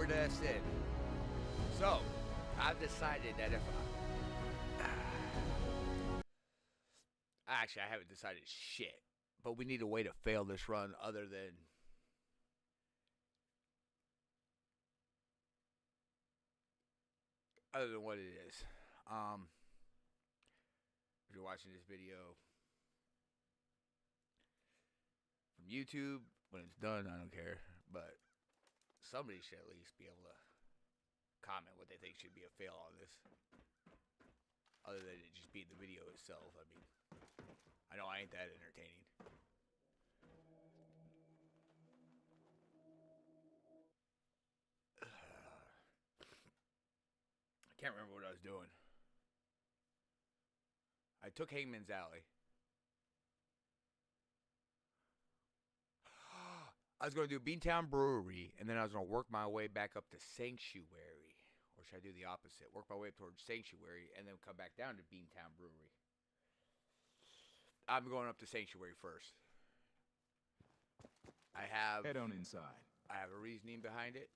this in. So, I've decided that if actually, I haven't decided shit. But we need a way to fail this run other than what it is. If you're watching this video from YouTube, when it's done, I don't care. But somebody should at least be able to comment what they think should be a fail on this. Other than it just being the video itself. I mean, I know I ain't that entertaining. I can't remember what I was doing. I took Hangman's Alley. I was going to do Beantown Brewery, and then I was going to work my way back up to Sanctuary. Or should I do the opposite? Work my way up towards Sanctuary, and then come back down to Beantown Brewery. I'm going up to Sanctuary first. Head on inside. I have a reasoning behind it.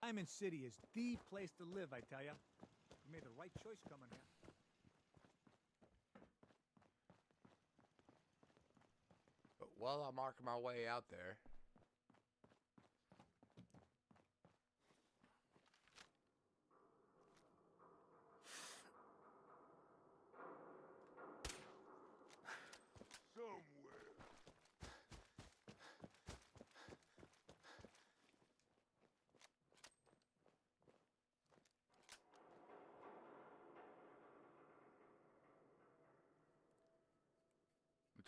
Diamond City is the place to live, I tell ya. You made the right choice coming here. But while I'm marking my way out there,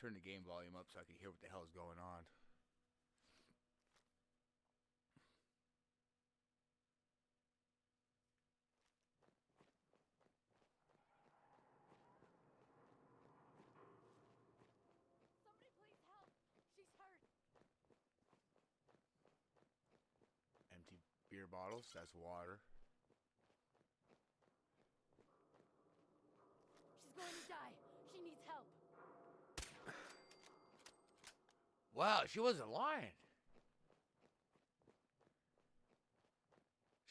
turn the game volume up so I can hear what the hell is going on. Somebody please help. She's hurt. Empty beer bottles, that's water. She's going to die. She needs help. Wow, she wasn't lying.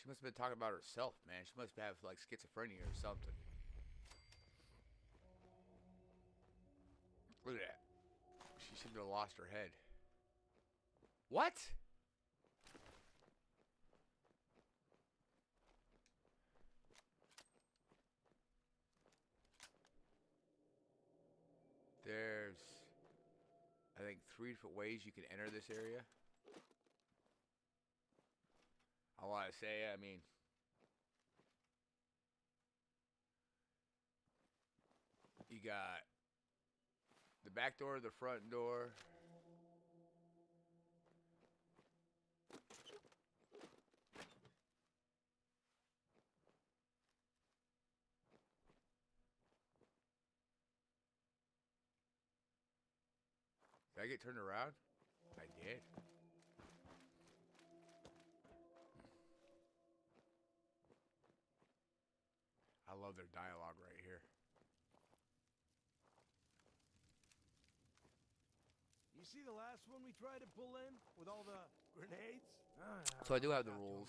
She must have been talking about herself, man. She must have like schizophrenia or something. Look at that. She seemed to have lost her head. What? There's, I think, 3 different ways you can enter this area. I want to say, I mean, you got the back door, the front door. Did I get turned around? I did. I love their dialogue right here. You see the last one we tried to pull in with all the grenades? So I do have the rules.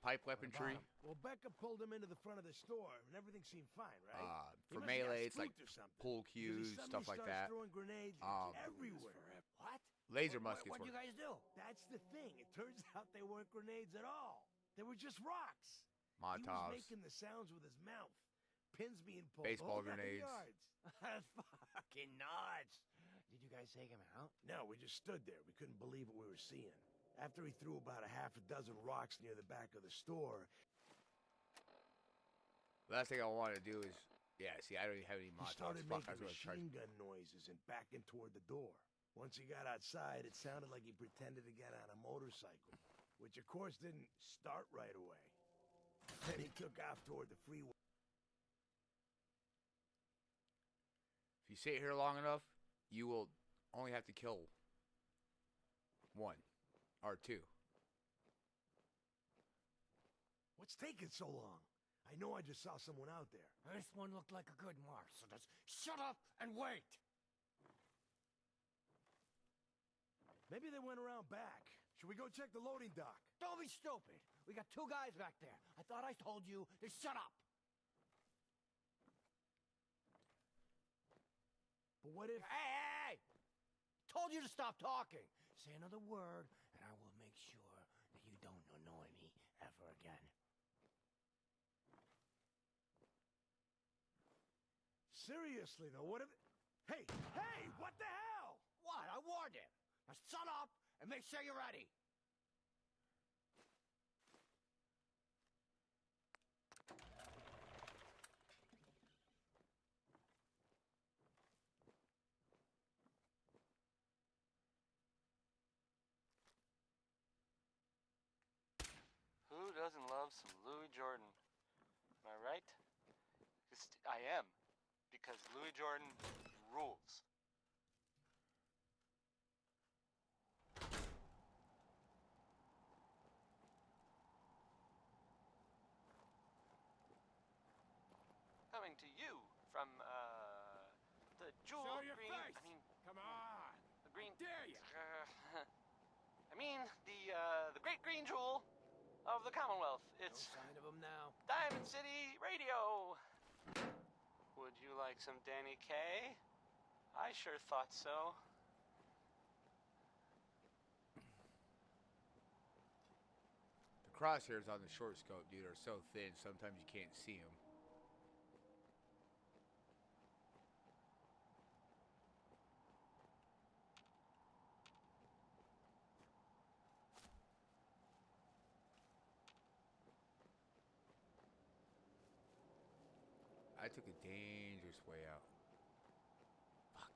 Pipe weaponry. Well, Becca pulled him into the front of the store, and everything seemed fine, right? For melee, it's like pull cues, stuff like that. Throwing grenades everywhere. What? Laser muskets. What'd you guys do? That's the thing. It turns out they weren't grenades at all. They were just rocks. Molotovs. He was making the sounds with his mouth. Pins being pulled. Baseball grenades. That's fucking nuts. Did you guys take him out? No, we just stood there. We couldn't believe what we were seeing. After he threw about a half a dozen rocks near the back of the store. Last thing I want to do is, yeah, see, I don't even have any Molotovs. He started making machine gun noises and backing toward the door. Once he got outside, it sounded like he pretended to get on a motorcycle, which of course didn't start right away. Then he took off toward the freeway. If you sit here long enough, you will only have to kill 1 or 2. What's taking so long? I know I just saw someone out there. This one looked like a good mark, so just shut up and wait. Maybe they went around back. Should we go check the loading dock? Don't be stupid. We got 2 guys back there. I thought I told you to shut up. But what if... Hey! Told you to stop talking. Say another word, and I will make sure that you don't annoy me ever again. Seriously, though, what if... Hey! Hey! What the hell? What? I warned him. Now shut up and make sure you're ready. Who doesn't love some Louis Jordan? Am I right? I am, because Louis Jordan rules. Coming to you from, the jewel Show your green... face! I mean, Come on! the green... Dare you! I mean, the great green jewel of the Commonwealth. No It's sign of him now. Diamond City Radio. Would you like some Danny Kaye? I sure thought so. The crosshairs on the short scope, dude, are so thin, sometimes you can't see them. I took a dangerous way out. Fuck.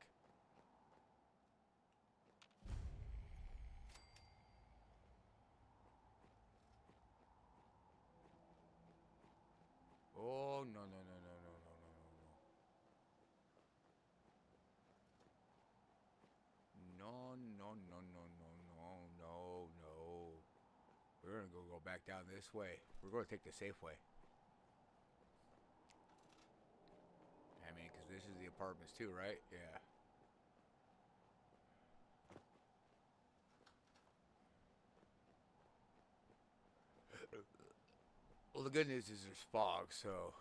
Oh, no, no, no, no, no, no, no, no. No, no, no, no, no, no, no, no. We're gonna go back down this way. We're gonna take the safe way. I mean, because this is the apartments too, right? Yeah. Well, the good news is there's fog, so...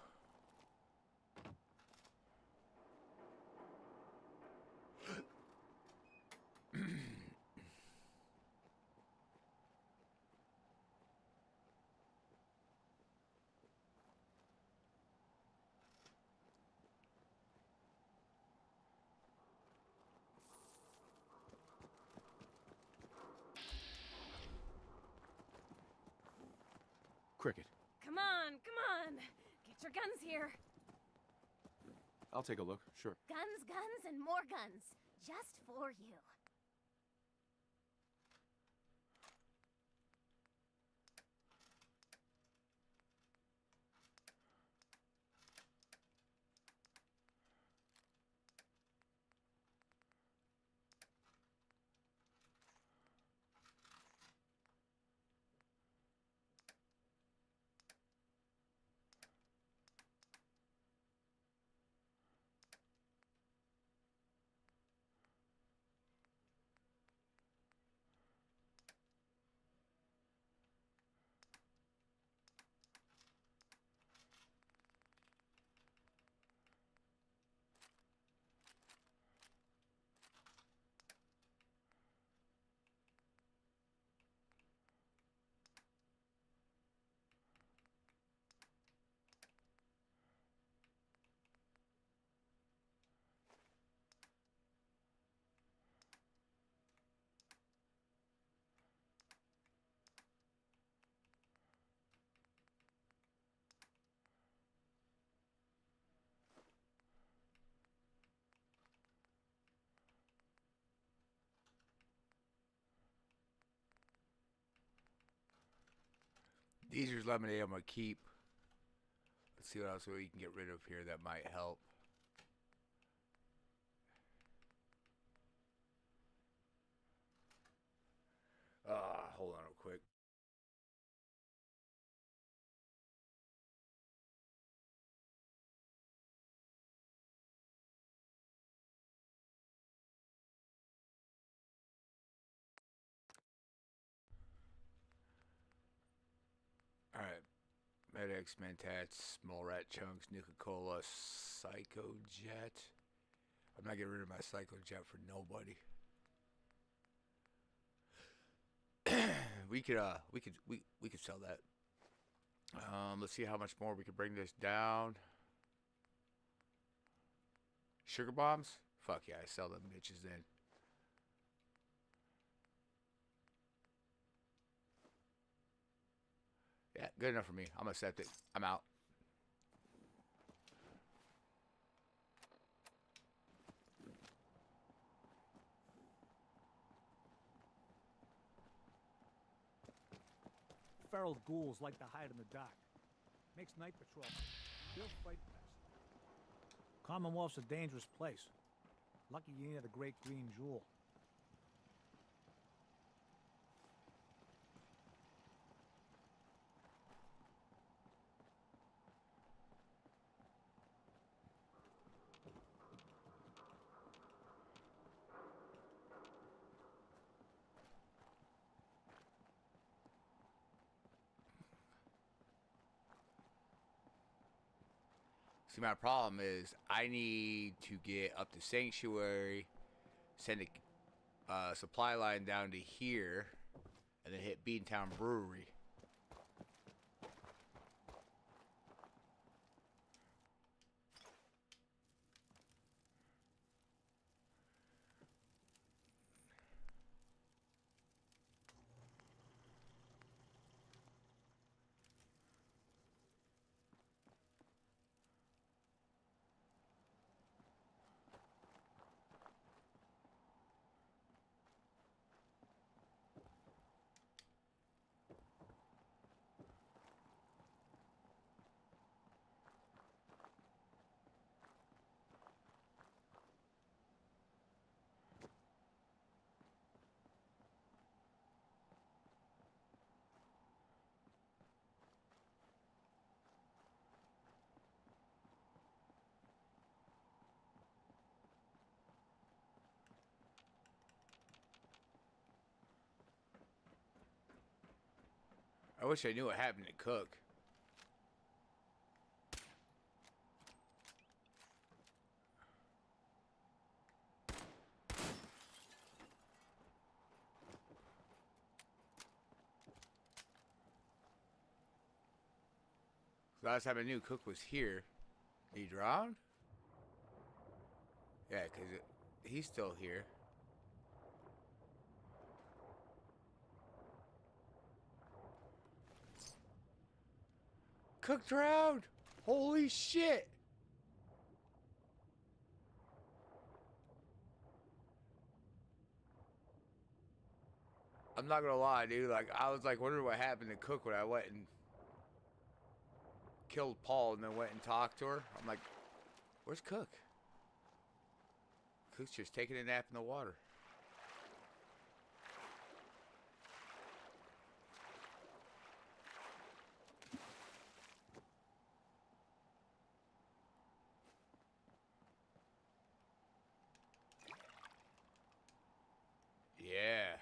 Cricket. Come on, come on. Get your guns here. I'll take a look, sure. Guns, guns, and more guns. Just for you. These are lemonade I'm going to keep. Let's see what else we can get rid of here that might help. Med-X, Mentats, Small Rat Chunks, Nuka-Cola, Psycho Jet. I'm not getting rid of my Psycho Jet for nobody. we could sell that. Let's see how much more we can bring this down. Sugar bombs? Fuck yeah, I sell them bitches then. Yeah, good enough for me. I'm accept it. I'm out. Feral ghouls like to hide in the dark. Makes night patrol. Real fight fest. Commonwealth's a dangerous place. Lucky you ain't the Great Green Jewel. See, my problem is I need to get up to Sanctuary, send a supply line down to here, and then hit Beantown Brewery. I wish I knew what happened to Cook. Last time I knew Cook was here. He drowned? Yeah, because he's still here. Cook drowned! Holy shit! I'm not gonna lie, dude. Like, I was like wondering what happened to Cook when I went and killed Paul and then went and talked to her. I'm like, where's Cook? Cook's just taking a nap in the water. Yeah.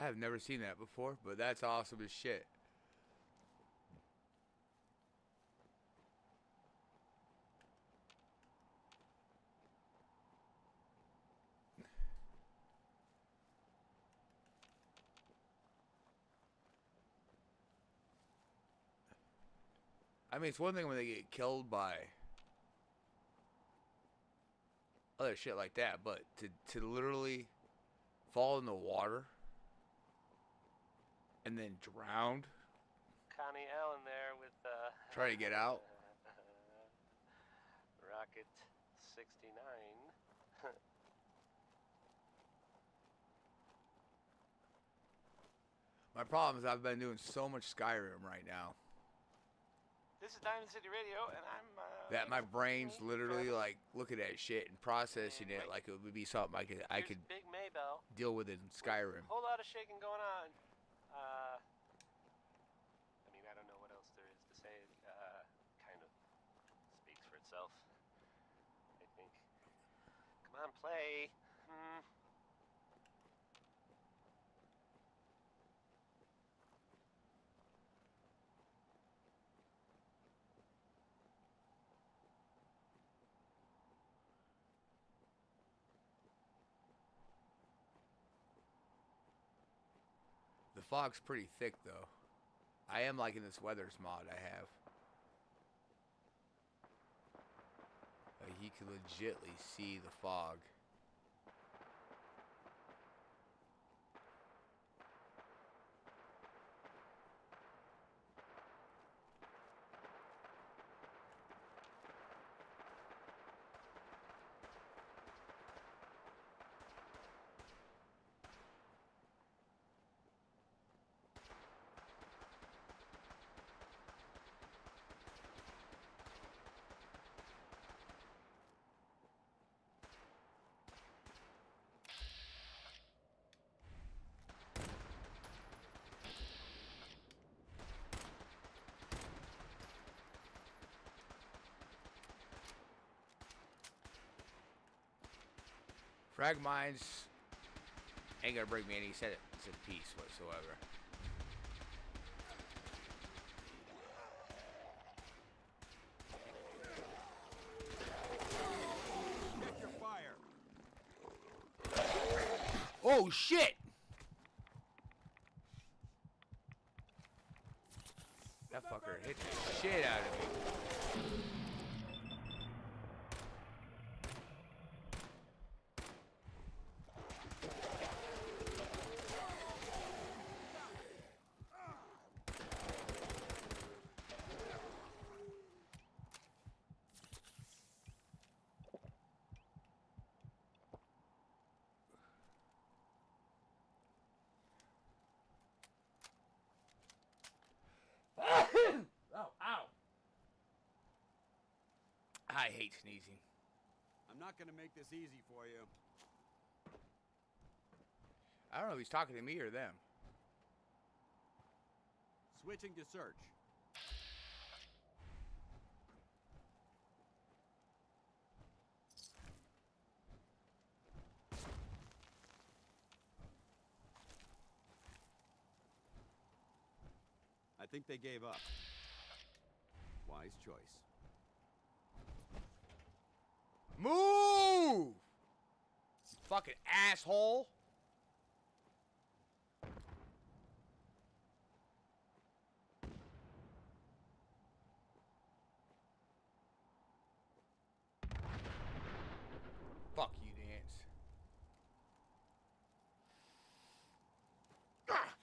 I have never seen that before, but that's awesome as shit. I mean, it's one thing when they get killed by other shit like that, but to literally fall in the water and then drowned, Connie Allen there with trying to get out. Rocket 69. My problem is I've been doing so much Skyrim right now. This this is Diamond City Radio, and I'm. That my brain's me, literally Travis. like looking at shit and processing it Wait. like it would be something I Here's could Big Maybell. deal with in Skyrim. Whole lot of shaking going on. I mean, I don't know what else there is to say. Kind of speaks for itself, I think. Come on, play. The fog's pretty thick though. I am liking this weathers mod I have. Like you can legitly see the fog. Frag mines ain't gonna break me any sense of peace whatsoever. Check your fire. Oh shit! That fucker hit the shit out of me. Oh, ow. I hate sneezing. I'm not gonna make this easy for you. I don't know if he's talking to me or them. Switching to search. I think they gave up. Wise choice. Move! Fucking asshole! Fuck you, Dance. Ah!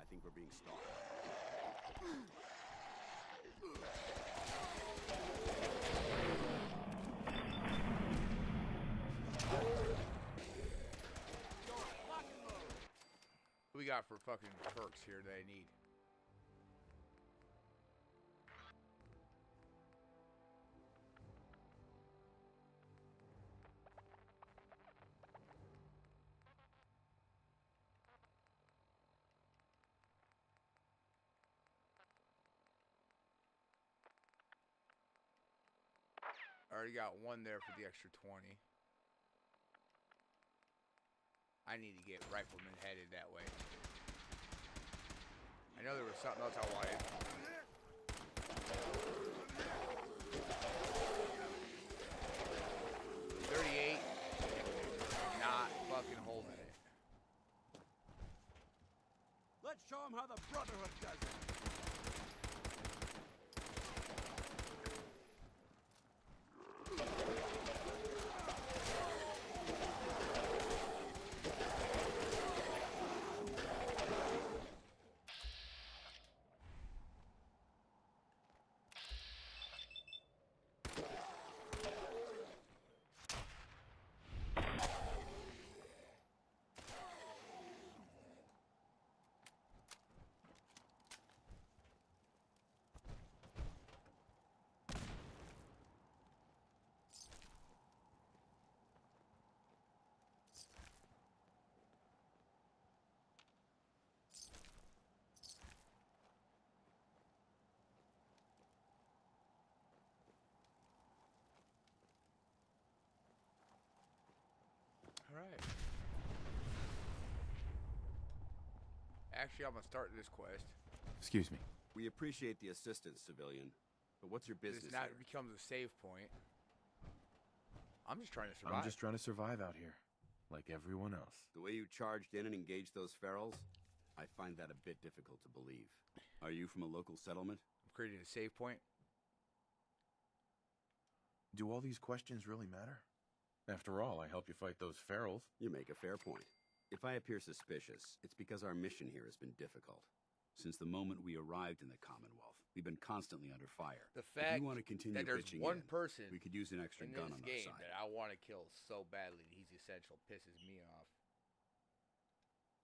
I think we're being stalked. What we got for fucking perks here that I need? Already got one there for the extra 20. I need to get rifleman headed that way. I know there was something else I wanted. .38, not fucking holding it. Let's show them how the Brotherhood does it. Alright. Actually, I'm gonna start this quest. Excuse me. We appreciate the assistance, civilian. But what's your business This now here? becomes a save point. I'm just trying to survive. I'm just trying to survive out here, like everyone else. The way you charged in and engaged those ferals, I find that a bit difficult to believe. Are you from a local settlement? I'm creating a save point. Do all these questions really matter? After all, I helped you fight those ferals. You make a fair point. If I appear suspicious, it's because our mission here has been difficult. Since the moment we arrived in the Commonwealth, we've been constantly under fire. The If fact you want to continue that there's pitching one in, person we could use an extra in gun this on our game side. that I want to kill so badly that he's essential pisses me off.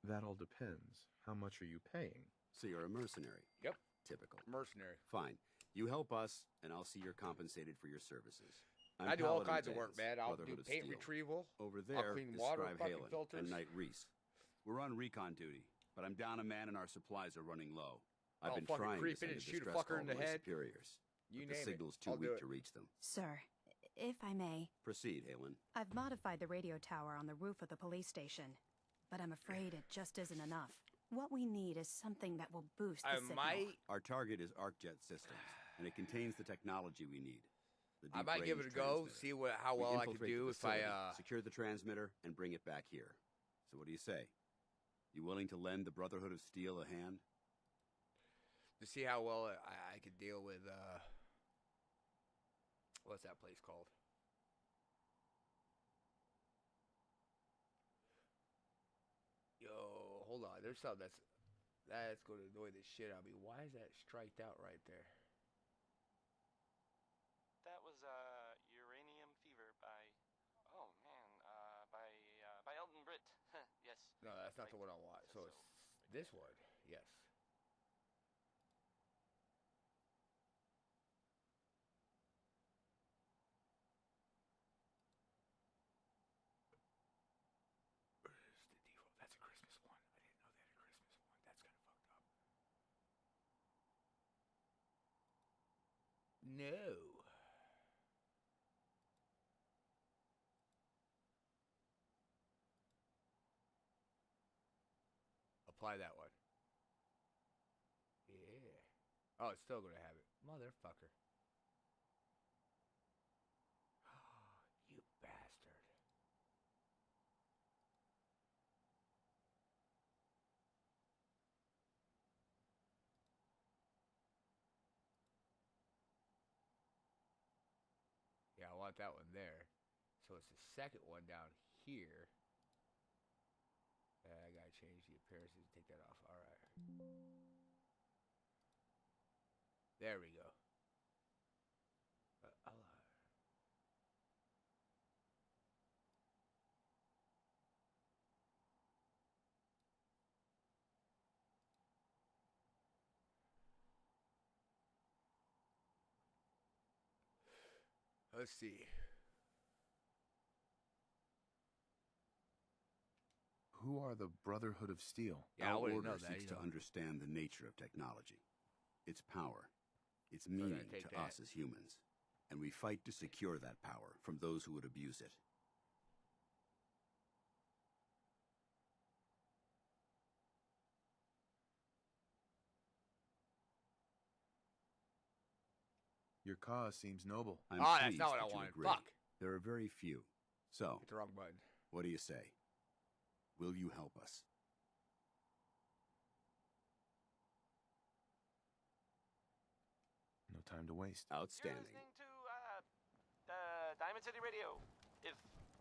That all depends. How much are you paying? So you're a mercenary. Yep. Typical. Mercenary. Fine. You help us, and I'll see you're compensated for your services. I'm I do all Paladin kinds of work, Vance, man. I'll Brotherhood do of paint Steel. retrieval. Over there clean is water, Scribe fucking Halen filters. and Knight Reese. We're on recon duty, but I'm down a man and our supplies are running low. I've I'll been fucking trying creep to in send and a shoot a distress fucker call in to the my head. superiors, You but the name signal's it. too I'll do weak it. to reach them. Sir, if I may, Proceed, Halen. I've modified the radio tower on the roof of the police station, but I'm afraid it just isn't enough. What we need is something that will boost the I signal. might. Our target is ArcJet Systems, and it contains the technology we need. The I might give it a deep-range go. transmitter. See how We well I can infiltrate do the if I facility, secure the transmitter, and bring it back here. So what do you say? You willing to lend the Brotherhood of Steel a hand? to see how well I could deal with what's that place called? Yo, hold on. There's something that's going to annoy the shit out of me. Why is that striked out right there? That was Uranium Fever by oh man, by Elton Britt. Yes. No, that's not Like, the one I want. So it's this one. Yes. Where's the default? That's a Christmas one. I didn't know they had a Christmas one. That's kind of fucked up. No. Apply that one. Yeah. Oh, it's still gonna have it. Motherfucker. You bastard. Yeah, I want that one there. So it's the second one down here. I gotta change the appearances. Take that off. All right. There we go. Let's see. Who are the Brotherhood of Steel? Yeah, I Our wouldn't order know that. seeks You to know. understand the nature of technology, its power, its I gotta meaning take to that. us as humans, and we fight to secure that power from those who would abuse it. Your cause seems noble. I'm Oh, that's pleased not what that I you wanted. agree. Fuck. There are very few. So, Hit the wrong button. what do you say? Will you help us? No time to waste. You're Outstanding. listening to Diamond City Radio.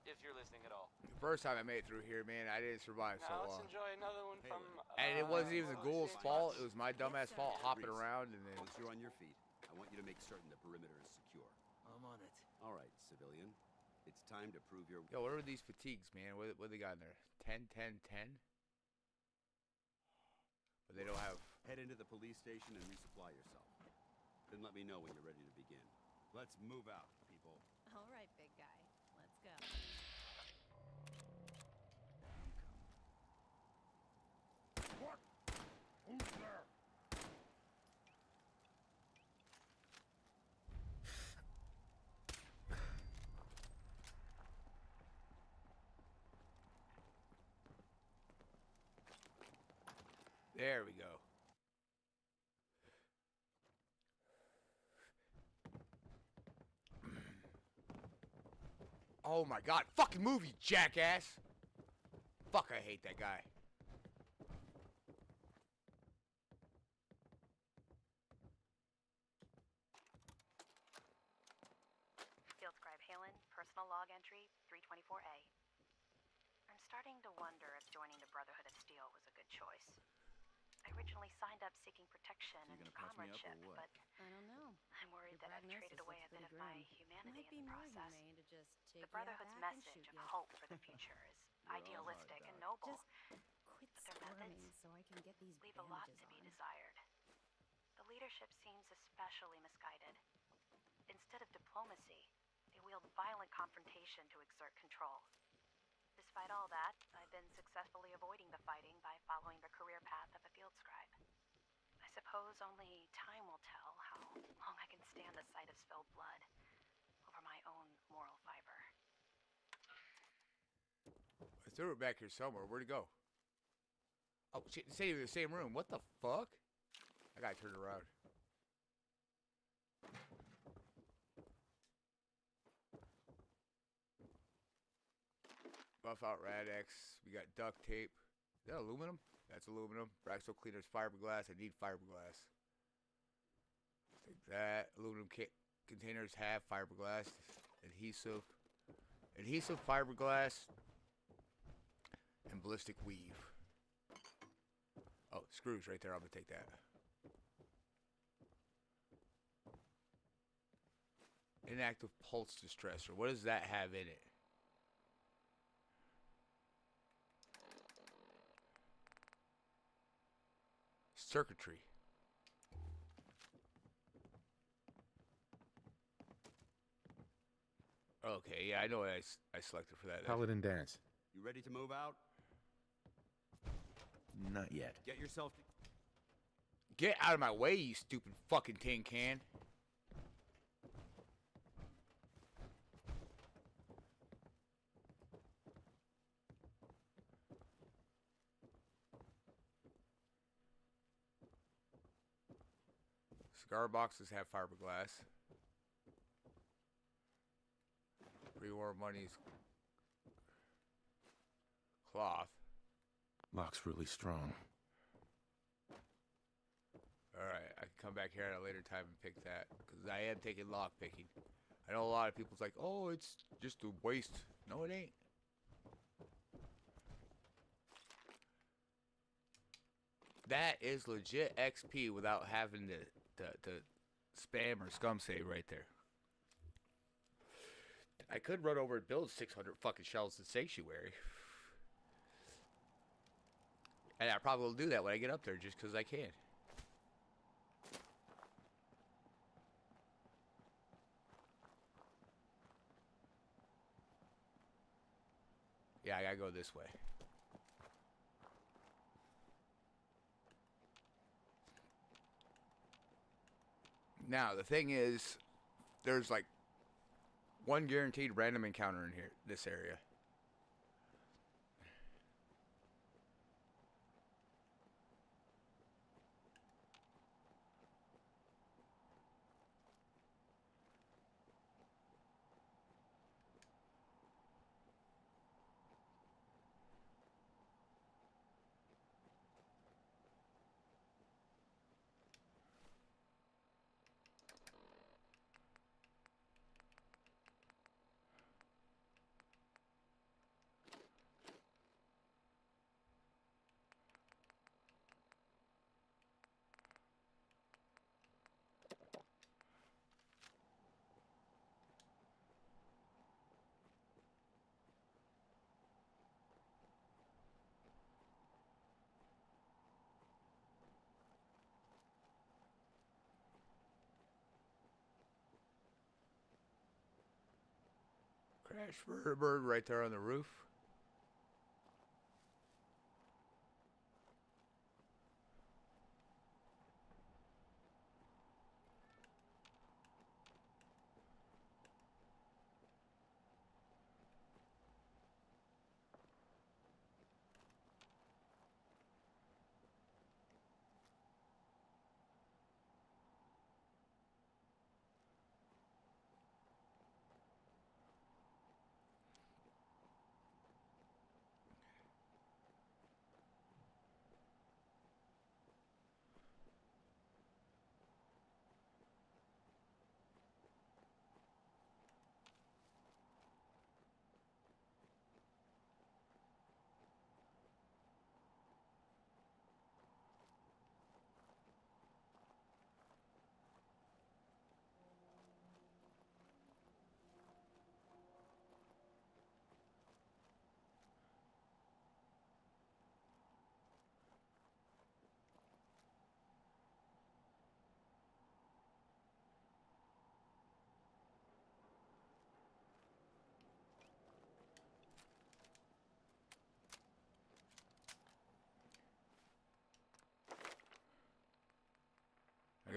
If you're listening at all. The first time I made it through here, man, I didn't survive so Now let's long. enjoy another one from. And it wasn't even the ghoul's St. fault. Thomas. It was my dumbass fault hopping around and then. Once you're on your feet, I want you to make certain the perimeter is secure. I'm on it. All right, civilian. It's time to prove your... Yo, what are these fatigues, man? What they got in there? 10, 10, 10? But they don't have... Head into the police station and resupply yourself. Then let me know when you're ready to begin. Let's move out, people. All right, big guy. Let's go. What? Who's there? There we go. Oh my god, fucking move, you jackass! Fuck, I hate that guy. Field scribe Halen, personal log entry 324A. I'm starting to wonder if joining the Brotherhood of Steel was a good choice. I originally signed up seeking protection and comradeship, but I don't know. I'm worried Your that I've traded prognosis away a looks bit pretty of my grim. humanity Might be in the more process. humane to just take The you out Brotherhood's back and message shoot of you. hope for the future is idealistic and noble. Just quit Their squirming methods so I can get these leave a lot bandages to be on. desired. The leadership seems especially misguided. Instead of diplomacy, they wield violent confrontation to exert control. Despite all that, I've been successfully avoiding the fighting by following the career path of a field scribe. I suppose only time will tell how long I can stand the sight of spilled blood over my own moral fiber. I threw it back here somewhere. Where'd it go? Oh shit, it's in the same room. What the fuck? I gotta turn it around. Buff out Rad-X. We got duct tape. Is that aluminum? That's aluminum. Braxo cleaners, fiberglass. I need fiberglass. Take that. Aluminum containers have fiberglass. Adhesive. Adhesive, fiberglass, and ballistic weave. Oh, screws right there. I'm gonna take that. Inactive pulse distressor. What does that have in it? Circuitry. Okay, yeah, I know what I selected for that. Paladin dance. You ready to move out? Not yet. Get yourself... Get out of my way, you stupid fucking tin can. Cigar boxes have fiberglass. Pre-war money's cloth. Lock's really strong. Alright, I can come back here at a later time and pick that. Because I am taking lock picking. I know a lot of people's like, oh, it's just a waste. No, it ain't. That is legit XP without having to spam or scum save right there. I could run over and build 600 fucking shells in Sanctuary. And I probably will do that when I get up there just because I can. Yeah, I gotta go this way. Now, the thing is, there's like one guaranteed random encounter in here, this area. Crash bird right there on the roof.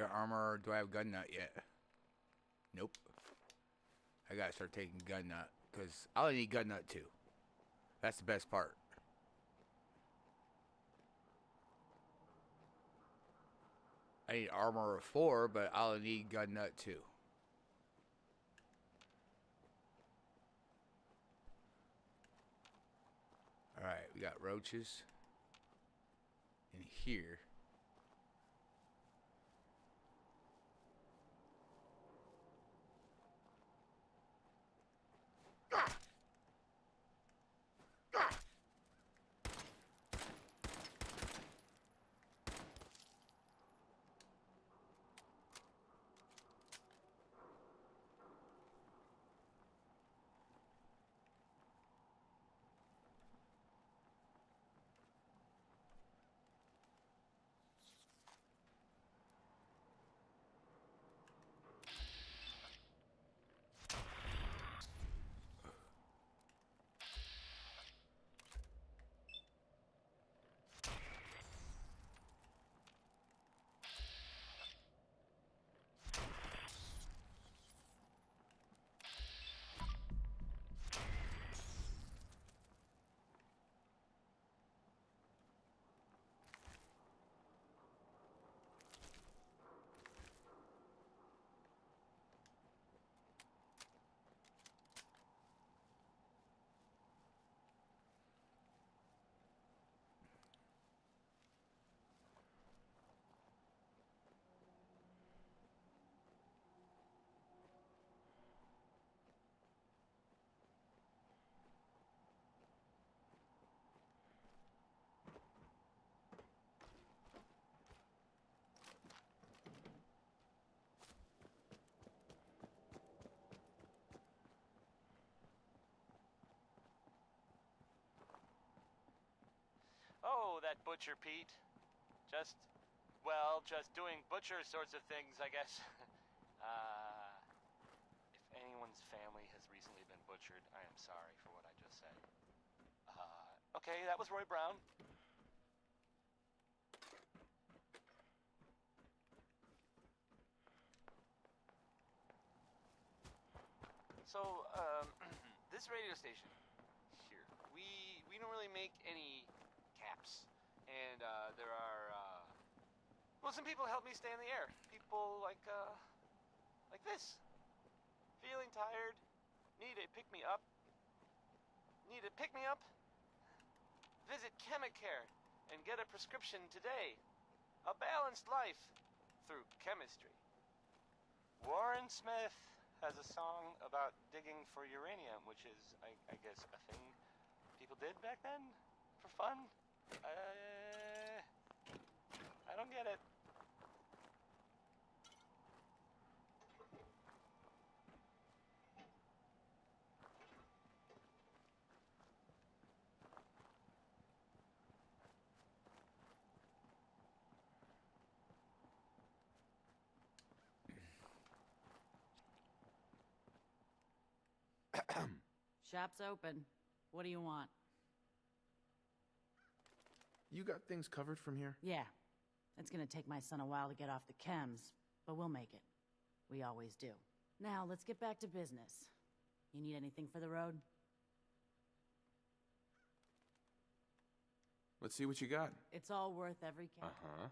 leather armor. Do I have gun nut yet? Nope. I gotta start taking gun nut because I only need gun nut 2. That's the best part. I need armor of 4, but I only need gun nut 2. Alright, we got roaches in here. Oh, that Butcher Pete. Just doing butcher sorts of things, I guess. If anyone's family has recently been butchered, I am sorry for what I just said. Okay, that was Roy Brown. So, this radio station here, we don't really make any caps. And, there are, well, some people help me stay in the air. People like this. Feeling tired, need a pick-me-up. Need a pick-me-up? Visit Chemicare and get a prescription today. A balanced life through chemistry. Warren Smith has a song about digging for uranium, which is, I guess, a thing people did back then for fun. I don't get it. Shop's open. What do you want? You got things covered from here? Yeah. It's gonna take my son a while to get off the chems, but we'll make it. We always do. Now, let's get back to business. You need anything for the road? Let's see what you got. It's all worth every cap. Uh-huh.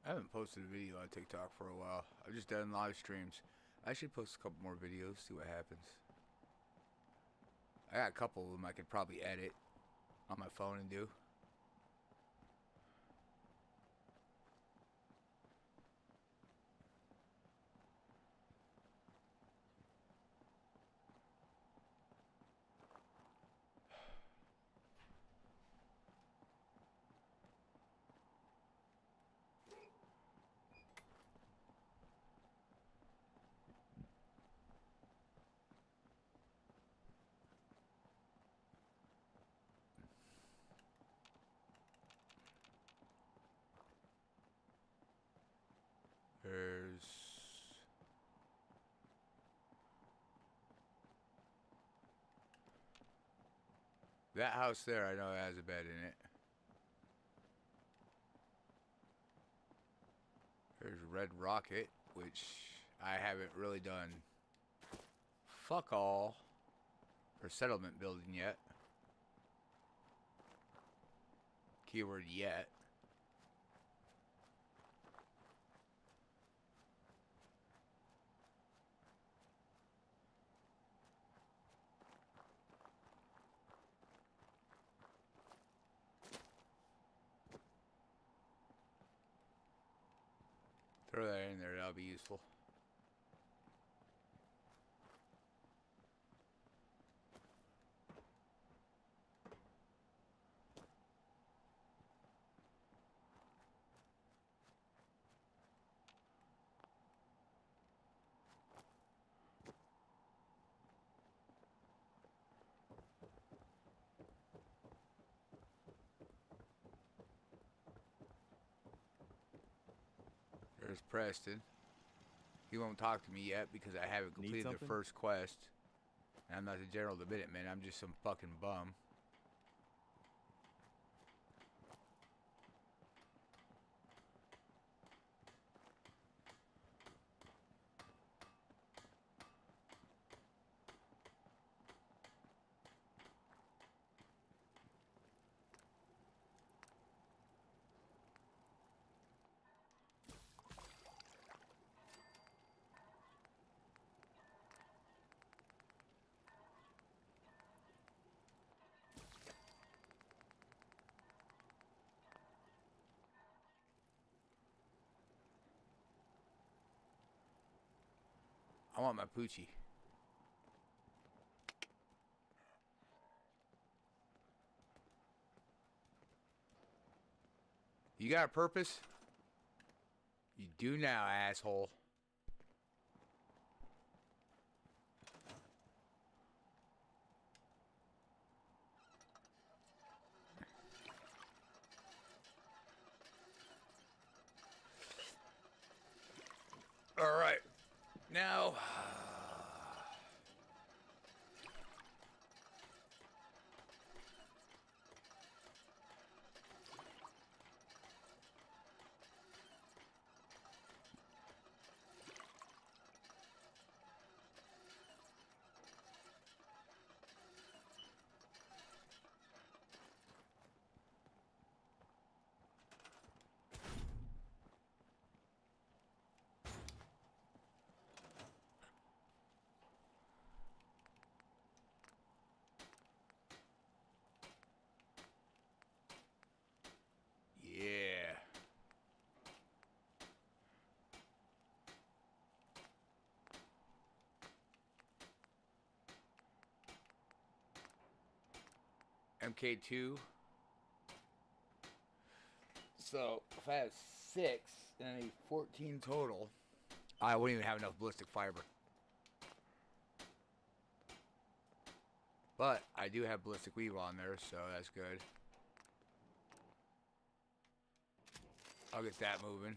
I haven't posted a video on TikTok for a while. I've just done live streams. I should post a couple more videos, see what happens. I got a couple of them I could probably edit on my phone and do. There's that house there. I know it has a bed in it. There's Red Rocket, which I haven't really done fuck all for settlement building yet. Keyword yet. Throw that in there, that'll be useful. There's Preston. He won't talk to me yet because I haven't completed the first quest. And I'm not the General of the Minutemen, I'm just some fucking bum. I want my Poochie. You got a purpose? You do now, asshole. All right. Now, yeah. MK2. So, if I have 6 and I need 14 total, I wouldn't even have enough ballistic fiber. But I do have ballistic weave on there, so that's good. I'll get that moving.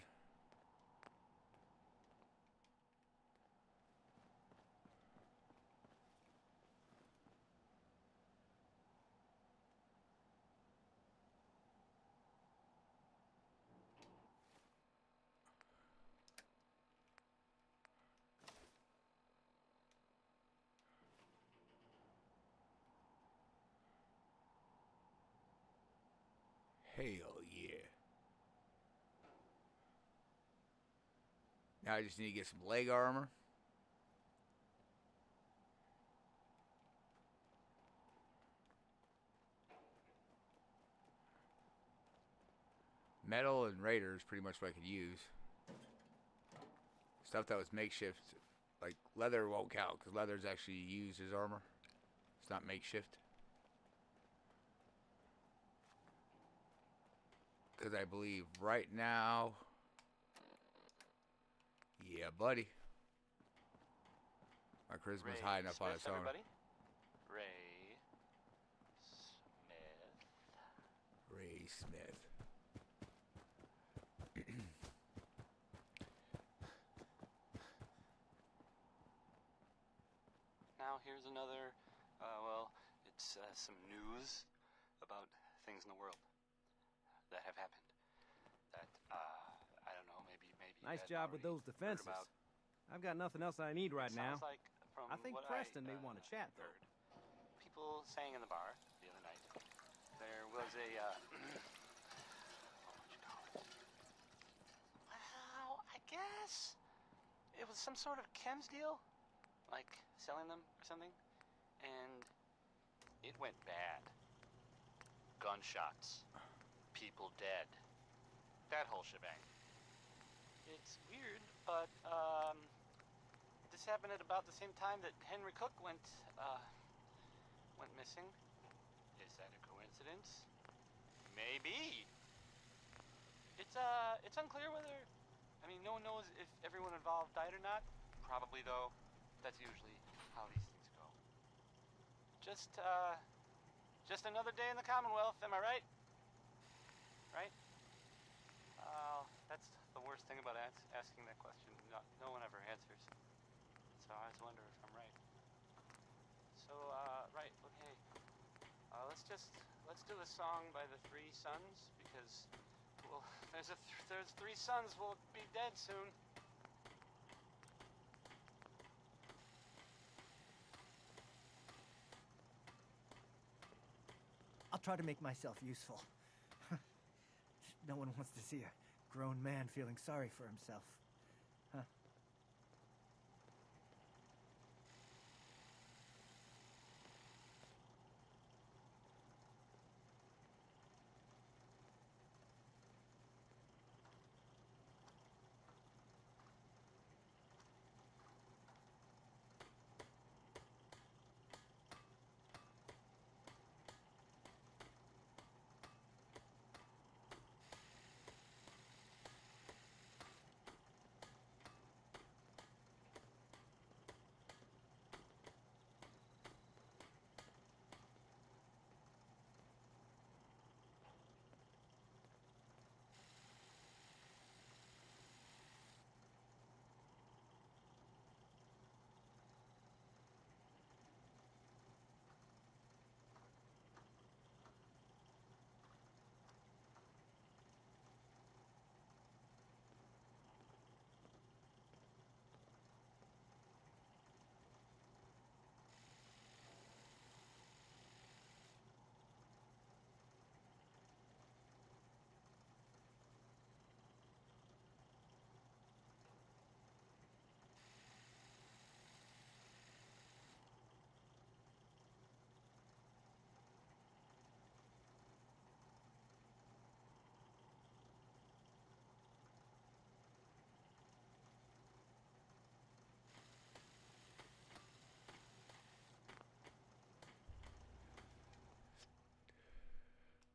Hell yeah. Now I just need to get some leg armor. Metal and Raider is pretty much what I could use. Stuff that was makeshift, like leather won't count because leather's actually used as armor. It's not makeshift. Because I believe right now, yeah, buddy. My charisma's high enough on its own. Everybody. Ray Smith. Ray Smith. Now here's another, well, it's some news about things in the world that have happened. That, I don't know, maybe Nice you guys job with already those defenses. heard about. I've got nothing else I need right now. Sounds like from I think what Preston may want to chat, though. heard, people saying in the bar the other night, there was a, what would you call it? Well, I guess it was some sort of chems deal, like selling them or something, and it went bad. Gunshots, people dead, that whole shebang. It's weird, but this happened at about the same time that Henry Cook went missing. Is that a coincidence? Maybe. It's unclear whether, I mean, no one knows if everyone involved died or not. Probably though. That's usually how these things go. Just another day in the Commonwealth, am I right? Right? That's the worst thing about asking that question. No one ever answers. So I always wonder if I'm right. So, right, okay. Let's do a song by the Three Sons, because, well, there's three sons will be dead soon. I'll try to make myself useful. No one wants to see a grown man feeling sorry for himself. Huh?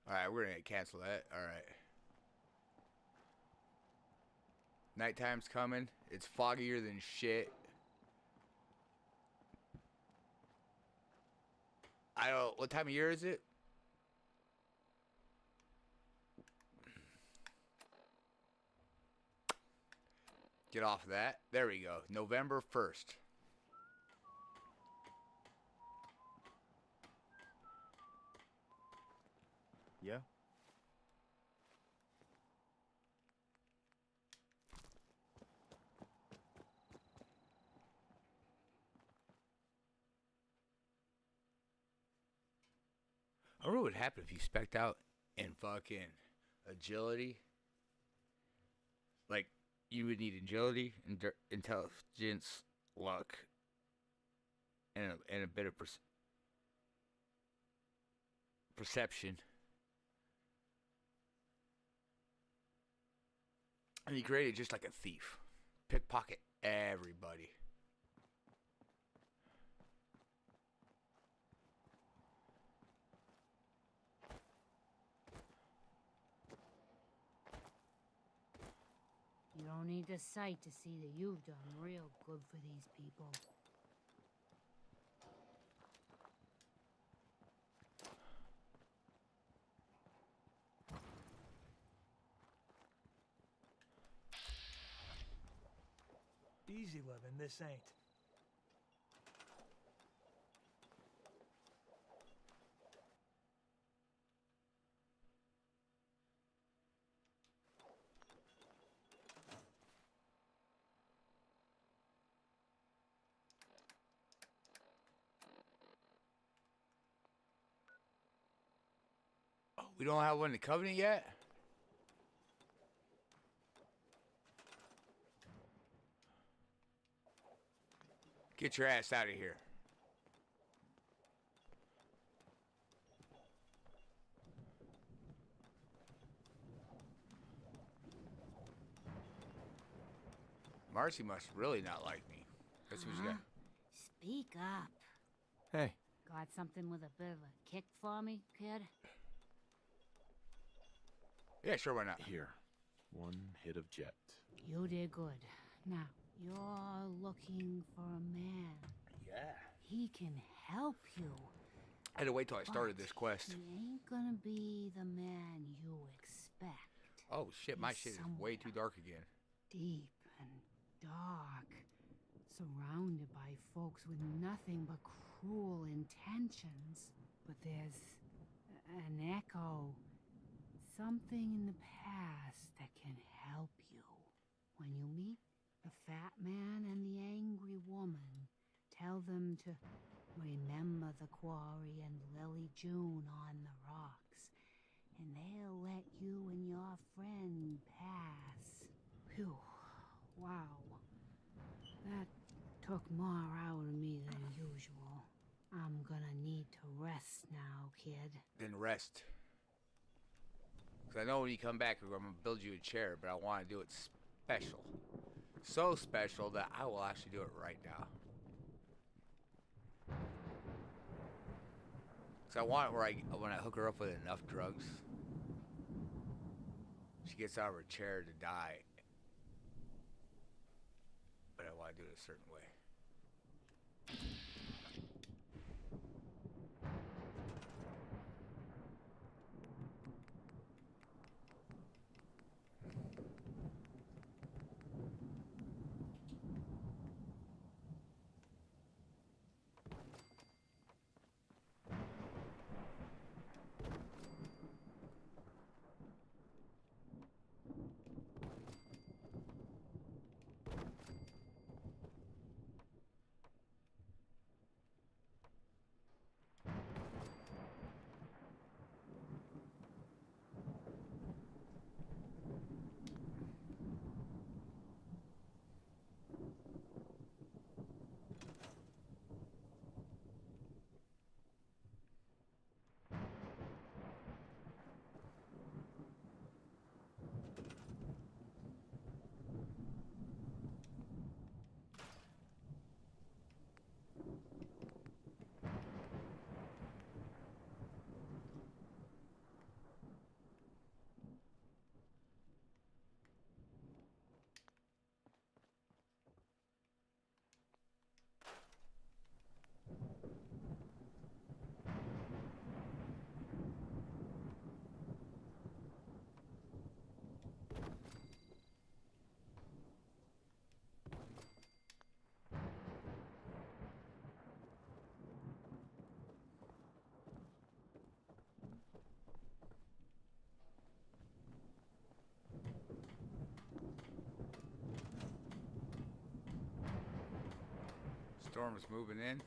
Alright, we're gonna cancel that. Alright. Nighttime's coming. It's foggier than shit. I don't... What time of year is it? Get off of that. There we go. November 1st. Yeah? I wonder what would happen if you spec'd out in fucking agility. Like, You would need agility, intelligence, luck, and a bit of perception. And he created just like a thief. Pickpocket everybody. You don't need the sight to see that you've done real good for these people. Easy living, this ain't. Oh, we don't have one in the Covenant yet? Get your ass out of here. Marcy must really not like me. That's what she got. Speak up. Hey. Got something with a bit of a kick for me, kid? Yeah, sure, why not? Here. One hit of jet. You did good. Now, you're looking for a man. Yeah. He can help you. I had to wait till I started this quest. He ain't gonna be the man you expect. Oh shit, my shit is way too dark again. Deep and dark. Surrounded by folks with nothing but cruel intentions. But there's an echo. Something in the past that can help you. When you meet the fat man and the angry woman, tell them to remember the quarry and Lily June on the rocks, and they'll let you and your friend pass. Phew. Wow. That took more out of me than usual. I'm gonna need to rest now, kid. Then rest. Because I know when you come back, I'm going to build you a chair, but I want to do it special. So special that I will actually do it right now. Because I want it where when I hook her up with enough drugs, she gets out of her chair to die. But I want to do it a certain way. Storm is moving in.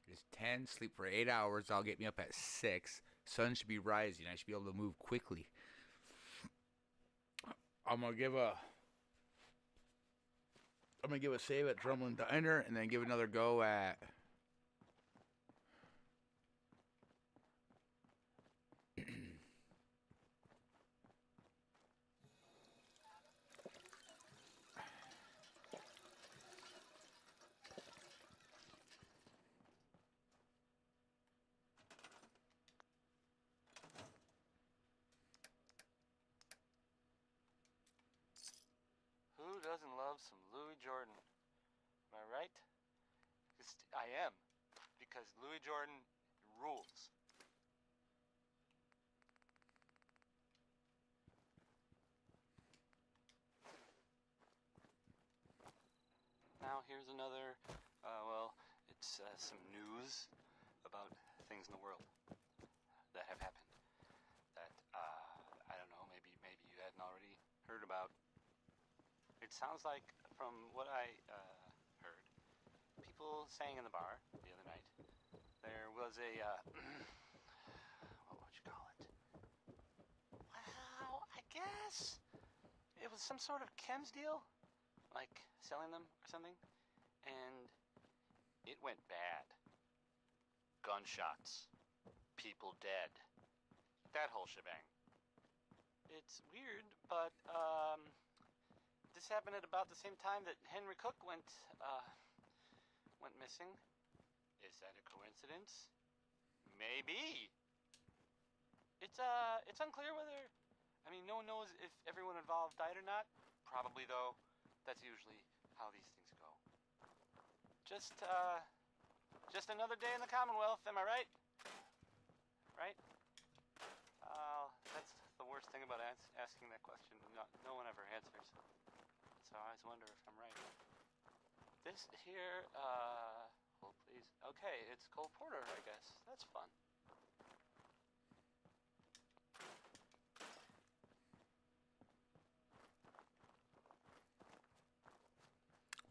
It's 10. Sleep for 8 hours. That'll get me up at 6. Sun should be rising. I should be able to move quickly. I'm gonna give a save at Drumlin Diner, and then give another go at Who doesn't love some Louis Jordan? Am I right? I am, because Louis Jordan rules. Now here's another, it's some news about things in the world that have happened that, I don't know, maybe you hadn't already heard about. It sounds like, from what I heard, people saying in the bar the other night, there was a, what would you call it? Well, I guess it was some sort of chems deal, like selling them or something, and it went bad. Gunshots, people dead, that whole shebang. It's weird, but, this happened at about the same time that Henry Cook went missing. Is that a coincidence? Maybe. It's unclear whether, I mean, no one knows if everyone involved died or not. Probably, though. That's usually how these things go. Just another day in the Commonwealth, am I right? Right? That's the worst thing about asking that question. No one ever answers. So I always wonder if I'm right. This here, hold please. Okay, it's Cole Porter, I guess. That's fun.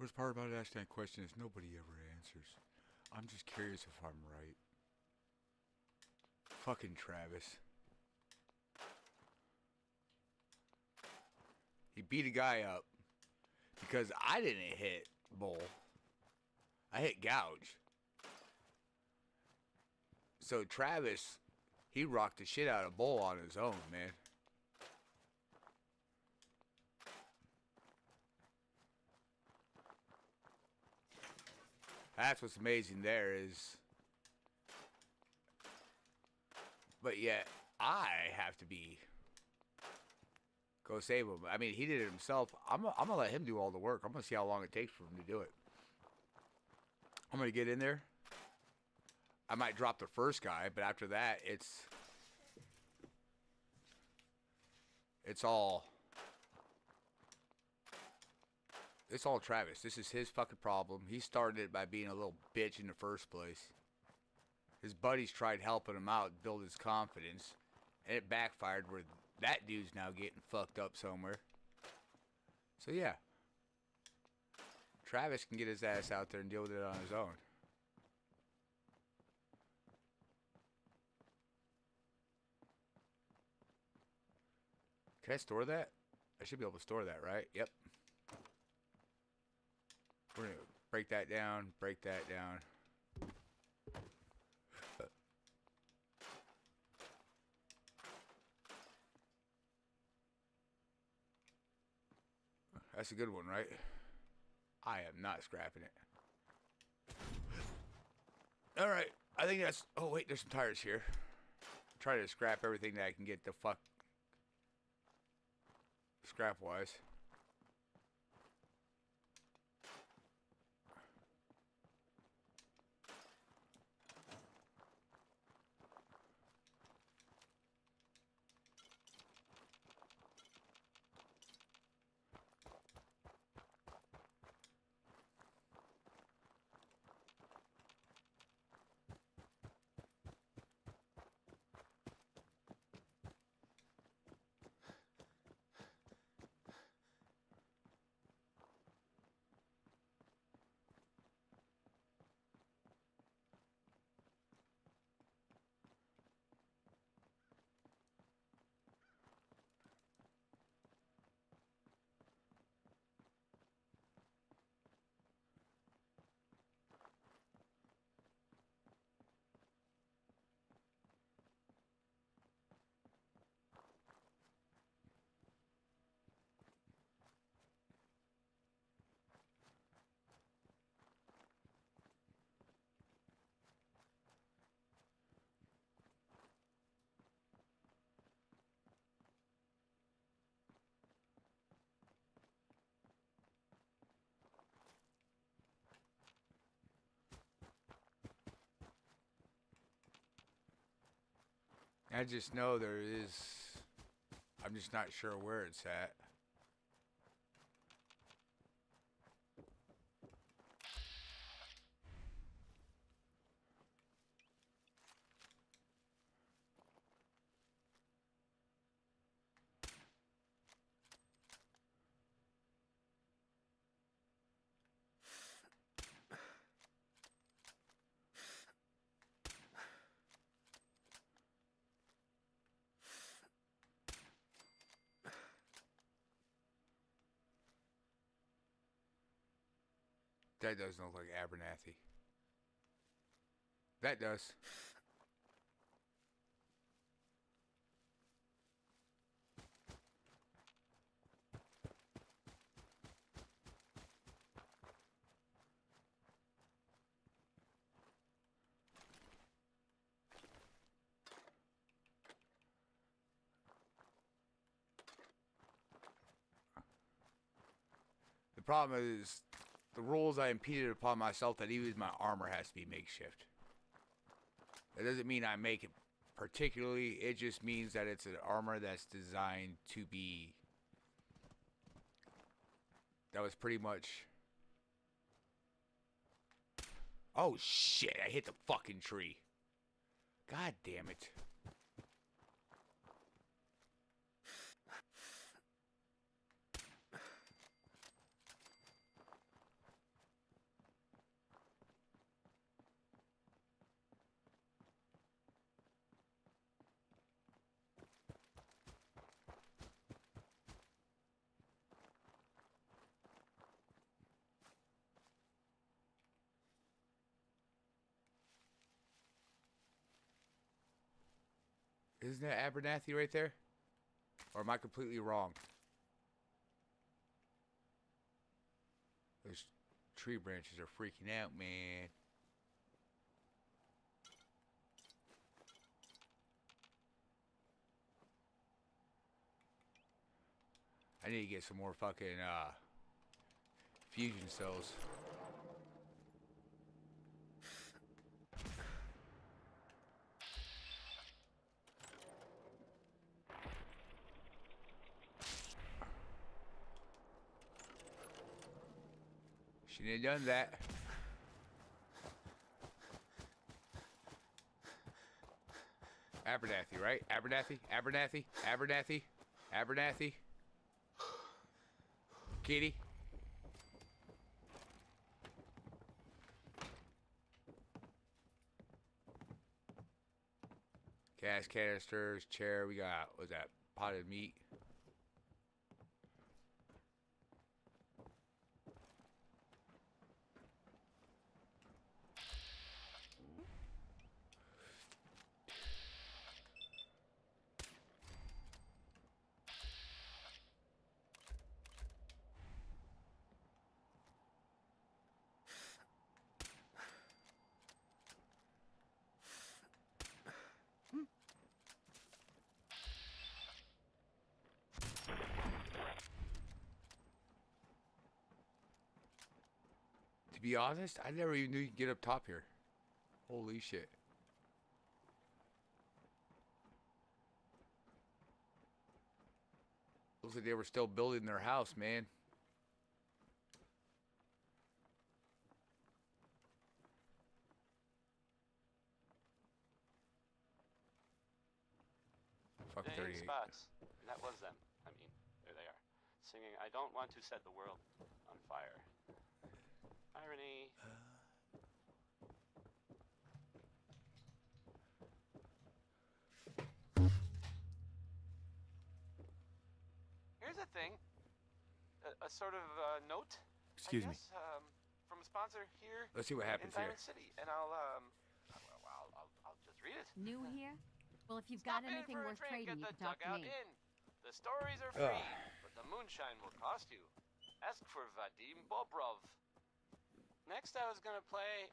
Worst part about asking that question is nobody ever answers. I'm just curious if I'm right. Fucking Travis. He beat a guy up because I didn't hit Bull. I hit Gouge. So Travis, he rocked the shit out of Bull on his own, man. That's what's amazing there is. But yet, I have to go save him. I mean, he did it himself. I'm going to let him do all the work. I'm going to see how long it takes for him to do it. I'm going to get in there. I might drop the first guy, but after that, it's all Travis. This is his fucking problem. He started it by being a little bitch in the first place. His buddies tried helping him out, build his confidence, and it backfired where that dude's now getting fucked up somewhere. So yeah. Travis can get his ass out there and deal with it on his own. Can I store that? I should be able to store that, right? Yep. We're going to break that down, break that down. That's a good one, right? I am not scrapping it. All right. I think that's... Oh, wait. There's some tires here. Try to scrap everything that I can get the fuck... Scrap-wise. I just know there is. I'm just not sure where it's at. That doesn't look like Abernathy. That does. The problem is the rules I impeded upon myself that even my armor has to be makeshift. That doesn't mean I make it particularly. It just means that it's an armor that's designed to be... That was pretty much... Oh shit, I hit the fucking tree. God damn it. Isn't that Abernathy right there? Or am I completely wrong? Those tree branches are freaking out, man. I need to get some more fucking fusion cells. Shouldn't have done that. Abernathy, right? Abernathy? Abernathy? Abernathy? Abernathy? Kitty? Gas canisters, chair, we got, what's that? Potted meat. To be honest, I never even knew you could get up top here. Holy shit. Looks like they were still building their house, man. Fuck Dang 38. spots. And that was them. I mean, there they are. Singing, I don't want to set the world on fire. Irony. Here's a thing. A sort of note. Excuse I me. guess, from a sponsor here. Let's see what happens in here. Diamond City, and I'll just read it. New here? Well, if you've Stop got in anything for a worth drink trading, at you the can talk to Dugout me. Inn. The stories are free, but the moonshine will cost you. Ask for Vadim Bobrov. Next, I was gonna play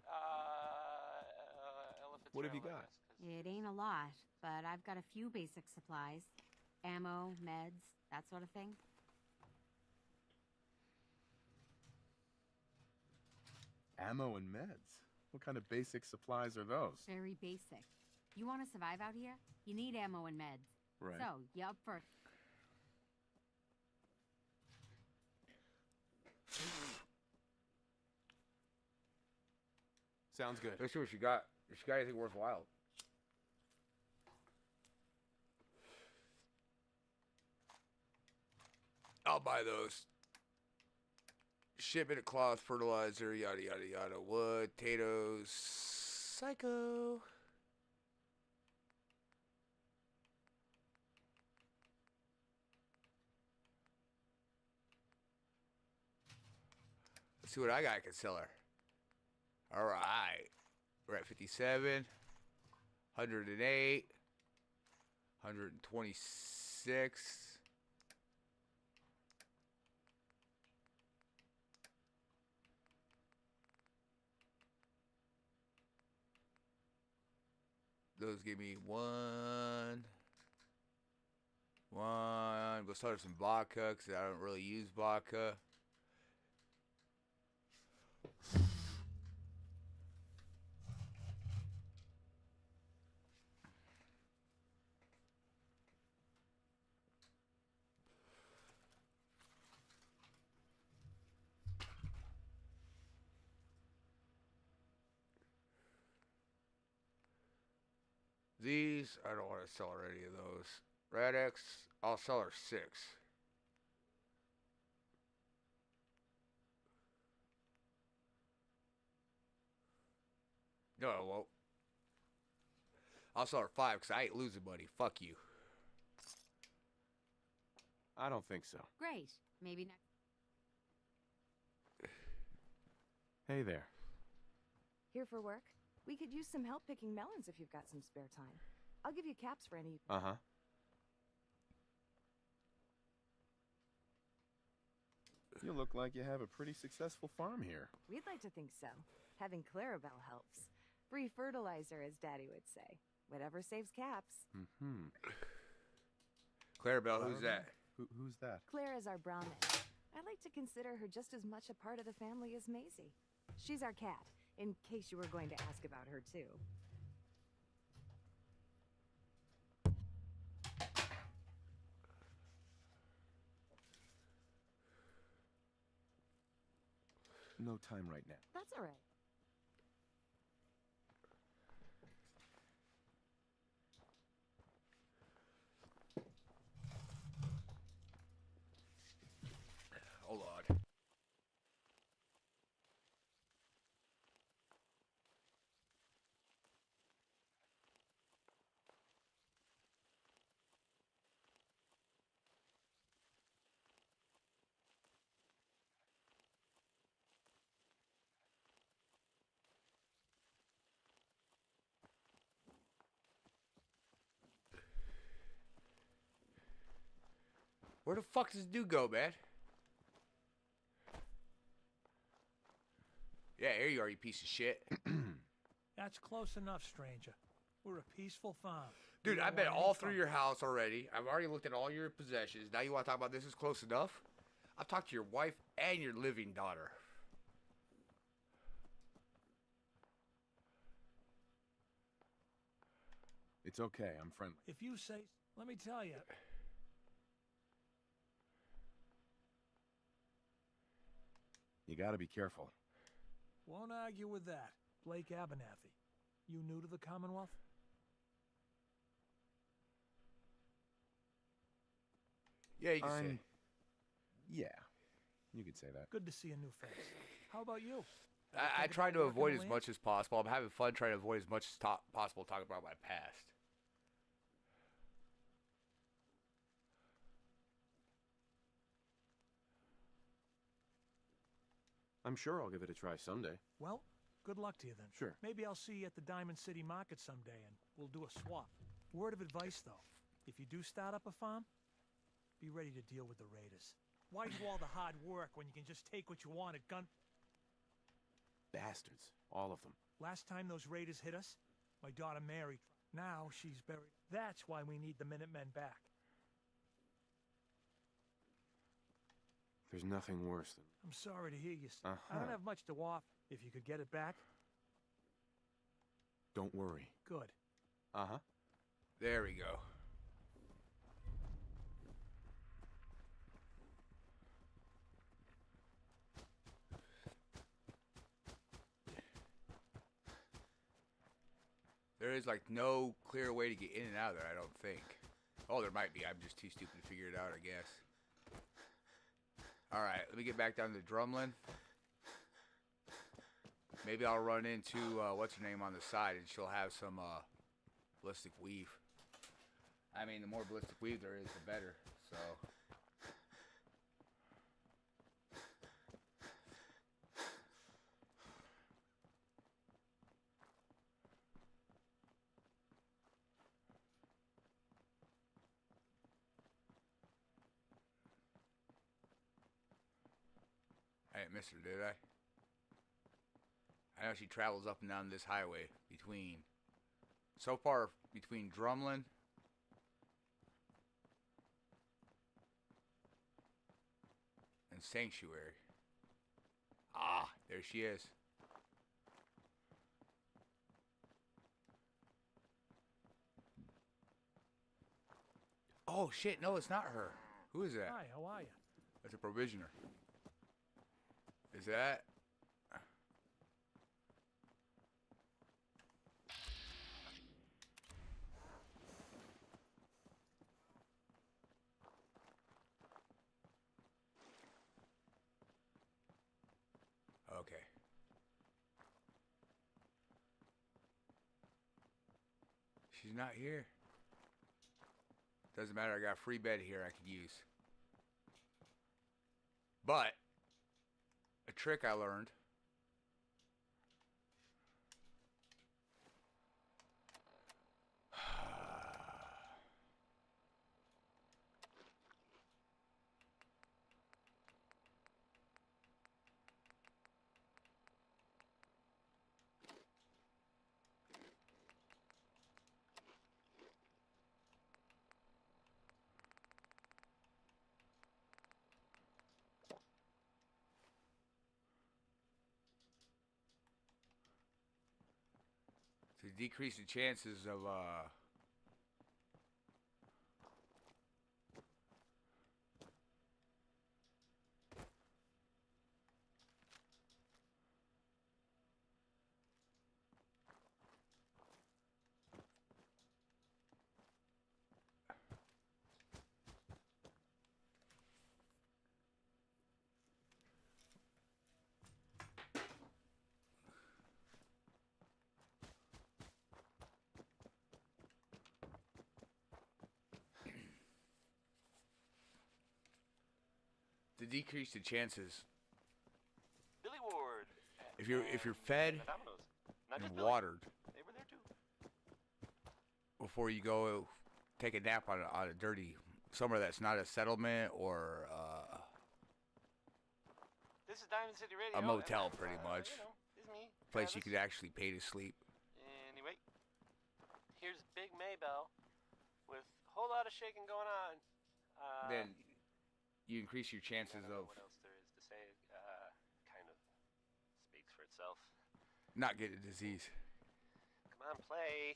Ella Fitzgerald, What have you I got? guess, It ain't a lot, but I've got a few basic supplies. Ammo, meds, that sort of thing. Ammo and meds. What kind of basic supplies are those? Very basic. You want to survive out here? You need ammo and meds. Right. So, you up for... Sounds good. Let's see what she got. If she got anything worthwhile. I'll buy those. Shipment of cloth, fertilizer, yada yada yada. Wood, potatoes, psycho. Let's see what I got I can sell her. All right. We're at 57, 108, 126. Those give me one. We'll start with some vodka because I don't really use vodka. These, I don't want to sell her any of those. Rad-X, I'll sell her 6. No, I won't. I'll sell her 5 because I ain't losing money. Fuck you. I don't think so. Great. Maybe next... Hey there. Here for work? We could use some help picking melons if you've got some spare time. I'll give you caps for any... Uh-huh. You look like you have a pretty successful farm here. We'd like to think so. Having Clarabelle helps. Free fertilizer, as Daddy would say. Whatever saves caps. Mm-hmm. Clarabelle, who's that? Who's that? Claire is our Brahmin. I like to consider her just as much a part of the family as Maisie. She's our cat, in case you were going to ask about her, too. No time right now. That's all right. Hold on. Where the fuck does this dude go, man? Yeah, here you are, you piece of shit. That's close enough, stranger. We're a peaceful farm. Dude, We I've don't been want any all through trouble. your house already. I've already looked at all your possessions. Now you want to talk about this is close enough? I've talked to your wife and your living daughter. It's okay, I'm friendly. If you say... Let me tell you. You gotta be careful. Won't argue with that. Blake Abernathy. You new to the Commonwealth? Yeah, you can say. Yeah, you could say that. Good to see a new face. How about you? I try to avoid as much as possible. I'm having fun trying to avoid as much as possible talking about my past. I'm sure I'll give it a try someday. Well, good luck to you then. Sure. Maybe I'll see you at the Diamond City Market someday and we'll do a swap. Word of advice, though. If you do start up a farm, be ready to deal with the raiders. Why do all the hard work when you can just take what you want at gun... Bastards. All of them. Last time those raiders hit us, my daughter Mary... Now she's buried. That's why we need the Minutemen back. There's nothing worse than... I'm sorry to hear you. I don't have much to offer. If you could get it back... Don't worry. Good. Uh-huh. There we go. There is like no clear way to get in and out of there, I don't think. Oh, there might be. I'm just too stupid to figure it out, I guess. Alright, let me get back down to Drumlin. Maybe I'll run into, what's her name on the side, and she'll have some, ballistic weave. I mean, the more ballistic weave there is, the better, so... I didn't miss her, did I? I know she travels up and down this highway between... So far, between Drumlin... and Sanctuary. Ah, there she is. Oh, shit, no, it's not her. Who is that? Hi, how are you? That's a provisioner. Is that... Okay. She's not here. Doesn't matter, I got a free bed here I could use. But, a trick I learned. To decrease the chances of, to decrease the chances. Billy Ward. If you're fed and watered They were there too. before you go take a nap on a dirty somewhere that's not a settlement or This is Diamond City Radio. a motel, pretty much. You know, this is me. Place you Travis. could actually pay to sleep. Anyway, here's Big Maybell with a whole lot of shaking going on. Then you increase your chances I don't know of what else there is to say. Kind of speaks for itself. not getting a disease. Come on, play.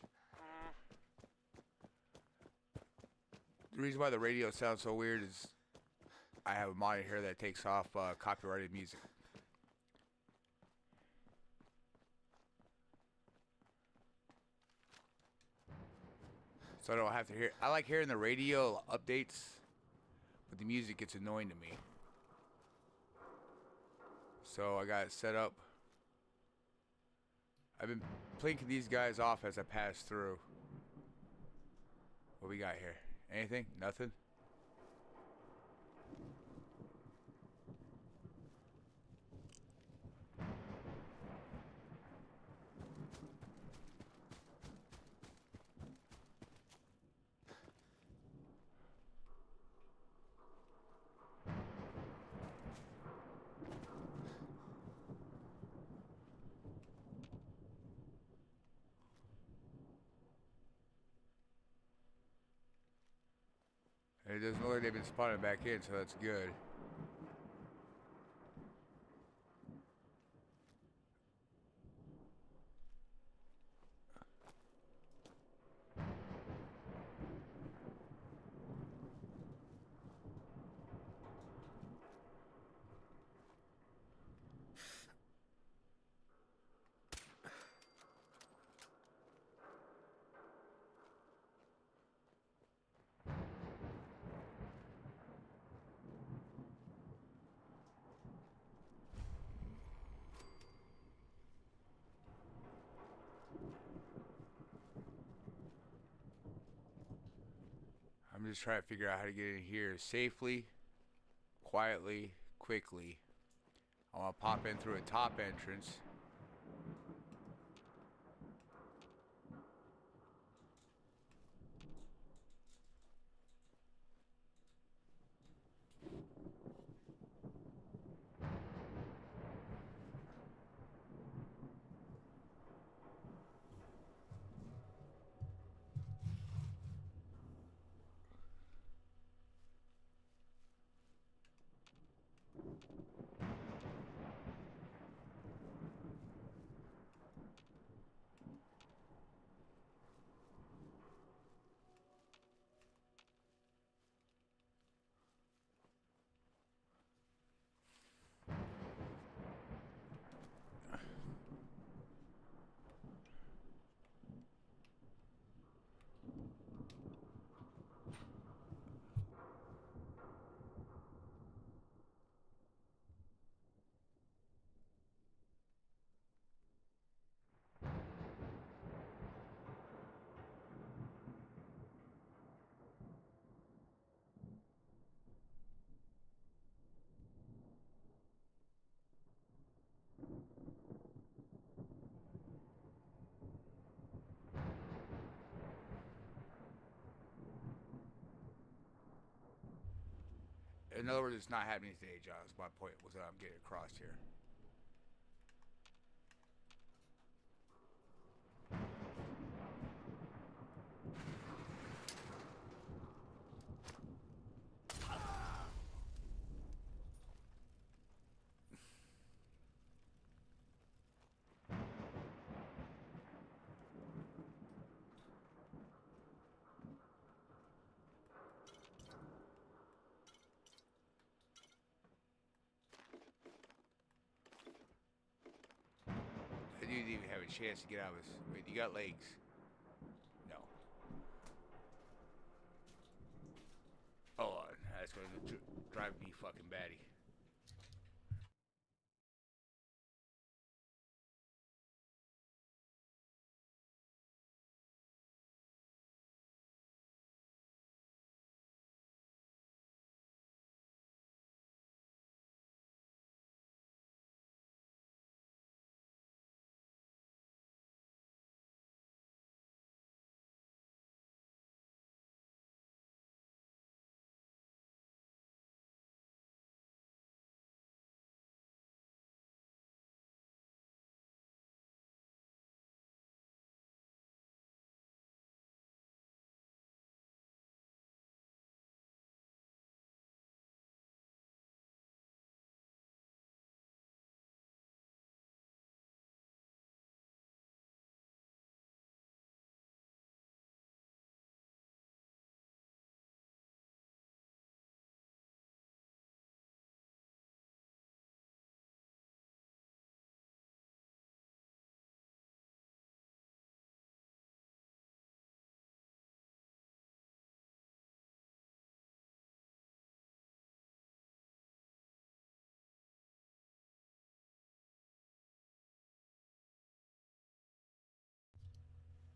The reason why the radio sounds so weird is I have a monitor here that takes off copyrighted music. So I don't have to hear... I like hearing the radio updates, but the music gets annoying to me. So I got it set up. I've been plinking these guys off as I pass through. What we got here? Anything? Nothing? It doesn't look like they've been spawning back in, so that's good. just trying to figure out how to get in here safely, quietly, quickly. I want to pop in through a top entrance. In other words, it's not happening today, John. That's my point. Was that I'm getting across here. You didn't even have a chance to get out of this. Wait, you got legs? No. Hold on. That's going to drive me fucking batty.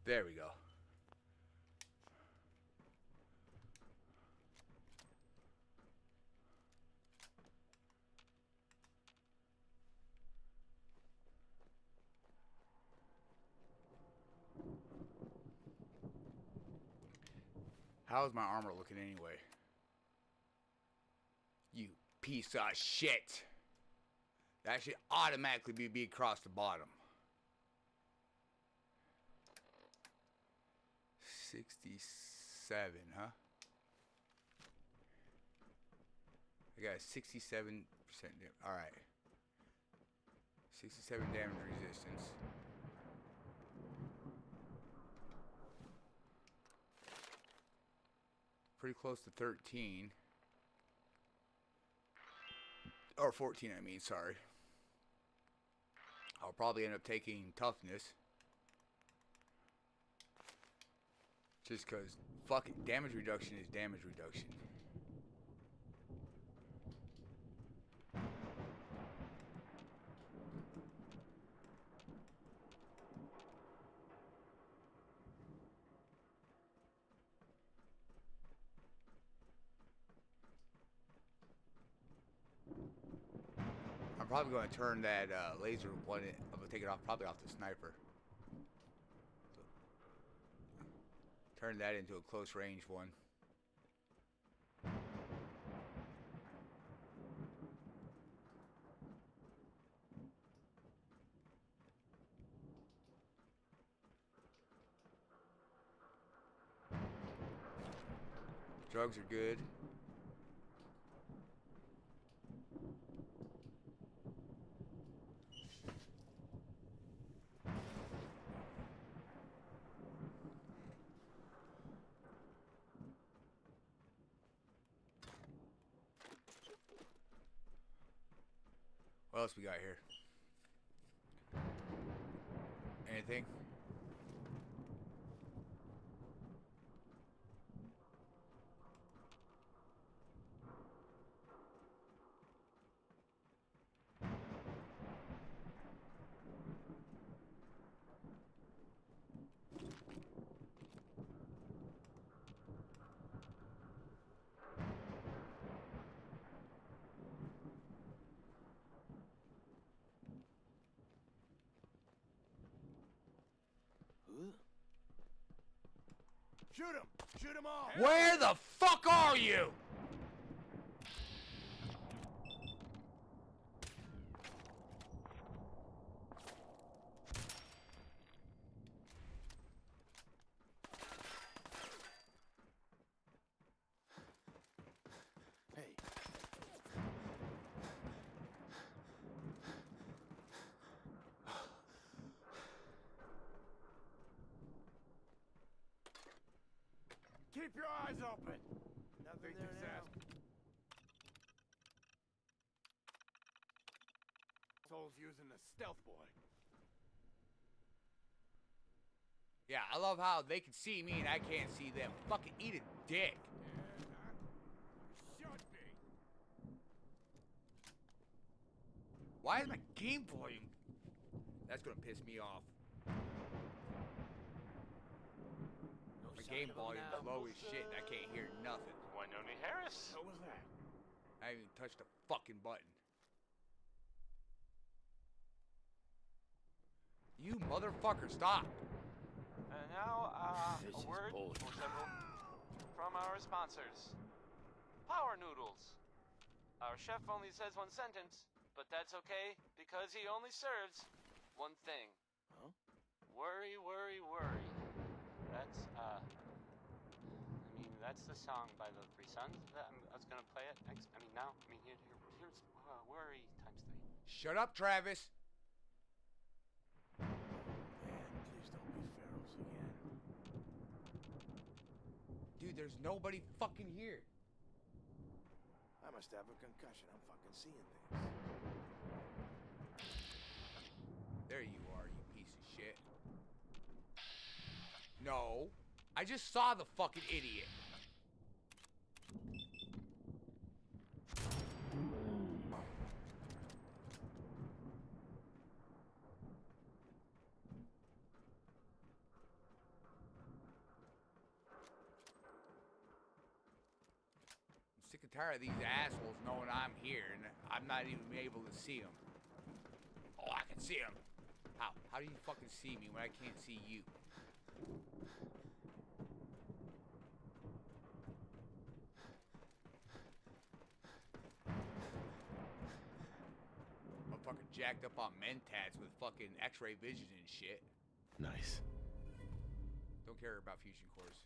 There we go. How's my armor looking anyway? You piece of shit. That should automatically be across the bottom. 67, huh? I got a 67% damage. Alright. 67 damage resistance. Pretty close to 13. Or 14, I mean, sorry. I'll probably end up taking toughness. Just because, fuck it, damage reduction is damage reduction. probably going to turn that laser one. I'm going to take it off, probably off the sniper. So, turn that into a close range one. Drugs are good. What else we got here? Anything? Shoot him! Shoot them all! Where the fuck are you? Hey. Keep your eyes open. Nothing there now. Soul's using the stealth boy. Yeah, I love how they can see me and I can't see them. Fucking eat a dick. Should be. Why is my game volume? That's gonna piss me off. My game volume's low as shit and I can't hear nothing. Winoni Harris. What was that? I haven't even touched a fucking button. You motherfucker, stop. And now, This a is word or bullshit. several from our sponsors. Power Noodles. Our chef only says one sentence, but that's okay because he only serves one thing. Huh? Worry, worry, worry. That's, that's the song by the Three Sons. I was gonna play it next. Now. Here's worry times 3. Shut up, Travis. Man, please don't be Pharaohs again. Dude, there's nobody fucking here. I must have a concussion. I'm fucking seeing things. There you are, you piece of shit. No. I just saw the fucking idiot. I'm sick and tired of these assholes knowing I'm here and I'm not even able to see them. Oh, I can see them. How? How do you fucking see me when I can't see you? I'm fucking jacked up on mentats with fucking x-ray vision and shit. Nice. Don't care about fusion cores.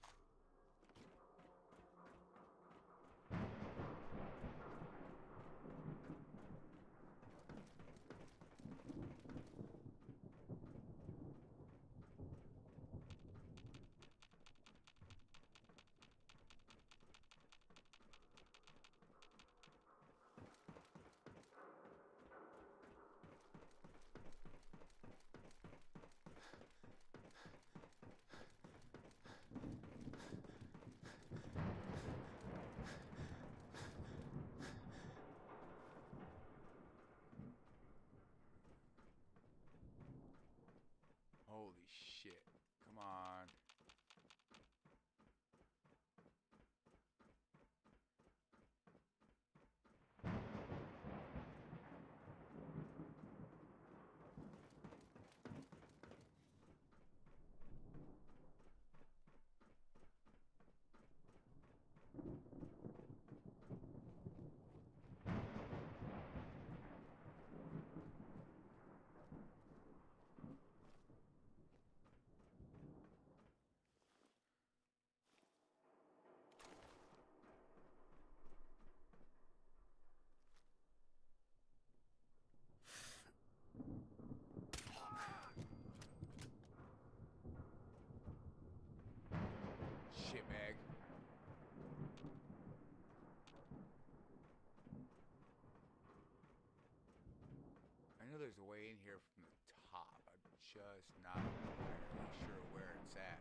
there's a way in here from the top. I'm just not entirely sure where it's at.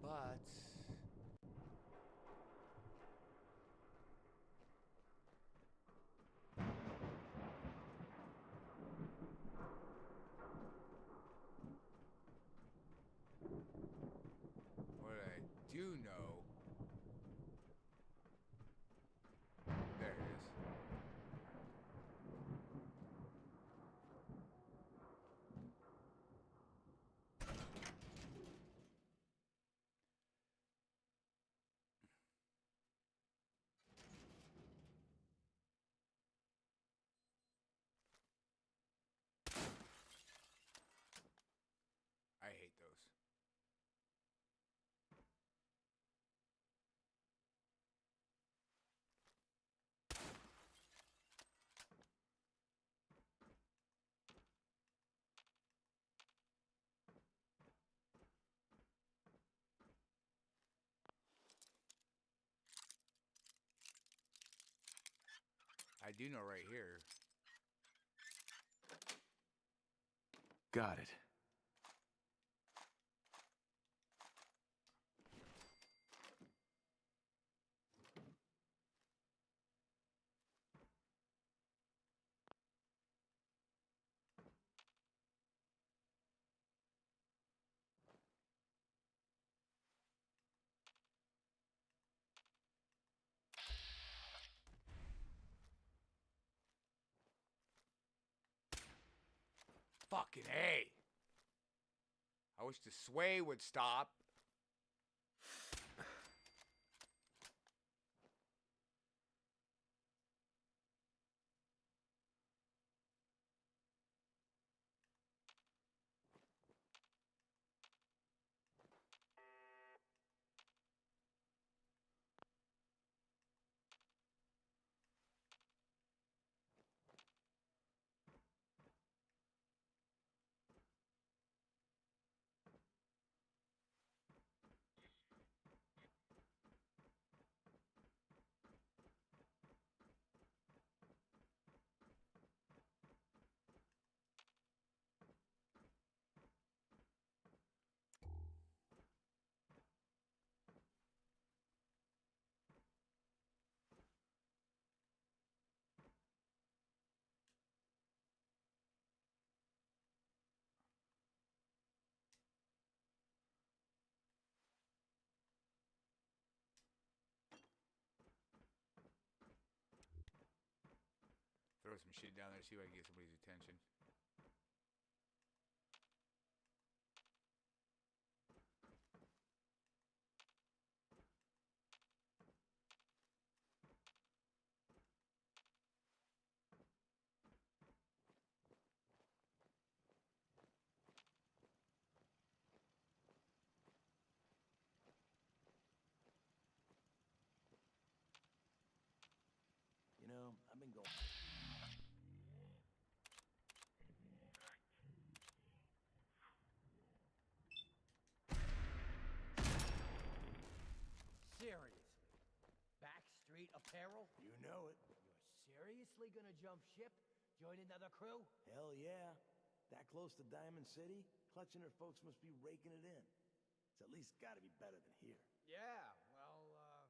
But what I do know, there it is. I hate those. I do know right here. Got it. Fucking A. I wish the sway would stop. Throw some shit down there, see if I can get somebody's attention. You know, I've been going. Seriously? Backstreet Apparel? You know it. You're seriously gonna jump ship? Join another crew? Hell yeah. That close to Diamond City, Clutch and her folks must be raking it in. It's at least gotta be better than here. Yeah, well,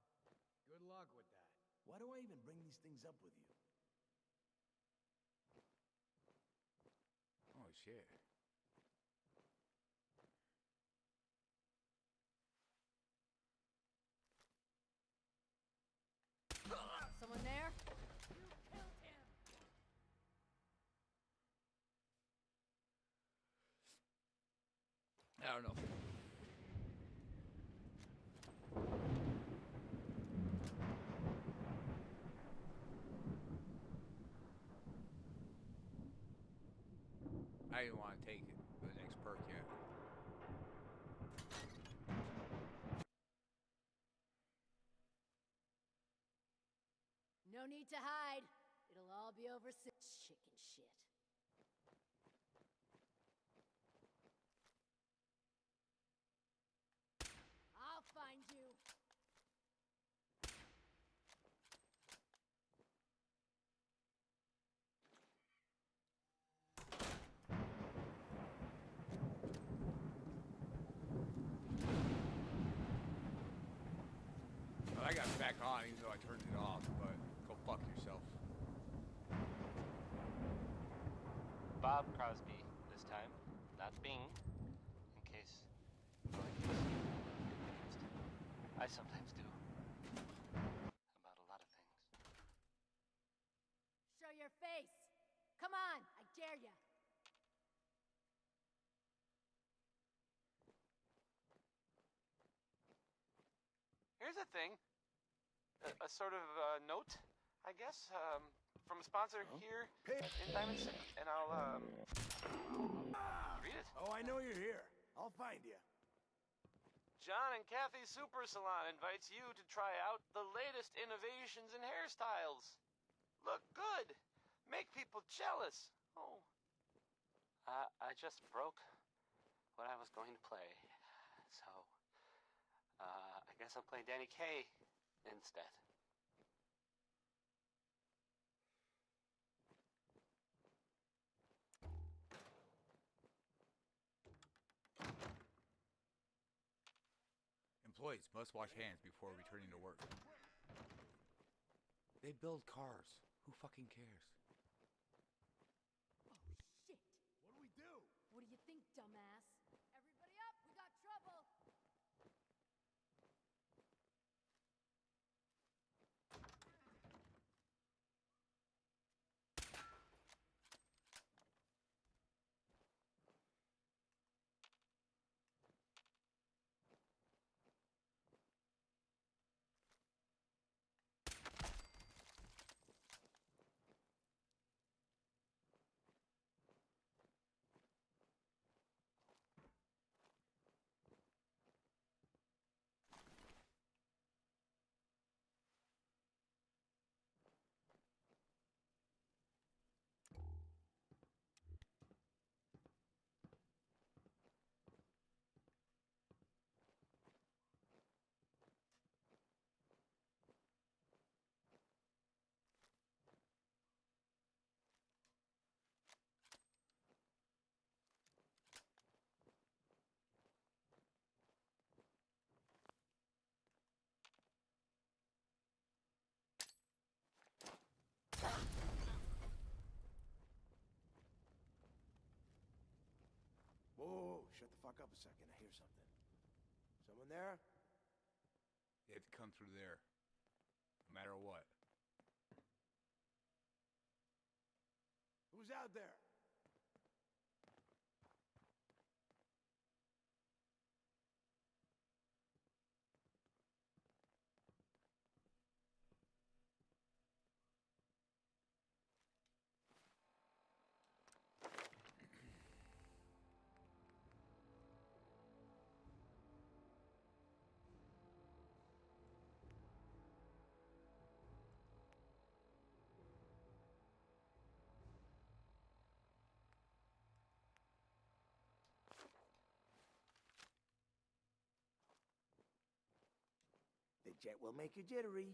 good luck with that. Why do I even bring these things up with you? Oh shit. Someone there? You killed him! I don't know. I didn't want to take it the next perk yet. No need to hide. It'll all be over soon. Chicken shit. I'll find you. on, even though I turned it off, but go fuck yourself. Bob Crosby this time, not Bing, in case you like to listen. I sometimes do. About a lot of things. Show your face. Come on, I dare ya. Here's a thing. A sort of note, I guess, from a sponsor here in Diamond City, and I'll read it. Oh, I know you're here. I'll find you. John and Kathy Super Salon invites you to try out the latest innovations in hairstyles. Look good. Make people jealous. Oh. I just broke what I was going to play. So, I guess I'll play Danny Kaye instead. Employees must wash hands before returning to work. They build cars. Who fucking cares? Oh, shit. What do we do? What do you think, dumbass? Everybody up, we got trouble. Whoa, shut the fuck up a second. I hear something. Someone there? They have to come through there. No matter what. Who's out there? The jet will make you jittery.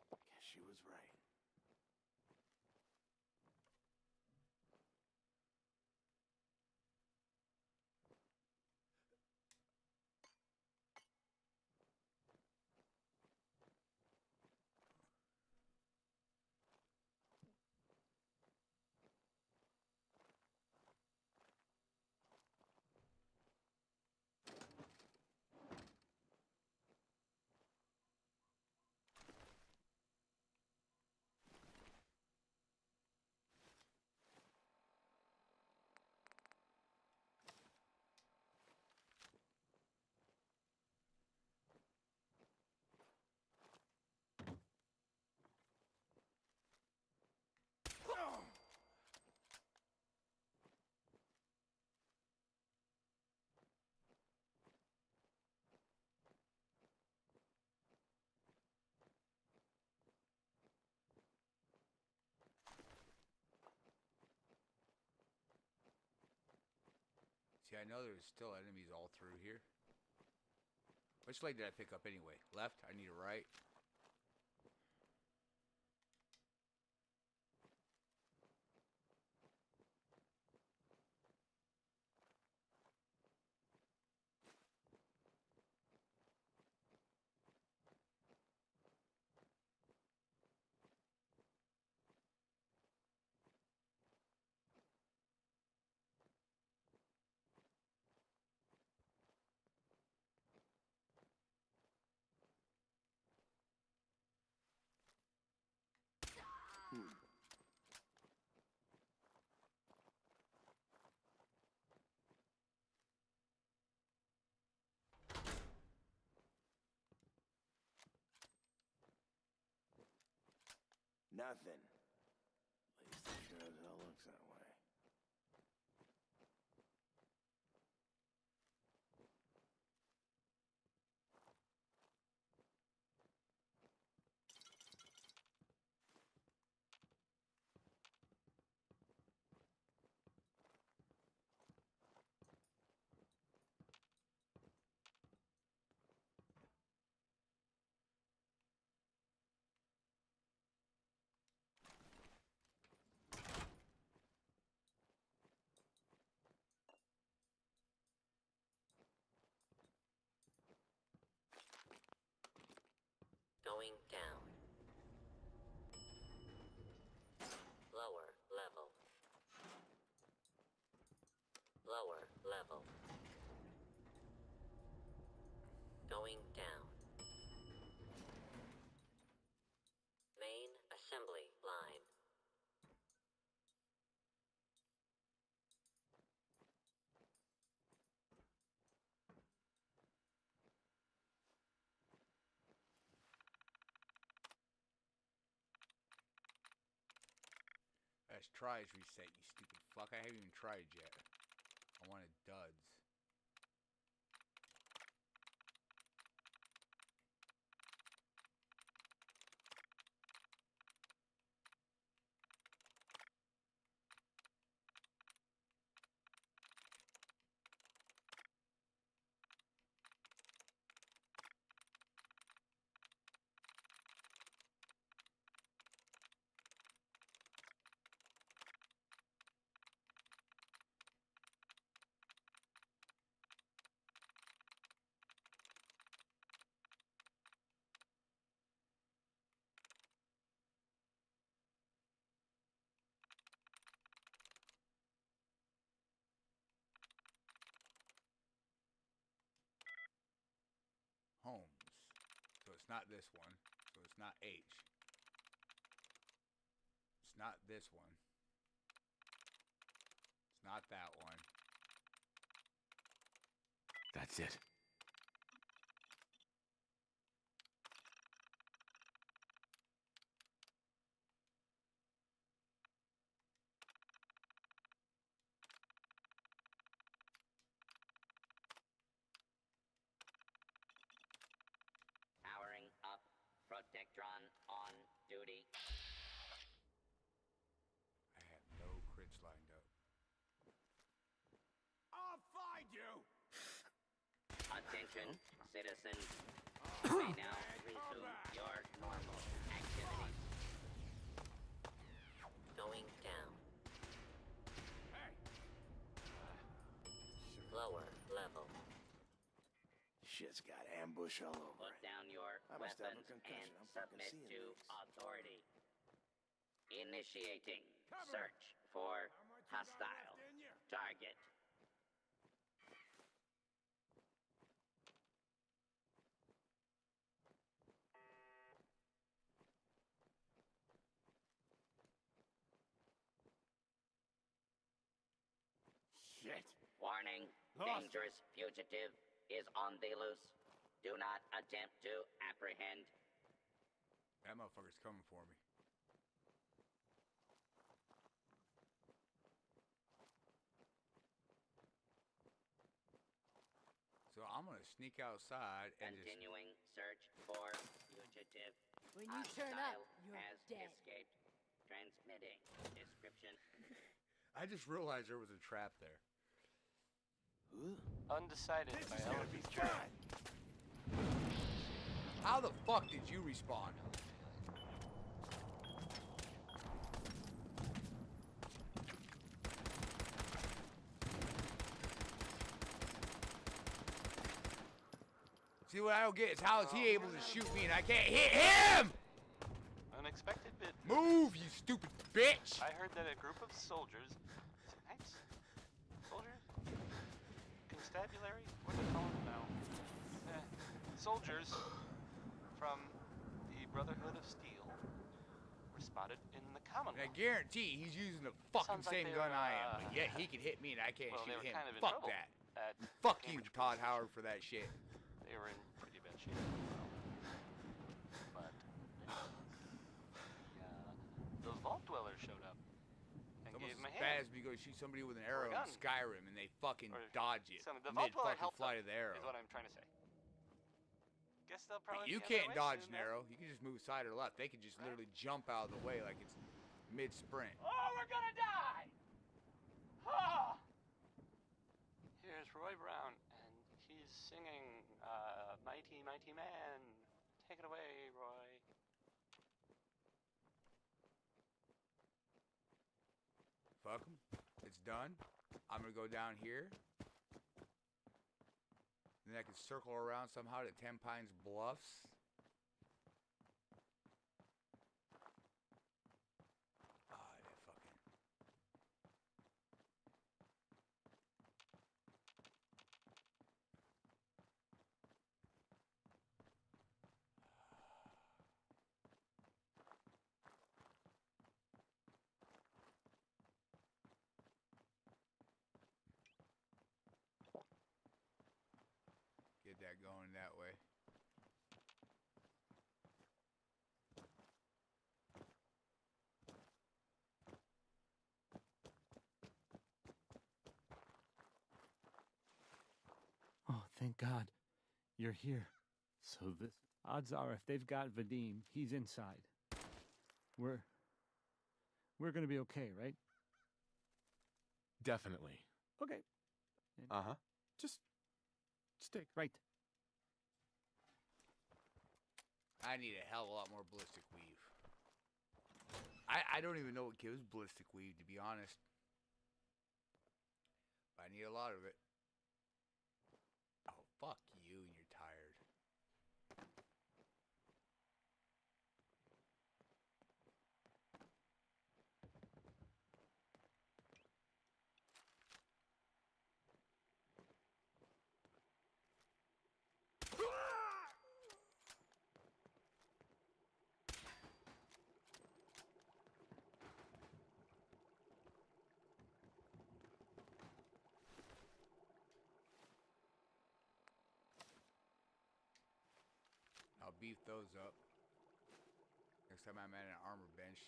Guess she was right. See, I know there's still enemies all through here. Which leg did I pick up anyway? Left? I need a right. Nothing. At least it sure as hell looks that way. Going down. Lower level. Lower level. Going down. Main assembly line. That's tries reset, you stupid fuck. I haven't even tried yet. I wanted duds. Homes. So it's not this one. So it's not H. It's not this one. It's not that one. That's it. Powering up. Protectron on duty. I have no crits lined up. I'll find you! Attention, citizens. You may now resume your normal activities. Going down. Lower level. Shit's got ambush all over Put it. down your I must have a weapons concussion. and I'm fucking submit seeing to things. authority. Initiating search for hostile target. Shit. Warning, Lost. dangerous fugitive is on the loose. Do not attempt to apprehend. That motherfucker's coming for me. So I'm gonna sneak outside and Continuing search for fugitive. When you turn up, Hostile you're has dead. escaped. Transmitting description. I just realized there was a trap there. Undecided This by is gonna be fun. How the fuck did you respawn? See, what I don't get is how is he able to shoot me and I can't hit him? Unexpected bit. Move, you stupid bitch! I heard that a group of soldiers, knights, soldiers, constabulary, what do they call them now? Soldiers from the Brotherhood of Steel were spotted in the Commonwealth. And I guarantee he's using the fucking Sounds like same they gun were, I am, but yet he can hit me and I can't well, they shoot were him. kind of in Fuck trouble that. at Fuck you, Cambridge Todd Police Howard, for that shit. They were in pretty bad shape. But badass when you go to shoot somebody with an arrow in gun. Skyrim and they fucking Or dodge it some of the mid vault will fucking help flight them, of the arrow. is what I'm trying to say. Guess they'll But probably you be on their can't way dodge soon, an then. arrow. You can just move side or left. They can just literally jump out of the way like it's mid sprint. Oh, we're gonna die! Ah! Here's Roy Brown, and he's singing, Mighty, Mighty Man. Take it away, Roy. Fuck 'em. It's done. I'm gonna go down here. Then I can circle around somehow to 10 Pines Bluffs. Ah, that fucking. Get that going that way. Oh, thank God. You're here. So this... Odds are if they've got Vadim, he's inside. We're gonna be okay, right? Definitely. Okay. Uh-huh. Just stick. Right. I need a hell of a lot more ballistic weave. I don't even know what gives ballistic weave, to be honest. But I need a lot of it. Oh, fuck you and you're tired. I'll beef those up. Next time I'm at an armor bench.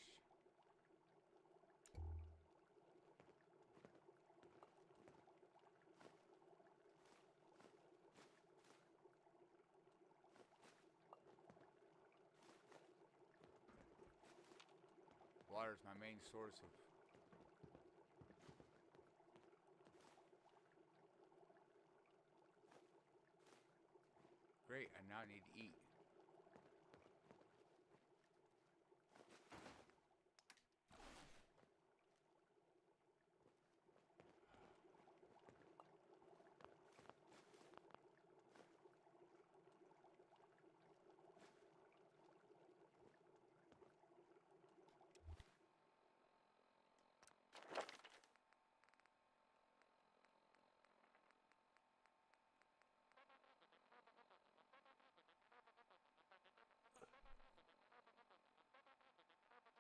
Water is my main source of. Great, I now need to eat.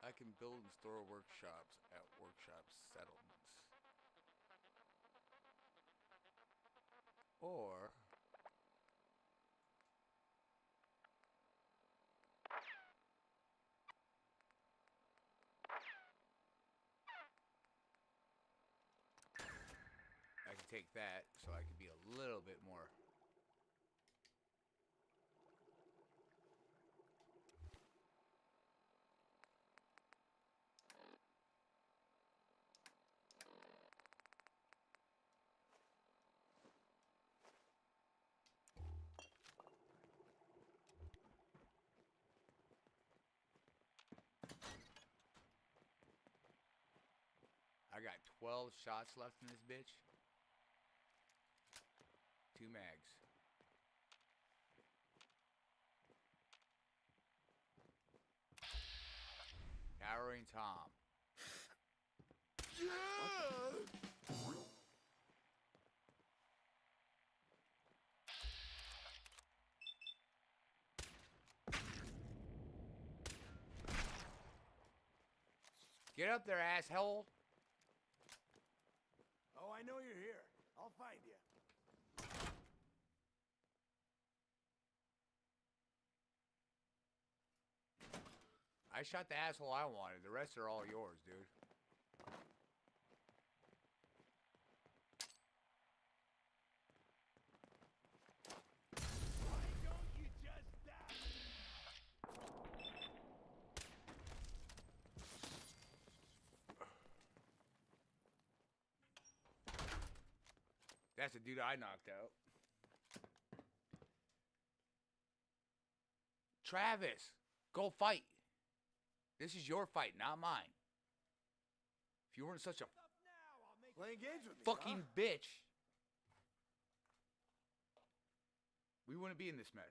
I can build and store workshops at workshop settlements. Or I can take that so I can be a little bit more. I got 12 shots left in this bitch. 2 mags. Towering Tom. Get up there, asshole. Oh, I know you're here. I'll find you. I shot the asshole I wanted. The rest are all yours, dude. That's the dude I knocked out. Travis, go fight. This is your fight, not mine. If you weren't such a Playing games with me, fucking bitch, we wouldn't be in this mess.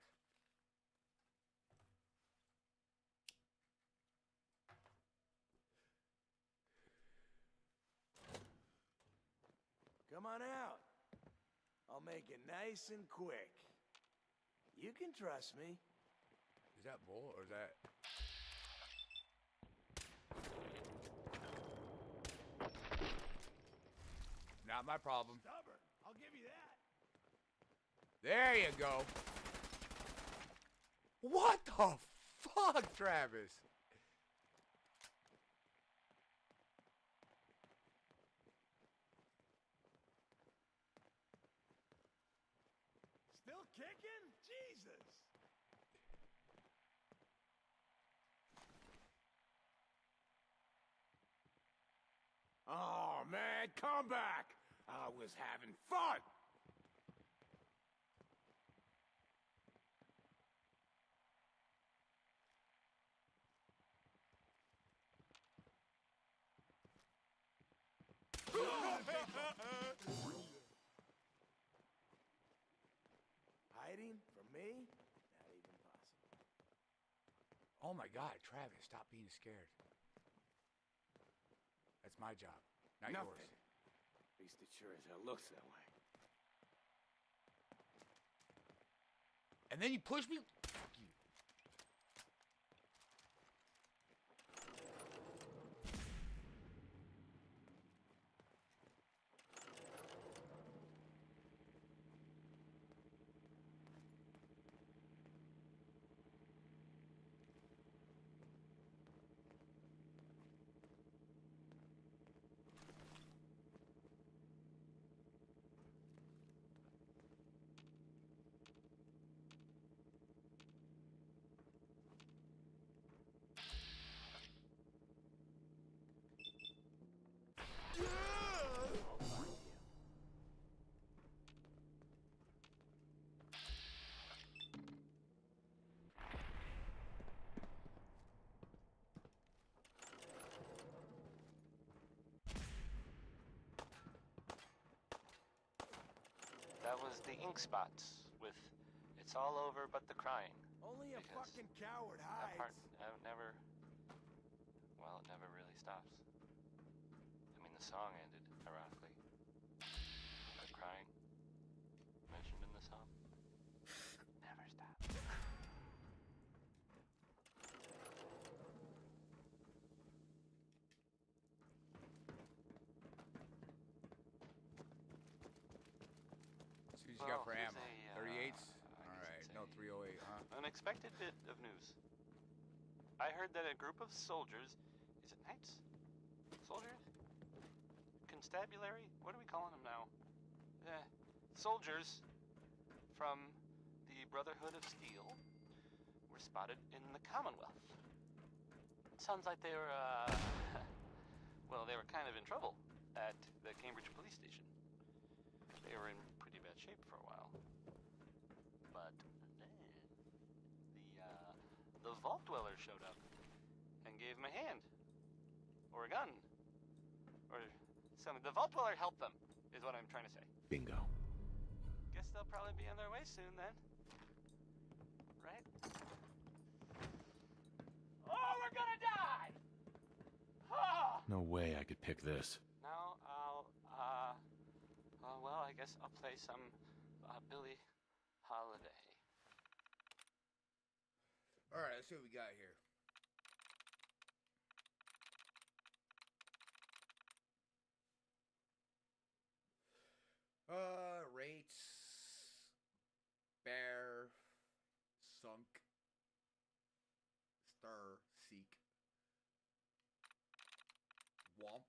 Come on out. I'll make it nice and quick. You can trust me. Is that bull or is that... Not my problem. Stubborn. I'll give you that. There you go. What the fuck, Travis? Still kicking? Jesus. Oh, man, come back! I was having fun! Hiding from me? Not even possible. Oh my God, Travis, stop being scared. That's my job, not Nothing. yours. At least it sure as hell looks that way. And then you push me? Fuck you. That was the ink spots with "It's all over but the crying." Only a Because fucking coward That part hides. never, well, it never really stops. I mean, the song ended, ironically. The crying, mentioned in the song, never stops. See what you got for here's ammo. a, 38s? I Alright, guess no it's 308, huh? Unexpected bit of news. I heard that a group of soldiers, is it knights? Soldiers? Constabulary? What are we calling them now? Soldiers from the Brotherhood of Steel were spotted in the Commonwealth. Sounds like they were, well, they were kind of in trouble at the Cambridge police station. They were in pretty bad shape for a while. But then the Vault Dweller showed up and gave them a hand. Or a gun. Or something. The Vault Dweller helped them, is what I'm trying to say. Bingo. Guess they'll probably be on their way soon then. Right? Oh, we're gonna die! Oh! No way I could pick this. Now I'll, well, I guess I'll play some Billie Holiday. Alright, let's see what we got here. Rates. Bear. Sunk. Stir. Seek. Womp.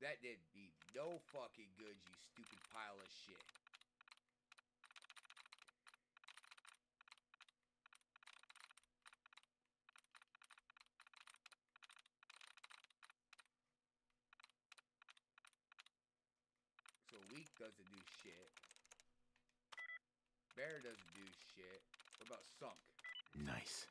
That did me no fucking good, you stupid pile of shit. So weak doesn't do shit. Bear doesn't do shit. What about sunk? Nice.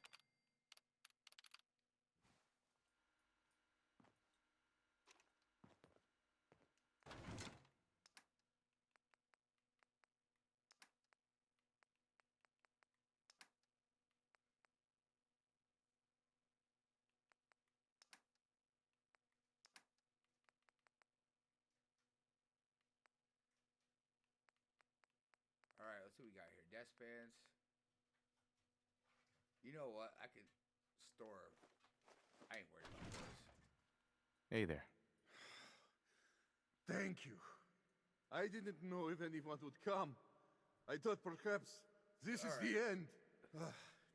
Alright, let's see what we got here. Desk bands. You know what? I could store. I ain't worried about those. Hey there. Thank you. I didn't know if anyone would come. I thought perhaps this is the end.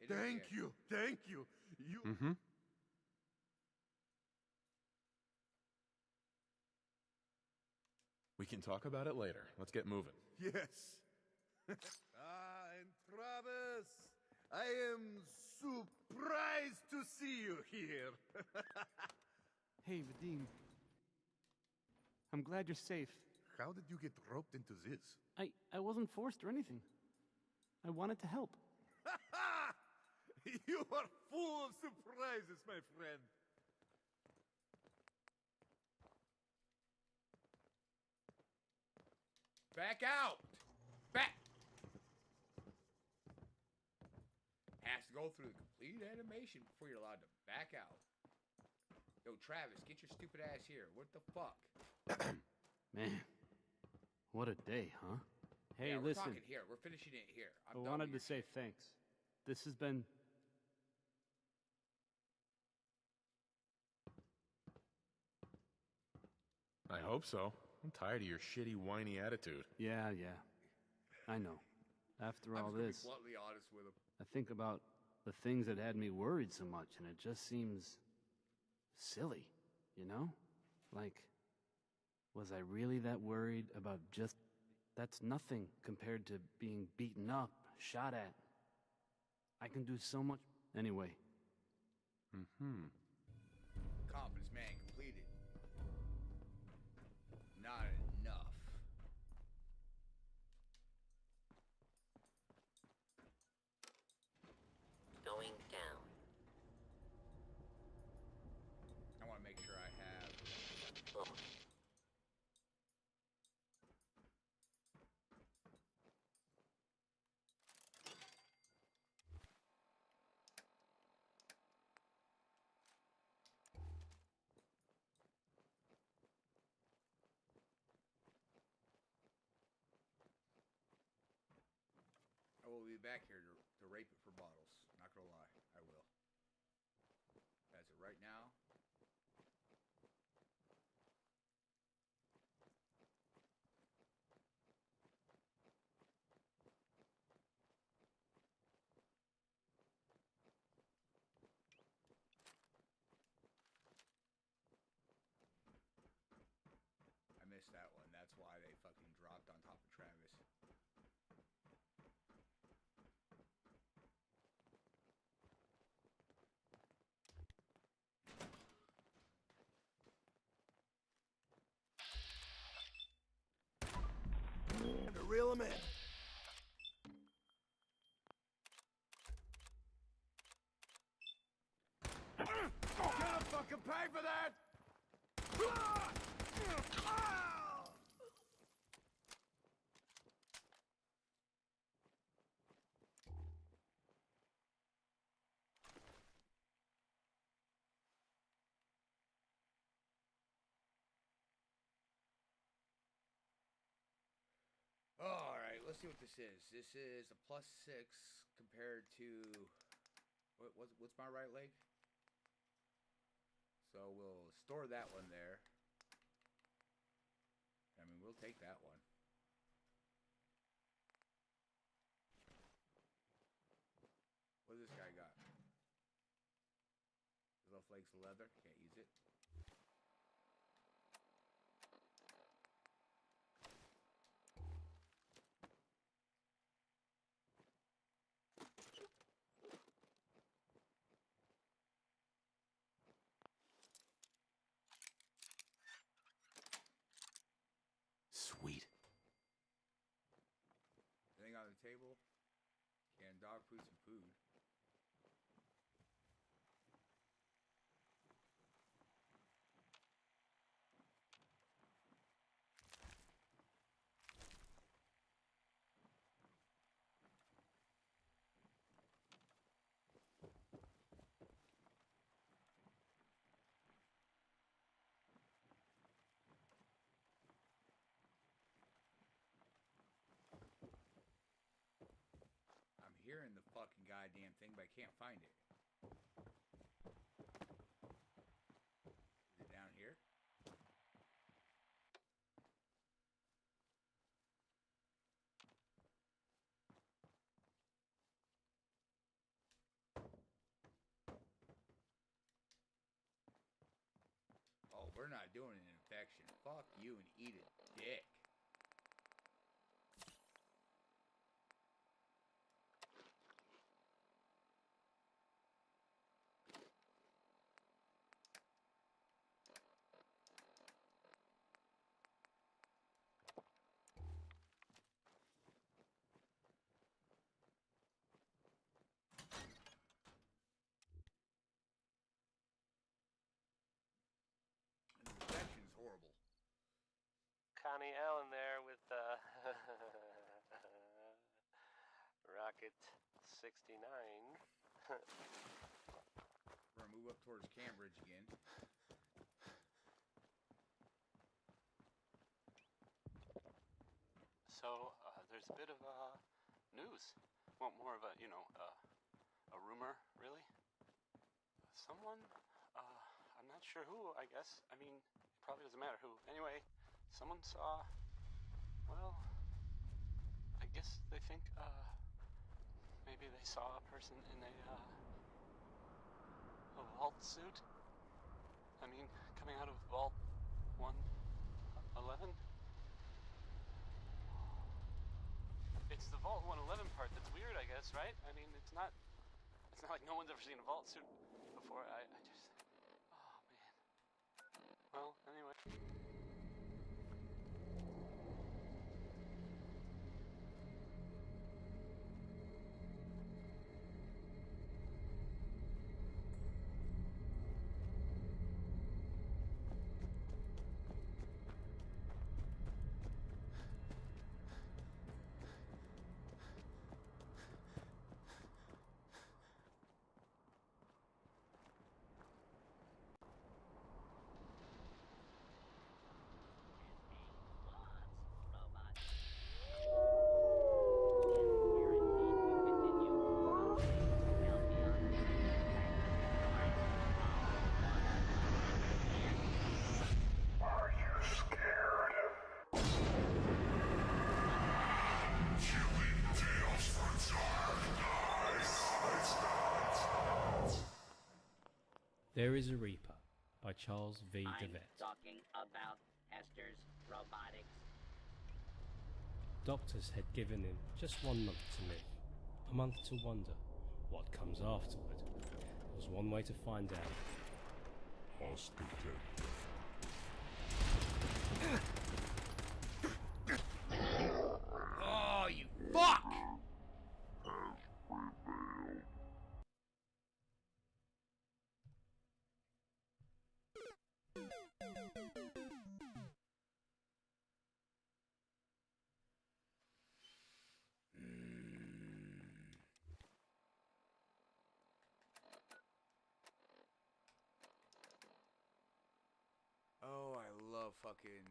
Thank you. Thank you. You. Mm-hmm. We can talk about it later. Let's get moving. Yes. And Travis, I am surprised to see you here. Hey, Vadim. I'm glad you're safe. How did you get roped into this? I wasn't forced or anything. I wanted to help. You are full of surprises, my friend. Back out! Back! Has to go through the complete animation before you're allowed to back out. Yo, Travis, get your stupid ass here. What the fuck? Man, what a day, huh? Hey, yeah, we're listen. talking here. We're finishing it here. I wanted to say thanks. This has been... I hope so. I'm tired of your shitty, whiny attitude. Yeah. I know. After all I'm just gonna this, be bluntly honest with him. I think about the things that had me worried so much, and it just seems silly, you know? Like, was I really that worried about just... That's nothing compared to being beaten up, shot at. I can do so much... Anyway. Mm-hmm. Confidence man completed. Not enough. Going down. I want to make sure I have... Oh. I will be back here to rape it for bottles. Not gonna lie, I will. As of right now. I missed that one. That's why they fucking dropped on top of Travis. To reel him in. Gonna fucking pay for that! Alright, let's see what this is. This is a +6 compared to... What's my right leg? So we'll store that one there. I mean, we'll take that one. What does this guy got? His left leg's leather. Can't use it. table. Can dog food some food. Hearing the fucking goddamn thing, but I can't find it. Is it down here? Oh, we're not doing an infection. Fuck you and eat a dick. Connie Allen there with Rocket 69. We're gonna move up towards Cambridge again. So there's a bit of news. Well, more of a, you know, a rumor, really. Someone, I'm not sure who. I guess. I mean, it probably doesn't matter who. Anyway. Someone saw, well, I guess they think, maybe they saw a person in a vault suit? I mean, coming out of Vault 111? It's the Vault 111 part that's weird, I guess, right? I mean, it's not like no one's ever seen a vault suit before. I just, oh, man. Well, anyway. There is a Reaper by Charles V. I'm DeVette. talking about Hester's robotics. Doctors had given him just 1 month to live, a month to wonder what comes afterward. There was one way to find out. Hospital. Oh, you fuck! Oh, I love fucking...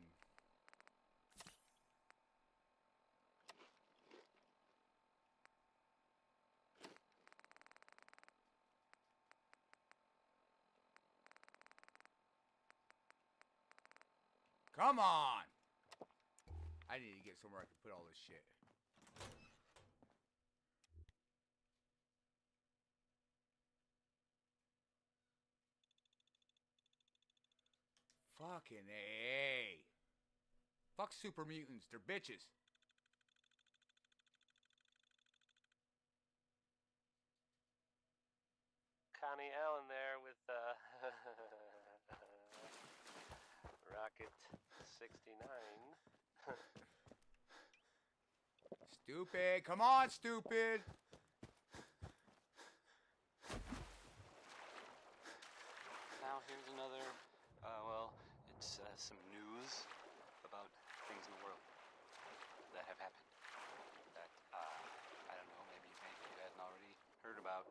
Come on! I need to get somewhere I can put all this shit. Fucking A. Fuck super mutants, they're bitches. Connie Allen there with Rocket 69. Stupid. Come on, stupid. Now here's another, well, it's some news about things in the world that have happened that, I don't know, maybe you hadn't already heard about.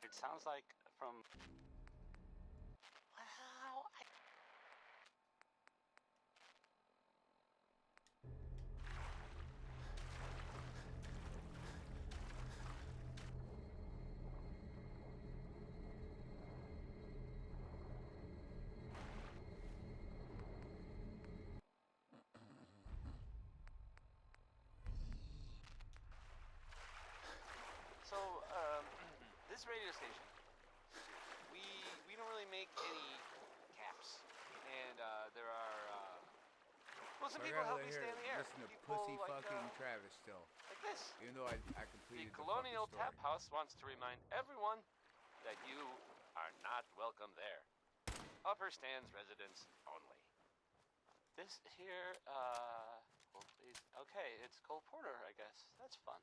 It sounds like from, well, So, this radio station, we don't really make any caps, and there are well, some So I people gotta help me stay in the air. Listen to People pussy like, fucking Travis still. like this. Even though I completed The the Colonial fucking Tap story. House wants to remind everyone that you are not welcome there. Upper stands residents only. This here, well, please. Okay, it's Cole Porter, I guess. That's fun.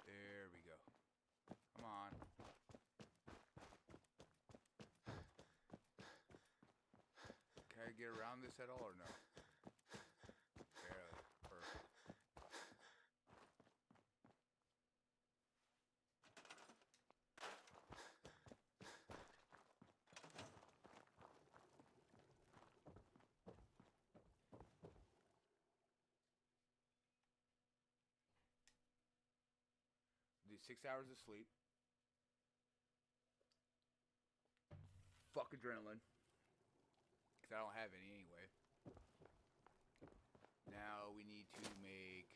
There we go. Come on. Can I get around this at all or no? Barely. Perfect. Do 6 hours of sleep. Fuck adrenaline. Because I don't have any anyway. Now we need to make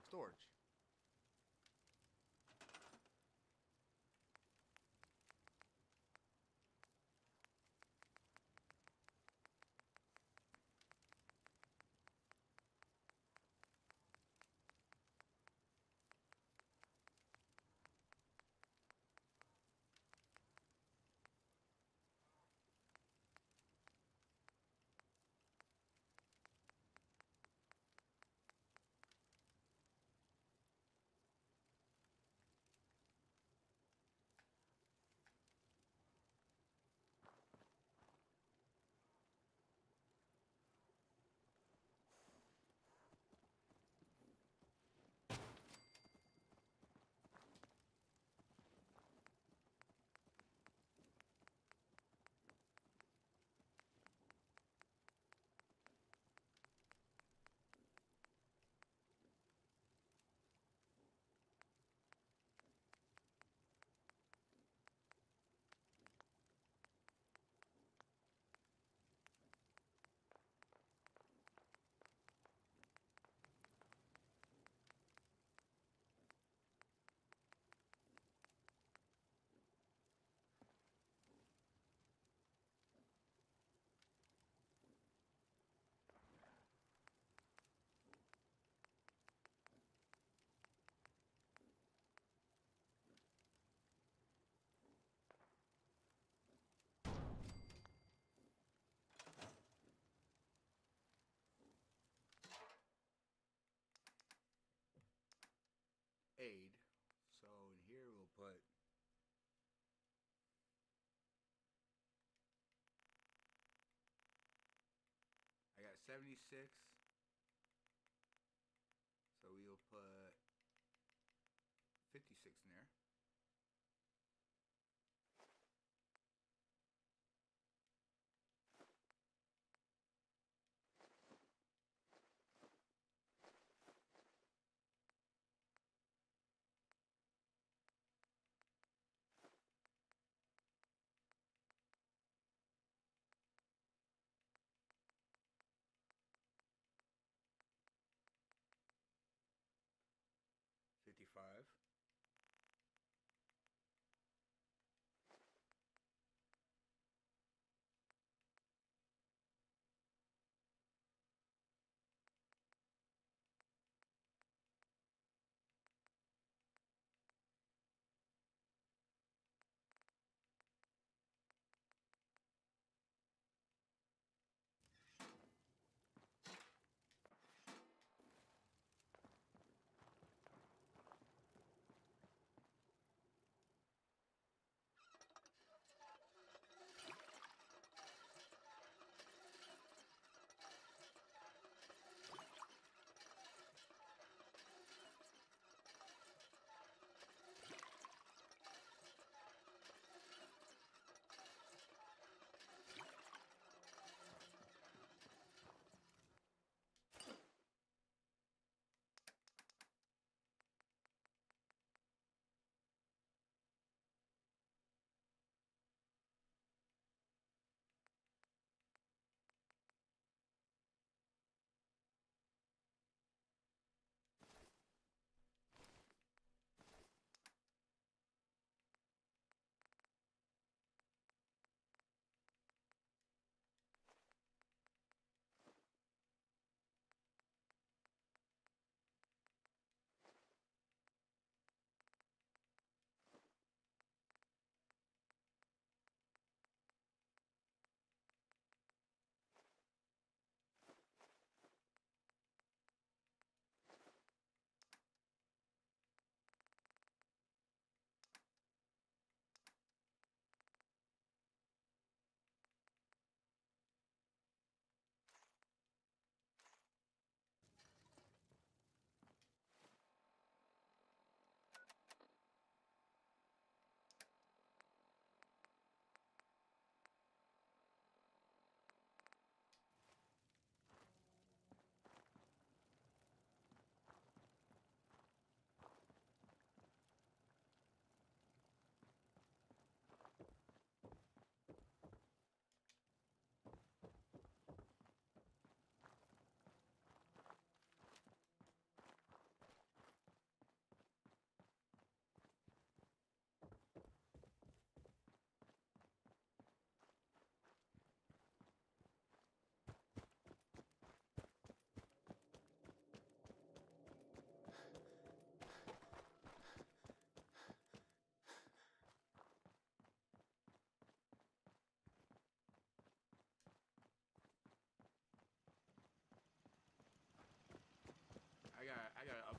storage. Aid. So in here we'll put I got 76. So we'll put 56 in there.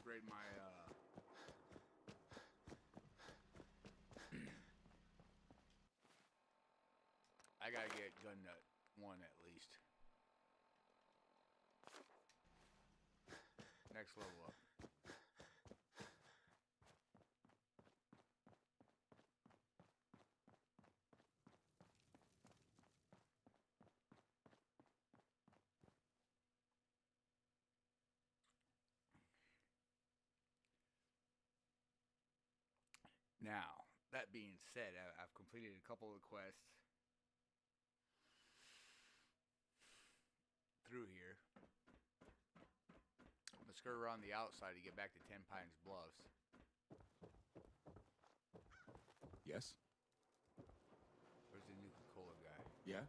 upgrade my I gotta get gun nut 1 at least. Next level up. Now, that being said, I've completed a couple of quests through here. I'm gonna skirt around the outside to get back to 10 Pines Bluffs. Yes? Where's the Nuka-Cola guy? Yeah?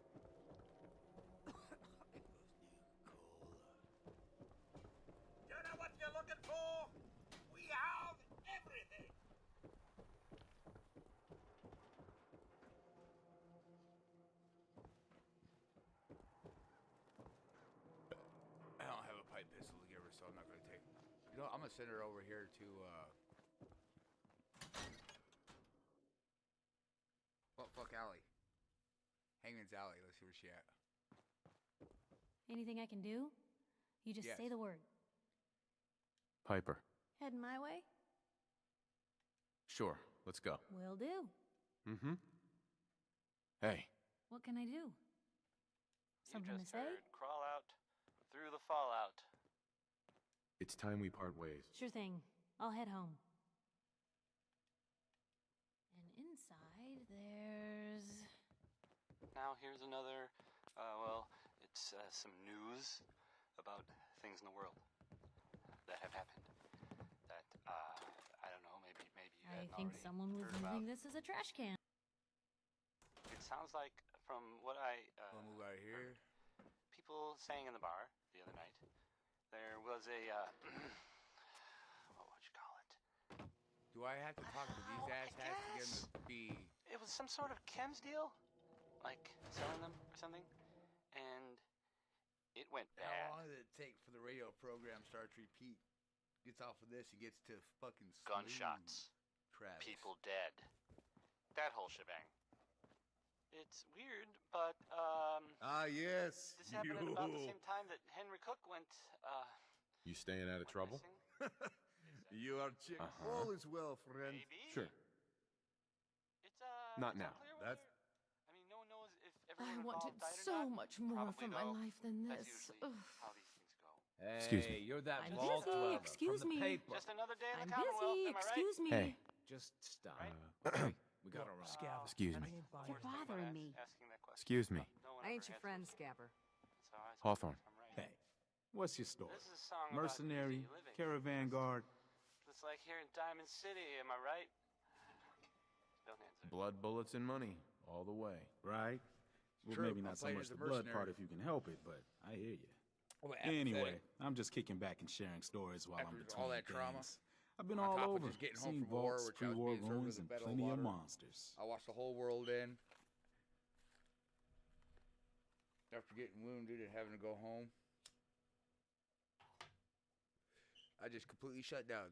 You know what you're looking for? We have everything. I don't have a pipe pistol to give her, so I'm not gonna take. You know, I'm gonna send her over here to fuck alley. Hangman's Alley. Let's see where she at. Anything I can do? You just Yes. say the word. Piper. Heading my way? Sure, let's go. Will do. Mm-hmm. Hey. What can I do? Something to just say? heard crawl out through the fallout. It's time we part ways. Sure thing. I'll head home. And inside, there's... Now here's another, it's some news about things in the world that have happened. That, I don't know, maybe you I hadn't think already someone was heard about. using this as a trash can. It sounds like, from what I'll move out of here. people saying in the bar the other night, there was a, what would you call it? Do I have to talk to these asshats to get them to be? It was some sort of chems deal, like selling them or something, and it went bad. How long did it take for the radio program starts to repeat? Gets off of this, he gets to fucking Gunshots, Travis. people dead, that whole shebang. It's weird, but yes. this happened at about the same time that Henry Cook went. You staying out of trouble? You are check. All is well, friend. Maybe. Sure. It's Not it's now. unclear That's whether- I mean, no one knows if I everyone wanted involved died or so not. much more Probably, from my though. life than That's this. usually Ugh. how these things go. Hey, Excuse me. you're that I'm vault busy, dweller excuse from the me. paper. Just another day in I'm the Commonwealth, busy, am I right? excuse me. Hey. Just stop. Okay. We gotta run. Scav, Excuse me. I ain't buying You're that. bothering me. Asking that question. Excuse me. No one I ain't ever your friend, answers. Scabber. So I suppose Hawthorne. I'm right. Hey, what's your story? This is a song about Mercenary, easy living. caravan guard. It's like here in Diamond City, am I right? Don't answer. Blood, bullets, and money. All the way. Right? Well, True, maybe I'm not so playing much as a the blood part mercenary. if you can help it, but I hear you. Oh, Anyway, I'm just kicking back and sharing stories while I'm After between all that trauma, things. I've been on all top of over, just getting home seen from war, vaults, which I was pre-war being served ruins, with a and bed of plenty of water. monsters. I watched the whole world in. After getting wounded and having to go home, I just completely shut down.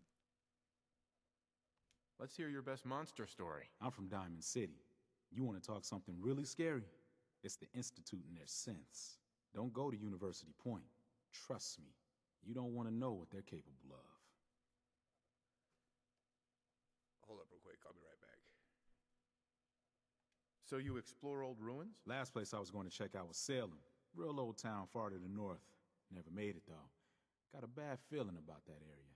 Let's hear your best monster story. I'm from Diamond City. You want to talk something really scary? It's the Institute and their synths. Don't go to University Point. Trust me, you don't want to know what they're capable of. Hold up real quick, I'll be right back. So you explore old ruins? Last place I was going to check out was Salem. Real old town far to the north. Never made it, though. Got a bad feeling about that area.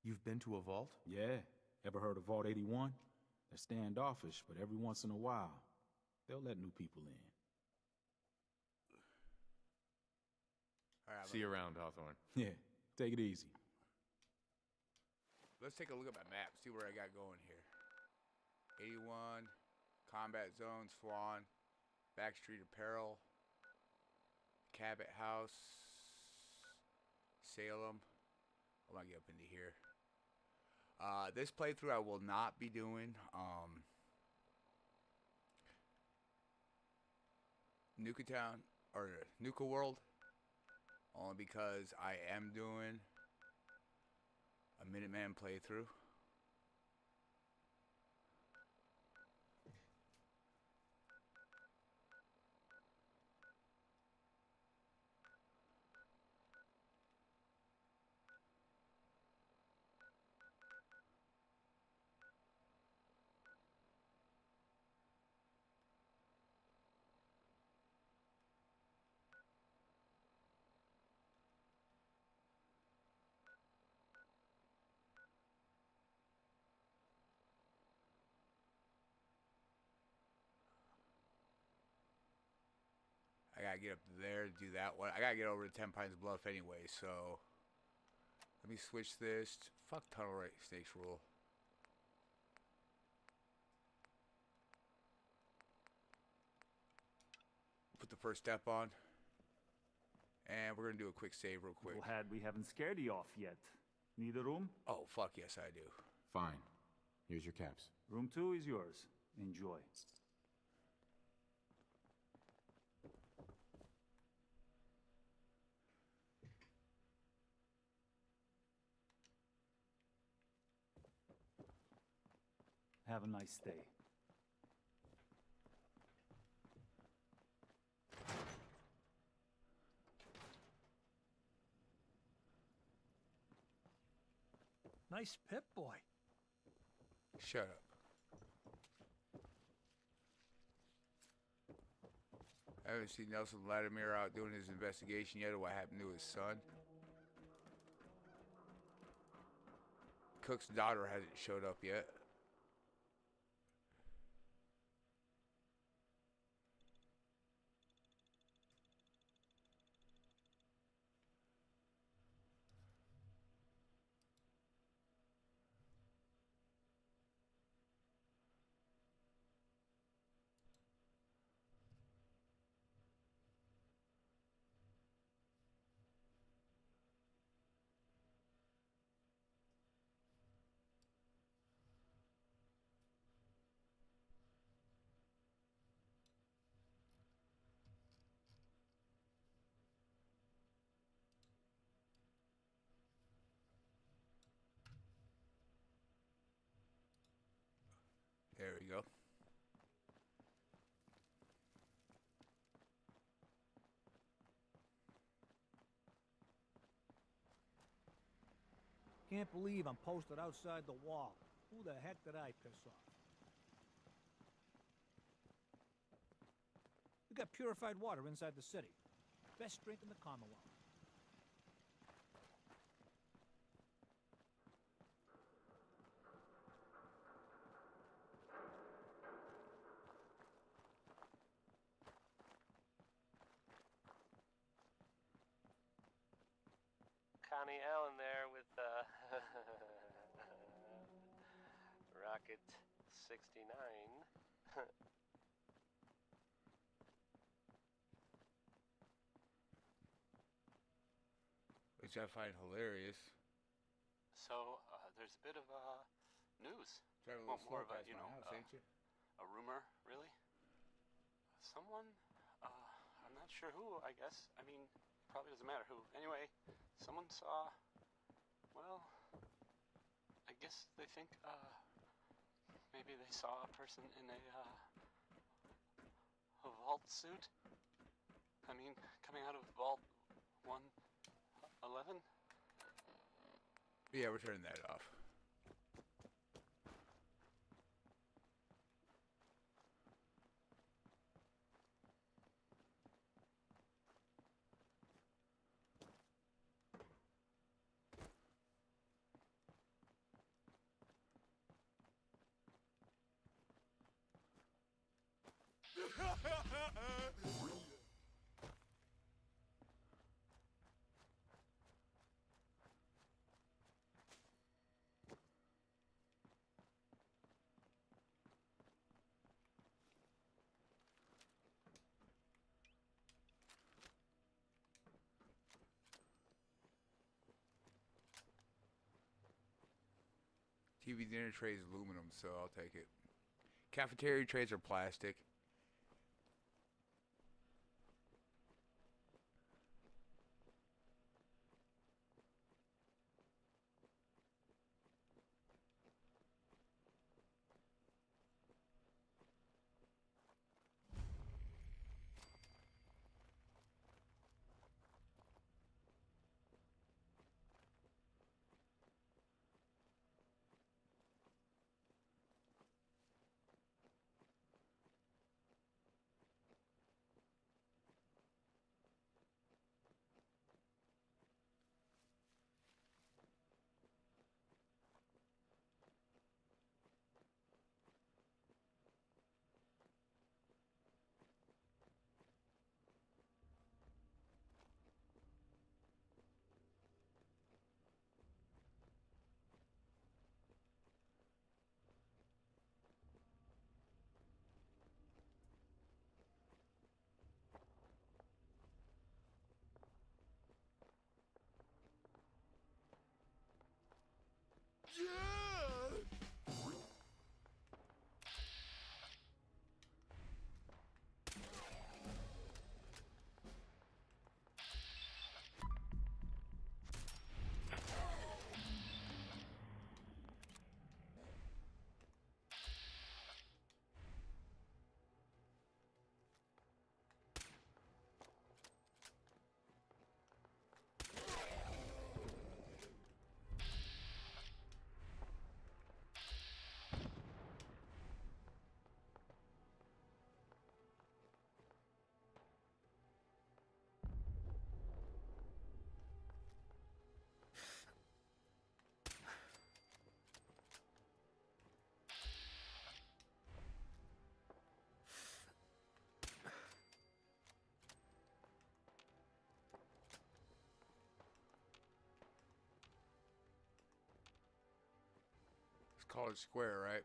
You've been to a vault? Yeah. Ever heard of Vault 81? They're standoffish, but every once in a while, they'll let new people in. All right, See you around, Hawthorne. Yeah, take it easy. Let's take a look at my map, see where I got going here. 81, Combat Zone, Swan, Backstreet Apparel, Cabot House, Salem. I want to get up into here. This playthrough I will not be doing Nuka Town or Nuka World, only because I am doing a Minuteman playthrough. I gotta get up there to do that one. I gotta get over to 10 Pines Bluff anyway, so let me switch this. Fuck Tunnel Snakes rule. Put the first step on. And we're gonna do a quick save real quick. Glad we haven't scared you off yet. Need a room? Oh, fuck yes I do. Fine. Here's your caps. Room 2 is yours. Enjoy. Have a nice day. Nice pip, boy. Shut up. I haven't seen Nelson Latimer out doing his investigation yet of what happened to his son. Cook's daughter hasn't showed up yet. There we go. Can't believe I'm posted outside the wall. Who the heck did I piss off? We got purified water inside the city. Best drink in the Commonwealth. Connie Allen there with Rocket 69. Which I find hilarious. So, there's a bit of news. Driving a Well, little more slow of a, past my house, ain't you? a rumor, really. Someone, I'm not sure who, I guess. I mean, probably doesn't matter who. Anyway, someone saw, well, I guess they think, maybe they saw a person in a vault suit. I mean, coming out of Vault 111. Yeah, we're turning that off. TV dinner tray is aluminum, so I'll take it. Cafeteria trays are plastic. Call it square, right?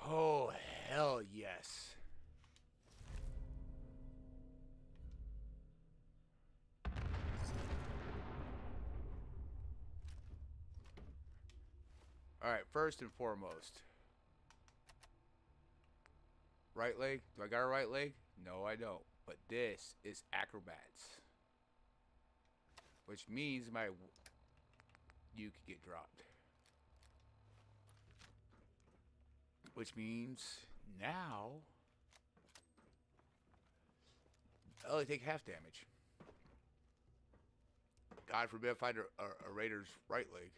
Oh, hell yes. Alright, first and foremost. Right leg? Do I got a right leg? No, I don't. But this is acrobats. Which means you could get dropped. Which means now I only take half damage. God forbid if I had a raider's right leg.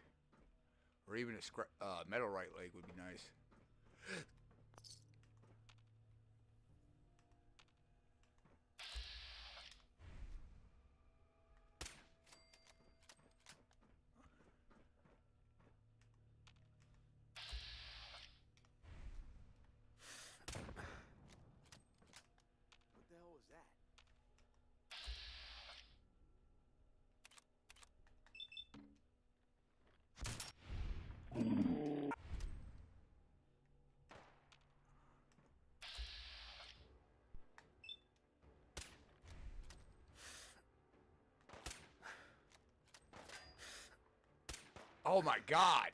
Or even a metal right leg would be nice. What the hell was that? Oh my god!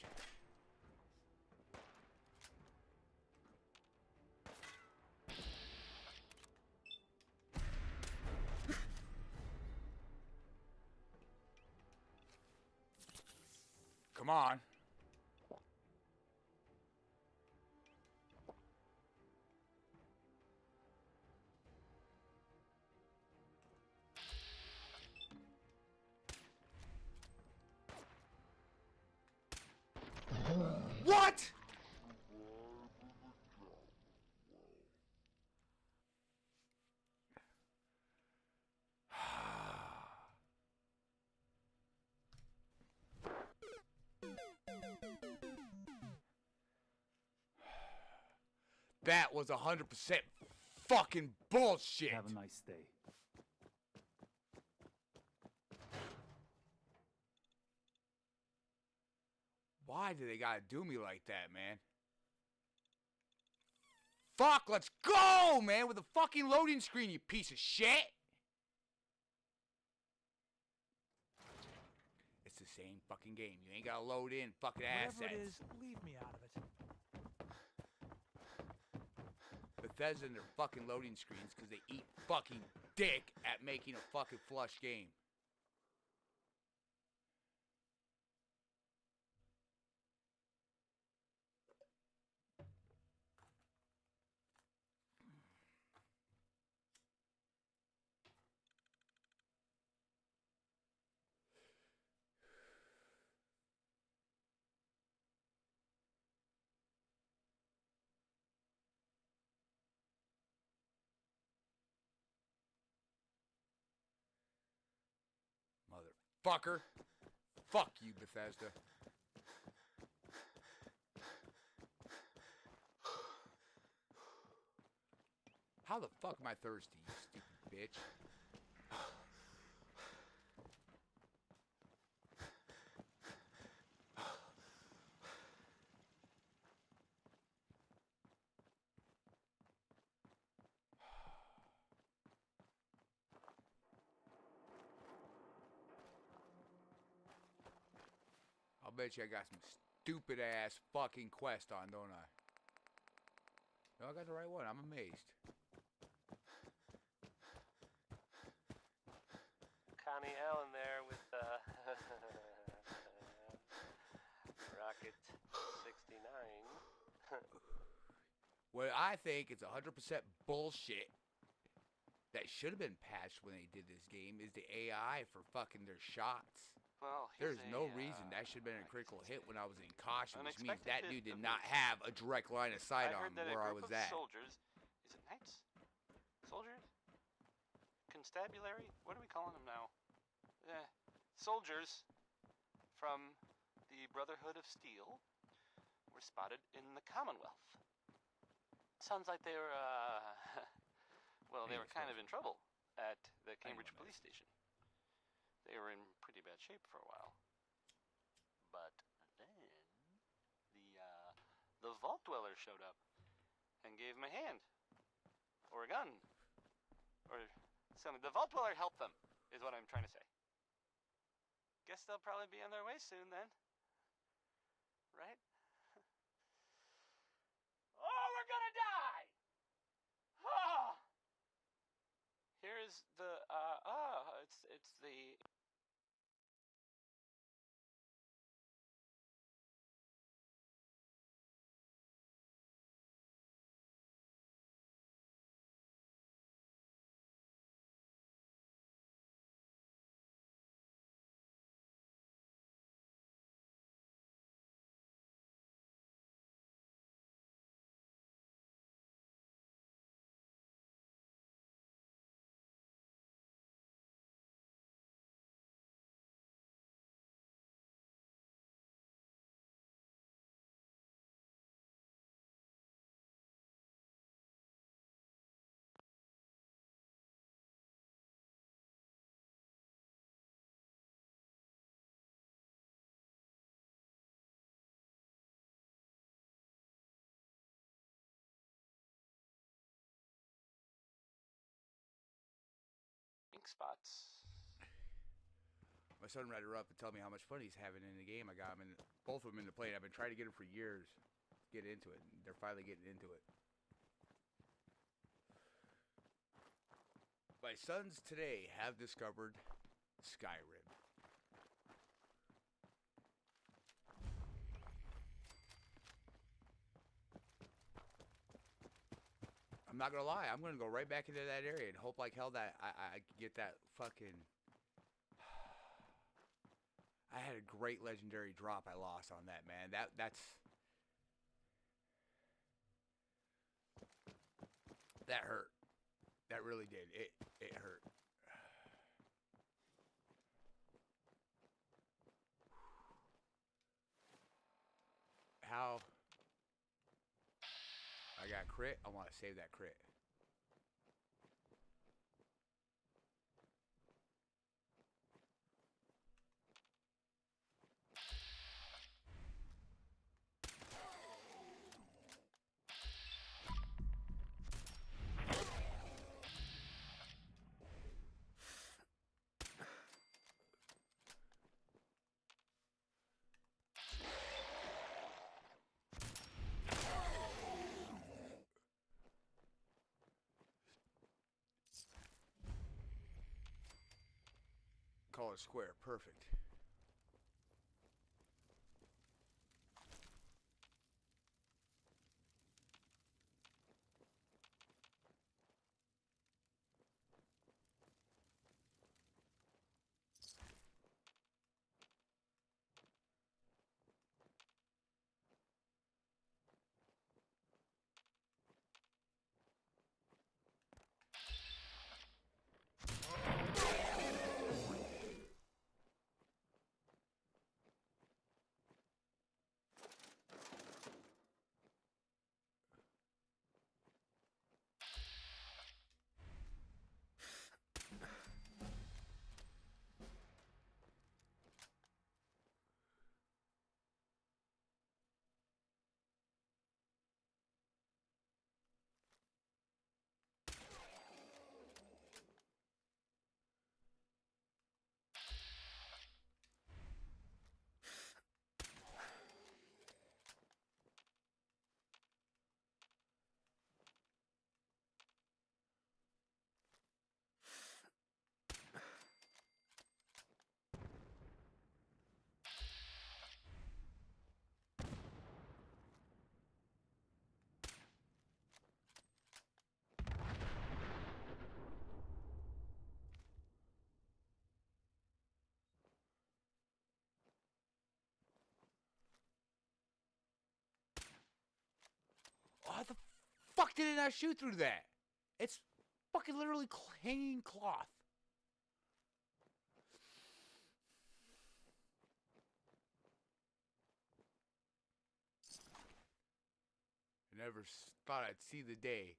Come on. What? That was 100% fucking bullshit. Have a nice day. Why do they gotta do me like that, man? Fuck, let's go, man, with a fucking loading screen, you piece of shit. It's the same fucking game. You ain't gotta load in fucking assets. Whatever it is, leave me out of it. Bethesda and their fucking loading screens because they eat fucking dick at making a fucking flush game. Motherfucker. Fuck you, Bethesda. How the fuck am I thirsty, you stupid bitch? I'll bet you I got some stupid ass fucking quest on, don't I? No, I got the right one. I'm amazed. Connie Allen there with Rocket 69. Well, I think it's 100% bullshit that should have been patched when they did this game is the AI for fucking their shots. Well, there's no reason that should have been a critical hit when I was in caution, which means that dude did not have a direct line of sight on where I was at. Soldiers, is it knights? Soldiers? Constabulary? What are we calling them now? Soldiers from the Brotherhood of Steel were spotted in the Commonwealth. Sounds like they were, well, they were kind of in trouble at the Cambridge police station. They were in pretty bad shape for a while. But then the Vault Dweller showed up and gave them a hand. Or a gun. Or something. The Vault Dweller helped them, is what I'm trying to say. Guess they'll probably be on their way soon then. Right? Oh, we're gonna die! Oh! Here's the, it's the... Ink spots. I'm my son read her up and tell me how much fun he's having in the game. I got him in, both of them into play. I've been trying to get him for years to get into it. And they're finally getting into it. My sons today have discovered Skyrim. I'm not gonna lie, I'm gonna go right back into that area and hope like hell that I get that fucking... I had a great legendary drop I lost on that, man. That hurt. That really did. It hurt. How? I got crit. I want to save that crit. Call it square. Perfect. How the fuck did it not shoot through that? It's fucking literally hanging cloth. I never thought I'd see the day.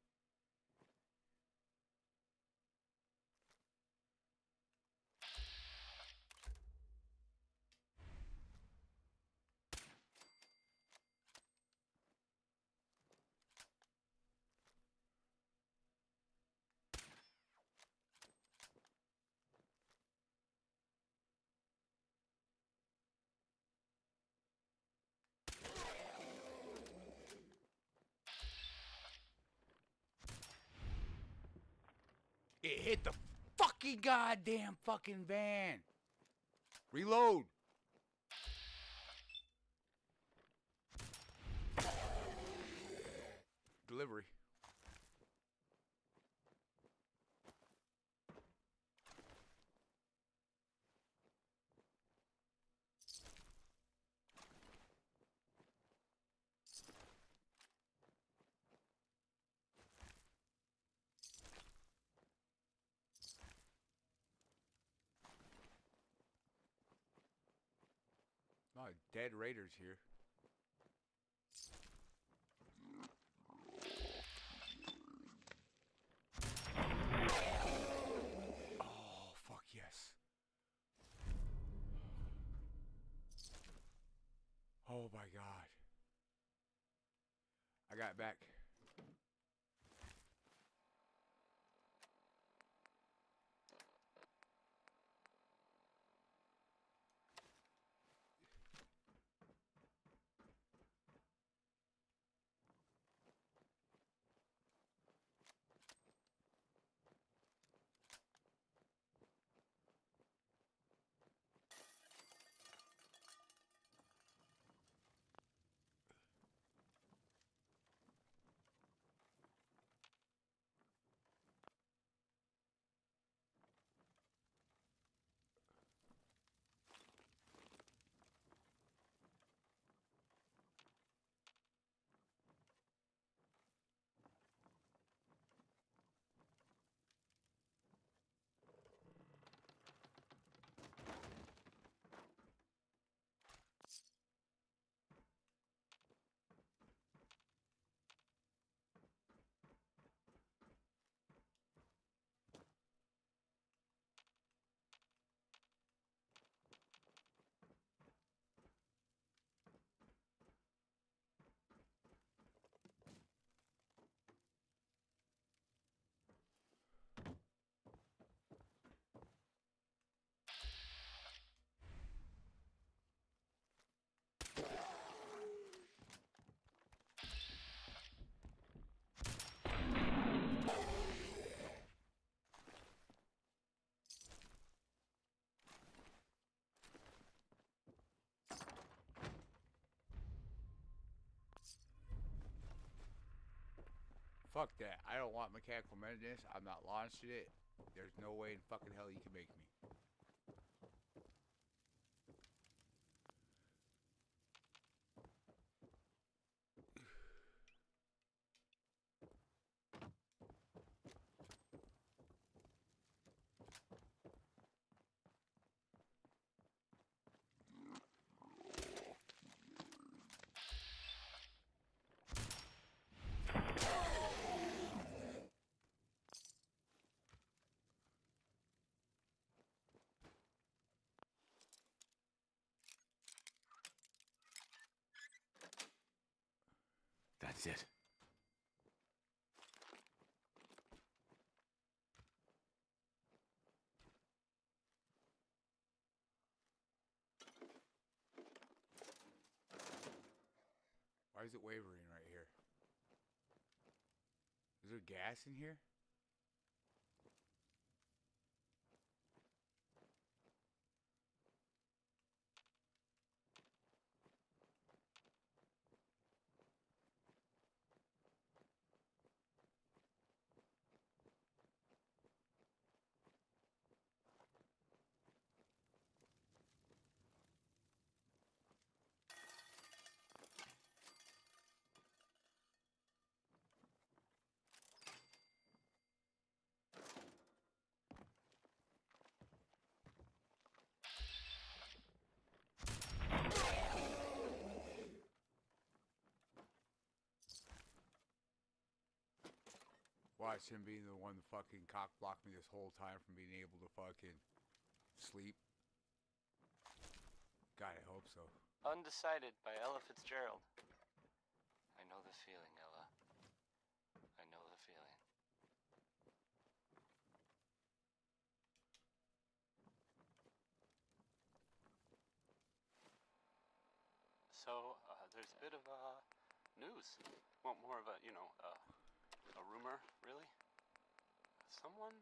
It hit the fucking goddamn fucking van. Reload. Delivery. Oh, dead raiders here. Oh, fuck yes. Oh my god. I got back. Fuck that. I don't want mechanical madness. I'm not launching it. There's no way in fucking hell you can make me. That's it. Why is it wavering right here? Is there gas in here? Watch him being the one to fucking cock block me this whole time from being able to fucking sleep. God, I hope so. Undecided by Ella Fitzgerald. I know the feeling, Ella. I know the feeling. So, there's a bit of news. Well, more of a, you know, a rumor, really. Someone,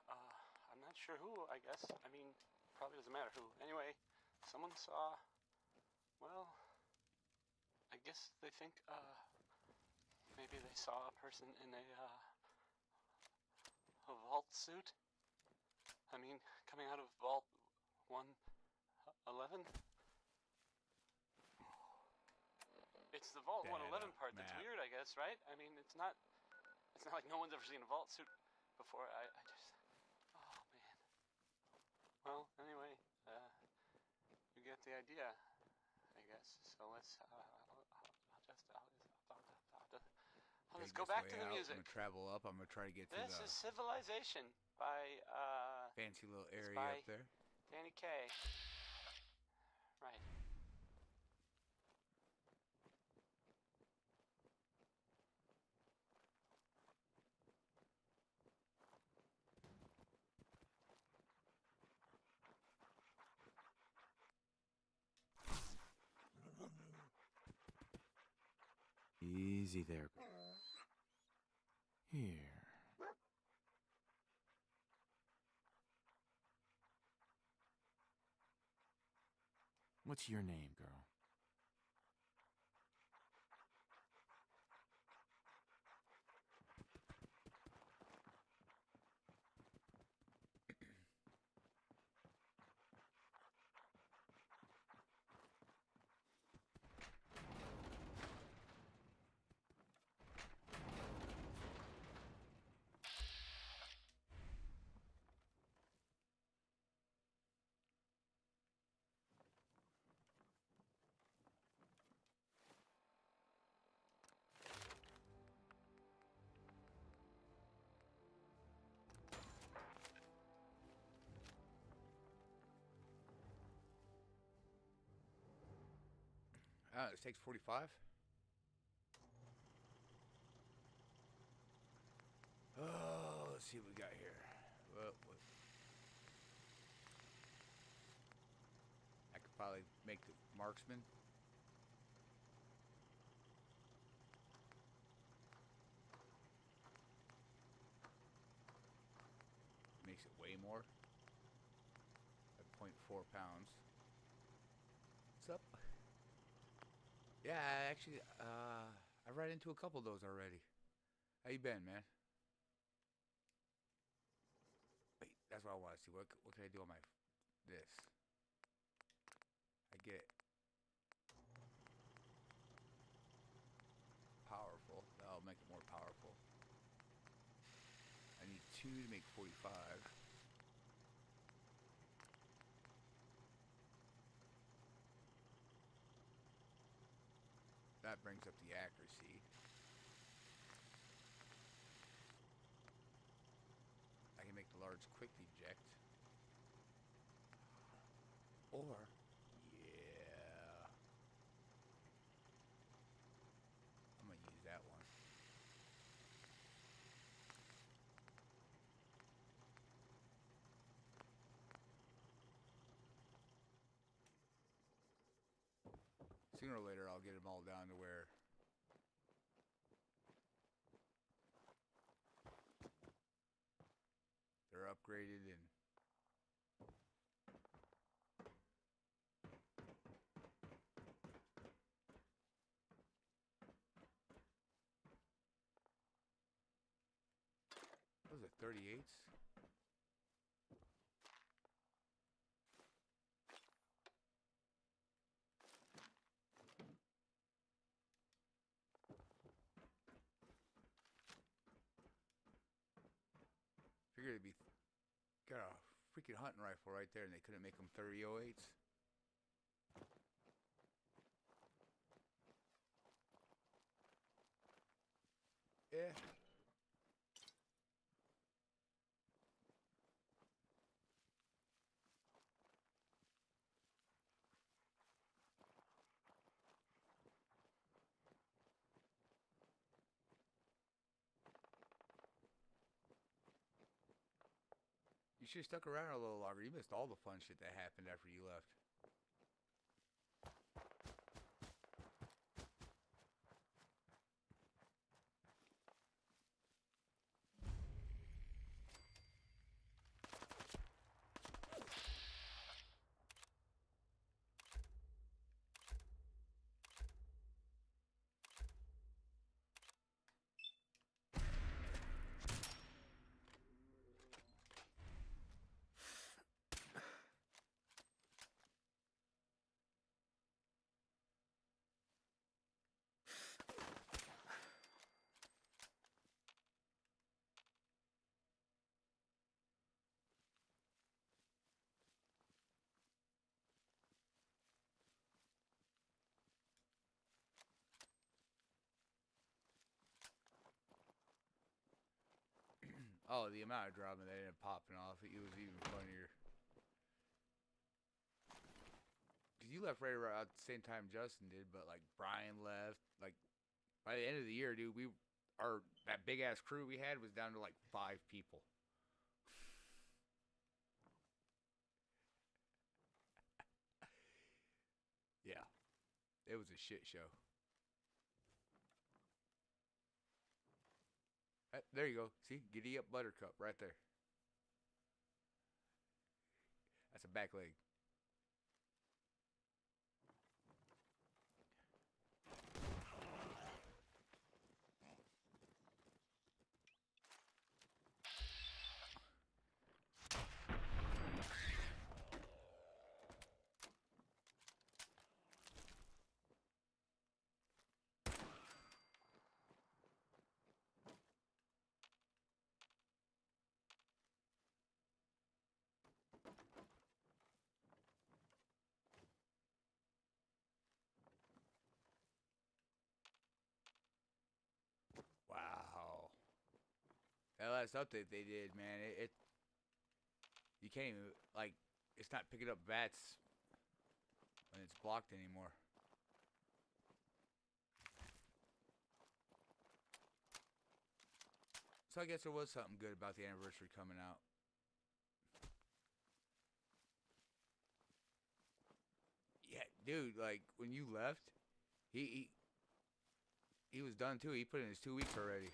I'm not sure who, I guess. I mean, probably doesn't matter who. Anyway, someone saw, well, I guess they think, maybe they saw a person in a vault suit. I mean, coming out of Vault 111. It's the Vault 111 part that's weird, I guess, right? I mean, it's not like no one's ever seen a vault suit before. I just, oh man. Well, anyway, you get the idea, I guess. So let's, I'll just go back to the music. I'm gonna travel up. I'm gonna try to get to This is Civilization by fancy little it's area by up there. Danny Kaye. Right. Easy there. Here. What's your name, girl? It takes 45. Oh, let's see what we got here. Well, I could probably make the marksman. Makes it way more. At 0.4 pounds. What's up? Yeah, actually, I ran into a couple of those already. How you been, man? Wait, that's what I want to see. What can I do on my this? I get it. Powerful. That'll make it more powerful. I need 2 to make 45. That brings up the accuracy. I can make the large quick eject. Or, yeah. I'm gonna use that one. Sooner or later, I'll get them all down to where they're upgraded and those are 38s. Figured it'd be got a freaking hunting rifle right there, and they couldn't make them 3008s. Yeah. You should have stuck around a little longer. You missed all the fun shit that happened after you left. Oh, the amount of drama that ended up popping off, it was even funnier. Cause you left right around the same time Justin did, but like Brian left. Like by the end of the year, dude, that big ass crew we had was down to like 5 people. Yeah, it was a shit show. There you go. See? Giddy up Buttercup right there. That's a back leg. Wow. That last update they did, man, it you can't even, like, it's not picking up VATS when it's blocked anymore. So I guess there was something good about the anniversary coming out. Yeah, dude, like, when you left, he was done too. He put in his 2 weeks already.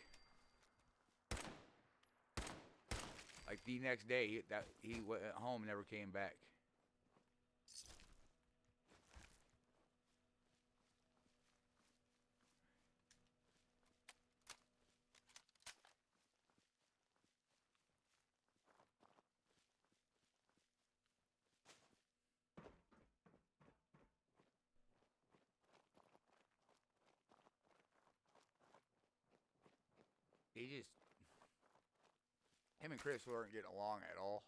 Like the next day, he went home and never came back. him and Chris weren't getting along at all.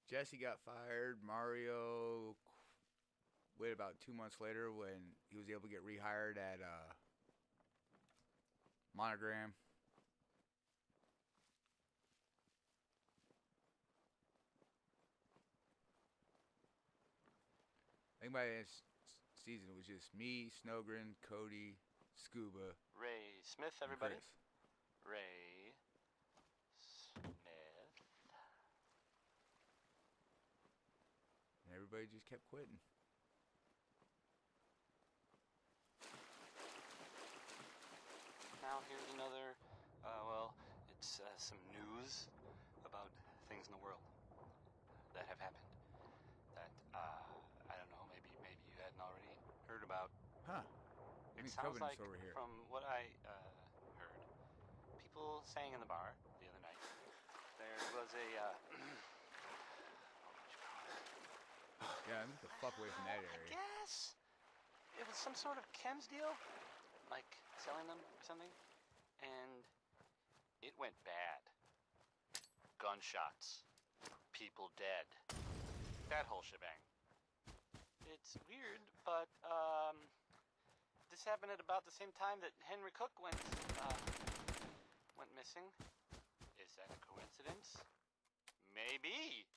Jesse got fired. Mario waited about 2 months later when he was able to get rehired at Monogram. I think by this season it was just me, Snowgren, Cody, Scuba, Ray Smith, and everybody. Chris. Ray Smith. And everybody just kept quitting. Now here's another, well, it's some news about things in the world that have happened that, I don't know, maybe you hadn't already heard about. Huh. It sounds like, over here. from what I heard, people sang in the bar the other night. There was a, Yeah, I need to fuck away from that area. I guess it was some sort of chems deal, like selling them or something, and it went bad. Gunshots, people dead, that whole shebang. It's weird, but this happened at about the same time that Henry Cook went missing. Is that a coincidence? Maybe.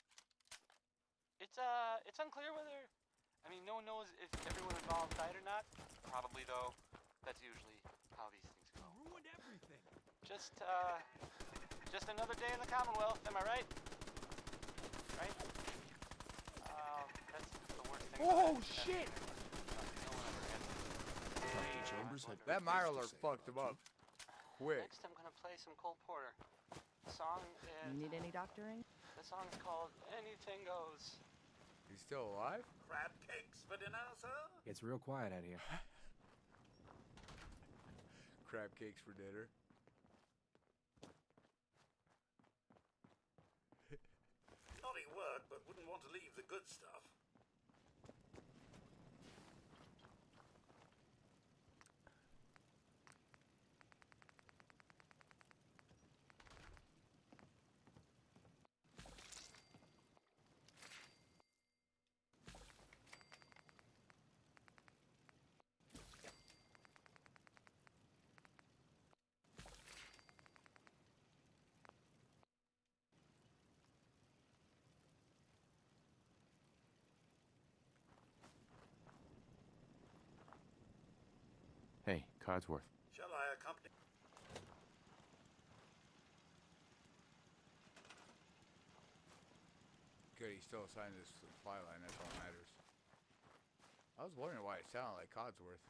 It's unclear whether, I mean, no one knows if everyone involved died or not. Probably, though. That's usually how these things go. Ruined everything. Just another day in the Commonwealth, am I right? Right? That's the worst thing. Oh, shit! No one ever That Mirelurk fucked him up. Quick. Next, I'm gonna play some Cole Porter. The song is... You need any doctoring? The song is called Anything Goes. He's still alive? Crab cakes for dinner, sir? It's real quiet out here. Crab cakes for dinner. Naughty word, but wouldn't want to leave the good stuff. Hey, Codsworth. Shall I accompany? Good, he's still assigned this supply line. That's all that matters. I was wondering why it sounded like Codsworth.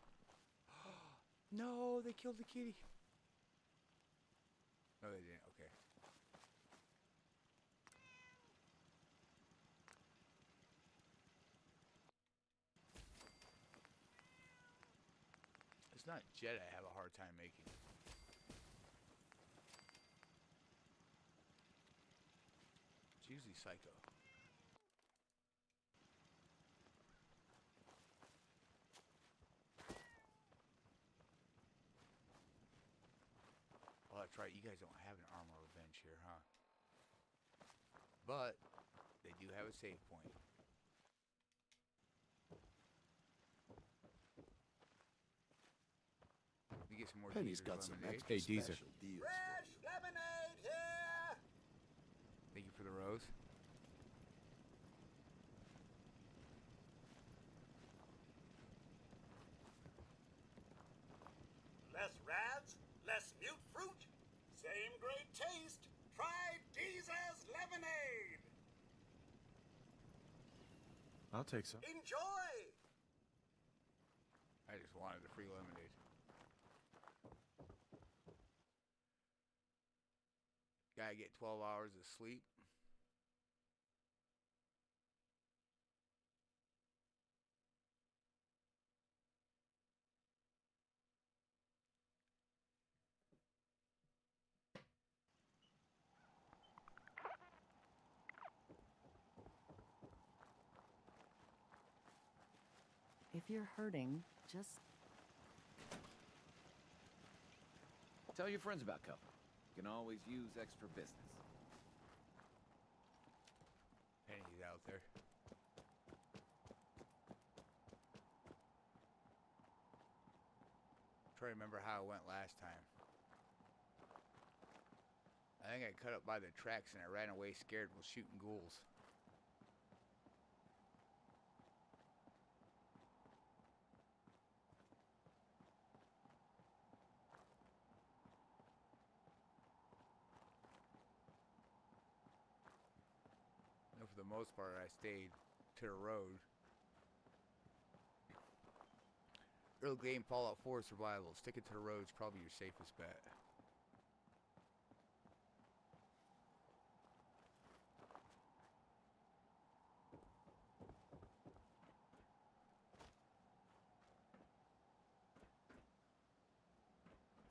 No, they killed the kitty. No, they didn't. Okay. It's not Jet I have a hard time making. It's usually Psycho. Oh, that's right. You guys don't have an armor revenge here, huh? But they do have a save point. We get some more Penny's Deezer's got some lemonade. extra Deezer. Fresh lemonade here! Thank you for the rose. Less rads, less mute fruit, same great taste. Try Deezer's lemonade. I'll take some. Enjoy. I just wanted the free lemonade. Gotta get 12 hours of sleep. If you're hurting, just... Tell your friends about cover. You can always use extra business. Penny's out there. Try to remember how it went last time. I think I cut up by the tracks and I ran away scared while shooting ghouls. No, for the most part, I stayed to the road. Early game Fallout 4 survival. Sticking to the road is probably your safest bet.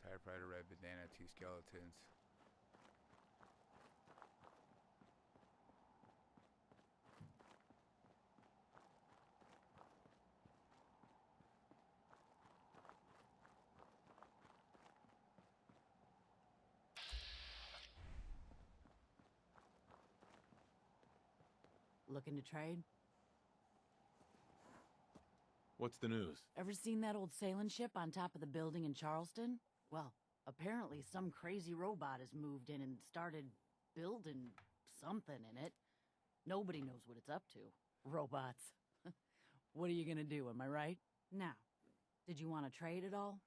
Typewriter, red bandana, 2 skeletons. Looking to trade? What's the news? Ever seen that old sailing ship on top of the building in Charleston? Well, apparently some crazy robot has moved in and started building something in it. Nobody knows what it's up to. Robots. What are you gonna do, am I right? Now, did you want to trade at all?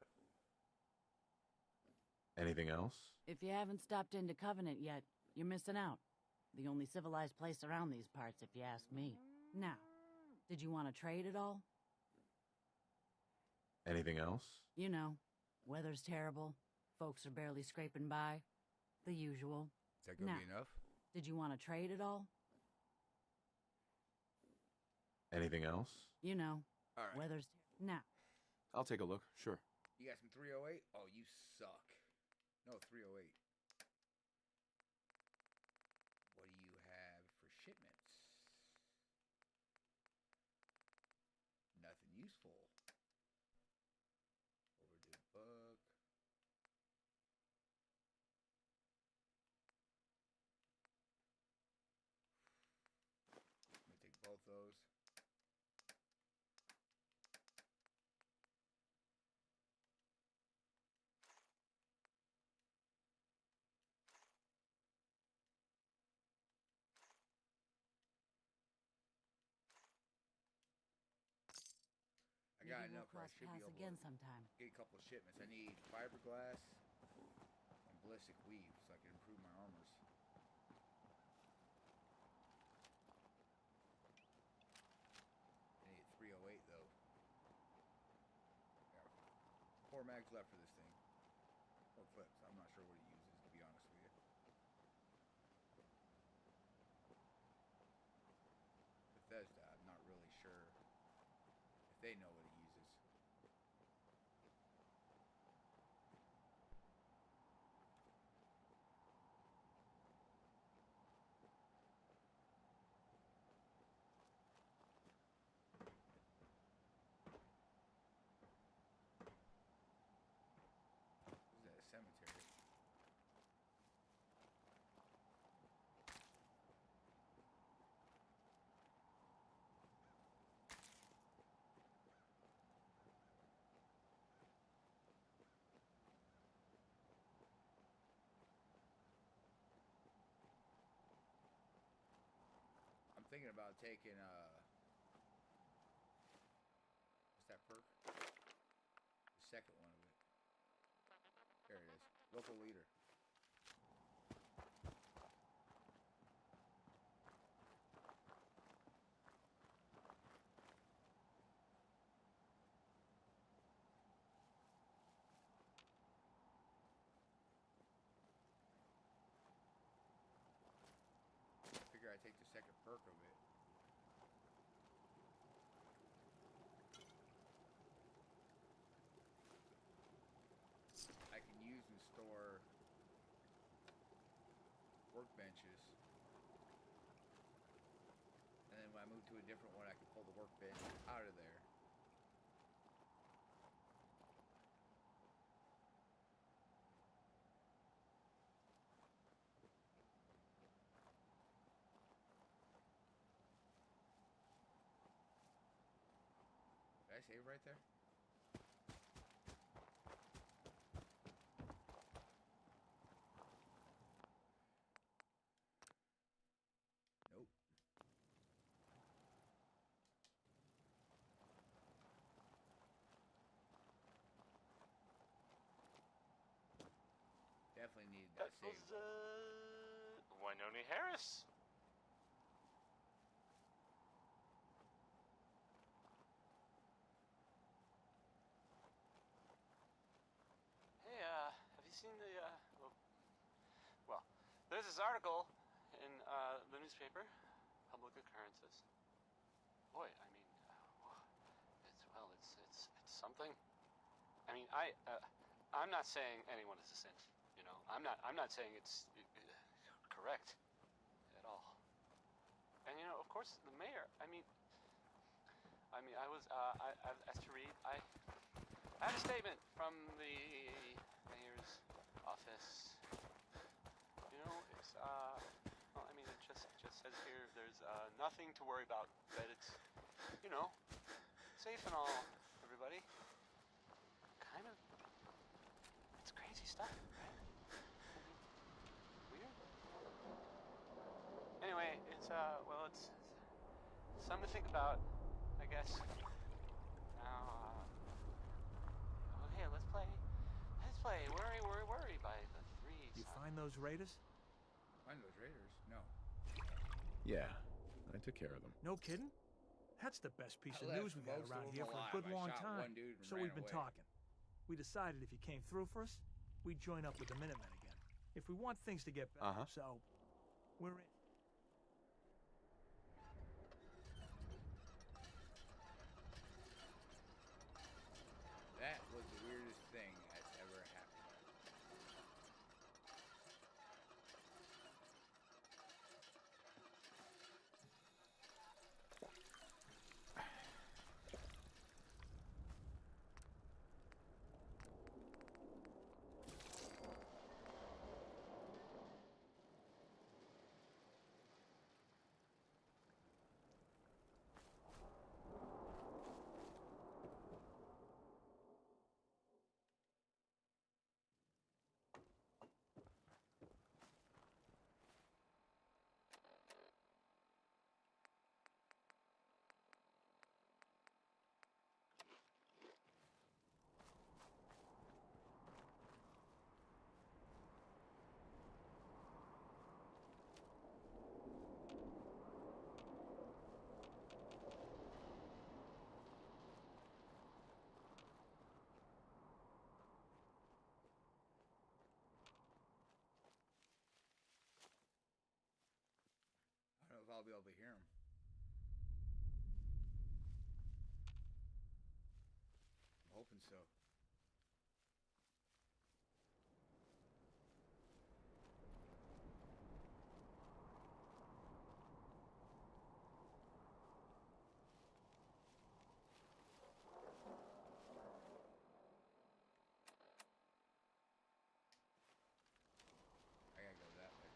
Anything else? If you haven't stopped into Covenant yet, you're missing out. The only civilized place around these parts, if you ask me. Now, did you want to trade at all? Anything else? You know, weather's terrible. Folks are barely scraping by. The usual. Is that gonna be enough? Did you want to trade at all? Anything else? You know, All right. weather's... Now. I'll take a look, sure. You got some 308? Oh, you suck. No, 308. What do you have for shipments? Nothing useful. Overdue bug. Let me take both those. I got Maybe we'll enough where I cross should be paths able again to sometime. get a couple of shipments. I need fiberglass and ballistic weave so I can improve my armors. I need 308 though. Got 4 mags left for this thing. Or clips. I'm not sure what it uses, to be honest with you. Bethesda, I'm not really sure if they know what it uses. Is that a cemetery? I'm thinking about taking what's that perk? The second one of it. There it is. Local leader. take the second perk of it. I can use and store workbenches. And then when I move to a different one, I can pull the workbench out of there. Did I save right there? Nope. Definitely needed that That save. was, Winona Harris. Hey, have you seen the, well, there's this article in, the newspaper, Public Occurrences. Boy, I mean, it's something. I mean, I'm not saying anyone is a saint, you know. I'm not saying it's correct at all. And you know, of course, the mayor. I mean, I was as to read. I had a statement from the mayor's office. You know, it's well, I mean, it just says here there's nothing to worry about. That it's, you know, safe and all. Everybody. Kind of. It's crazy stuff, right? I mean, weird. Anyway, it's well, it's something to think about, I guess. Now, okay, let's play Worry by the Three. You find those raiders? Find those raiders? No. Yeah, I took care of them. No kidding? That's the best piece I of news left we got most around of here them for a alive. good I long shot time. one dude and So ran we've been away. talking. We decided if you came through for us, we'd join up with the Minutemen again. If we want things to get better, so we're in. That was the weirdest thing that's ever happened. I don't know if I'll be able to hear him. I'm hoping so. I gotta go that way.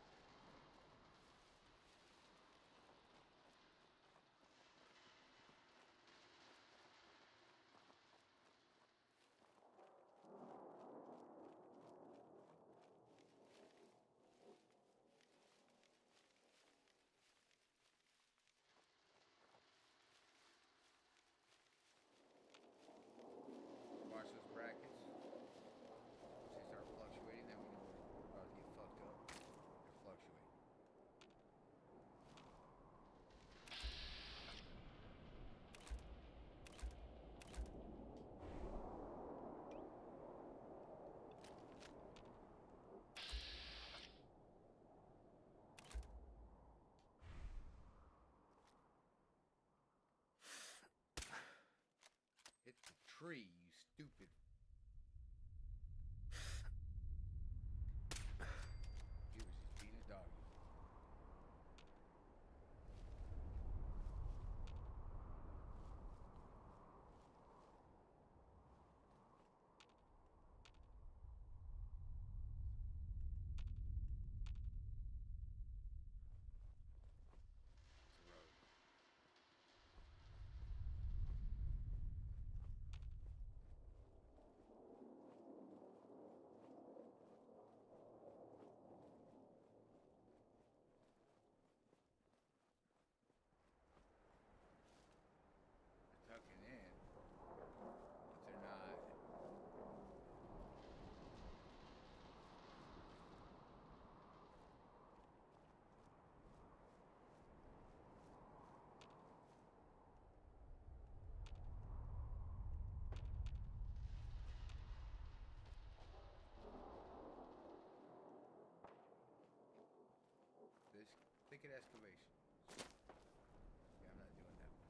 tree, you stupid. He was just being a doggy. Tucking in, but they're not. This thicket excavation. Yeah, I'm not doing that one.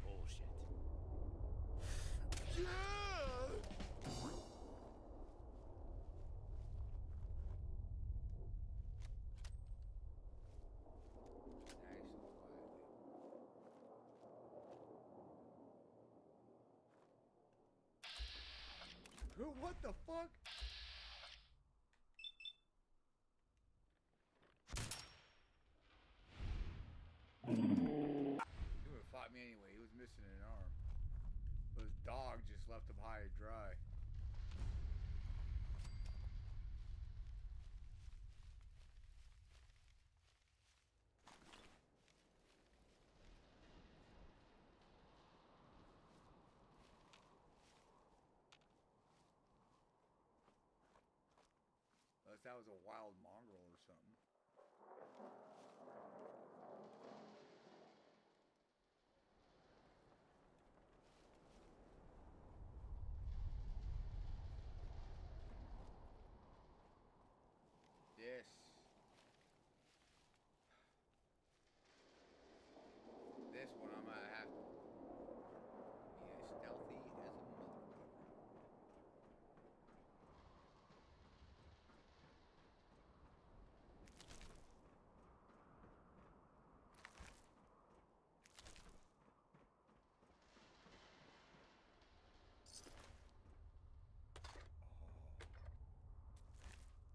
Bullshit. What the fuck? He would have fought me anyway. He was missing an arm. But his dog just left him high and dry. Unless that was a wild mongrel or something. Yes. This one I'm gonna have to be as stealthy as a motherfucker.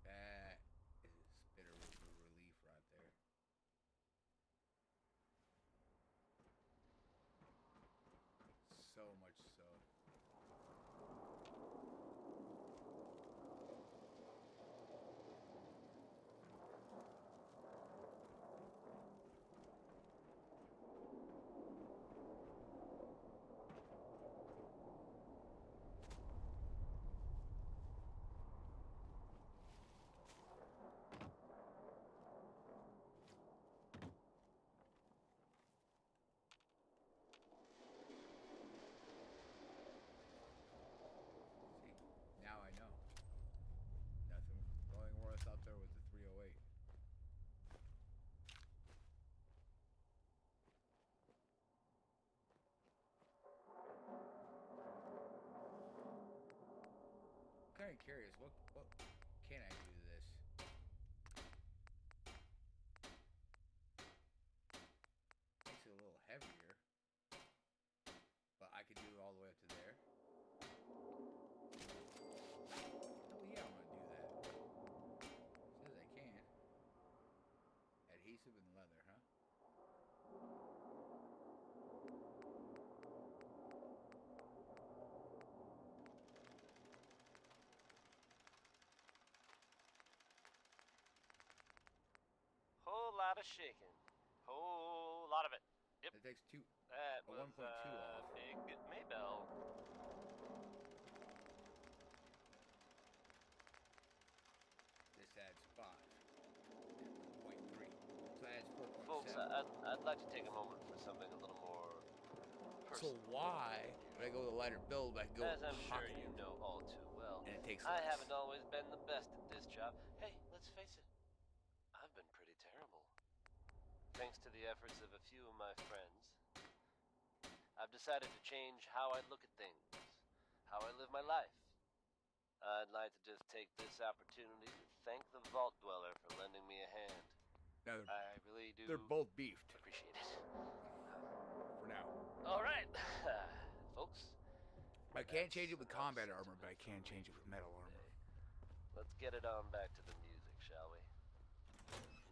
That is a spitter of relief right there. So much so. Now I know. Nothing going worse out there with the 308. Kind of curious, what can I do to this? lot of shaking. Whole lot of it. Yep. It takes two. That a was 1.2 off. big Maybell. This adds 5. 0.3. So that adds 4.7. Folks, I'd like to take a moment for something a little more So personal. why, when I go with a lighter build, I go As with I'm sure pocket you know all too well, and it takes I less. haven't always been the best at this job. Hey, let's face it, I've been pretty terrible. Thanks to the efforts of a few of my friends, I've decided to change how I look at things, how I live my life. I'd like to just take this opportunity to thank the Vault Dweller for lending me a hand. Now I really do. They're both beefed. Appreciate it. For now. All right, folks. I can't change it with combat armor, but I can change it with metal armor. Let's get it on back to the music, shall we?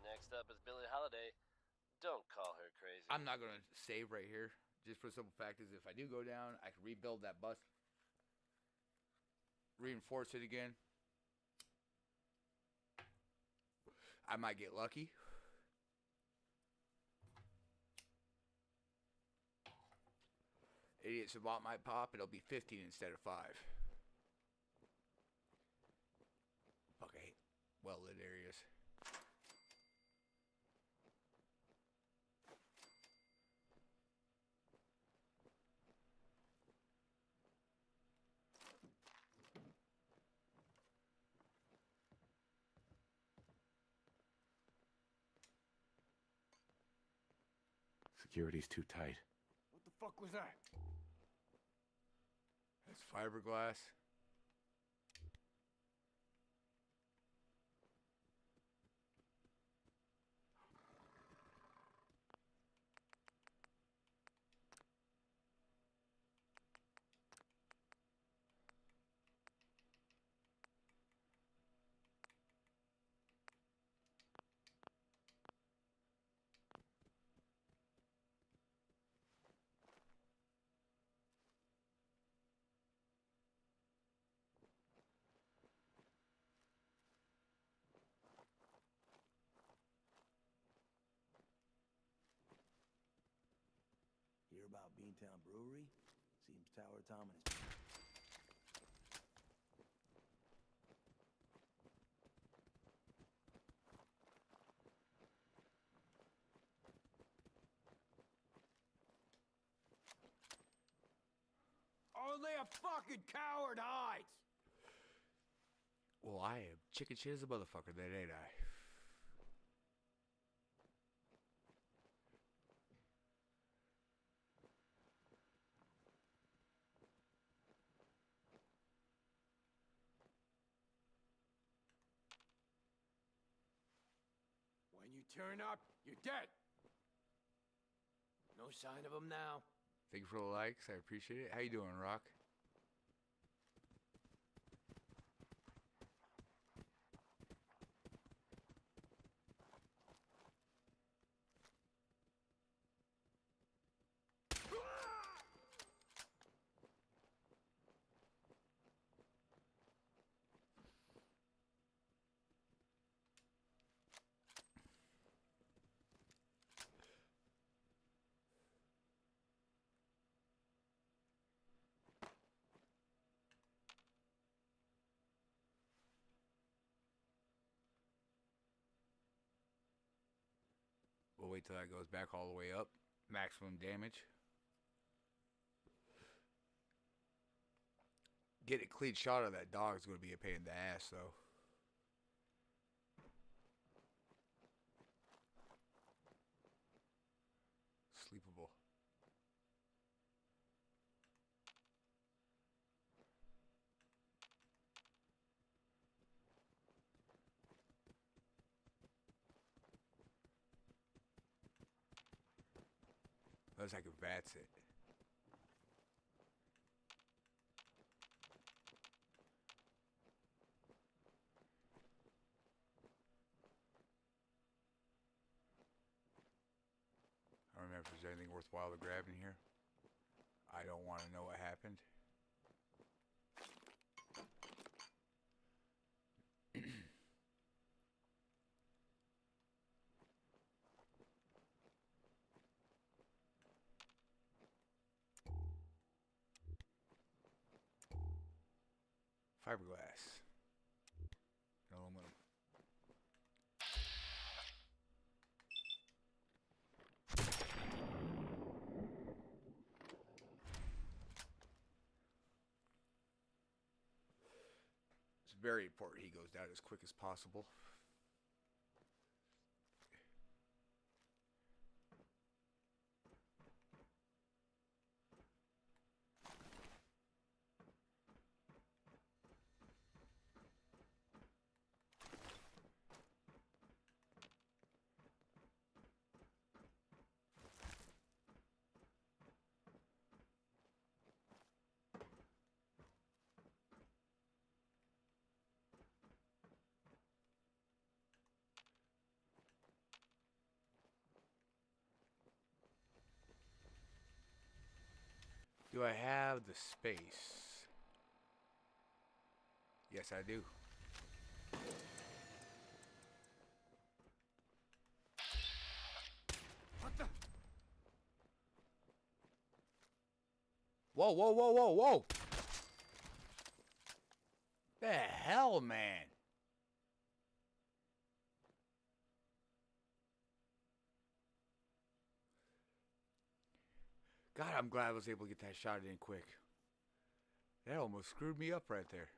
Next up is Billie Holiday. Don't call her crazy. I'm not going to save right here. Just for the simple fact is if I do go down, I can rebuild that bus. Reinforce it again. I might get lucky. Idiot Savant might pop. It'll be 15 instead of 5. Fuck, I hate well-lit areas. Security's too tight. What the fuck was that? That's fiberglass. Hear about Beantown Brewery? Seems Tower Tom and his... Only a fucking coward hides! Well, I am chicken shit as a motherfucker then, ain't I? When you turn up, you're dead. No sign of him now. Thank you for the likes. I appreciate it. How you doing, Rock? We'll wait till that goes back all the way up. Maximum damage. Get a clean shot of that dog is going to be a pain in the ass, though. Sleepable. Looks like a VATS it. I don't remember if there's anything worthwhile to grab in here. I don't want to know what happened. Fiberglass. No aluminum. It's very important he goes down as quick as possible. Do I have the space? Yes, I do. What the? Whoa, whoa, whoa, whoa, whoa! The hell, man? God, I'm glad I was able to get that shot in quick. That almost screwed me up right there.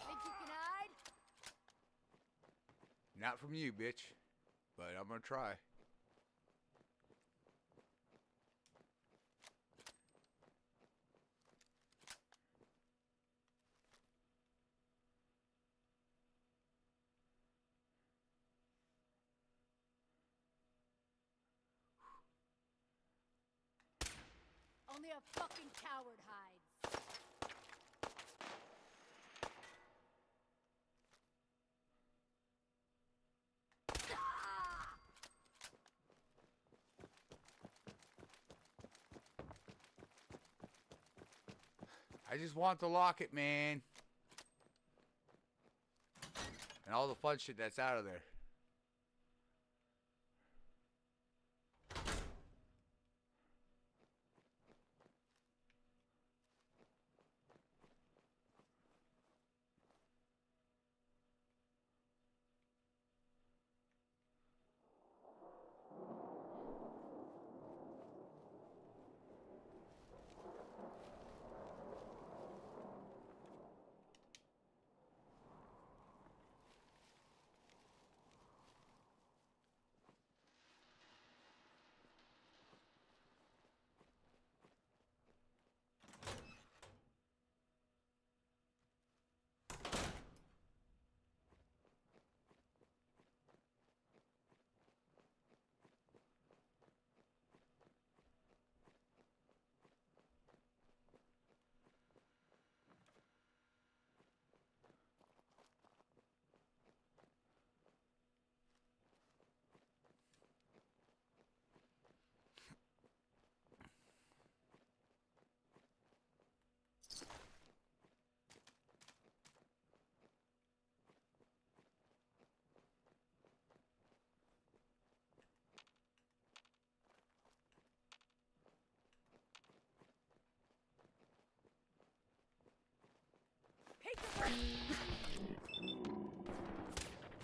Think you can hide? Not from you, bitch. But I'm gonna try. Only a fucking coward hides. I just want the locket, man. And all the fun shit that's out of there.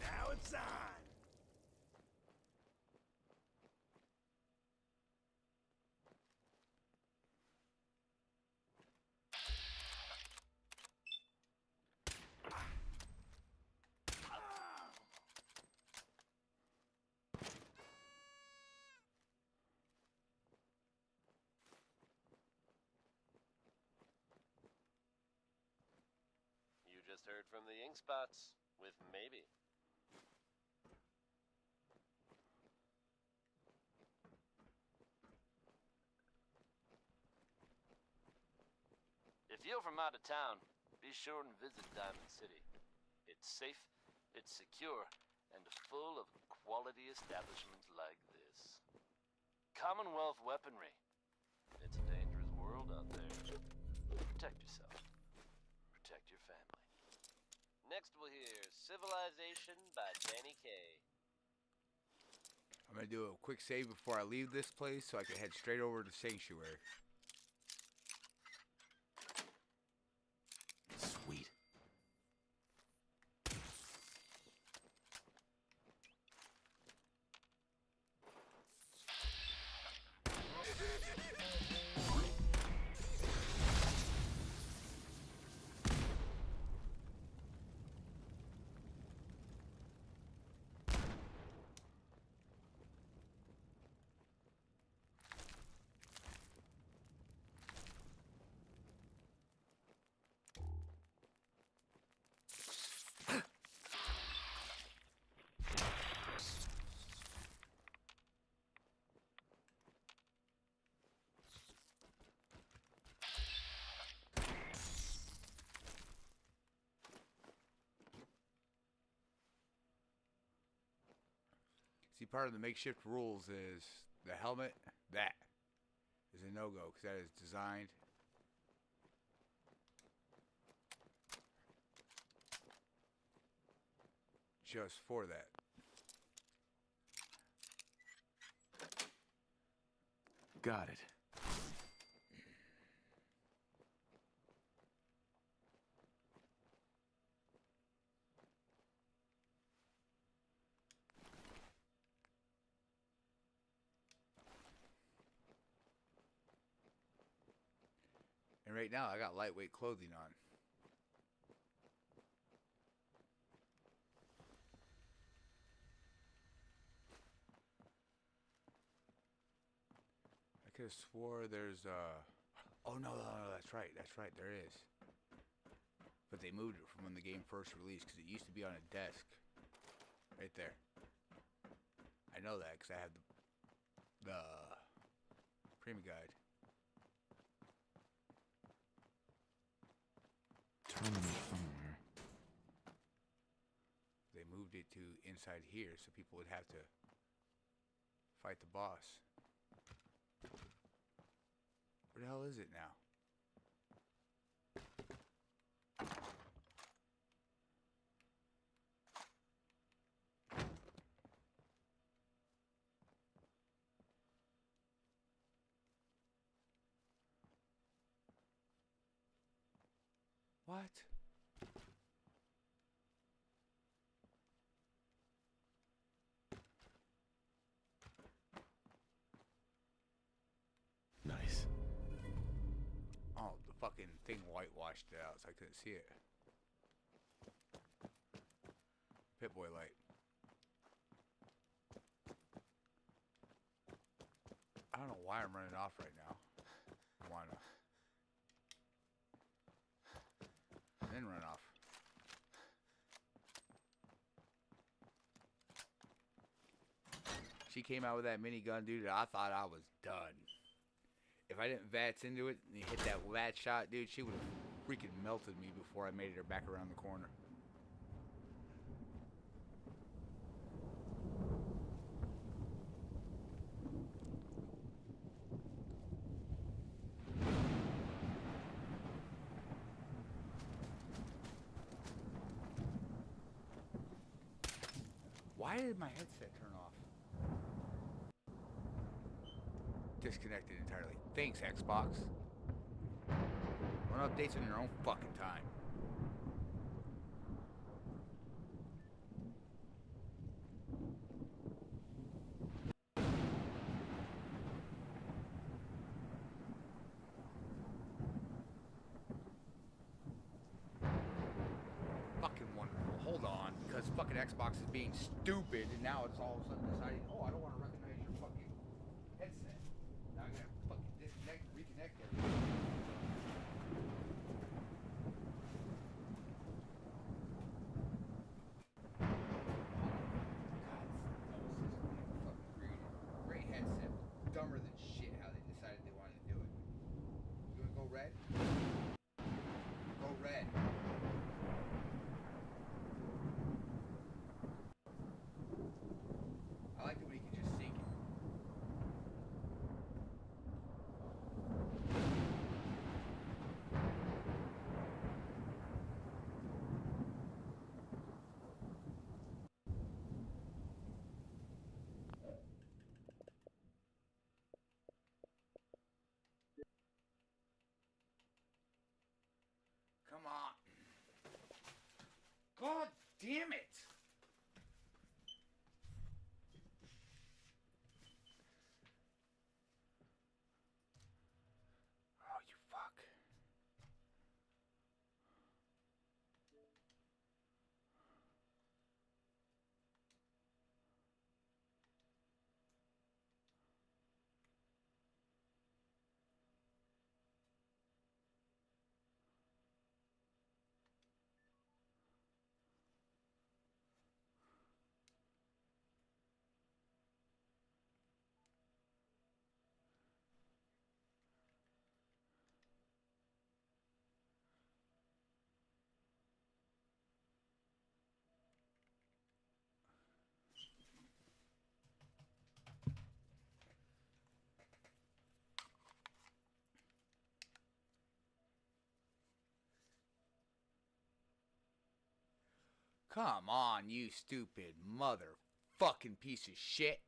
Now it's on! just heard from the ink spots with maybe. If you're from out of town, be sure and visit Diamond City. It's safe, it's secure, and full of quality establishments like this. Commonwealth weaponry. It's a dangerous world out there. Protect yourself. Protect your family. Next we'll hear Civilization by Danny Kaye. I'm gonna do a quick save before I leave this place so I can head straight over to Sanctuary. Sweet. See, part of the makeshift rules is the helmet, that is a no-go because that is designed just for that. Got it. And right now, I got lightweight clothing on. I could have swore there's oh no, that's right, there is. But they moved it from when the game first released because it used to be on a desk. Right there. I know that because I have the Prima Guide. Terminal somewhere. They moved it to inside here so people would have to fight the boss. Where the hell is it now? What? Nice. Oh, the fucking thing whitewashed it out so I couldn't see it. Pit-Boy light. I don't know why I'm running off right now. Why not? And then run off. She came out with that minigun, dude, and I thought I was done. If I didn't VATS into it and hit that VATS shot, dude, she would have freaking melted me before I made her back around the corner. Why did my headset turn off? Disconnected entirely. Thanks, Xbox. Run updates in your own fucking time. Fucking wonderful. Hold on, because fucking Xbox is being stupid, and now it's all of a sudden deciding, oh, I don't want to recognize your fucking headset. Now I gotta fucking disconnect, reconnect everything. Damn it! Oh, you fuck. Come on, you stupid motherfucking piece of shit.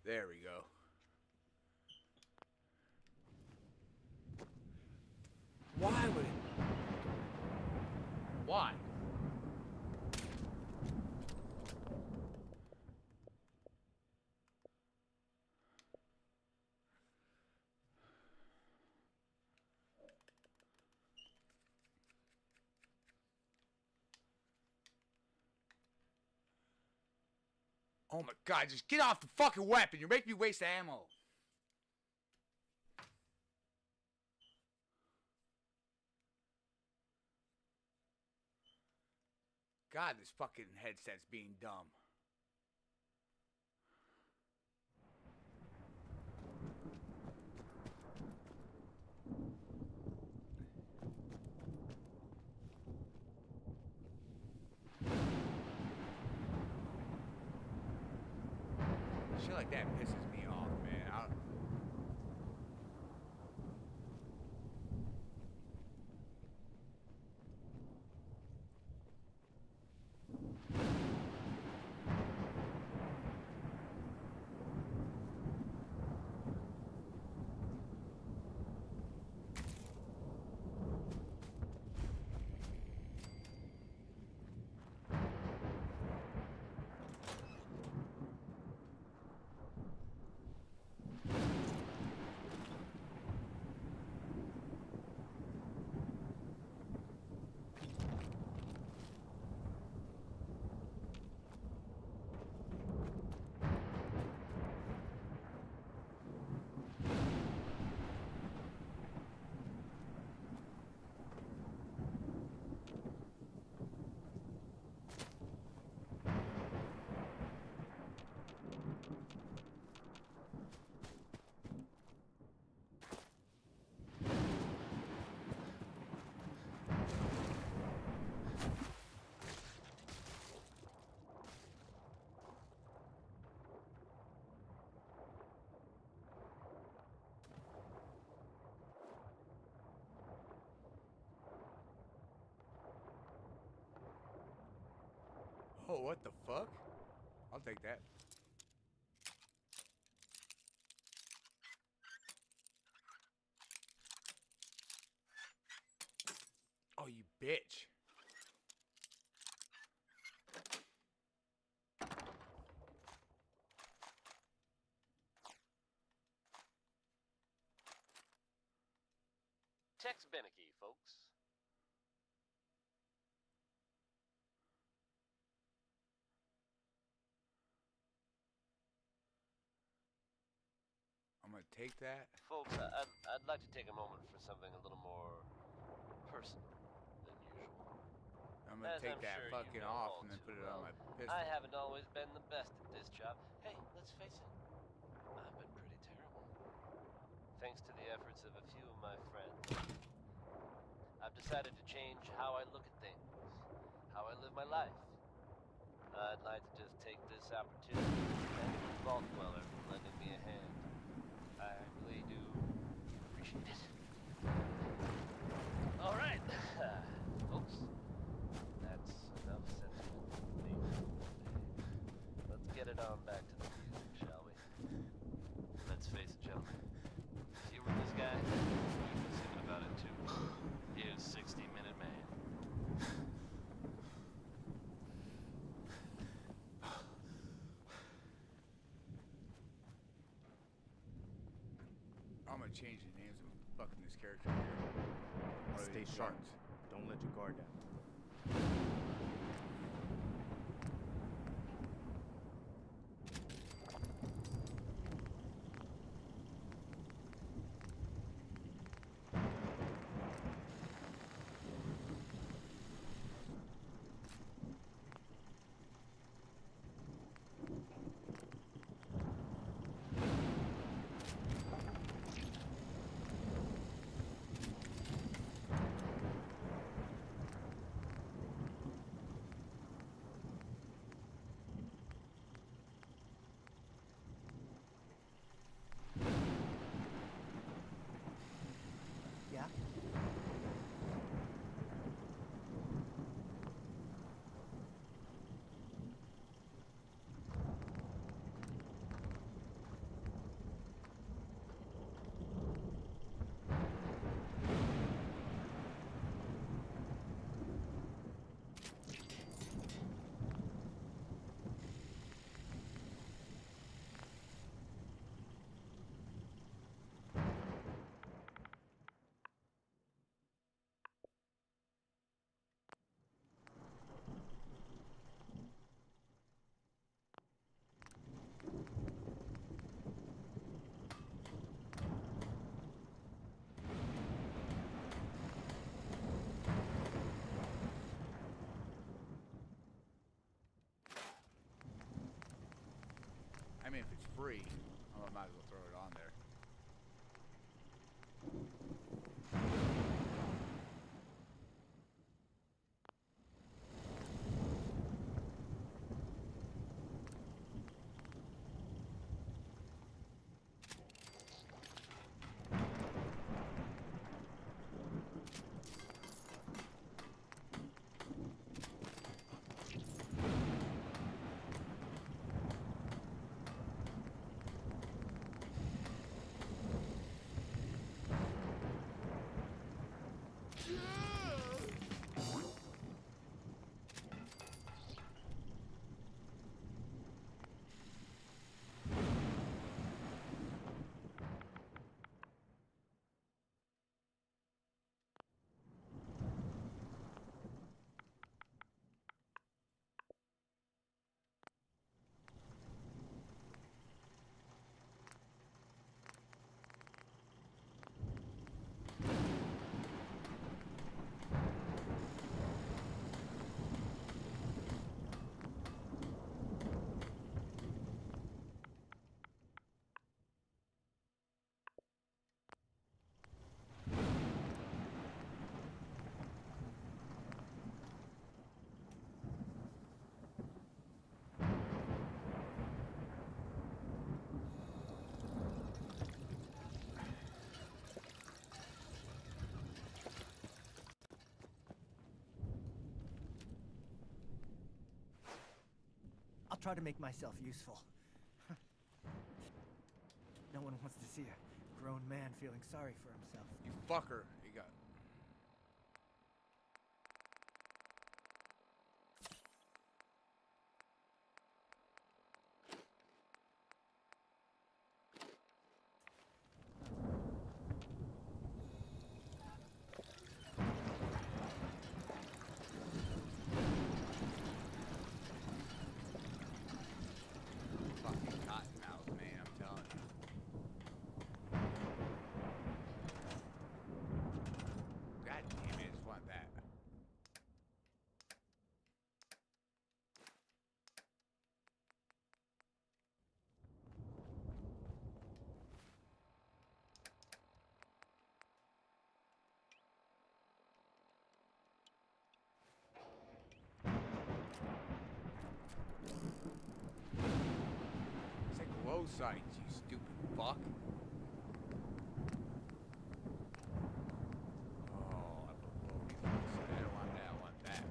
There we go. Why would it? Why? Oh my god, just get off the fucking weapon. You're making me waste ammo. God, this fucking headset's being dumb. Shit like that pisses me off, man. Oh, what the fuck? I'll take that. Oh, you bitch. Tex Beneke, folks. I'm gonna take that. Folks, I'd like to take a moment for something a little more personal than usual. I'm gonna As take I'm that sure fucking you know off all and then too put it well, on my pistol. I haven't always been the best at this job. Hey, let's face it, I've been pretty terrible. Thanks to the efforts of a few of my friends, I've decided to change how I look at things, how I live my life. I'd like to just take this opportunity to thank the Vault Dweller for lending me a hand. I really do appreciate it. All right, folks. That's enough sentiment from me. Let's get it on back to the music, shall we? Let's face it, gentlemen. If you were this guy, you'd be thinking about it too. Here's 60-Minute Man. I'm gonna change the names of fucking this character here. What are Stay these sharp. guns? Don't let your guard down. Yeah? I mean, if it's free, I might as well throw it on there. try to make myself useful. No one wants to see a grown man feeling sorry for himself. You fucker. You got... Glow sights, you stupid fuck. Oh, I put glow reflex. I don't want that, I want that.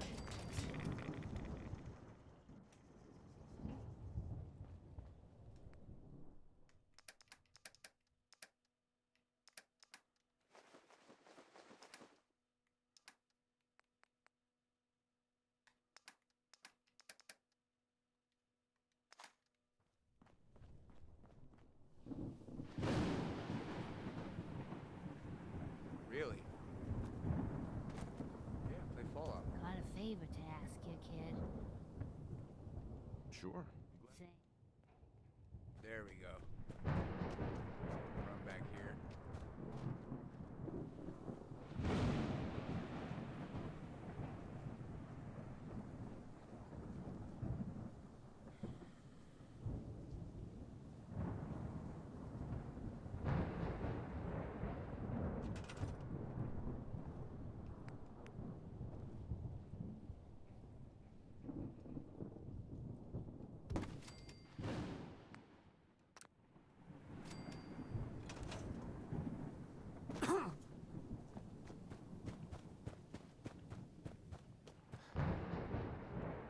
Really? Yeah, play Fallout. Got a favor to ask you, kid. Sure. Say, There we go. Run back here.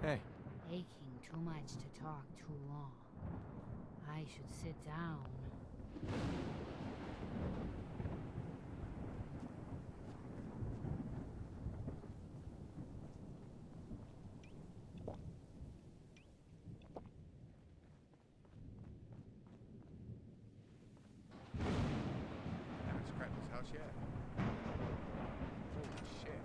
Hey. aching too much to talk too long. I should sit down. Haven't scrapped this house yet. Holy shit.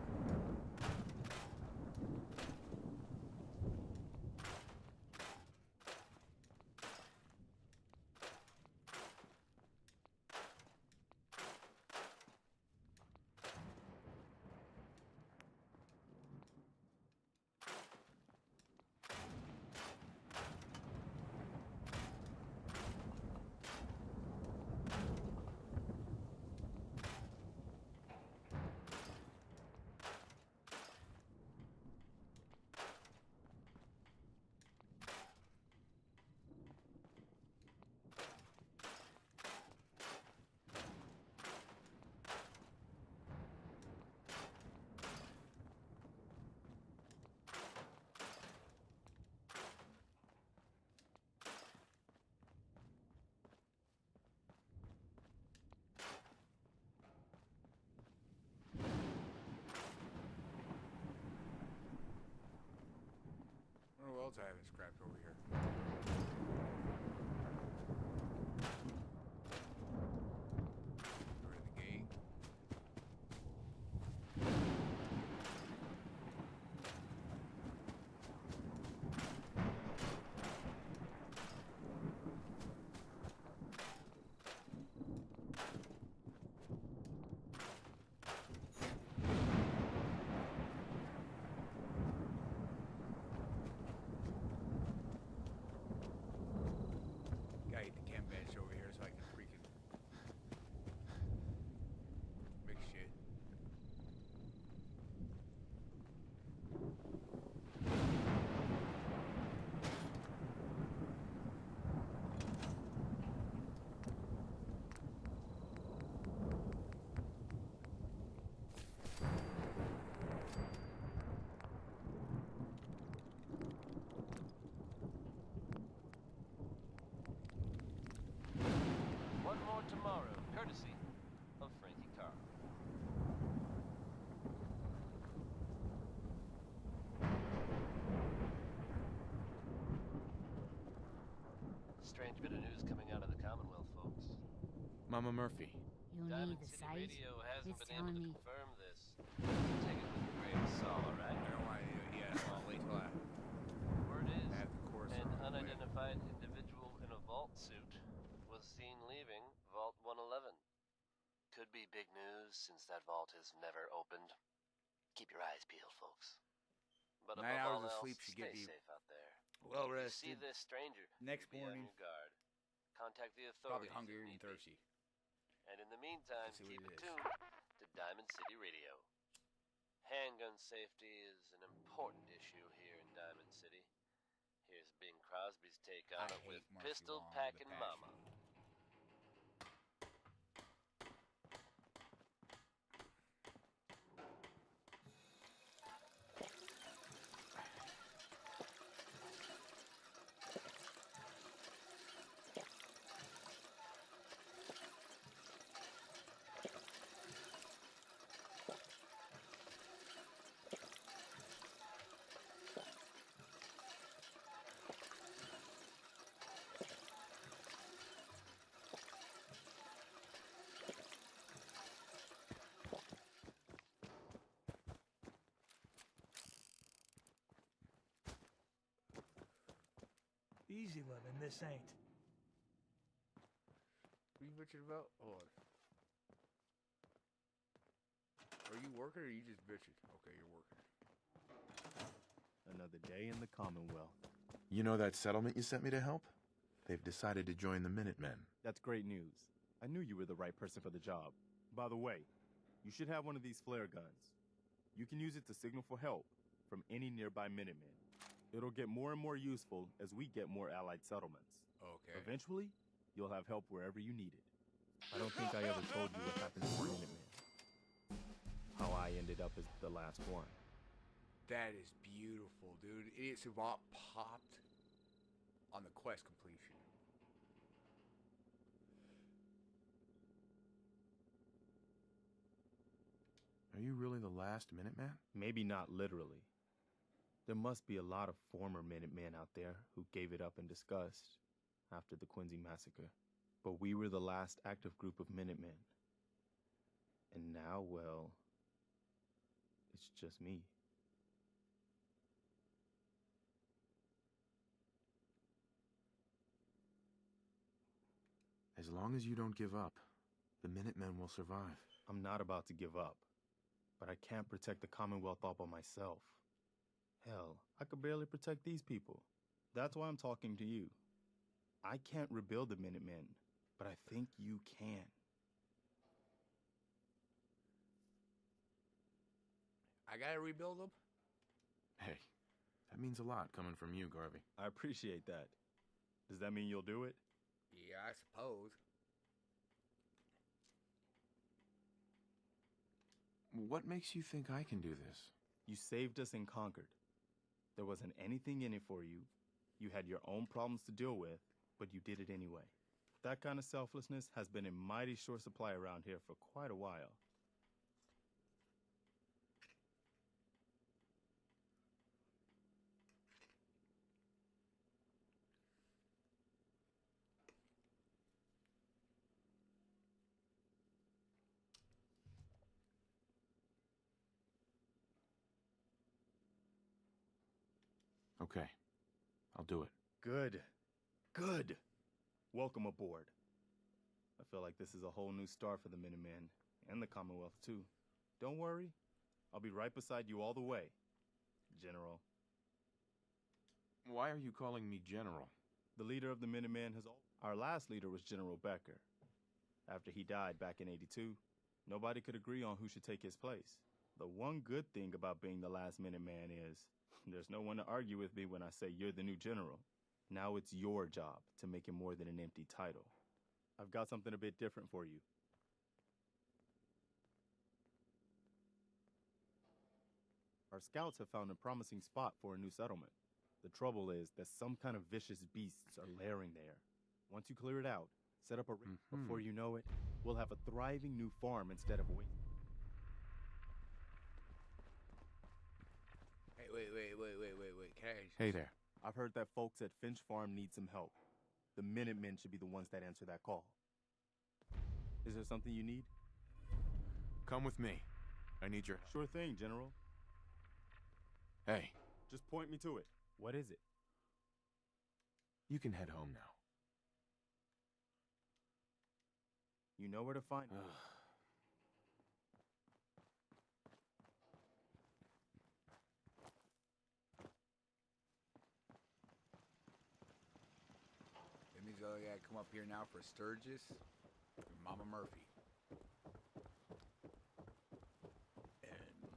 What else I haven't scrapped over here? Rid of the gate. bit of news coming out of the Commonwealth, folks. Mama Murphy. You Diamond need the City site? Radio hasn't It's been able telling to me. confirm this. Take it with a grain of salt, alright? I don't want to do it yet. I'll wait till I Word is, have the course an on the way. unidentified individual in a vault suit was seen leaving Vault 111. Could be big news since that vault is never opened. Keep your eyes peeled, folks. But 9 above hours all of else, sleep should stay get you safe out there. well If you see rested. this stranger, Next be on morning, your guard. Contact the probably authorities. hungry if and need be. thirsty. And in the meantime, Let's see keep what it it is. tuned to Diamond City Radio. Handgun safety is an important issue here in Diamond City. Here's Bing Crosby's take on I it with hate Marcy Pistol Wong with a Packin' passion. Mama. Easy living, this ain't. What are you bitching about? Hold on. Are you working or are you just bitching? Okay, you're working. Another day in the Commonwealth. You know that settlement you sent me to help? They've decided to join the Minutemen. That's great news. I knew you were the right person for the job. By the way, you should have one of these flare guns. You can use it to signal for help from any nearby Minutemen. It'll get more and more useful as we get more allied settlements. Okay. Eventually, you'll have help wherever you need it. I don't think I ever told you what happened to the Minutemen. How I ended up as the last one. That is beautiful, dude. Idiot Savant popped on the quest completion. Are you really the last Minuteman? Maybe not literally. There must be a lot of former Minutemen out there who gave it up in disgust after the Quincy massacre. But we were the last active group of Minutemen. And now, well, it's just me. As long as you don't give up, the Minutemen will survive. I'm not about to give up, but I can't protect the Commonwealth all by myself. Hell, I could barely protect these people. That's why I'm talking to you. I can't rebuild the Minutemen, but I think you can. I gotta rebuild them? Hey, that means a lot coming from you, Garvey. I appreciate that. Does that mean you'll do it? Yeah, I suppose. What makes you think I can do this? You saved us and conquered. There wasn't anything in it for you. You had your own problems to deal with, but you did it anyway. That kind of selflessness has been in mighty short supply around here for quite a while. Okay, I'll do it. Good. Good. Welcome aboard. I feel like this is a whole new start for the Minutemen, and the Commonwealth, too. Don't worry. I'll be right beside you all the way, General. Why are you calling me General? The leader of the Minutemen has... Our last leader was General Becker. After he died back in '82, nobody could agree on who should take his place. The one good thing about being the last Minuteman is there's no one to argue with me when I say you're the new general. Now it's your job to make it more than an empty title. I've got something a bit different for you. Our scouts have found a promising spot for a new settlement. The trouble is that some kind of vicious beasts are lairing there. Once you clear it out, set up a ring. Before you know it, we'll have a thriving new farm instead of a waste. Hey, wait. Can I... Hey there. I've heard that folks at Finch Farm need some help. The Minutemen should be the ones that answer that call. Is there something you need? Come with me. I need your help. Sure thing, General. Hey, Just point me to it. What is it? you can head home now. You know where to find me. That means I gotta come up here now for Sturgis and Mama Murphy. And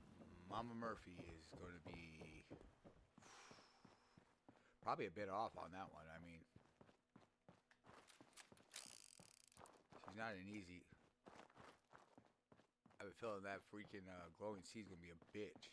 Mama Murphy is going to be probably a bit off on that one. I mean, she's not an easy. I have a feeling that freaking glowing sea's going to be a bitch.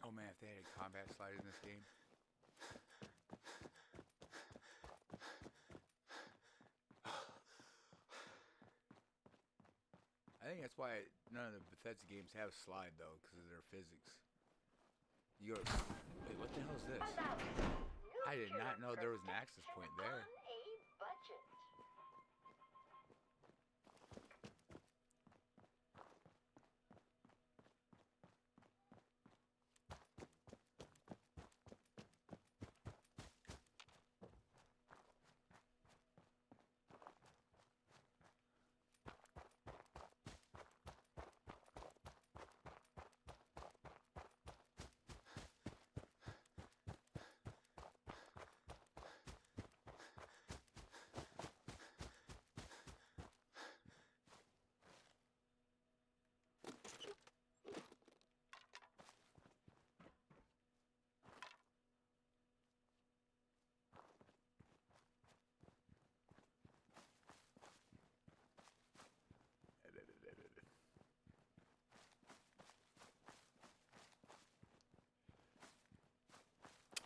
Oh man, if they had a combat slide in this game. I think that's why none of the Bethesda games have slide though, because of their physics. You go, wait, what the hell is this? I did not know there was an access point there.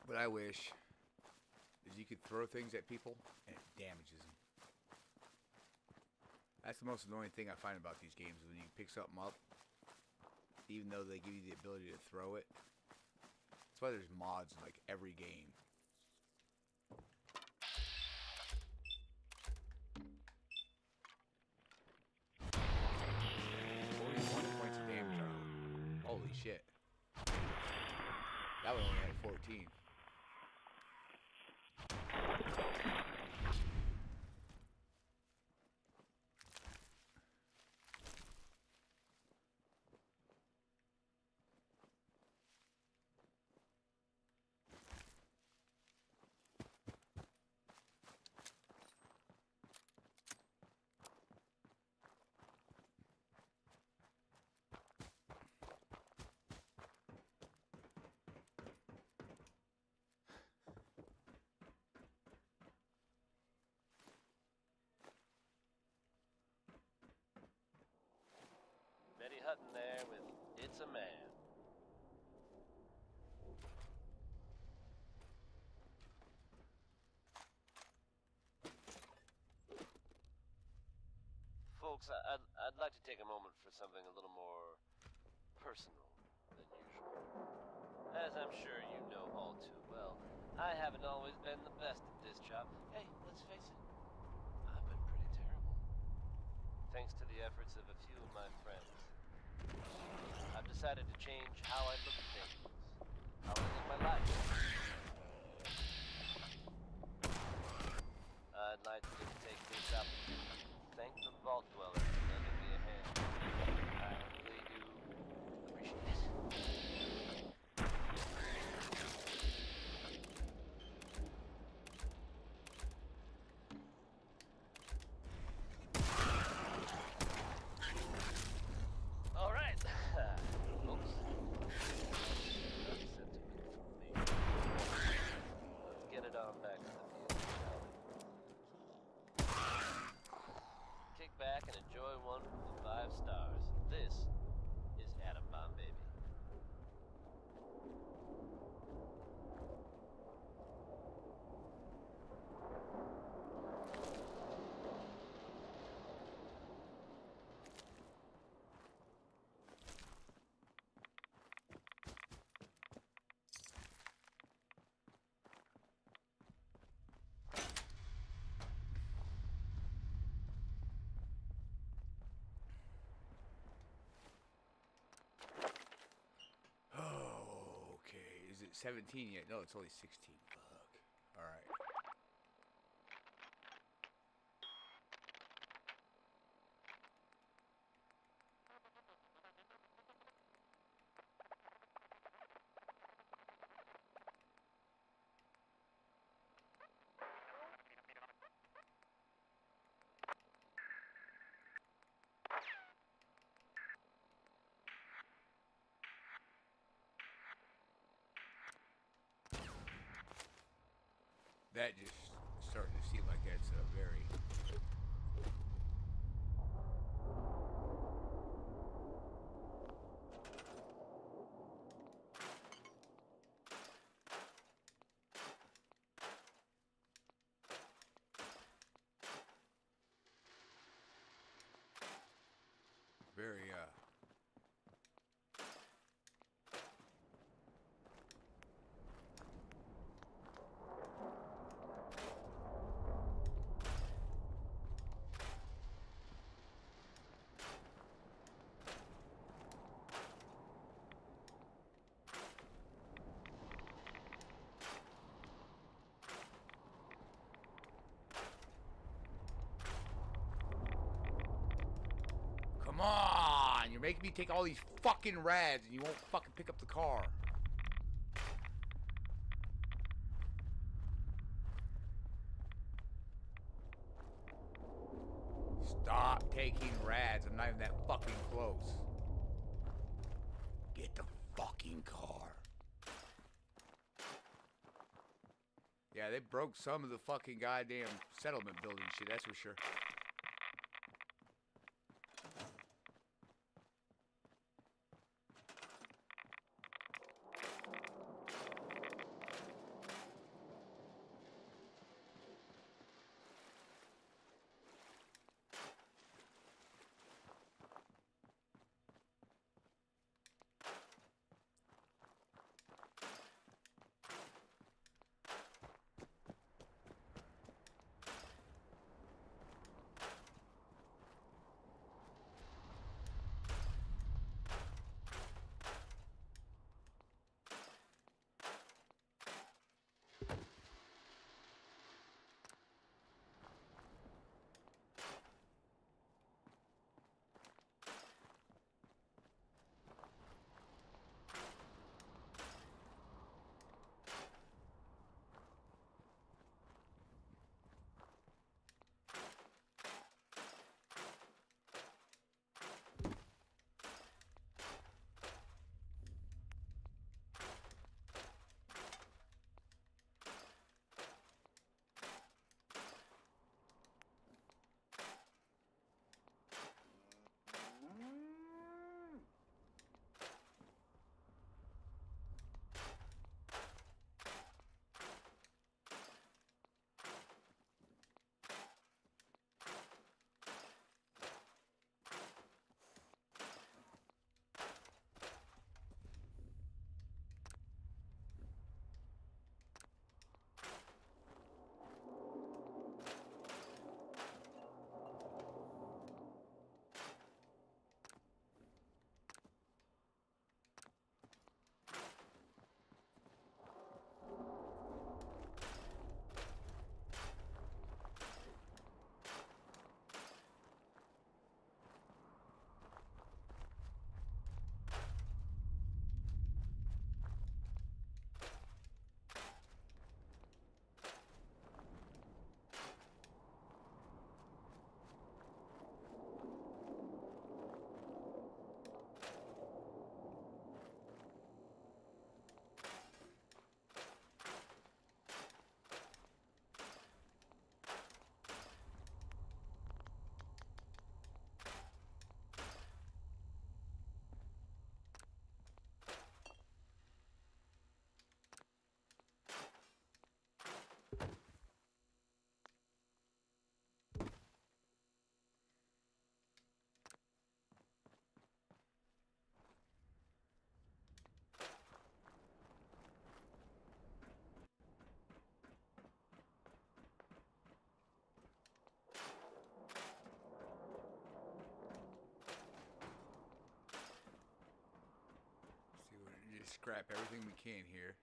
What I wish is you could throw things at people and it damages them. That's the most annoying thing I find about these games, when you pick something up, even though they give you the ability to throw it. That's why there's mods in like every game. Points of damage on them. Holy shit. That one only had 14. Betty Hutton there with It's a Man. Folks, I'd like to take a moment for something a little more personal than usual. As I'm sure you know all too well, I haven't always been the best at this job. Hey, let's face it, I've been pretty terrible. Thanks to the efforts of a few of my friends, I've decided to change how I look at things, how I live my life. I'd like to take this opportunity to thank the Vault Dweller for lending me a hand. I really do appreciate it. All right, folks. Enough sentiment from me. 17 yet. No, it's only 16. Fuck. All right. That just starting to seem like it's a very... Very, Come on! You're making me take all these fucking rads and you won't fucking pick up the car. Stop taking rads. I'm not even that fucking close. Get the fucking car. Yeah, they broke some of the fucking goddamn settlement building shit, that's for sure. Scrap everything we can here.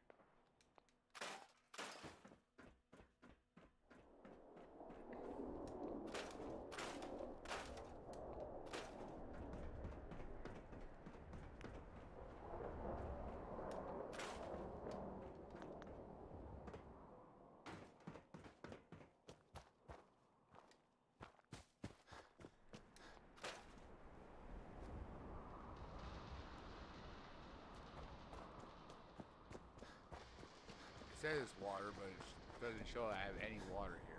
says it's water, but it doesn't show I have any water here.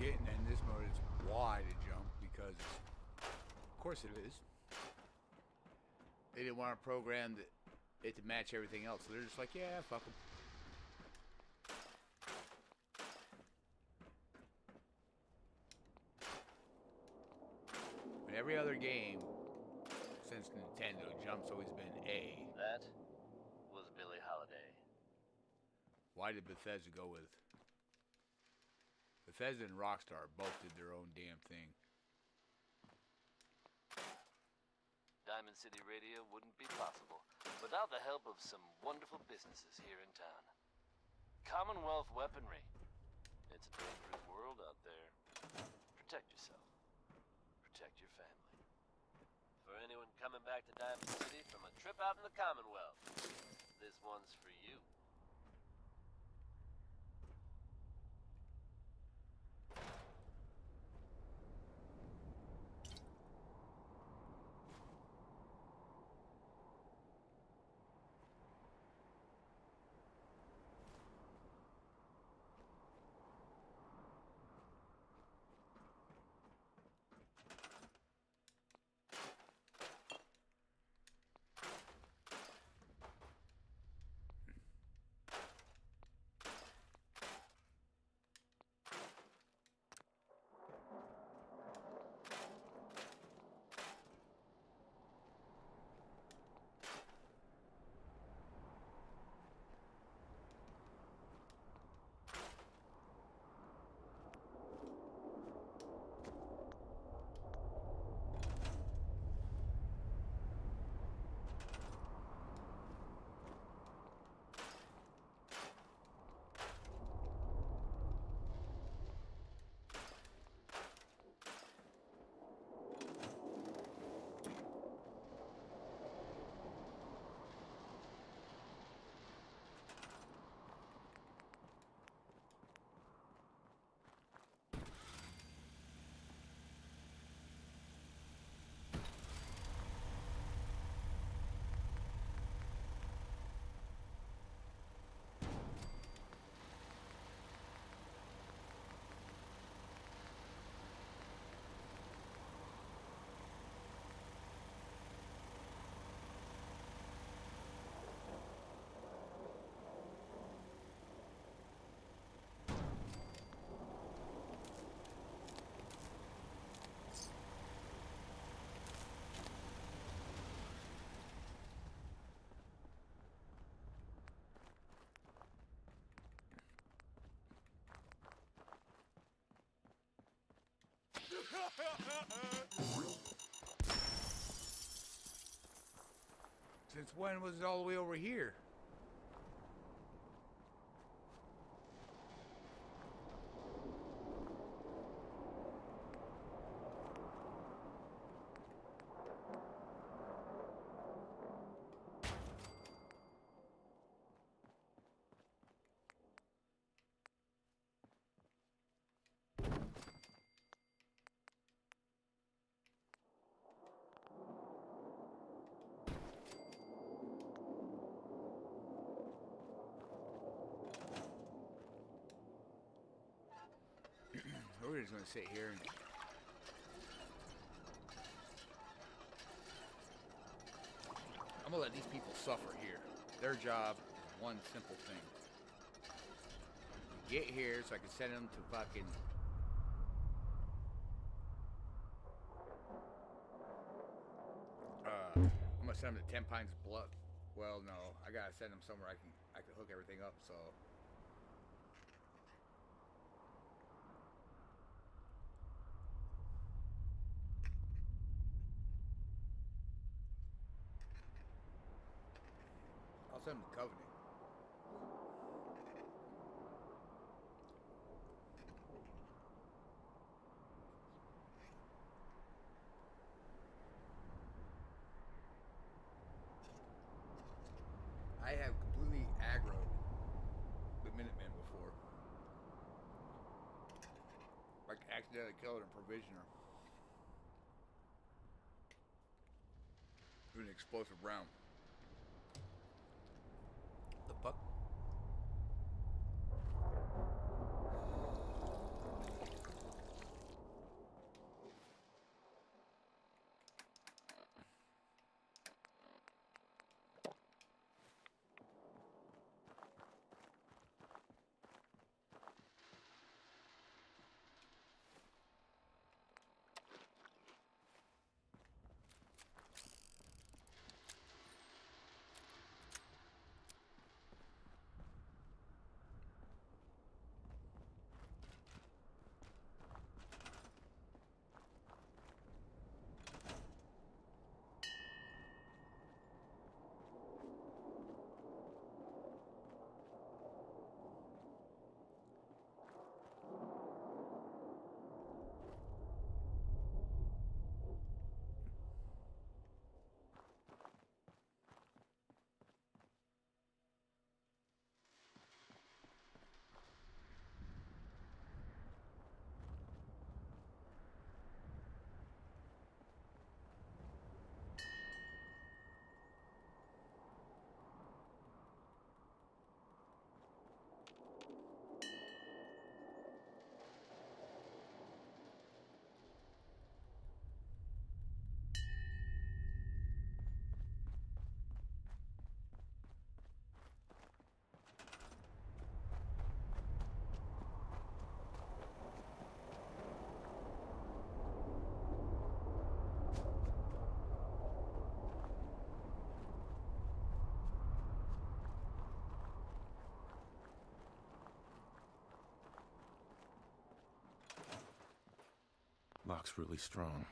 Getting in this mode, it's wide to jump because, of course, it is. They didn't want to program it to match everything else, so they're just like, yeah, fuck them. But every other game since Nintendo, jump's always been A. That was Billie Holiday. Why did Bethesda go with? Bethesda and Rockstar both did their own damn thing. Diamond City Radio wouldn't be possible without the help of some wonderful businesses here in town. Commonwealth Weaponry. It's a dangerous world out there. Protect yourself. Protect your family. For anyone coming back to Diamond City from a trip out in the Commonwealth, this one's for you. Since when was it all the way over here? We're just gonna sit here and I'm gonna let these people suffer here. Their job is one simple thing. Get here so I can send them to fucking I'm gonna send them to 10 Pines Bluff. Well, no, I gotta send them somewhere I can hook everything up. So I'll send them to Covenant. I have completely aggroed the Minutemen before. Like accidentally killed a provisioner with an explosive round. The fuck? Lock's really strong.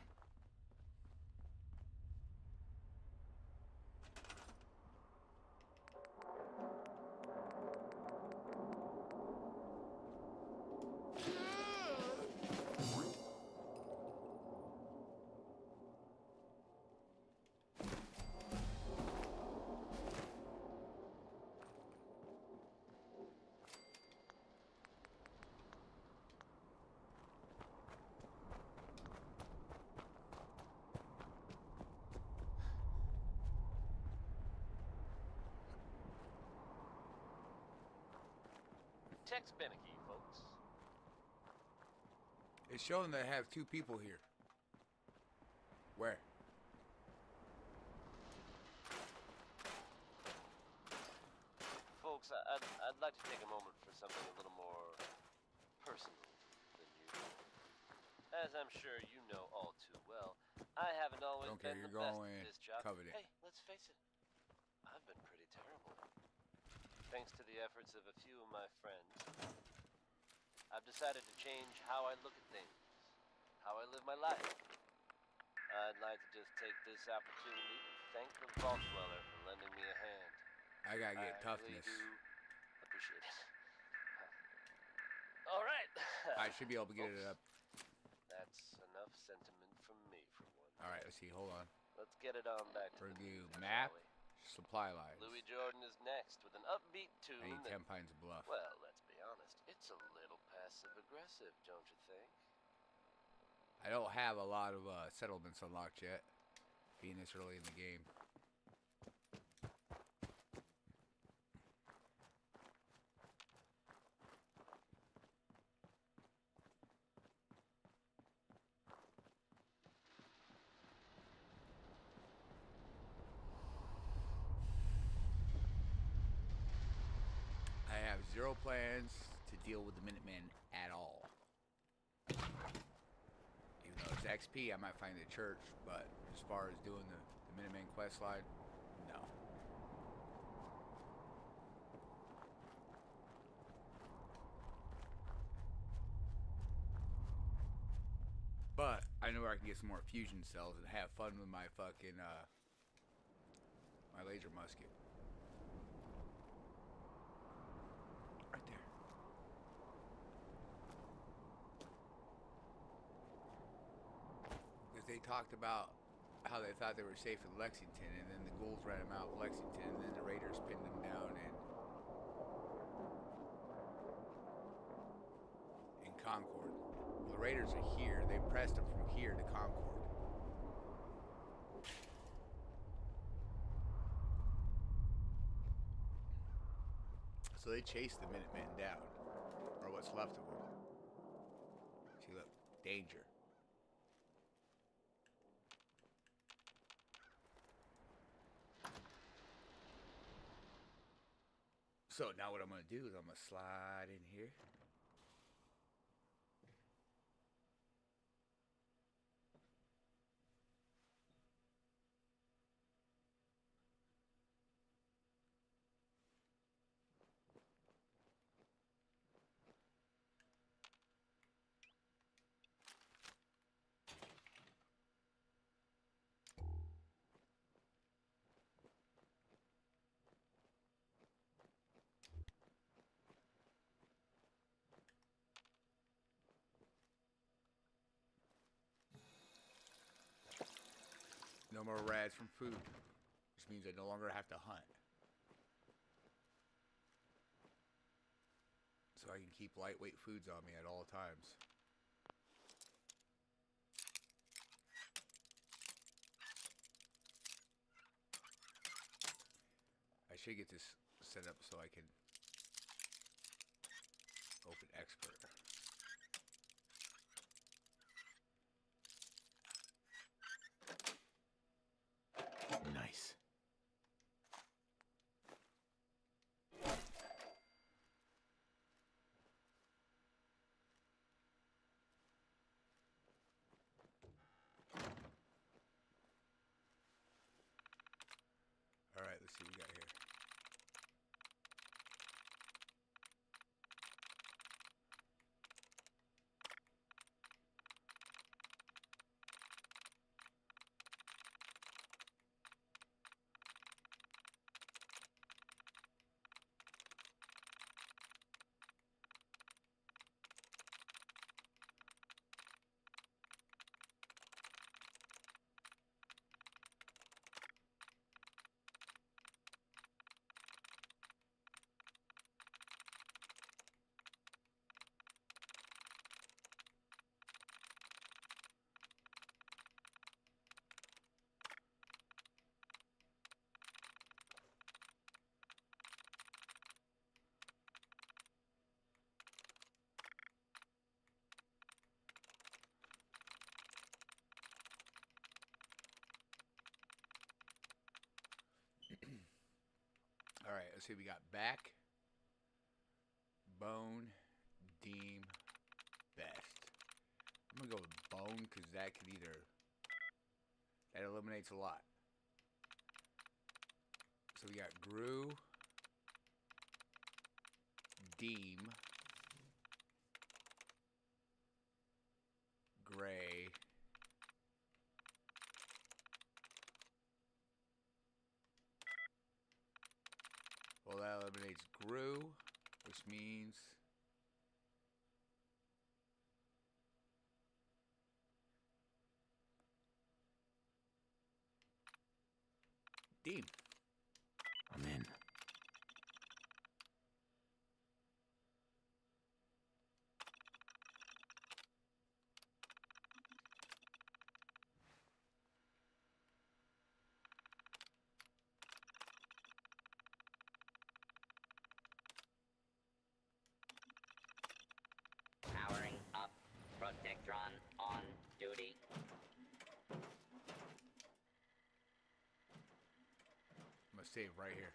Text Beneke, folks. It's showing that I have 2 people here. Where? Folks, I'd like to take a moment for something a little more personal than usual. As I'm sure you know all too well, I haven't always Don't care, been you're the best going at this job. Covenant. Hey, let's face it, I've been pretty terrible. Thanks to the efforts of a few of my friends, I've decided to change how I look at things, how I live my life. I'd like to just take this opportunity to thank the Vault Dweller for lending me a hand. I gotta get I toughness. really do appreciate it. All right. I should be able to get it up. That's enough sentiment from me for one. All right, let's see. Hold on. Let's get it on back to Review the music, map, shall we? supply lines. Louis Jordan is next with an upbeat tune. I need that, 10 Pines Bluff. well, let's be honest, it's a little passive-aggressive, don't you think? I don't have a lot of settlements unlocked yet, being this early in the game. have zero plans to deal with the Minutemen at all. Even though it's XP, I might find the church, but as far as doing the Minutemen quest line, no. But I know where I can get some more fusion cells and have fun with my fucking my laser musket. Right there. Because they talked about how they thought they were safe in Lexington, and then the ghouls ran them out of Lexington, and then the raiders pinned them down in Concord. Well, the raiders are here. They pressed them from here to Concord. So they chased the Minutemen down, or what's left of them. See, look, danger. So now what I'm going to do is I'm going to slide in here. No more rads from food, which means I no longer have to hunt. So I can keep lightweight foods on me at all times. I should get this set up so I can open expert. Nice. All right, let's see what we got here. All right, let's see. We got back, bone, deem, best. I'm gonna go with bone because that could that eliminates a lot. So we got grew, deem, gray, well, that eliminates grew, which means deem. I'm in. Powering up. Protectron on duty. I'm gonna save right here.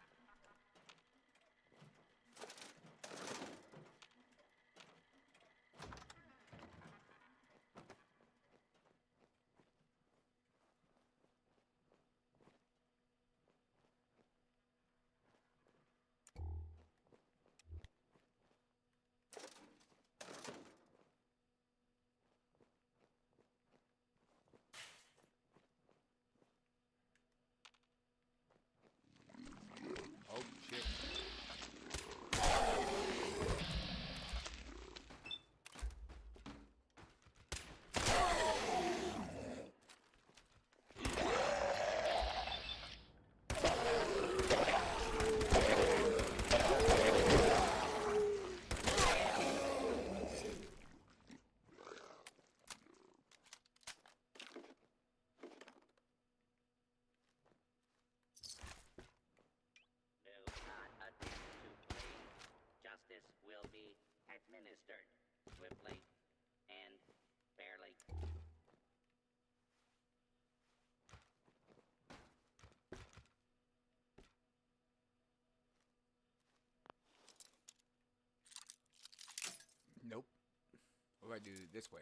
do this way.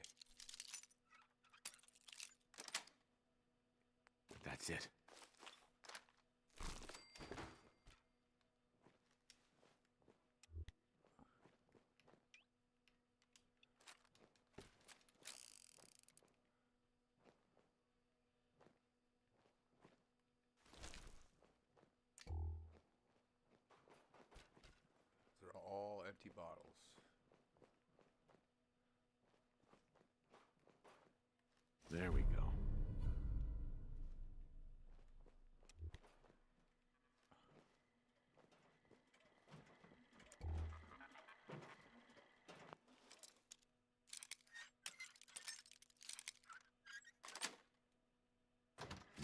That's it. They're all empty bottles. There we go.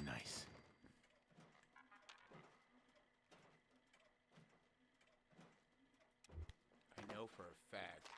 Nice. I know for a fact.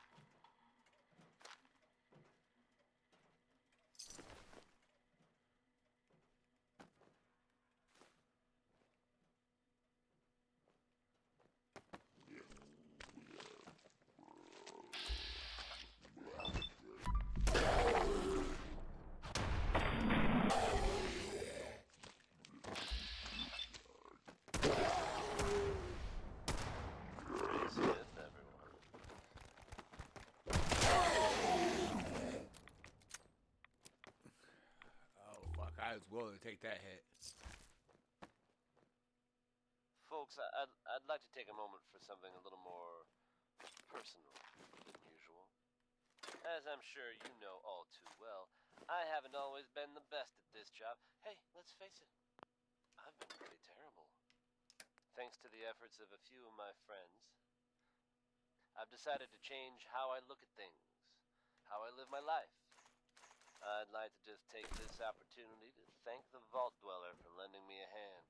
I was willing to take that hit. Folks, I'd like to take a moment for something a little more personal than usual. As I'm sure you know all too well, I haven't always been the best at this job. Hey, let's face it, I've been pretty terrible. Thanks to the efforts of a few of my friends, I've decided to change how I look at things, how I live my life. I'd like to just take this opportunity to thank the Vault Dweller for lending me a hand.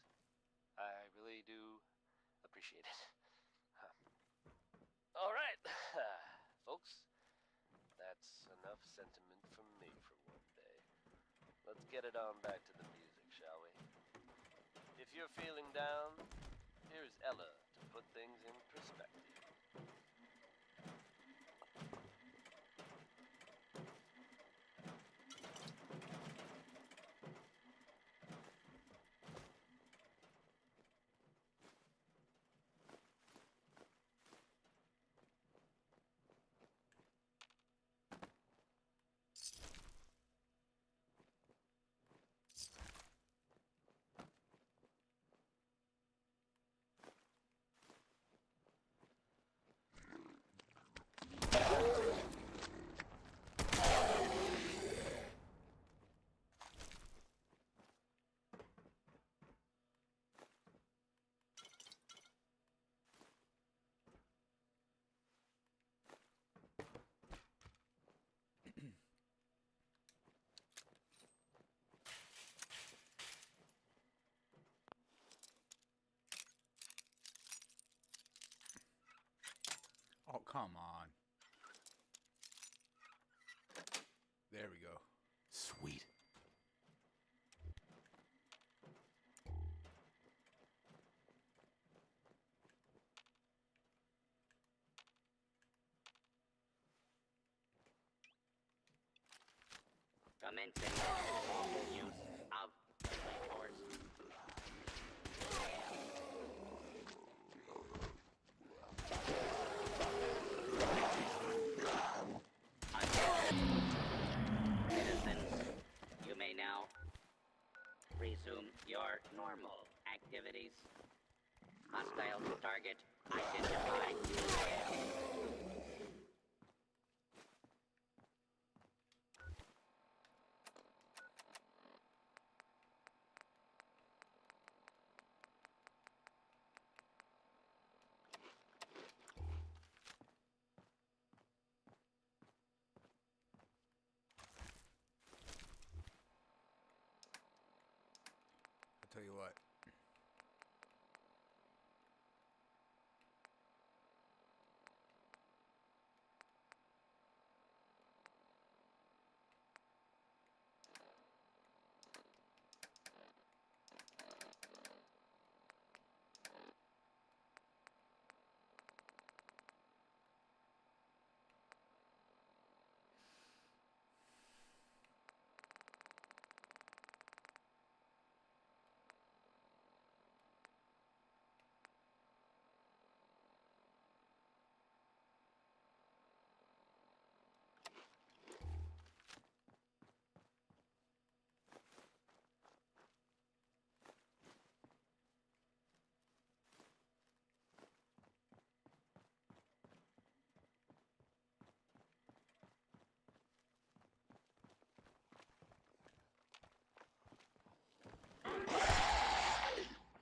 I really do appreciate it. All right, folks. That's enough sentiment from me for one day. Let's get it on back to the music, shall we? If you're feeling down, here's Ella to put things in perspective. Oh, come on. There we go. Sweet. Commencing use of force. Citizens, you may now resume your normal activities. Hostile target identified. I'll tell you what.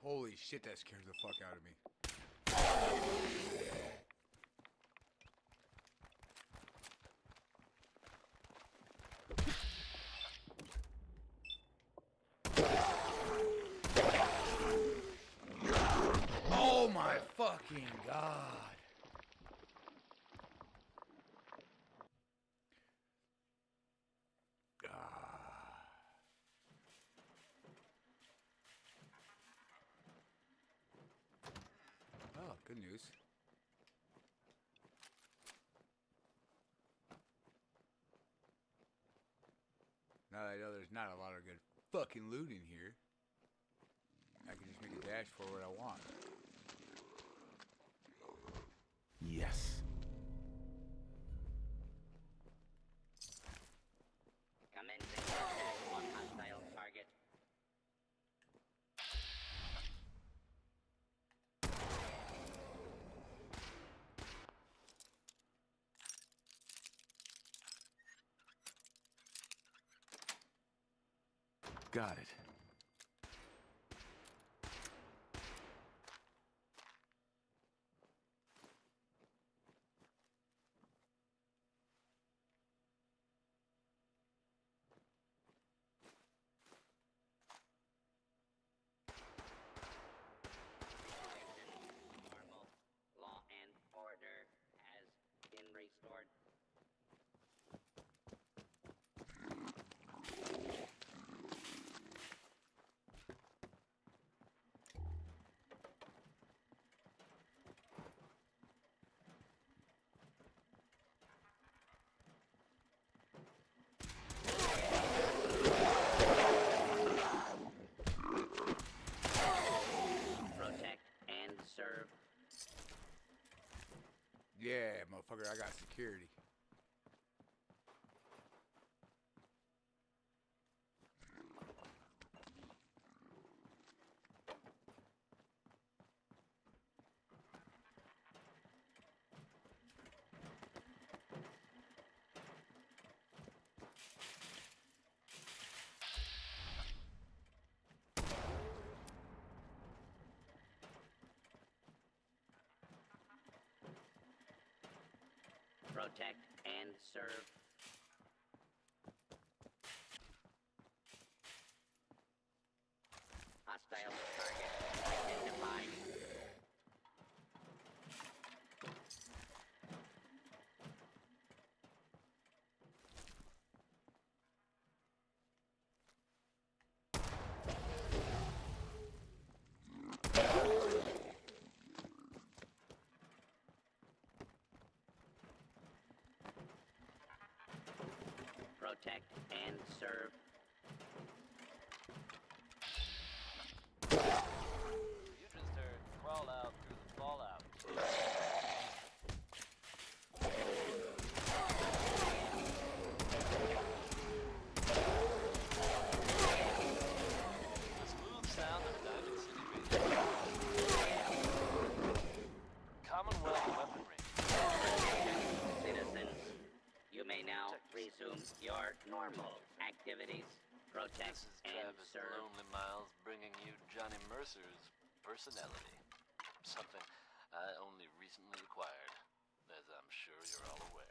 Holy shit, that scares the fuck out of me. Oh my fucking god. Oh, good news. Now that I know there's not a lot of good fucking loot in here, I can just make a dash for what I want. Yes. Commencing attack on hostile target. Got it. Normal. Law and order has been restored. Protect and serve. Yeah, motherfucker, I got security. Protect and serve. Hostile target identified. Protect and serve. You just heard crawl out through the fallout. The smooth sound of Diamond City Radio. Commonwealth weaponry. Citizens, you may now resume your normal activities. Protect This is and Travis serve. Lonely Miles bringing you Johnny Mercer's personality. Something I only recently acquired, as I'm sure you're all aware.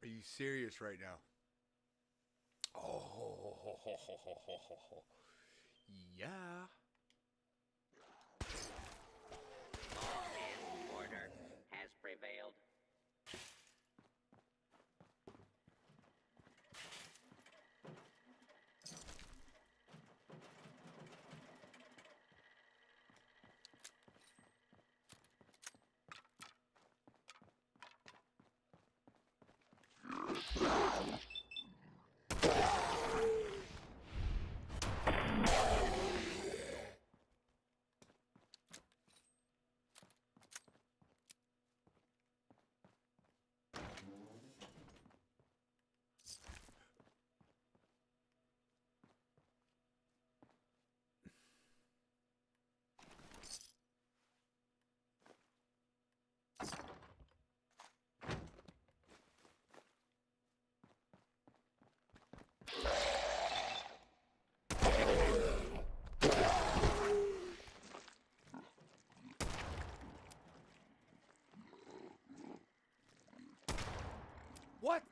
Are you serious right now? Oh, yeah. Law and order has prevailed. What?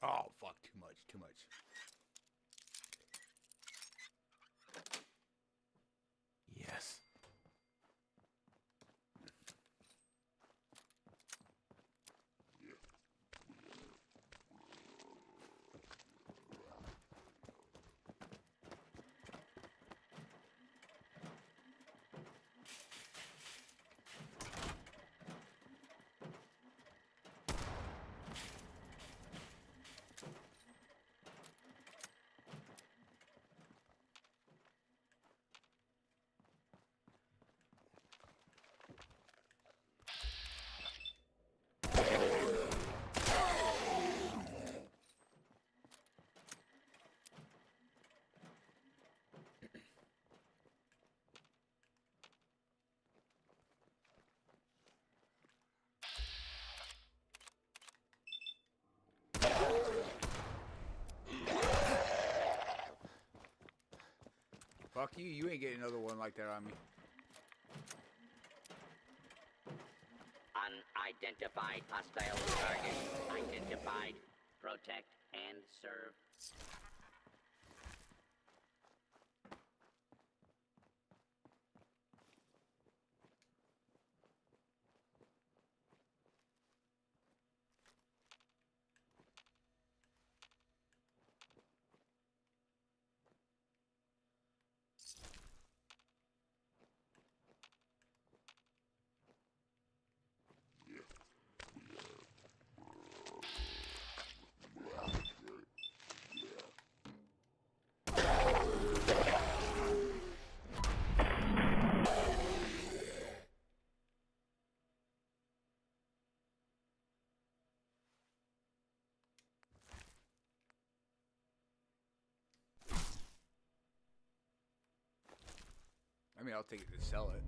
Oh, fuck, too much, too much. Yes. Fuck you, you ain't getting another one like that on me. Unidentified hostile target identified. Protect and serve. I mean, I'll take it to sell it.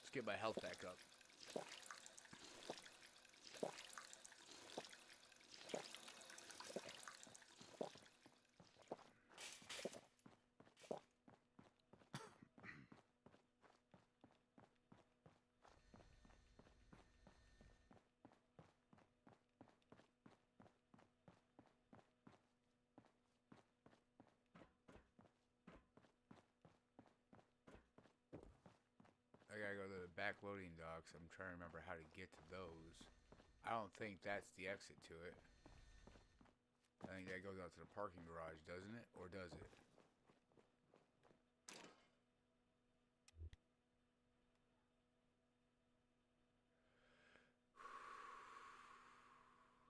Let's get my health back up. back loading docks. I'm trying to remember how to get to those. I don't think that's the exit to it. I think that goes out to the parking garage, doesn't it? Or does it?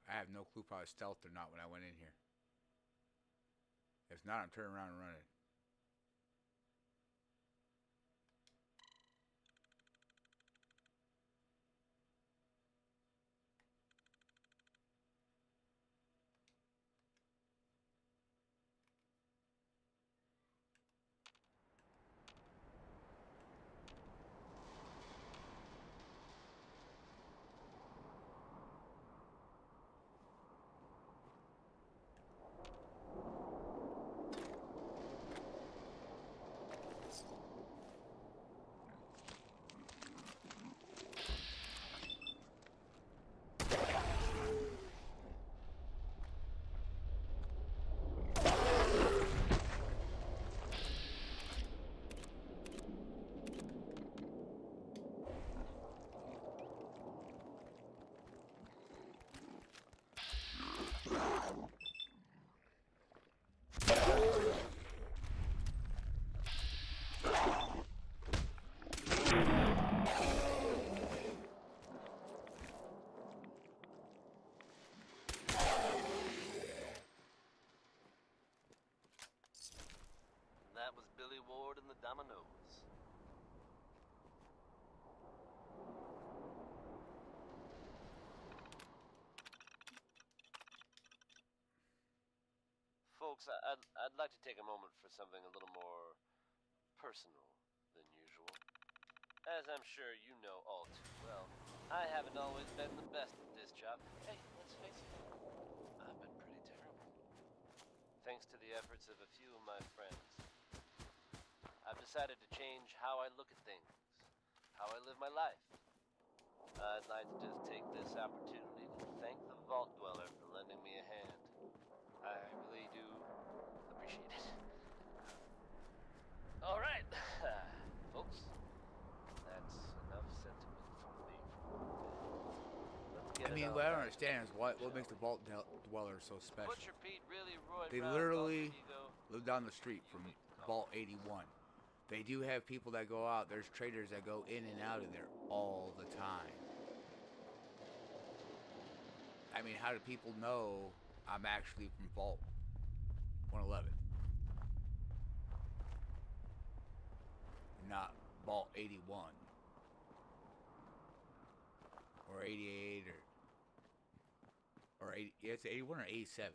I have no clue if I was stealthed or not when I went in here. If not, I'm turning around and running. That was Billy Ward and the Dominoes. Folks, I'd like to take a moment for something a little more personal than usual. As I'm sure you know all too well, I haven't always been the best at this job. Hey, let's face it, I've been pretty terrible. Thanks to the efforts of a few of my friends, I've decided to change how I look at things, how I live my life. I'd like to just take this opportunity to thank the Vault Dweller for lending me a hand. I really do appreciate it. All right, folks, that's enough sentiment from me. Let's get I mean, what I don't understand is what makes the Vault Dweller so special. Butcher Pete really roared They round literally Vault Ego. live down the street from Vault 81. They do have people that go out. There's traders that go in and out of there all the time. I mean, how do people know I'm actually from Vault 111? Not Vault 81. Or 88 or 80, yeah, it's 81 or 87.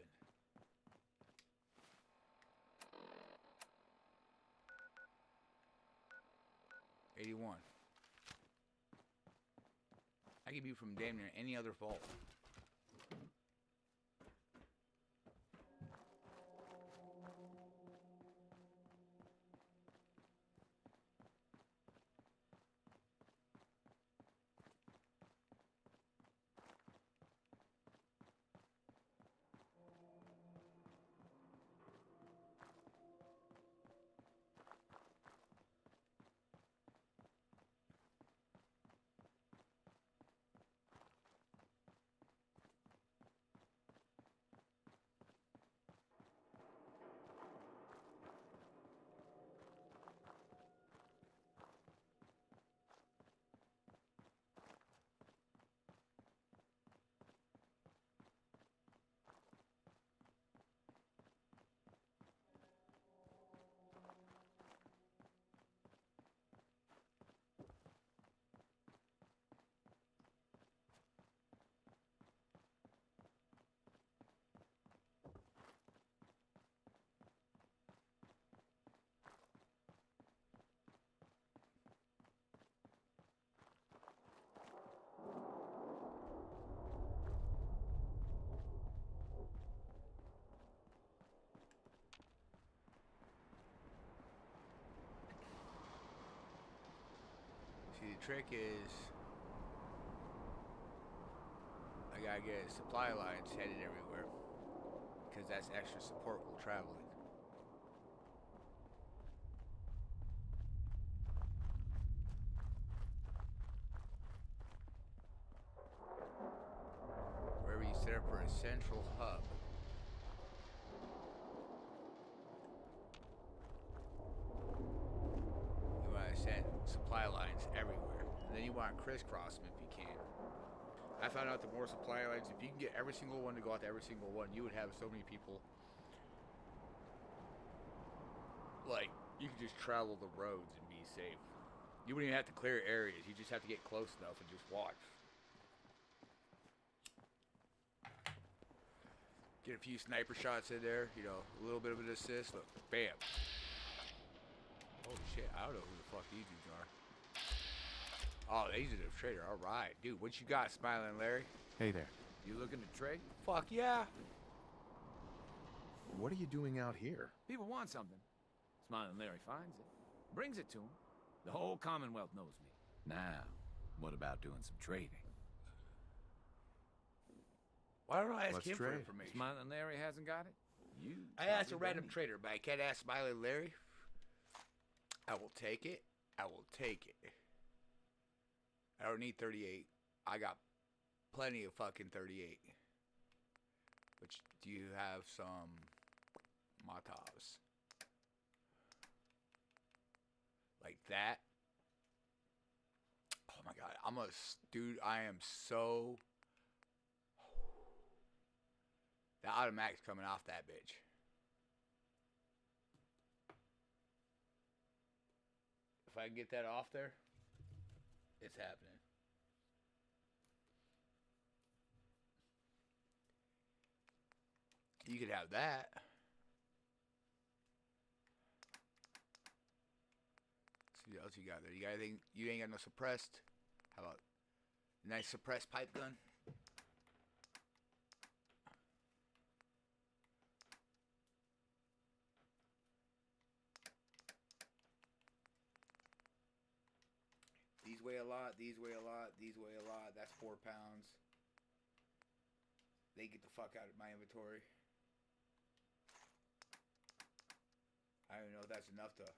'81. I could be from damn near any other vault. See, the trick is I gotta get supply lines headed everywhere because that's extra support while traveling. a central hub. You want to send supply lines everywhere. And then you want to crisscross them if you can. I found out the more supply lines, if you can get every single one to go out to every single one, you would have so many people. Like, you could just travel the roads and be safe. You wouldn't even have to clear areas. You just have to get close enough and just watch. Get a few sniper shots in there, you know, a little bit of an assist. Look, bam. Holy shit, I don't know who the fuck these dudes are. Oh, these are the trader. All right, dude, what you got, Smiling Larry? Hey there. You looking to trade? Fuck yeah. What are you doing out here? People want something. Smiling Larry finds it, brings it to him. The whole Commonwealth knows me. Now, what about doing some trading? Why don't I ask Let's him for trade. information? Smiling Larry hasn't got it? You I asked a probably random don't. trader, but I can't ask Smiling Larry. I will take it. I will take it. I don't need 38. I got plenty of fucking 38. Which, do you have some Molotovs? Like that? Oh my god, dude, I am so... The automatic's coming off that bitch. If I can get that off there, it's happening. You could have that. Let's see what else you got there. You got anything? You ain't got no suppressed? How about a nice suppressed pipe gun? These weigh a lot, these weigh a lot, these weigh a lot. That's 4 pounds. They get the fuck out of my inventory. I don't even know if that's enough to...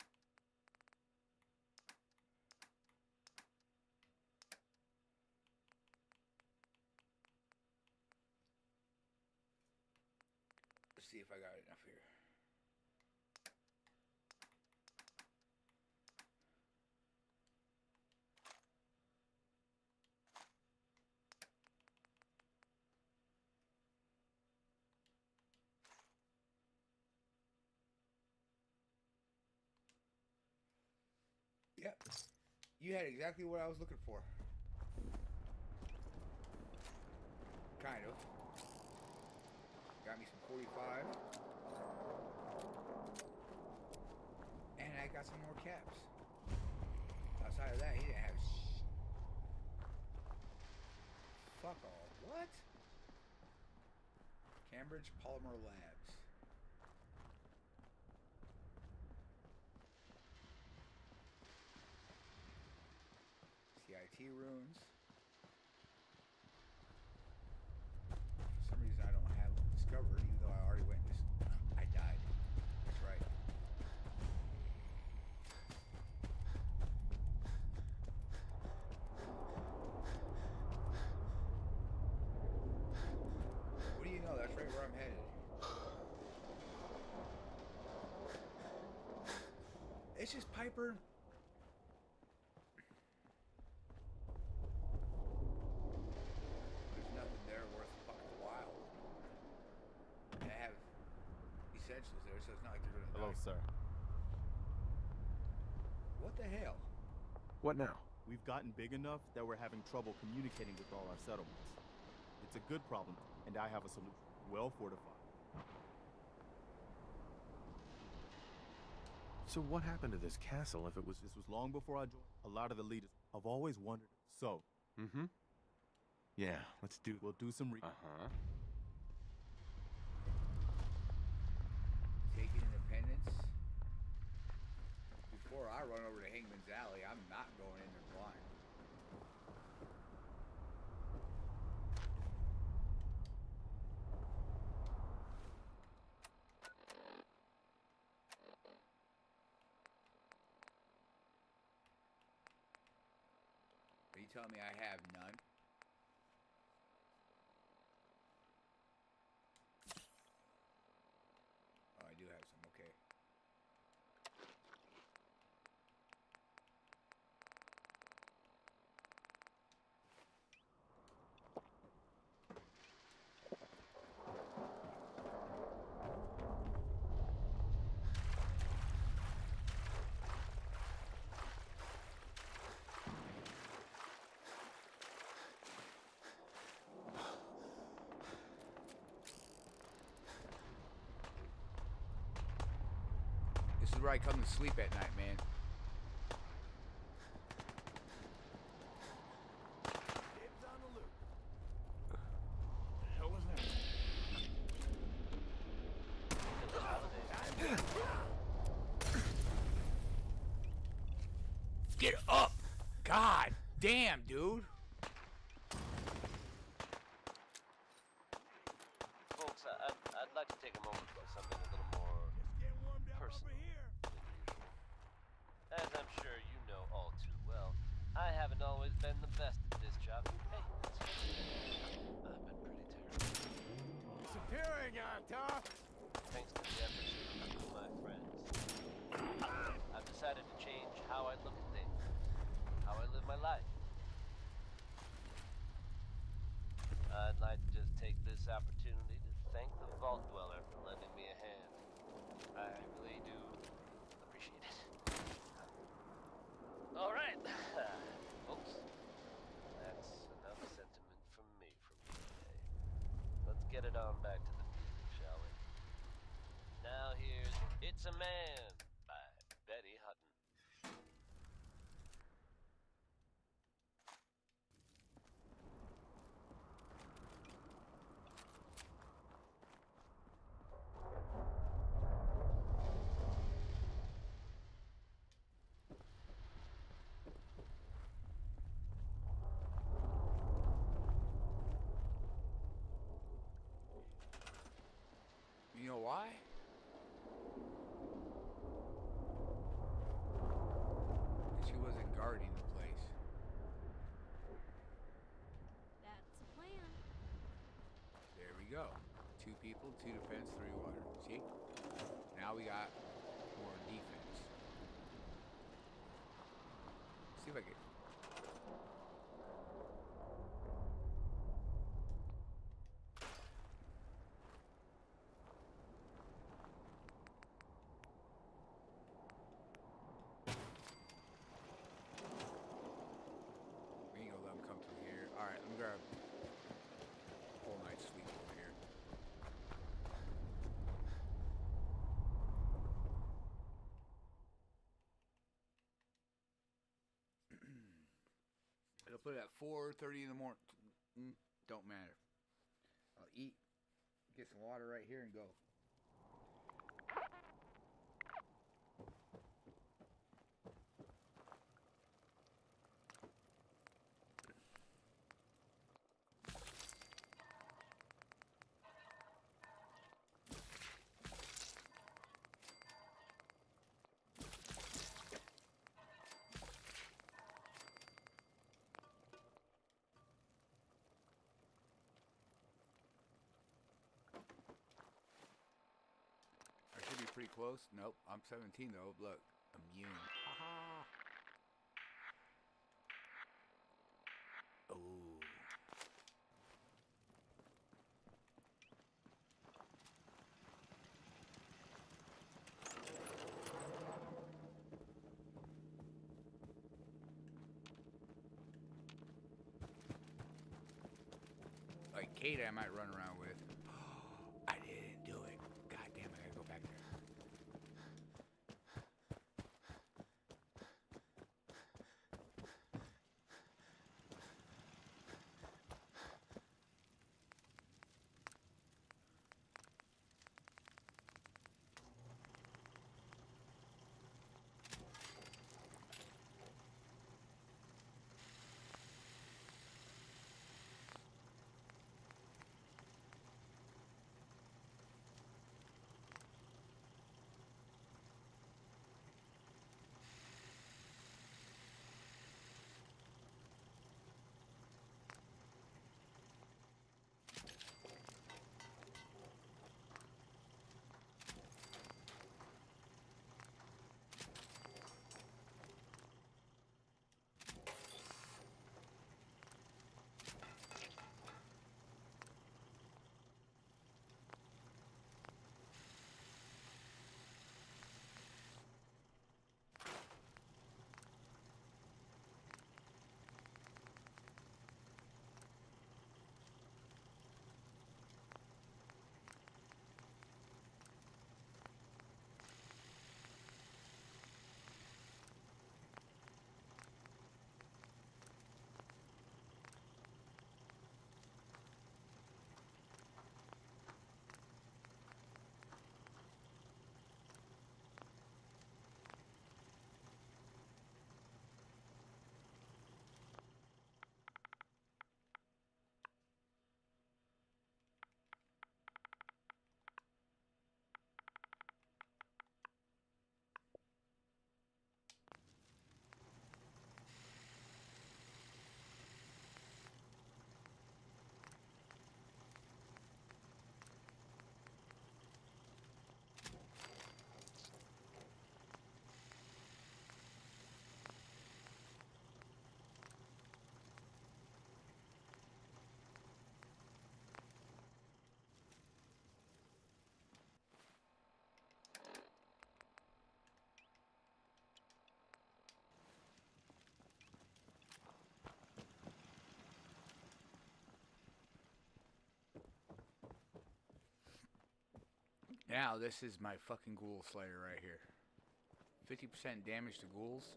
Let's see if I got enough here. Yep. You had exactly what I was looking for. Kind of. Got me some 45. And I got some more caps. Outside of that, he didn't have fuck all. What? Cambridge Polymer Labs. CIT runes. For some reason I don't have discovered, even though I already went this. I died. That's right. What do you know? That's right where I'm headed. It's just Piper. There's nothing there worth fucking a while. And I have essentials there, so it's not like they're gonna Hello, die. sir. What the hell? What now? We've gotten big enough that we're having trouble communicating with all our settlements. It's a good problem, and I have a solution. Well fortified. So what happened to this castle if it was... This was long before I joined. A lot of the leaders have always wondered. So, Yeah, let's do... we'll do some Taking independence. Before I run over to Hangman's Alley, I'm not going in there blind. Are you telling me I have none? This is where I come to sleep at night, man. Dibs on the loot. What the hell was that? Get up! God damn, dude. Folks, I'd like to take a moment for something a little more personal than usual. As I'm sure you know all too well, I haven't always been the best at this job. Hey, let's face it, I've been pretty terrible. Disappearing, Tom. Thanks to the efforts of a few of my friends, I've decided to change how I look at things, how I live my life. I'd like to just take this opportunity to thank the Vault Dweller for lending me a hand. I really do appreciate it. All right, folks. That's enough sentiment from me for today. Let's get it on back to the music, shall we? Now here's It's a Man by Betty Hutton. You know why? She wasn't guarding the place. That's a plan. There we go. 2 people, 2 defense, 3 water. See? Now we got more defense. See if I can. We ain't gonna let them come through here. Alright, let me grab a whole night's sleep over here. It'll put it at 4:30 in the morning. Don't matter. I'll eat, get some water right here, and go. Pretty close. Nope, I'm 17 though. Look, immune. Haha. Ooh. Like Kate, I might run around with. I didn't do it. God damn, I gotta go back there. Now, this is my fucking ghoul slayer right here. 50% damage to ghouls.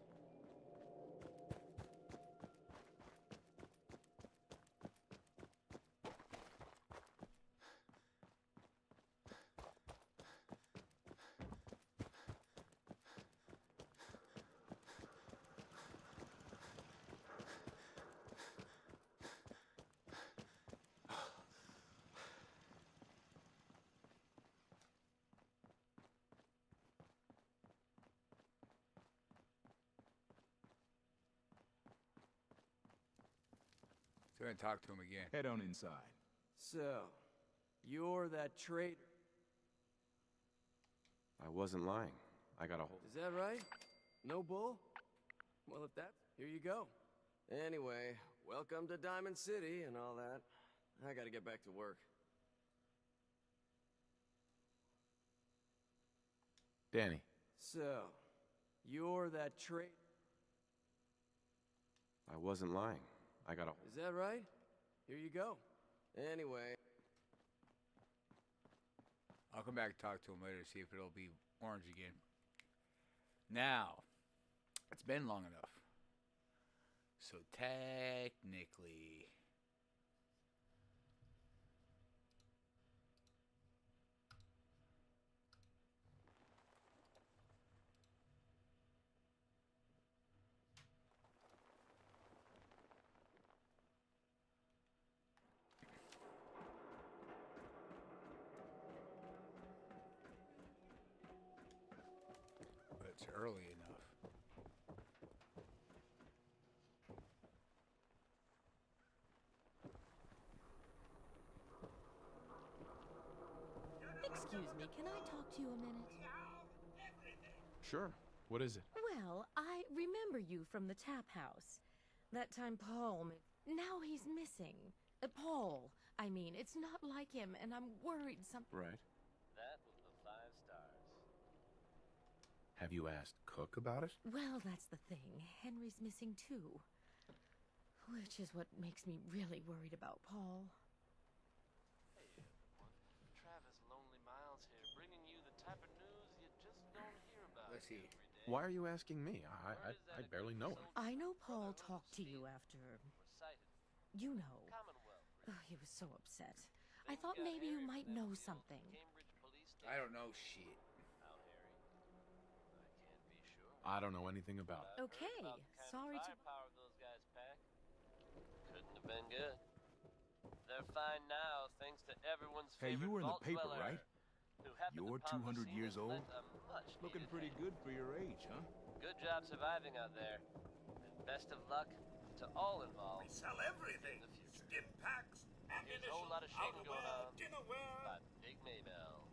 So we're gonna talk to him again. Head on inside. So, you're that traitor. I wasn't lying. I got a hold. Is that right? No bull? Well, if that's... Here you go. Anyway, welcome to Diamond City and all that. I gotta get back to work. Danny. So, you're that traitor. I wasn't lying. I got a... Is that right? Here you go. Anyway... I'll come back and talk to him later to see if it'll be orange again. Now, it's been long enough. So technically... It's early enough. Excuse me, can I talk to you a minute? Sure. What is it? Well, I remember you from the tap house. That time Paul... Now he's missing. Paul, I mean, it's not like him, and I'm worried something... Right. That was the 5 stars. Have you asked Cook about it? Well, that's the thing. Henry's missing too. Which is what makes me really worried about Paul. Hey everyone, Travis Lonely Miles here, bringing you the type of news you just don't hear about Let's see. every day. Why are you asking me? I barely know him. I know Paul talked to you after... You know. Oh, he was so upset. I thought maybe you might know something. I don't know shit. I don't know anything about it. Okay, sorry to... Firepower those guys pack. Couldn't have been good. They're fine now, thanks to everyone's Hey, favorite you were in the vault paper, dweller, right? who happened You're upon the 200 scene years and old? lent a Looking much-needed pretty hand. good for your age, huh? Good job surviving out there. And best of luck to all involved. We sell everything. In the future. Stim packs, Here's a ammunition, whole lot of shaking going outerwear, on dinnerware. by Big Maybell.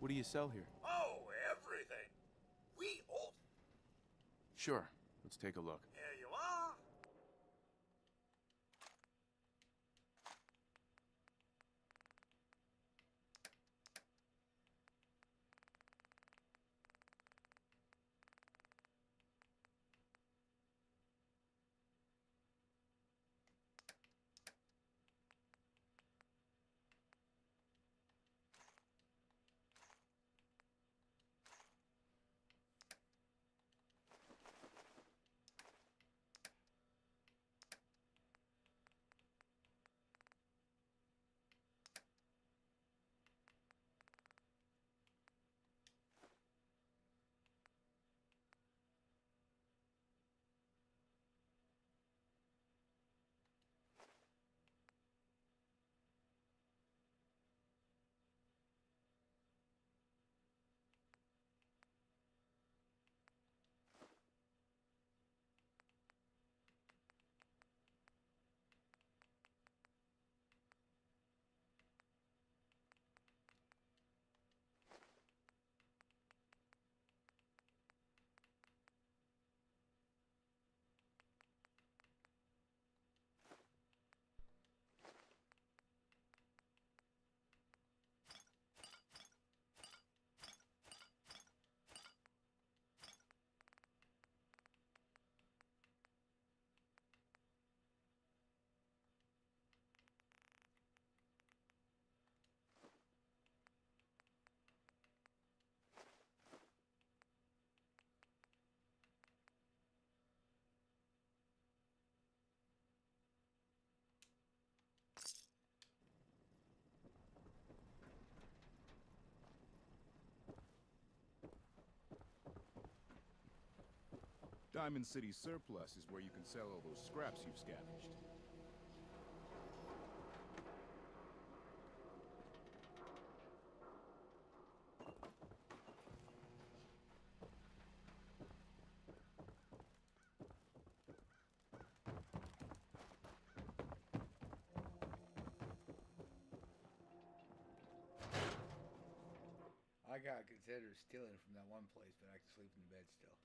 What do you sell here? Oh, everything. We all... Sure. Let's take a look. Here you are. Diamond City surplus is where you can sell all those scraps you've scavenged. I got considered stealing from that one place, but I can sleep in the bed still.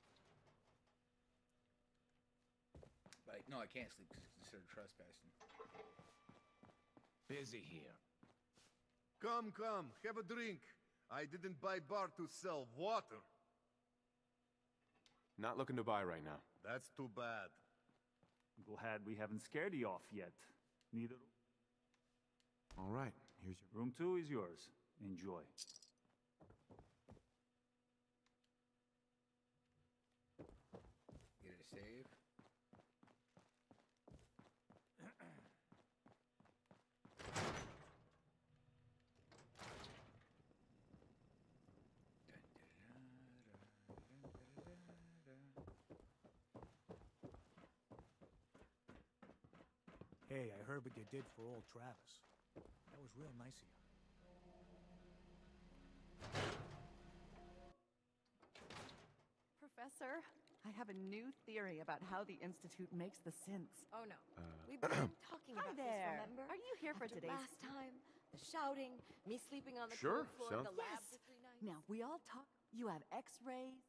But no, I can't sleep because it's considered trespassing. Busy here. Come, have a drink. I didn't buy bar to sell water. Not looking to buy right now. That's too bad. Glad we haven't scared you off yet. Neither. All right, here's your... Room 2 is yours. Enjoy. Get a save. Hey, I heard what you did for old Travis. That was real nice of you. Professor, I have a new theory about how the Institute makes the synths. Oh no. We've been talking Hi about there. this, remember? Are you here for After today's... last time, the shouting, me sleeping on the Sure, cold floor of the lab Yes. for 3 nights. Now, we all talk... You have X-rays.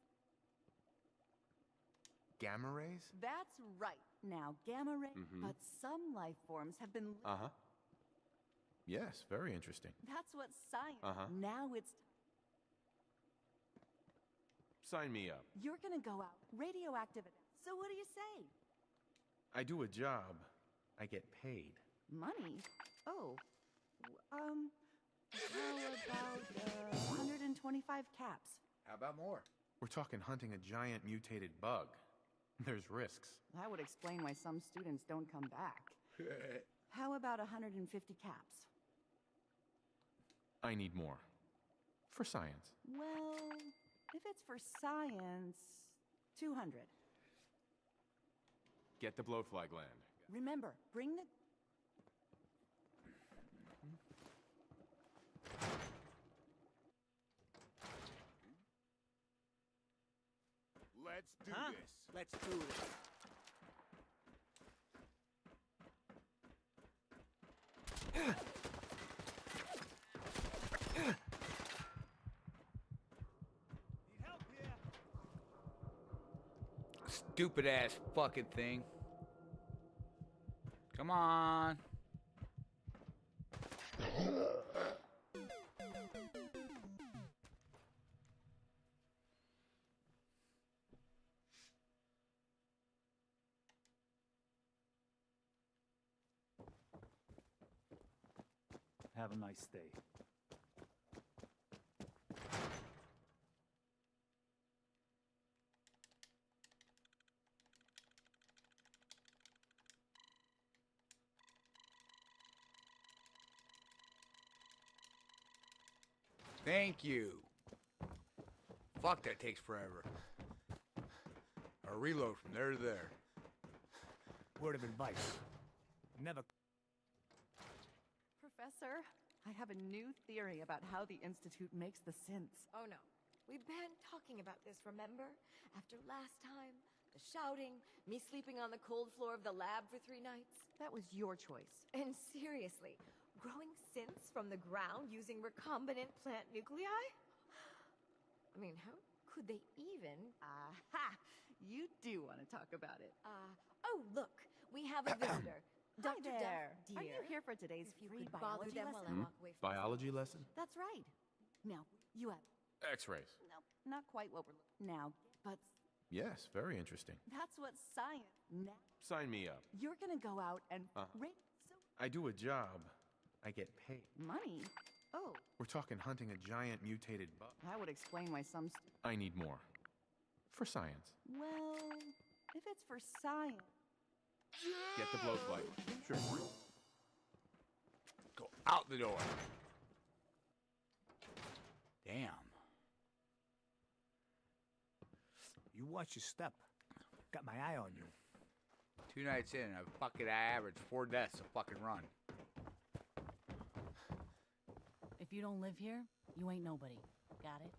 Gamma rays? That's right. Now, gamma rays... Mhm. But some life forms have been... Uh-huh. Yes, very interesting. That's what science... Uh-huh. Now it's... Sign me up. You're gonna go out. Radioactive... So what do you say? I do a job. I get paid. Money? Oh. How about, 125 caps? How about more? We're talking hunting a giant mutated bug. There's risks. That would explain why some students don't come back. How about 150 caps? I need more. For science. Well, if it's for science, 200. Get the blowfly gland. Remember, bring the... Let's do Huh? this. Let's do this. Stupid ass fucking thing. Come on. Have a nice day. Thank you. Fuck, that takes forever. A reload from there to there. Word of advice. Never... Professor, I have a new theory about how the Institute makes the synths. Oh no. We've been talking about this, remember? After last time, the shouting, me sleeping on the cold floor of the lab for 3 nights. That was your choice. And seriously, growing synths from the ground using recombinant plant nuclei? I mean, how could they even? Aha! You do want to talk about it. Oh, look, we have a visitor. Hi Dr. there. Duff, Are dear. you here for today's If you free could bother biology them lesson? while I walk away from Biology lesson? That's right. Now, you have... X-rays. No, not quite what we're... Now, but Yes, very interesting. that's what science... Now, Sign me up. you're gonna go out and... Uh-huh. I do a job. I get paid. Money? Oh, We're talking hunting a giant mutated bug. that would explain why some... I need more. For science. Well, if it's for science... Get the blowfly. Sure. Go out the door. Damn. You watch your step. Got my eye on you. 2 nights in, I averaged 4 deaths a fucking run. If you don't live here, you ain't nobody. Got it?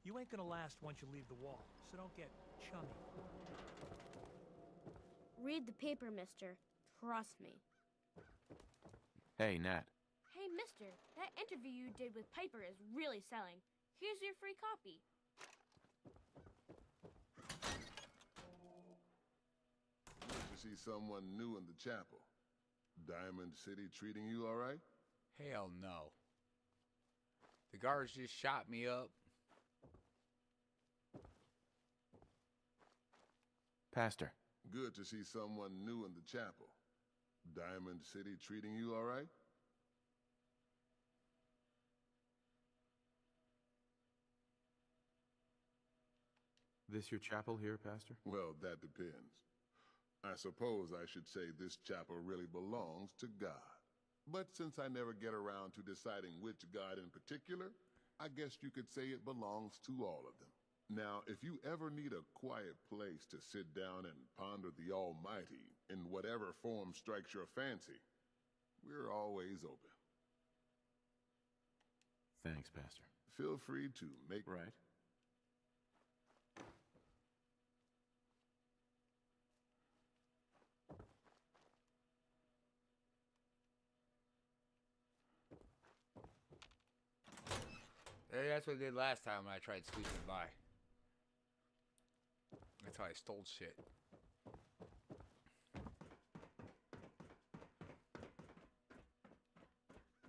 You ain't gonna last once you leave the wall, so don't get chummy. Read the paper, mister. Trust me. Hey, Nat. Hey, mister, that interview you did with Piper is really selling. Here's your free copy. Good to see someone new in the chapel. Diamond City treating you all right? Hell no. The guards just shot me up. Pastor. Good to see someone new in the chapel. Diamond City treating you all right? This your chapel here, Pastor? Well, that depends. I suppose I should say this chapel really belongs to God. But since I never get around to deciding which God in particular, I guess you could say it belongs to all of them. Now, if you ever need a quiet place to sit down and ponder the Almighty in whatever form strikes your fancy, we're always open. Thanks, Pastor. Feel free to make... Right. Hey, that's what I did last time when I tried sweeping by. That's how I stole shit.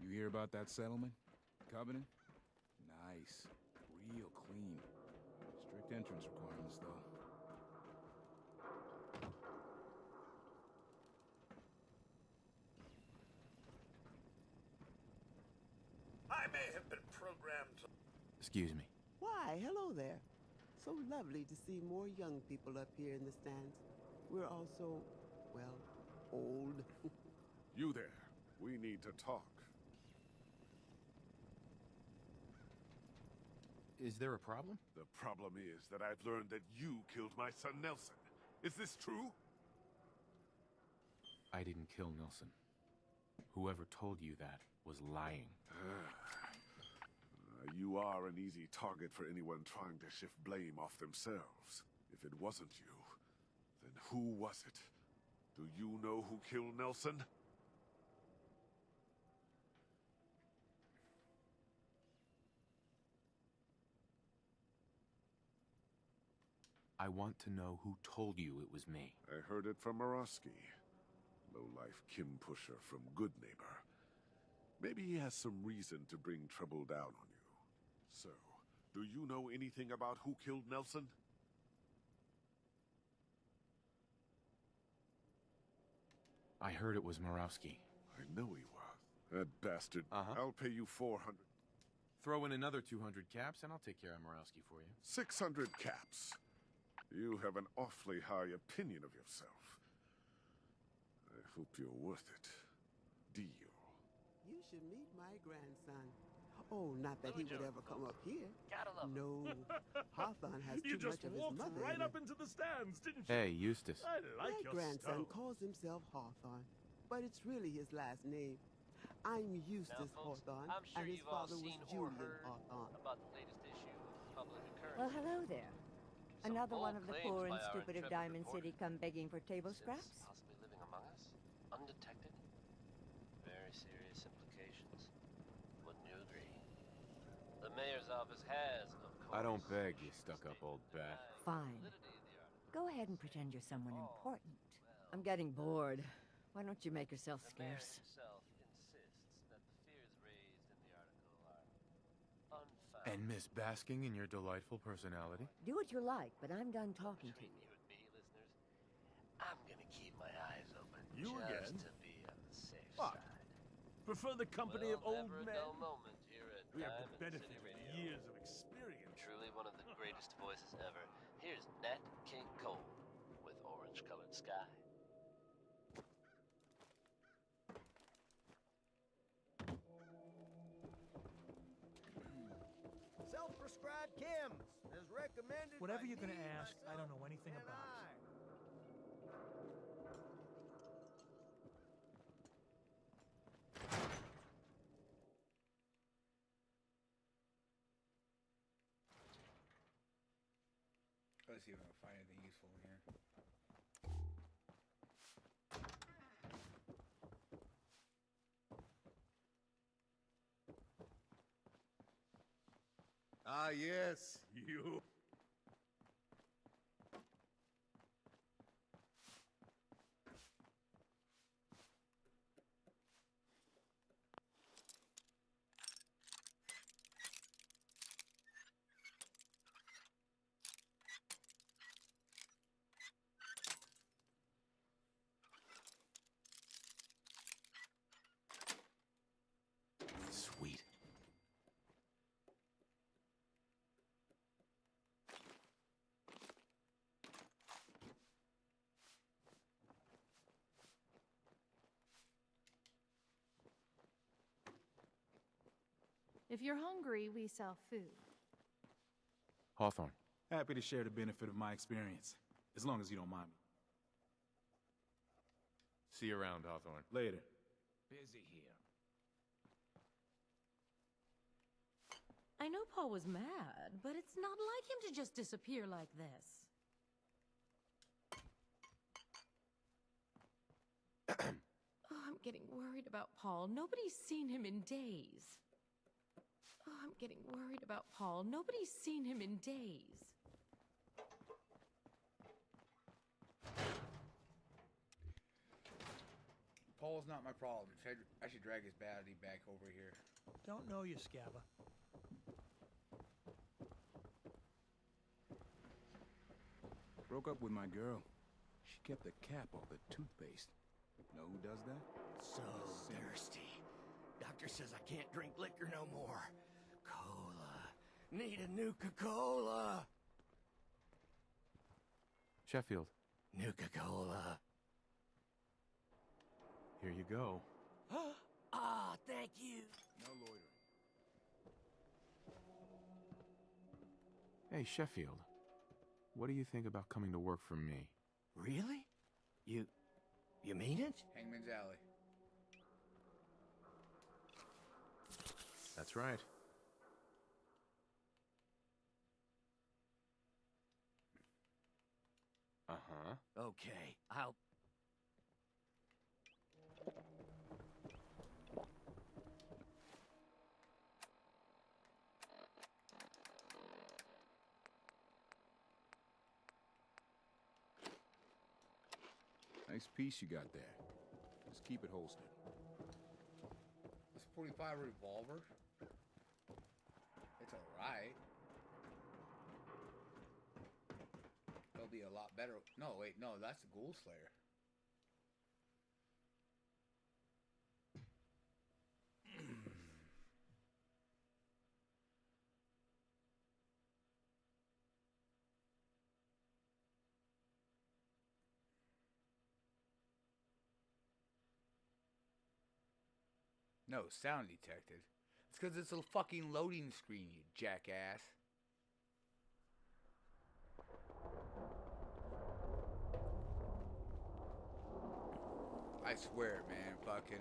You hear about that settlement? Covenant? Nice. Real clean. Strict entrance requirements, though. I may have been programmed to... Excuse me. Why, hello there. So lovely to see more young people up here in the stands. We're all so, well, old. You there. We need to talk. Is there a problem? The problem is that I've learned that you killed my son Nelson. Is this true? I didn't kill Nelson. Whoever told you that was lying. You are an easy target for anyone trying to shift blame off themselves. If it wasn't you, then who was it? Do you know who killed Nelson? I want to know who told you it was me. I heard it from Morosky. Low-life Kim pusher from Good Neighbor. Maybe he has some reason to bring trouble down on you. So, do you know anything about who killed Nelson? I heard it was Morosky. I know he was. That bastard. I'll pay you 400. Throw in another 200 caps and I'll take care of Morosky for you. 600 caps. You have an awfully high opinion of yourself. I hope you're worth it. Deal. You should meet my grandson. Oh, not that he would ever come up here. No, Hawthorne has too much of his mother. You just walked right up into the stands, didn't you? Hey, Eustace. I like my your grandson style. calls himself Hawthorne, but it's really his last name. I'm Eustace Hawthorne, I'm sure and his you've all father was seen or Julian heard Hawthorne. about the latest issue of Public Occurrence. Well, hello there. Another one of the bold poor and claims by our stupid of intrepid Diamond reporter. City come begging for table scraps? Possibly living among us, undetected. Very serious implications. Wouldn't you agree? The mayor's office has, of course. I don't beg, you stuck-up old bat. Fine. Go ahead and pretend you're someone important. I'm getting bored. Why don't you make yourself scarce? Himself insists that the fears raised in the article are unfounded. And Miss Basking in your delightful personality? Do what you like, but I'm done talking to you. You and me, listeners, I'm gonna keep my eyes open. You just again? to be on the safe What? side. Prefer the company of old Never a men? dull moment here at We have the Diamond benefit City of Radio. years of experience. Truly one of the greatest voices ever. Here's Nat King Cole with Orange-Colored Sky. Self-prescribed chems, as recommended Whatever by you're gonna me, ask, I don't know anything and about. I. Let's see if I can find anything useful in here. Ah, yes, you. Sweet. If you're hungry, we sell food. Hawthorne. Happy to share the benefit of my experience, as long as you don't mind me. See you around, Hawthorne. Later. Busy here. I know Paul was mad, but it's not like him to just disappear like this. Oh, I'm getting worried about Paul. Nobody's seen him in days. Oh, I'm getting worried about Paul. Nobody's seen him in days. Paul's not my problem. I should drag his baddie back over here. Don't know you, Scabba. Broke up with my girl. She kept the cap off the toothpaste. Know who does that? So thirsty. Doctor says I can't drink liquor no more. Cola. Need a Nuka-Cola. Sheffield. Nuka-Cola. Here you go. Ah, thank you. No loitering. Hey, Sheffield. What do you think about coming to work for me? Really? You mean it? Hangman's Alley. That's right. Uh-huh. Okay, I'll... Nice piece you got there. Just keep it holstered. This 45 revolver? It's alright. It'll be a lot better. No, wait, no, that's the Ghoul Slayer. No, sound detected. It's because it's a fucking loading screen, you jackass. I swear, man, fucking,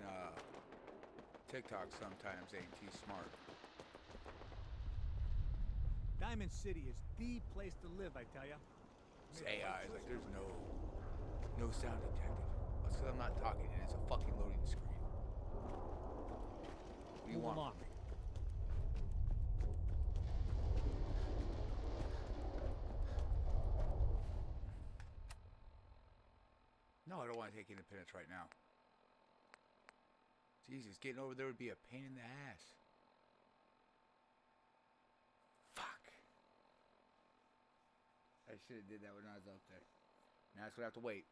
TikTok sometimes ain't too smart. Diamond City is the place to live, I tell ya. It's AI, like, there's no sound detected. That's because I'm not talking, and it's a fucking loading screen. What do you want from me? No, I don't want to take independence right now. Jesus, getting over there would be a pain in the ass. Fuck. I should have did that when I was up there. Now it's gonna have to wait.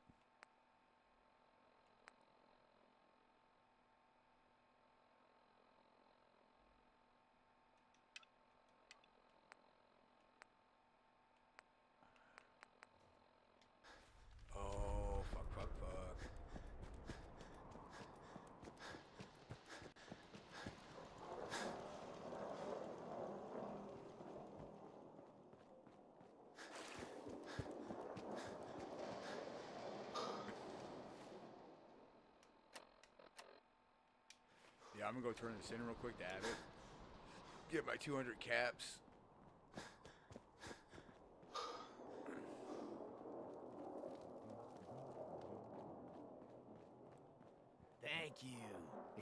Oh, fuck. Yeah, I'm gonna go turn this in real quick to add it. Get my 200 caps.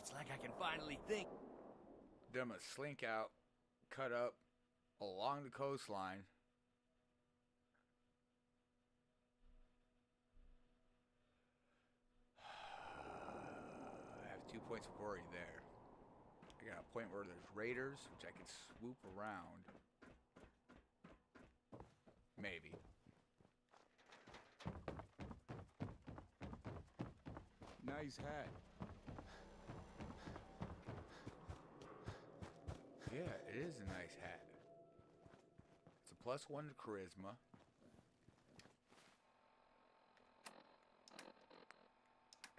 It's like I can finally think. Them a slink out, cut up along the coastline. I have 2 points of worry there. I got a point where there's raiders, which I can swoop around. Maybe. Nice hat. Yeah, it is a nice hat. It's a +1 to charisma.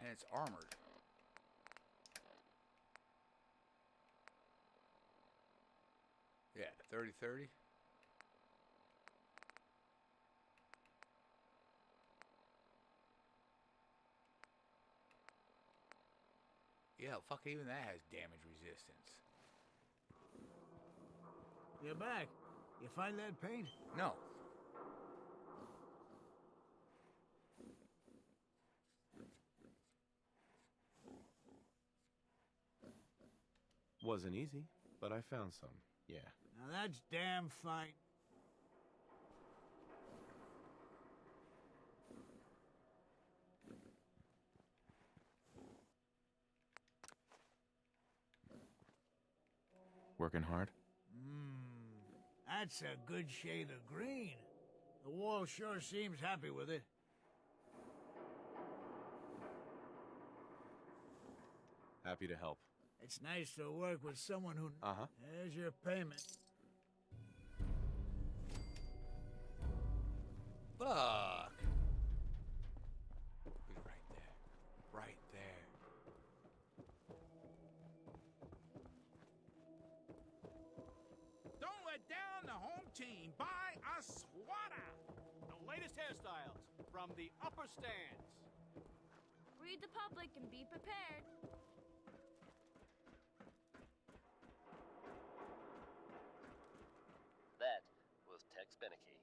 And it's armored. Yeah, 30-30. Yeah, fuck, even that has damage resistance. You're back. You find that paint? No. Wasn't easy, but I found some, yeah. Now that's damn fine. Working hard? That's a good shade of green. The wall sure seems happy with it. Happy to help. It's nice to work with someone who... Uh-huh. There's your payment. Fuck. He's right there. Right there. Don't let down the home team. Buy a swatter. The latest hairstyles from the upper stands. Read the public and be prepared. That was Tex Beneke.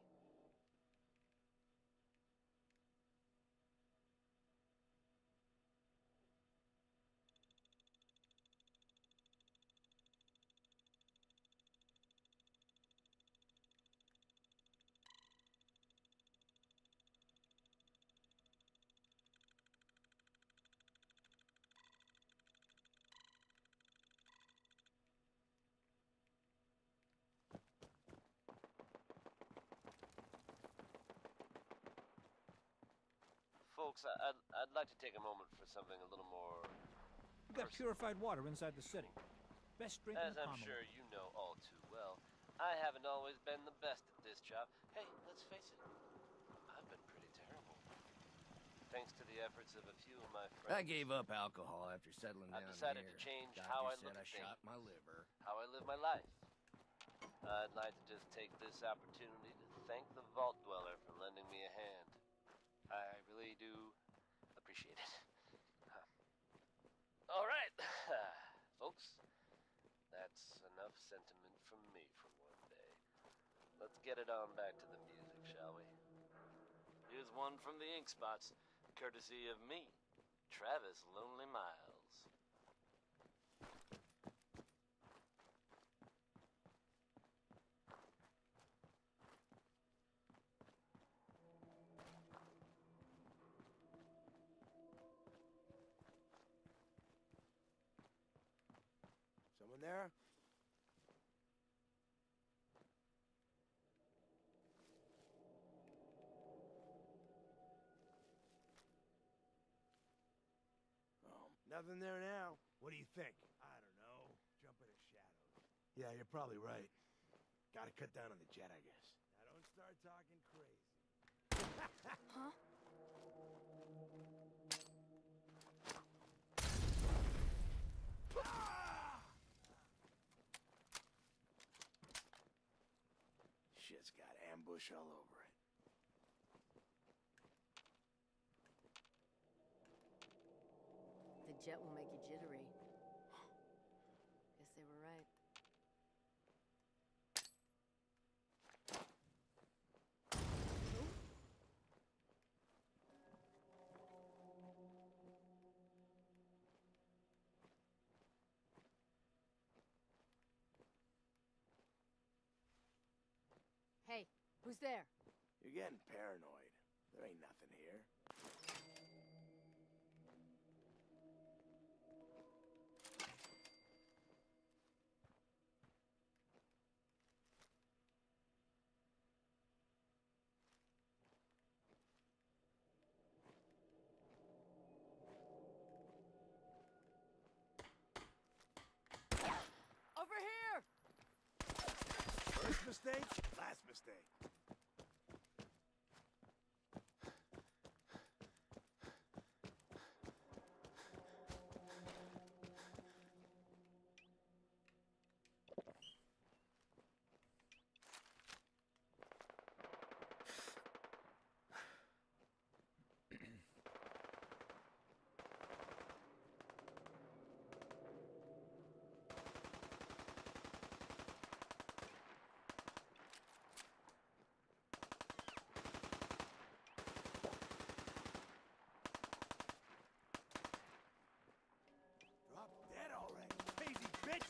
Folks, I'd like to take a moment for something a little more... We got purified water inside the city. Best drink in As the I'm sure you know all too well, I haven't always been the best at this job. Hey, let's face it, I've been pretty terrible. Thanks to the efforts of a few of my friends. I gave up alcohol after settling down I've decided here. to change Doctor how I said look I at things, shot my liver. how I live my life. I'd like to just take this opportunity to thank the Vault Dweller for lending me a hand. I really do appreciate it. All right, folks. That's enough sentiment from me for one day. Let's get it on back to the music, shall we? Here's one from the Ink Spots, courtesy of me, Travis Lonely Miles. Someone there? Nothing there now. What do you think? I don't know. Jump in the shadows. Yeah, you're probably right. Gotta cut down on the jet, I guess. Now don't start talking crazy. Huh? Shit's got ambush all over it. The jet will make you jittery. Guess they were right. Who's there? You're getting paranoid. There ain't nothing here. Over here! First mistake, last mistake. Drop dead already. Crazy bitch!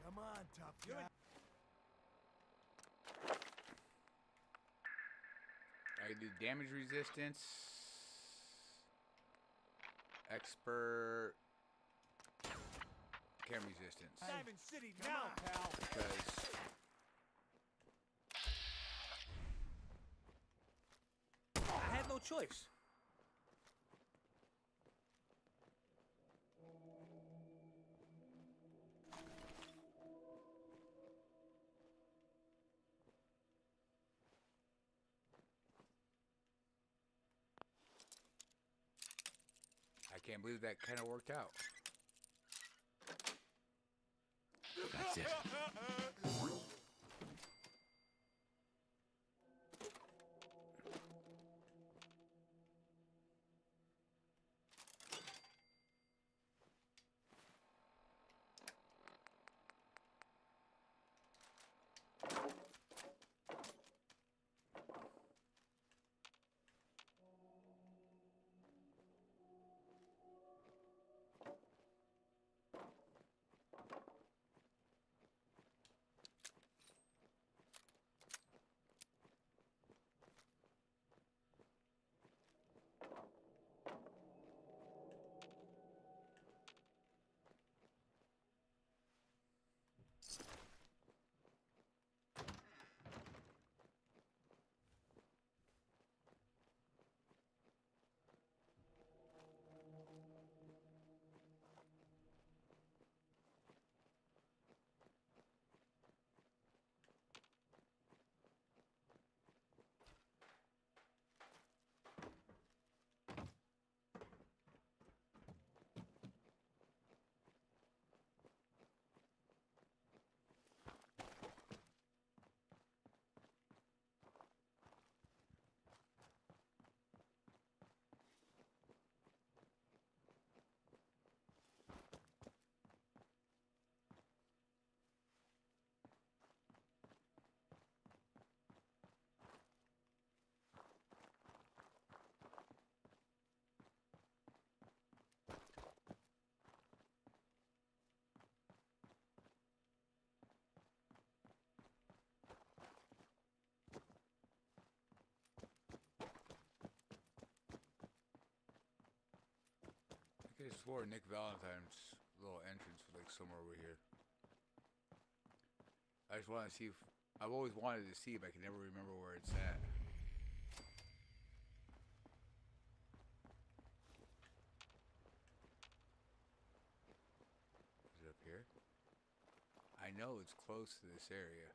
Come on, tough guy. I can do damage resistance, expert, chem resistance. Diamond City now, pal. Because I had no choice. I can't believe that kind of worked out. That's it. I could have swore Nick Valentine's little entrance was like somewhere over here. I just want to see if I've always wanted to see, but I can never remember where it's at. Is it up here? know it's close to this area.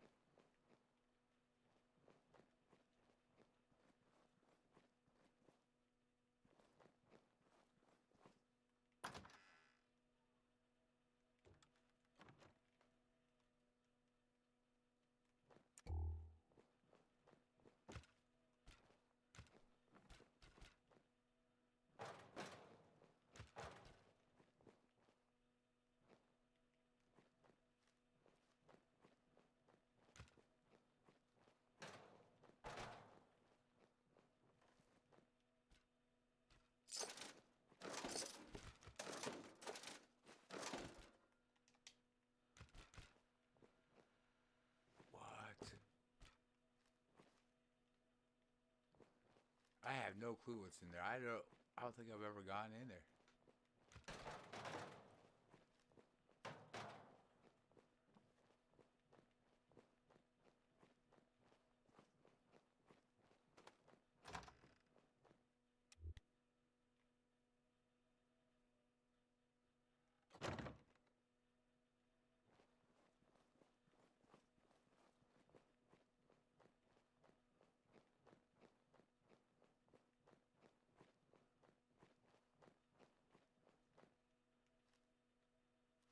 I have no clue what's in there. I don't think I've ever gone in there.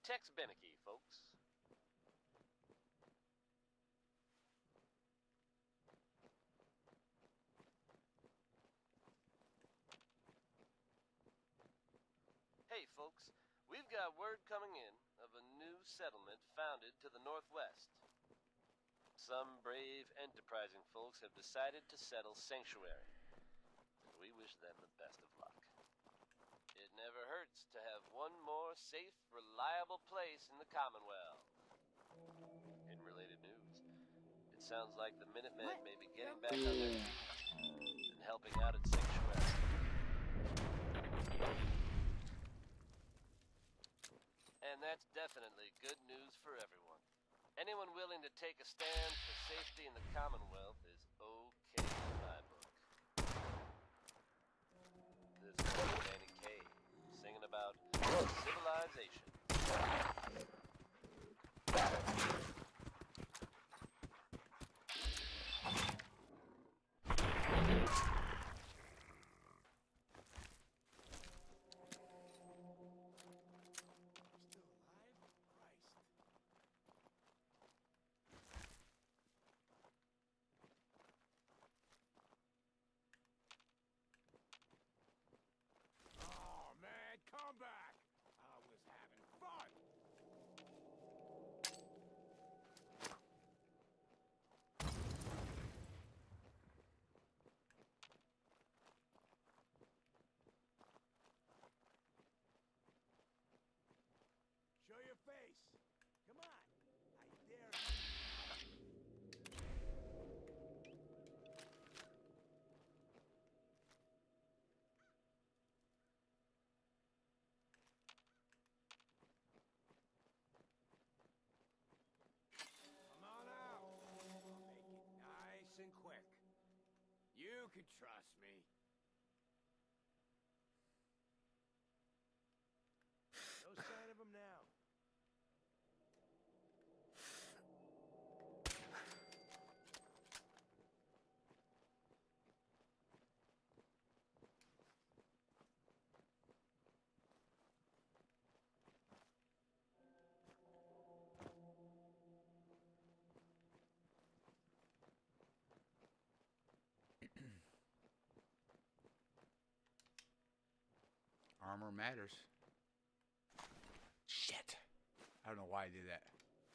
Tex Beneke, folks. Hey, folks. We've got word coming in of a new settlement founded to the northwest. Some brave, enterprising folks have decided to settle Sanctuary, and we wish them the best of luck. It never hurts to have one more safe, reliable place in the Commonwealth. In related news, it sounds like the Minutemen may be getting back on their feet and helping out at Sanctuary. And that's definitely good news for everyone. Anyone willing to take a stand for safety in the Commonwealth is okay in my book. This is Danny Kaye, singing about civilization. Oh, man, come back! I was having fun! Show your face! Come on! I dare you! Come on out! I'll make it nice and quick. You can trust me. No sign of him now. Armor matters. Shit. I don't know why I did that.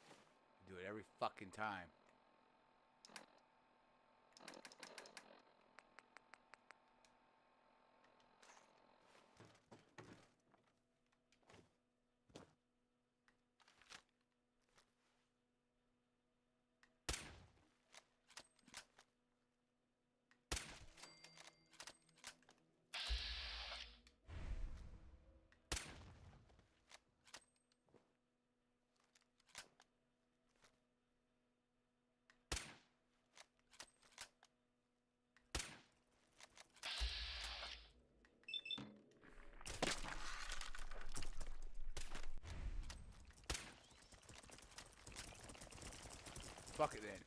I do it every fucking time. Fuck it then.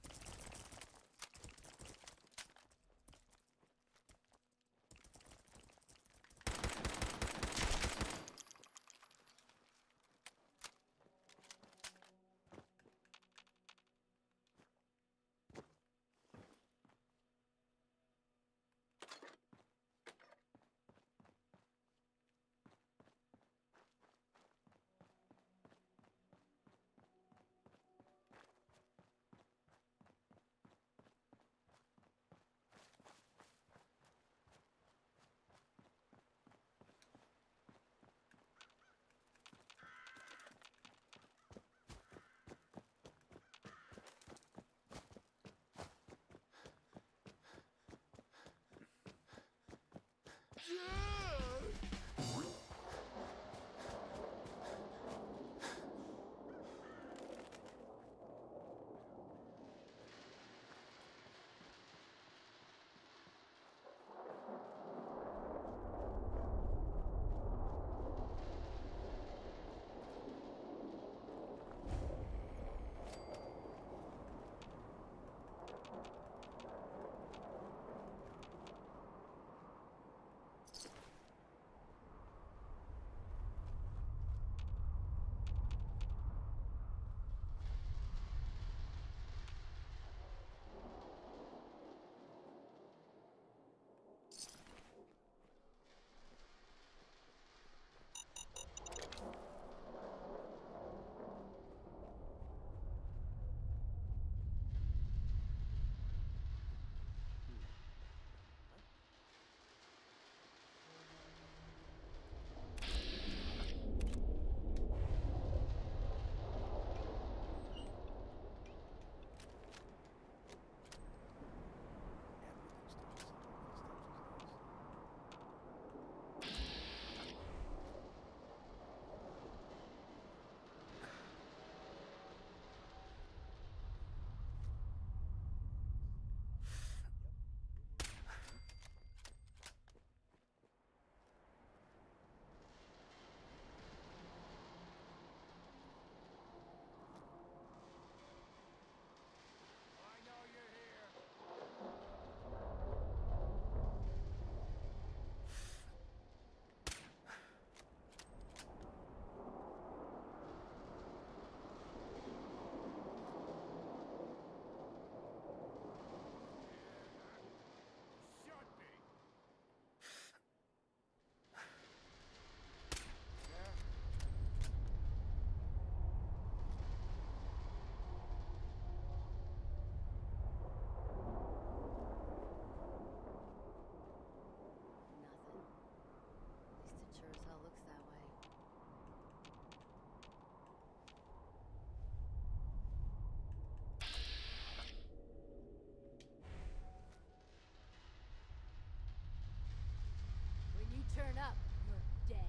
Turn up, you're dead.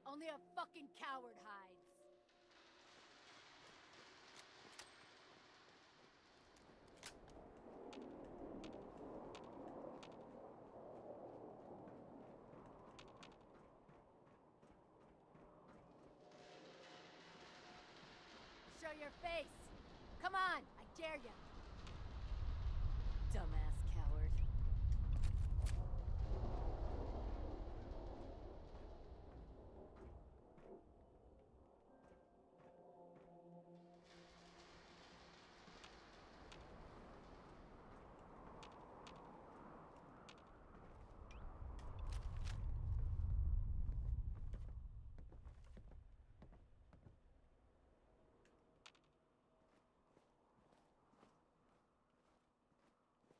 Only a fucking coward hides. Show your face. Come on, I dare you. Dumbass coward.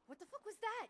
What the fuck was that?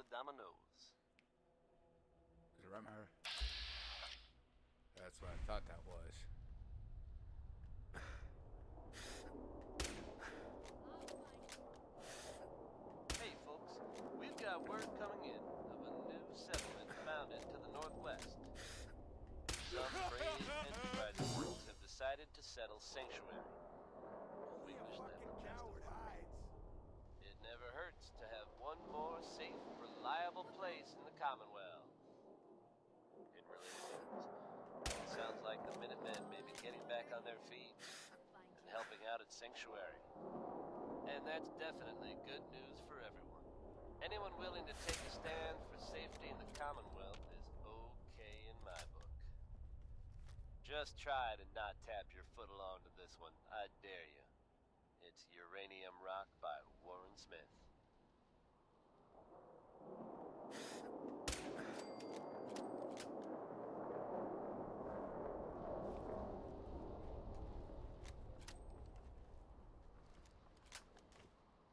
the dominoes. Is it right, Myra? That's what I thought that was. Hey, folks, we've got word coming in of a new settlement founded to the northwest. Some brave enterprise folks have decided to settle Sanctuary. We wish them the best of luck. It never hurts to have one more safe, reliable place in the Commonwealth. In related news, it sounds like the Minutemen may be getting back on their feet and helping out at Sanctuary. And that's definitely good news for everyone. Anyone willing to take a stand for safety in the Commonwealth is okay in my book. Just try to not tap your foot along to this one, I dare you. It's Uranium Rock by Warren Smith.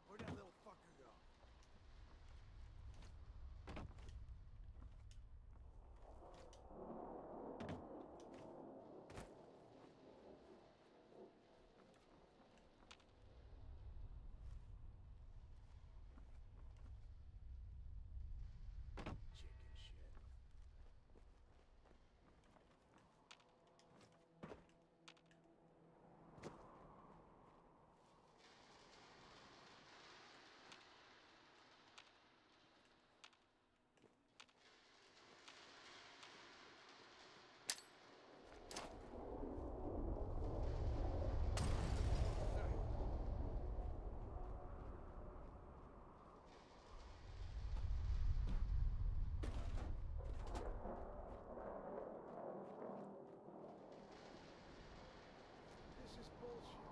Where'd that little fucker go? Chicken shit. This is bullshit.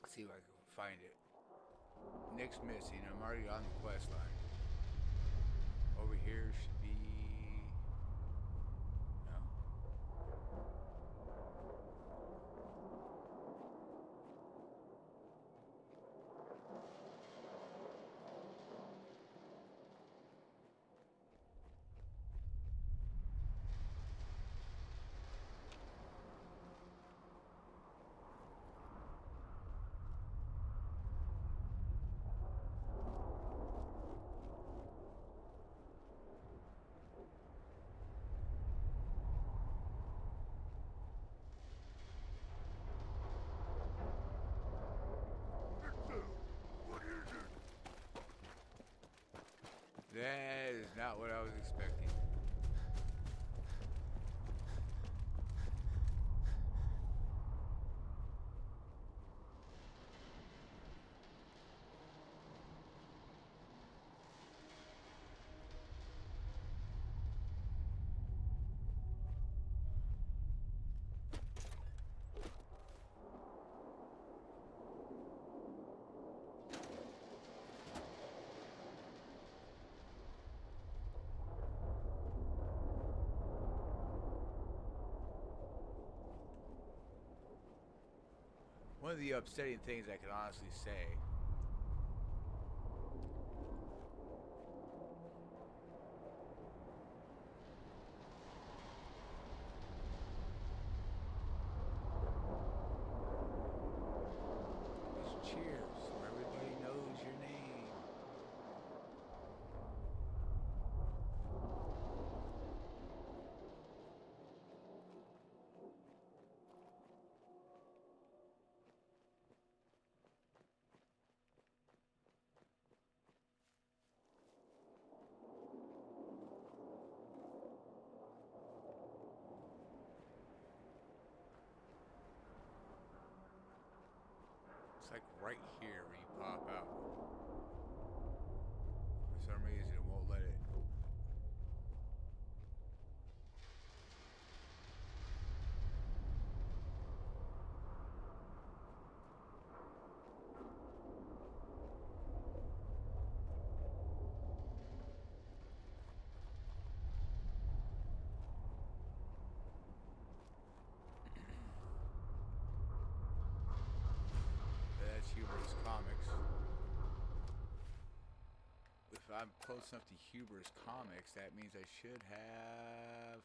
See if I can find it. Nick's missing. I'm already on the quest line. Over here should be. No. That is not what I was expecting. One of the upsetting things I can honestly say is cheers where everybody knows your name. right here where you pop out. For some reason, it won't let it. That's Huber's Comics. If I'm close enough to Huber's Comics, that means I should have...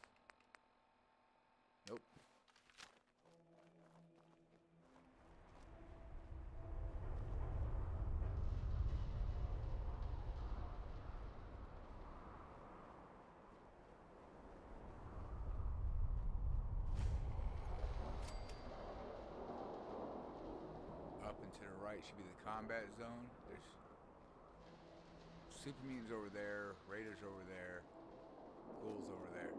Nope. Up and to the right should be the combat zone. There's super mutants over there, raiders over there, ghouls over there.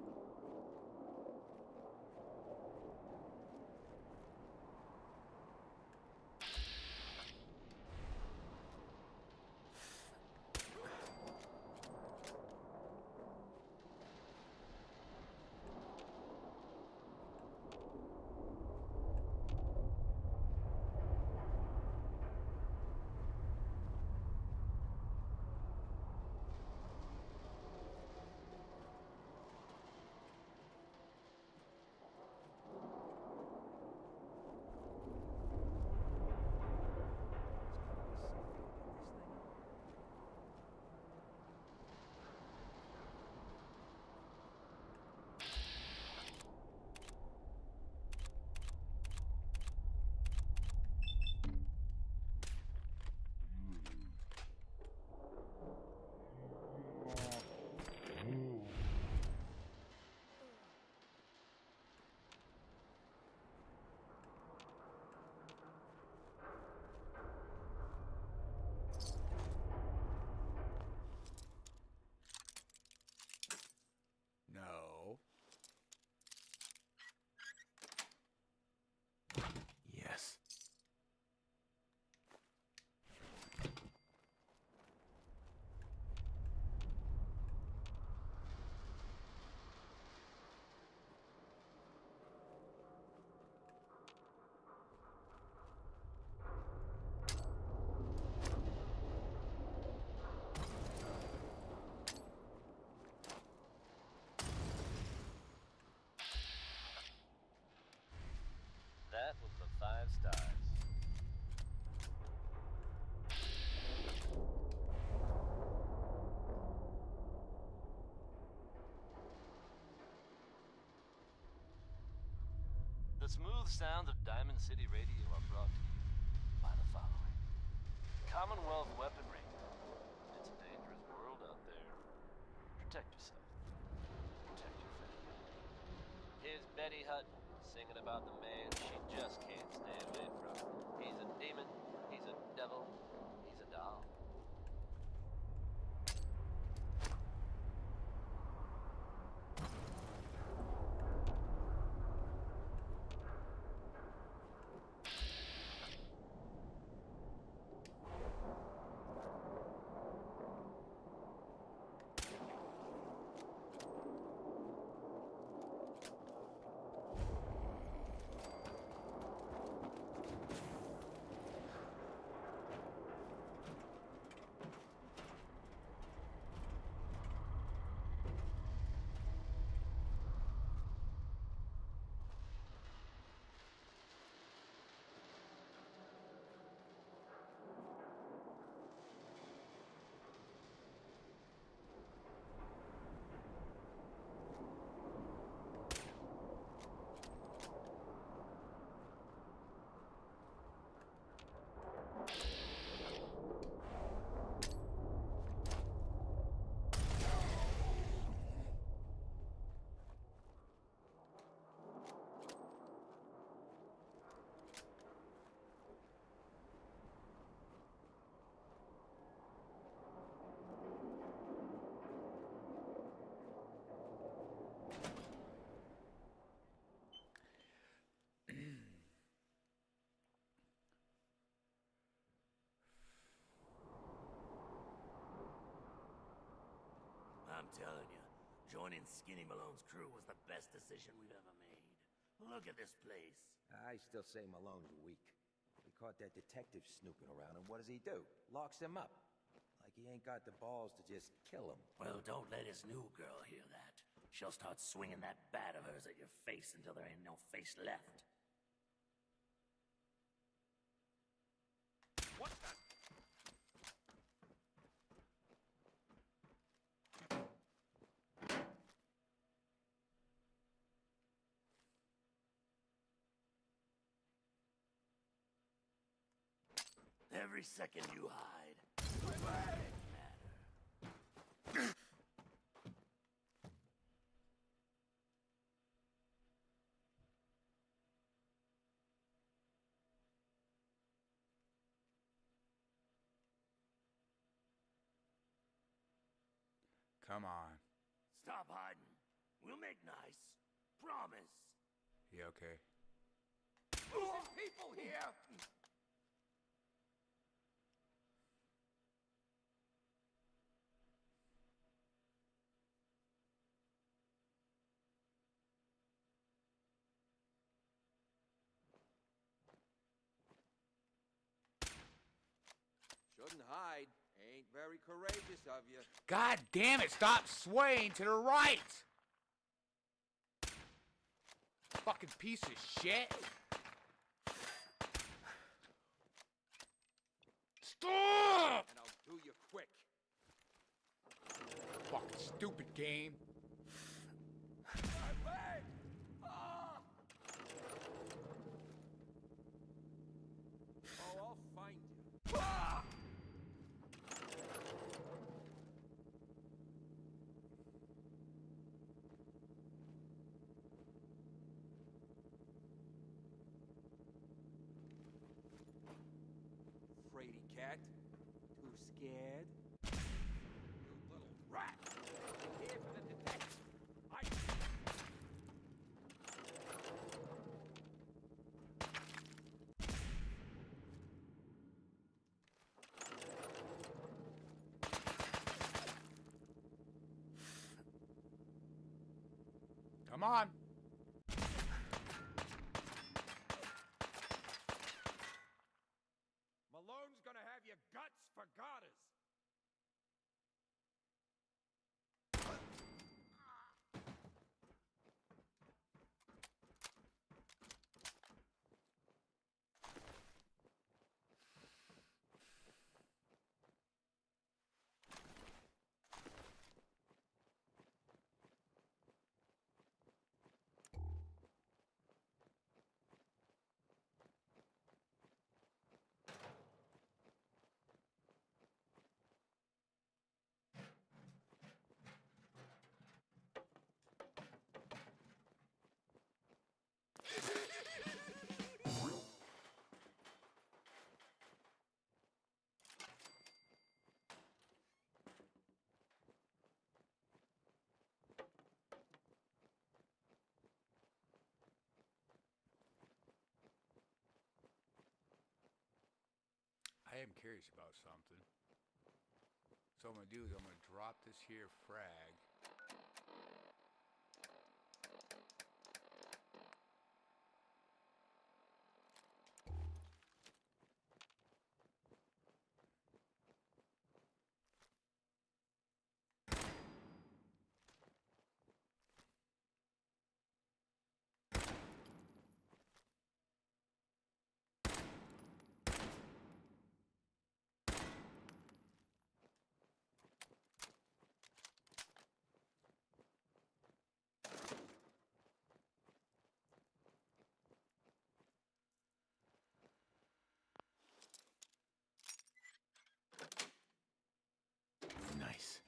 No. Yes. That was the 5 stars. The smooth sounds of Diamond City Radio are brought to you by the following. Commonwealth weaponry. It's a dangerous world out there. Protect yourself. Protect your family. Here's Betty Hutton singing about the man she just can't stay away from. He's a demon, he's a devil, he's a doll. telling you, joining Skinny Malone's crew was the best decision we've ever made. Look at this place. I still say Malone's weak. We caught that detective snooping around, and what does he do? Locks him up. Like he ain't got the balls to just kill him. Well, don't let his new girl hear that. She'll start swinging that bat of hers at your face until there ain't no face left. What the? Every second you hide, doesn't matter. Come on. Stop hiding. We'll make nice. Promise. You okay? There's people here! Shouldn't hide. Ain't very courageous of you. God damn it, stop swaying to the right! Fucking piece of shit! Stop! And I'll do you quick. Fucking stupid game. Oh, I'll find you. Fraidy cat. Too scared? You little rat! I'm here for the detective. Come on. Malone's gonna have your guts for garters. I am curious about something. So what I'm gonna do is I'm gonna drop this here frag. Nice.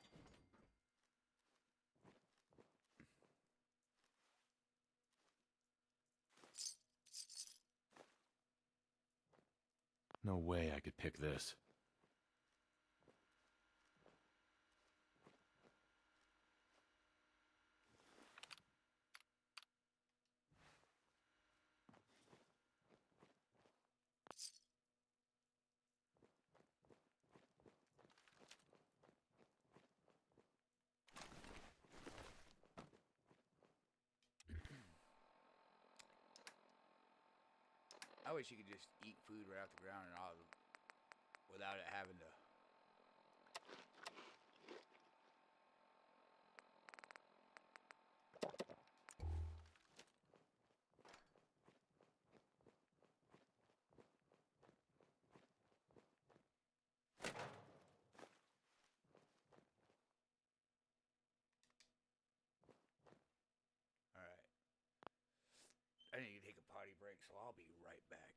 No way I could pick this. I wish you could just eat food right off the ground and all without it having to. Alright. I need to take a potty break, so I'll be right back.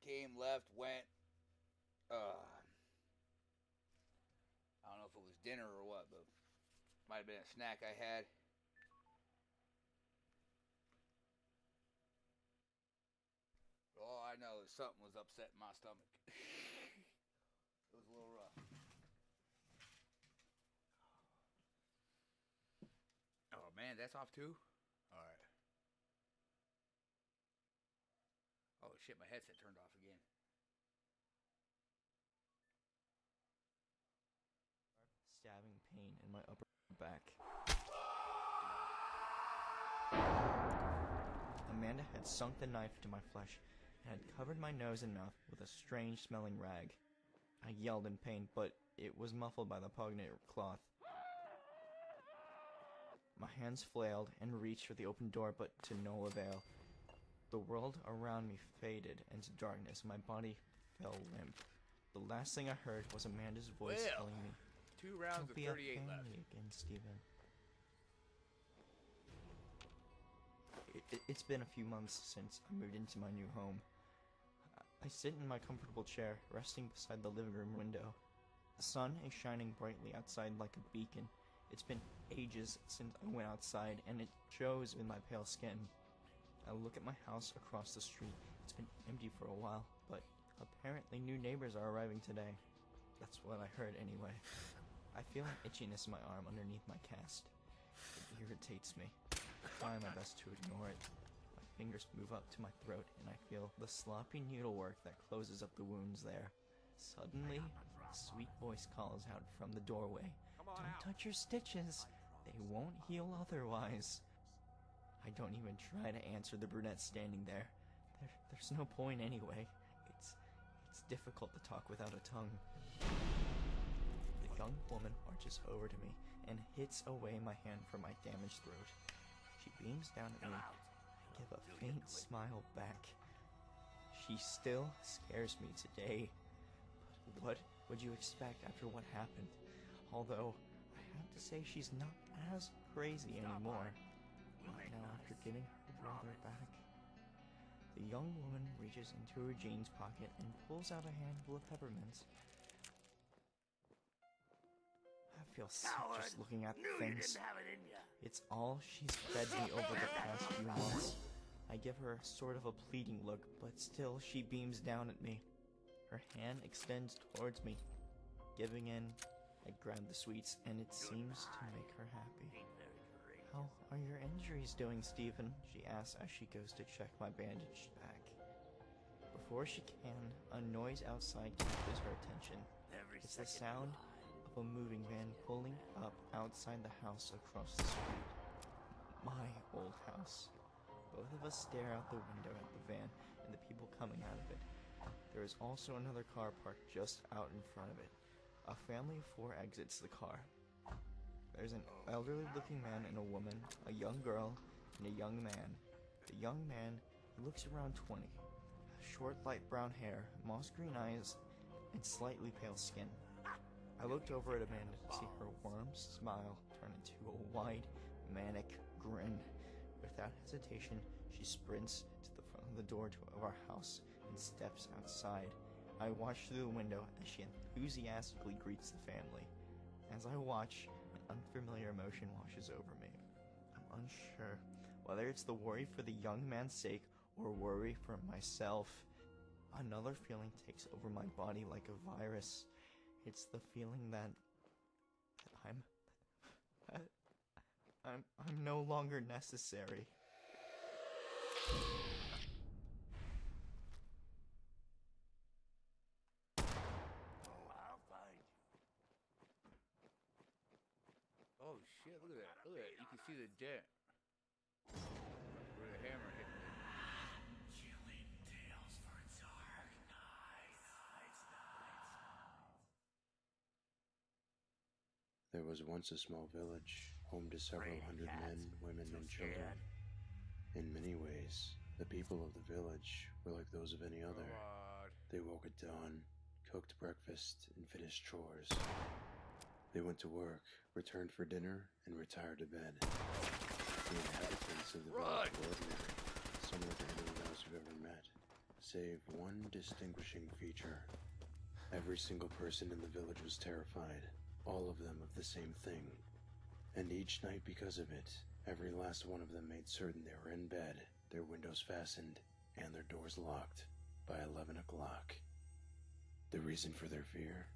came, left, went. I don't know if it was dinner or what, but might have been a snack I had. All I know is something was upsetting my stomach. It was a little rough. Oh man, that's off too? Alright. Oh shit, my headset turned off again. Stabbing pain in my upper back. Amanda had sunk the knife into my flesh and had covered my nose and mouth with a strange smelling rag. I yelled in pain, but it was muffled by the pungent cloth. My hands flailed and reached for the open door, but to no avail. The world around me faded into darkness. My body fell limp. The last thing I heard was Amanda's voice telling me, 2 rounds of 38 left. Again, Stephen. It's been a few months since I moved into my new home. I sit in my comfortable chair, resting beside the living room window. The sun is shining brightly outside like a beacon. It's been ages since I went outside, and it shows in my pale skin. I look at my house across the street. It's been empty for a while, but apparently new neighbors are arriving today. That's what I heard anyway. I feel an itchiness in my arm underneath my cast. It irritates me. I try my best to ignore it. My fingers move up to my throat, and I feel the sloppy needlework that closes up the wounds there. Suddenly, a sweet voice calls out from the doorway. Don't touch your stitches. They won't heal otherwise. I don't even try to answer the brunette standing there. There's no point anyway. It's difficult to talk without a tongue. The young woman marches over to me and hits away my hand from my damaged throat. She beams down at me. I give a faint smile back. She still scares me today. But what would you expect after what happened? Although, I have to say she's not as crazy anymore. Not now after getting her brother back. The young woman reaches into her jeans pocket and pulls out a handful of peppermints. I feel sick just looking at the things. It's all she's fed me over the past few months. I give her sort of a pleading look, but still she beams down at me. Her hand extends towards me. Giving in, I grab the sweets, and it seems to make her happy. How are your injuries doing, Stephen? She asks as she goes to check my bandaged back. Before she can, a noise outside captures her attention. It's the sound of a moving van pulling up outside the house across the street. My old house. Both of us stare out the window at the van and the people coming out of it. There is also another car parked just out in front of it. A family of 4 exits the car. There's an elderly-looking man and a woman, a young girl, and a young man. The young man looks around 20. Short, light brown hair, moss-green eyes, and slightly pale skin. I looked over at Amanda to see her warm smile turn into a wide, manic grin. Without hesitation, she sprints to the front of the door of our house and steps outside. I watch through the window as she enthusiastically greets the family. As I watch, an unfamiliar emotion washes over me. I'm unsure whether it's the worry for the young man's sake or worry for myself. Another feeling takes over my body like a virus. It's the feeling that I'm no longer necessary. Oh shit, look at that. Look at that. You can see the dent. Where the hammer hit me. Chilling tales for dark nights. There was once a small village, home to several hundred men, women, and children. In many ways, the people of the village were like those of any other. They woke at dawn, cooked breakfast, and finished chores. They went to work, returned for dinner, and retired to bed. The inhabitants of the village were ordinary, similar to anyone else you've ever met. save one distinguishing feature. Every single person in the village was terrified, all of them of the same thing. And each night because of it, every last one of them made certain they were in bed, their windows fastened, and their doors locked by 11 o'clock. The reason for their fear?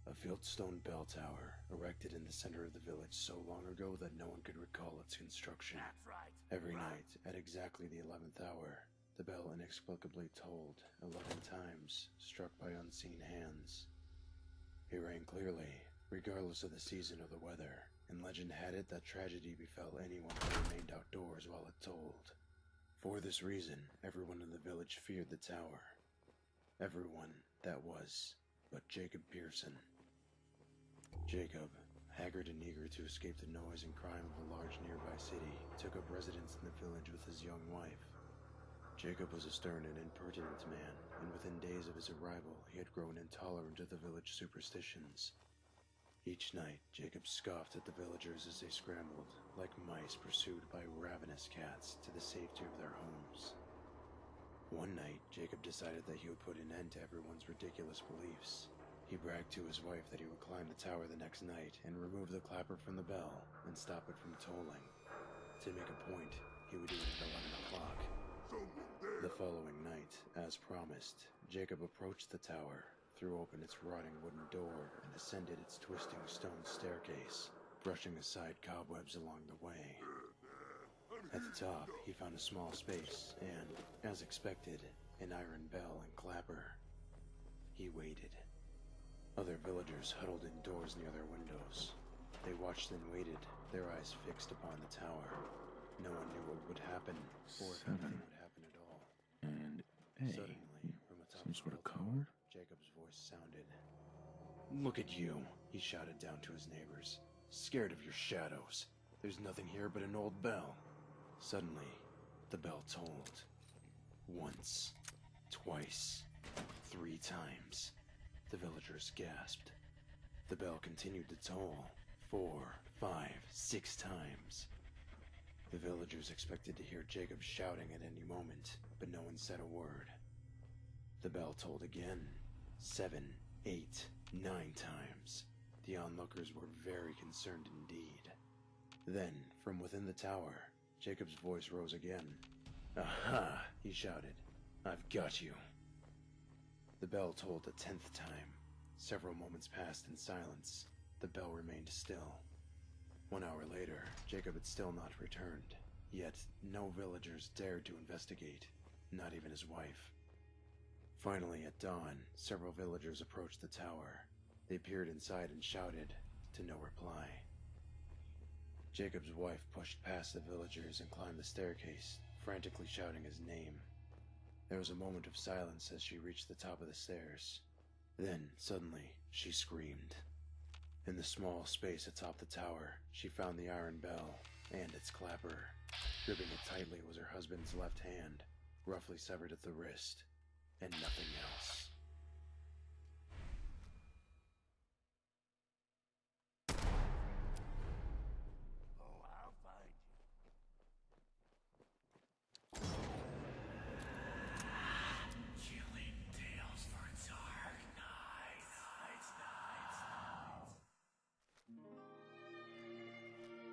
A fieldstone bell tower erected in the center of the village so long ago that no one could recall its construction. That's right. Every night, at exactly the 11th hour, the bell inexplicably tolled 11 times, struck by unseen hands. It rang clearly, regardless of the season or the weather, and legend had it that tragedy befell anyone who remained outdoors while it tolled. For this reason, everyone in the village feared the tower. Everyone, that was, but Jacob Pearson. Jacob, haggard and eager to escape the noise and crime of a large nearby city, took up residence in the village with his young wife. Jacob was a stern and impertinent man, and within days of his arrival, he had grown intolerant of the village superstitions. Each night, Jacob scoffed at the villagers as they scrambled, like mice pursued by ravenous cats, to the safety of their homes. One night, Jacob decided that he would put an end to everyone's ridiculous beliefs. He bragged to his wife that he would climb the tower the next night and remove the clapper from the bell and stop it from tolling. To make a point, he would do it at 11 o'clock. The following night, as promised, Jacob approached the tower, threw open its rotting wooden door, and ascended its twisting stone staircase, brushing aside cobwebs along the way. At the top, he found a small space and, as expected, an iron bell and clapper. He waited. Other villagers huddled indoors near their windows. They watched and waited, their eyes fixed upon the tower. No one knew what would happen, or if anything would happen at all. And Suddenly, from atop some sort of code? Jacob's voice sounded. "Look at you," he shouted down to his neighbors. "Scared of your shadows. There's nothing here but an old bell." Suddenly, the bell tolled. Once, twice, 3 times. The villagers gasped. The bell continued to toll 4, 5, 6 times. The villagers expected to hear Jacob shouting at any moment, but no one said a word. The bell tolled again, 7, 8, 9 times. The onlookers were very concerned indeed. Then, from within the tower, Jacob's voice rose again. "Aha!" he shouted. "I've got you." The bell tolled a 10th time. Several moments passed in silence. The bell remained still. 1 hour later, Jacob had still not returned. Yet, no villagers dared to investigate, not even his wife. Finally, at dawn, several villagers approached the tower. They peered inside and shouted, to no reply. Jacob's wife pushed past the villagers and climbed the staircase, frantically shouting his name. There was a moment of silence as she reached the top of the stairs. Then, suddenly, she screamed. In the small space atop the tower, she found the iron bell and its clapper. Gripping it tightly was her husband's left hand, roughly severed at the wrist, and nothing else. Oh, I'll find you. Chilling tales for dark nights.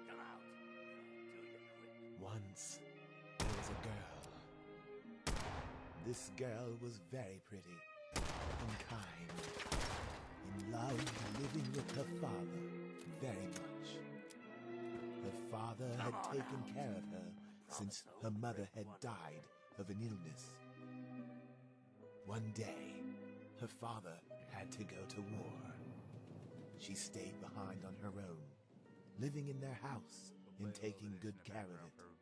Come out. Do your quick. Once, there was a girl. This girl was very pretty and kind. In love, living with her father very much. Her father had taken care of her since her mother had died of an illness. One day, her father had to go to war. She stayed behind on her own, living in their house and taking good care of it.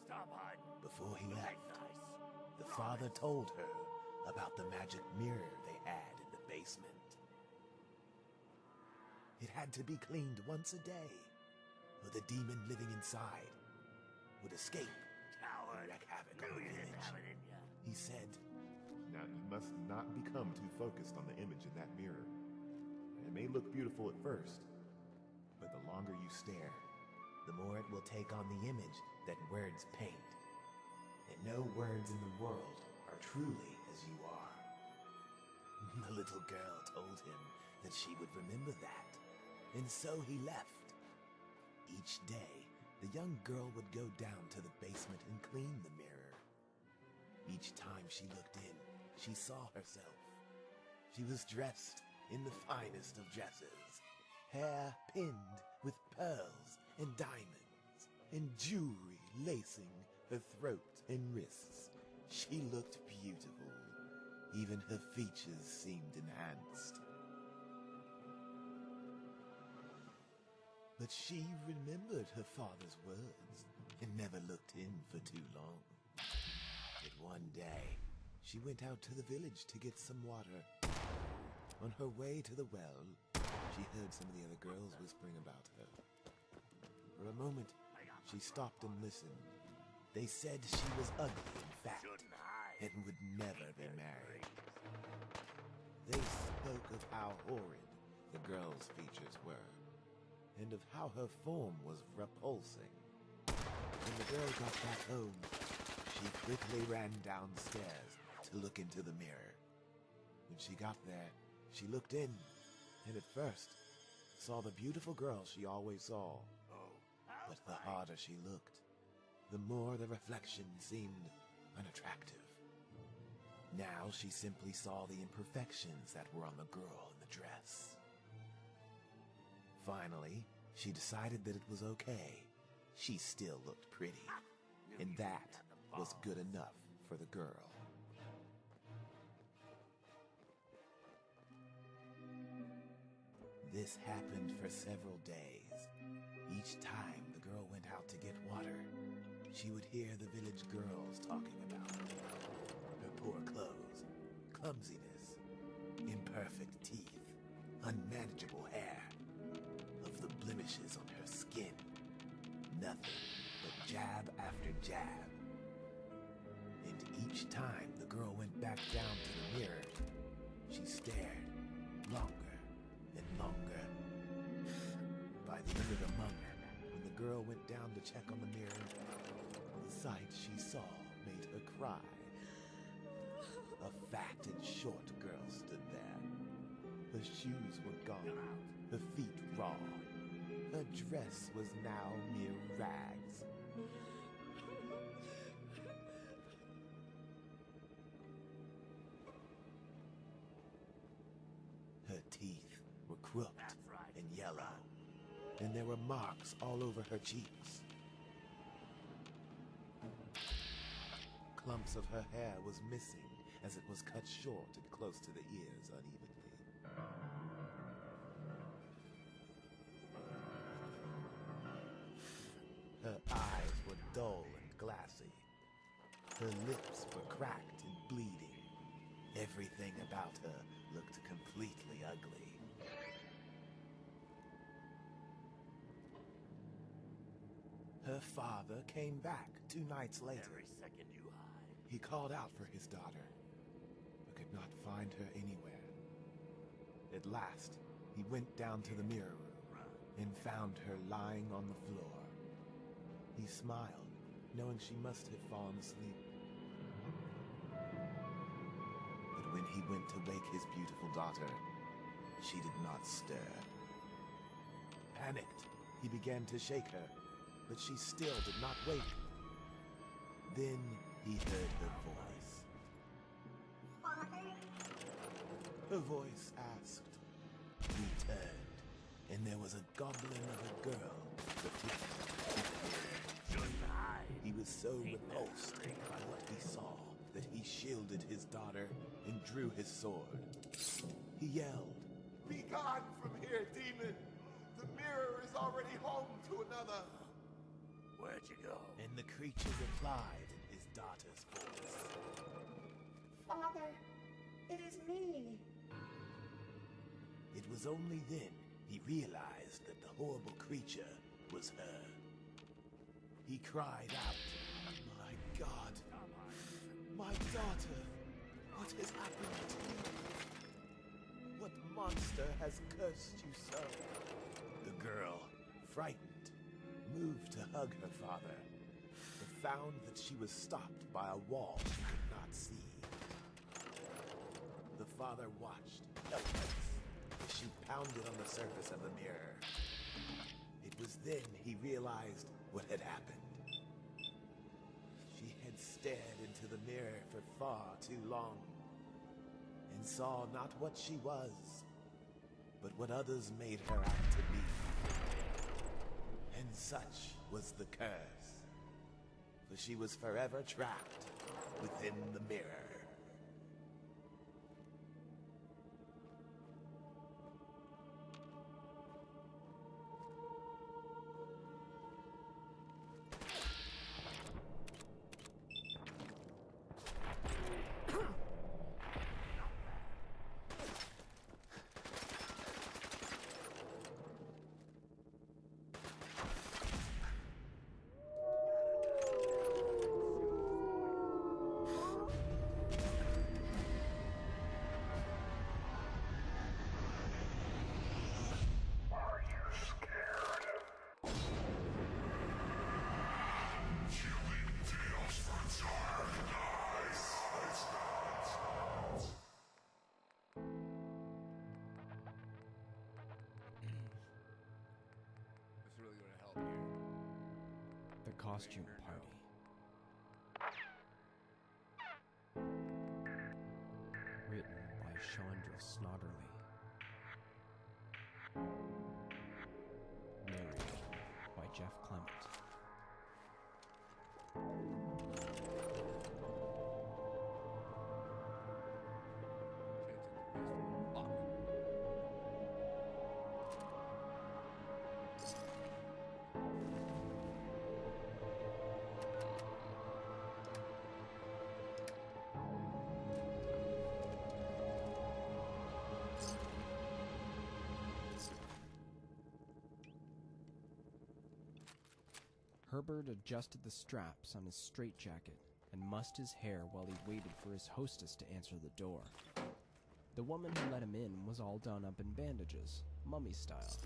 Stop hiding. Before he left, the father told her about the magic mirror they had in the basement. It had to be cleaned once a day, or the demon living inside would escape and wreak havoc on the village. He said, "Now, you must not become too focused on the image in that mirror. It may look beautiful at first, but the longer you stare, the more it will take on the image that words paint. And no words in the world are truly as you are. The little girl told him that she would remember that, and so he left. Each day, the young girl would go down to the basement and clean the mirror. Each time she looked in, she saw herself. She was dressed in the finest of dresses, hair pinned with pearls and diamonds, and jewelry lacing her throat and wrists. She looked beautiful. Even her features seemed enhanced. But she remembered her father's words and never looked in for too long. But one day, she went out to the village to get some water. On her way to the well, she heard some of the other girls whispering about her. For a moment, she stopped and listened. They said she was ugly and fat, and would never be married. They spoke of how horrid the girl's features were, and of how her form was repulsing. When the girl got back home, she quickly ran downstairs to look into the mirror. When she got there, she looked in, and at first saw the beautiful girl she always saw. But the harder she looked, the more the reflection seemed unattractive. Now she simply saw the imperfections that were on the girl in the dress. Finally, she decided that it was okay. She still looked pretty, and that was good enough for the girl. This happened for several days. Each time the girl went out to get water, she would hear the village girls talking about her poor clothes, clumsiness, imperfect teeth, unmanageable hair, of the blemishes on her skin. Nothing but jab after jab. And each time the girl went back down to the mirror, she stared longer and longer. By the end of the month, when the girl went down to check on the mirror, the sight she saw made her cry. A fat and short girl stood there. Her shoes were gone, her feet raw. Her dress was now mere rags. Her teeth were crooked and yellow, and there were marks all over her cheeks. Clumps of her hair was missing as it was cut short and close to the ears unevenly. Her eyes were dull and glassy. Her lips were cracked and bleeding. Everything about her looked completely ugly. Her father came back 2 nights later. Every second you hide. He called out for his daughter, but could not find her anywhere. At last, he went down to the mirror room and found her lying on the floor. He smiled, knowing she must have fallen asleep. But when he went to wake his beautiful daughter, she did not stir. Panicked, he began to shake her, but she still did not wake. Then he heard her voice. Her voice asked. He turned, and there was a goblin of a girl He was so repulsed by what he saw that he shielded his daughter and drew his sword. He yelled, "Be gone from here, demon! The mirror is already home to another!" Where'd you go? And the creature replied in his daughter's voice. Father, it is me. It was only then he realized that the horrible creature was her. He cried out, "My God! My daughter! What has happened to you? What monster has cursed you so?" The girl, frightened, moved to hug her father, but found that she was stopped by a wall she could not see. The father watched, helpless, as she pounded on the surface of the mirror. It was then he realized what had happened. She had stared into the mirror for far too long, and saw not what she was, but what others made her out to be. And such was the curse, for she was forever trapped within the mirror. The costume party. Written by Chandra Snodderly. Narrated by Jeff Clement. Herbert adjusted the straps on his straitjacket and mussed his hair while he waited for his hostess to answer the door. The woman who let him in was all done up in bandages, mummy style,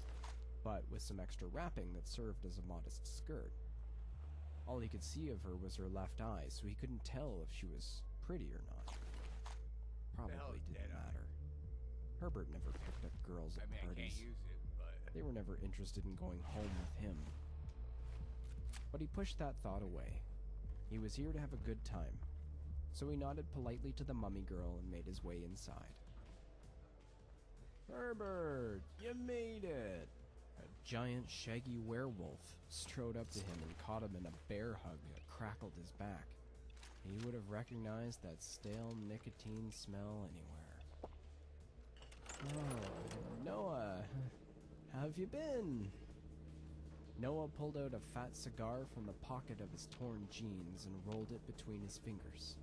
but with some extra wrapping that served as a modest skirt. All he could see of her was her left eye, so he couldn't tell if she was pretty or not. Probably didn't matter. Herbert never picked up girls at parties. They were never interested in going home with him. But he pushed that thought away. He was here to have a good time, so he nodded politely to the mummy girl and made his way inside. Herbert, you made it! A giant, shaggy werewolf strode up to him and caught him in a bear hug that crackled his back. He would have recognized that stale nicotine smell anywhere. Oh, Noah, how have you been? Noah pulled out a fat cigar from the pocket of his torn jeans and rolled it between his fingers.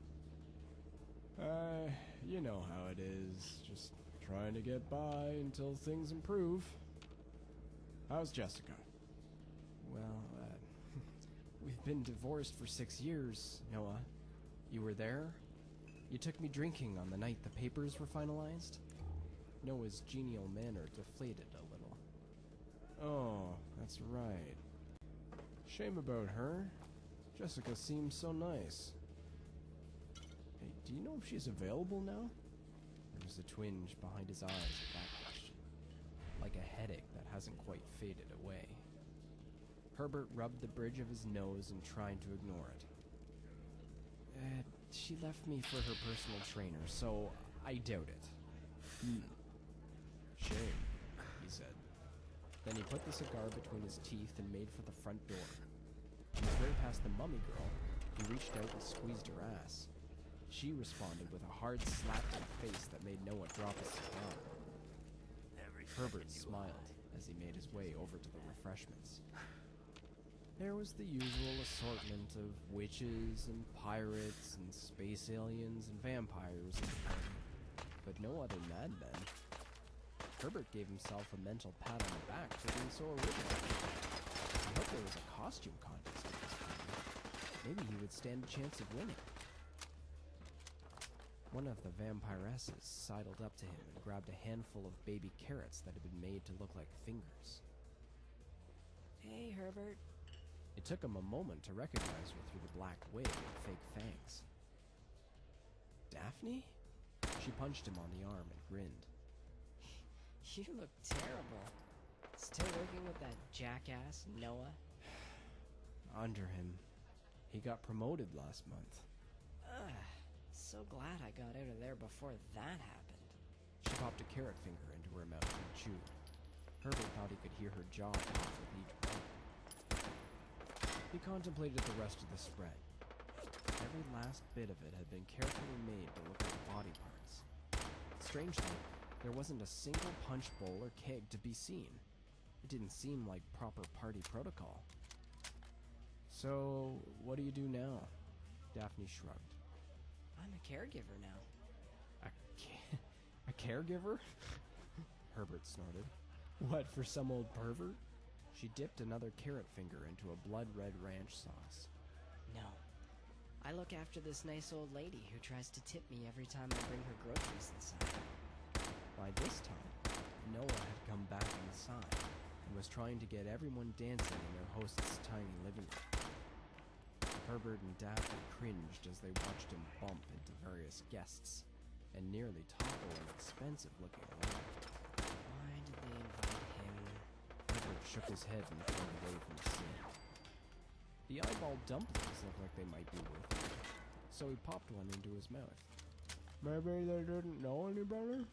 You know how it is. Just trying to get by until things improve. How's Jessica? Well, we've been divorced for 6 years, Noah. You were there? You took me drinking on the night the papers were finalized? Noah's genial manner deflated a little. Oh, that's right. Shame about her. Jessica seems so nice. Hey, do you know if she's available now? There was a twinge behind his eyes at that question, like a headache that hasn't quite faded away. Herbert rubbed the bridge of his nose and tried to ignore it. She left me for her personal trainer, so I doubt it. Shame, he said. Then he put the cigar between his teeth and made for the front door. On his way past the mummy girl, he reached out and squeezed her ass. She responded with a hard slap to the face that made Noah drop his cigar. Herbert smiled as he made his way over to the refreshments. There was the usual assortment of witches and pirates and space aliens and vampires at the party, but no other madmen. Herbert gave himself a mental pat on the back for being so original. I hope there was a costume contest at this party. Maybe he would stand a chance of winning. One of the vampiresses sidled up to him and grabbed a handful of baby carrots that had been made to look like fingers. Hey, Herbert. It took him a moment to recognize her through the black wig and fake fangs. Daphne? She punched him on the arm and grinned. You look terrible. Still working with that jackass, Noah? Under him. He got promoted last month. Ugh, so glad I got out of there before that happened. She popped a carrot finger into her mouth and chewed. Herbert thought he could hear her jaw pop with each bite. He contemplated the rest of the spread. Every last bit of it had been carefully made to look like body parts. Strangely, there wasn't a single punch bowl or keg to be seen. It didn't seem like proper party protocol. So, what do you do now? Daphne shrugged. I'm a caregiver now. A caregiver? Herbert snorted. What, for some old pervert? She dipped another carrot finger into a blood-red ranch sauce. No. I look after this nice old lady who tries to tip me every time I bring her groceries inside. By this time, Noah had come back inside and was trying to get everyone dancing in their host's tiny living room. Herbert and Daphne cringed as they watched him bump into various guests and nearly topple an expensive-looking lamp. Why did they invite him? Herbert shook his head and turned away from the scene. The eyeball dumplings looked like they might be worth it, so he popped one into his mouth. Maybe they didn't know any better?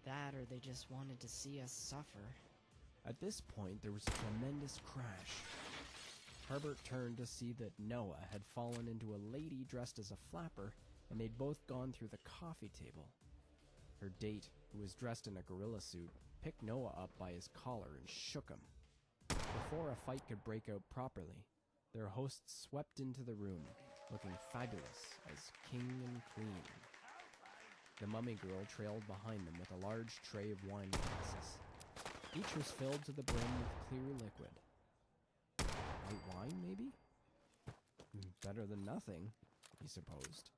That or they just wanted to see us suffer. At this point, there was a tremendous crash. Herbert turned to see that Noah had fallen into a lady dressed as a flapper, and they'd both gone through the coffee table. Her date, who was dressed in a gorilla suit, picked Noah up by his collar and shook him. Before a fight could break out properly, their hosts swept into the room, looking fabulous as king and queen. The mummy girl trailed behind them with a large tray of wine glasses. Each was filled to the brim with clear liquid. White wine, maybe? Better than nothing, he supposed.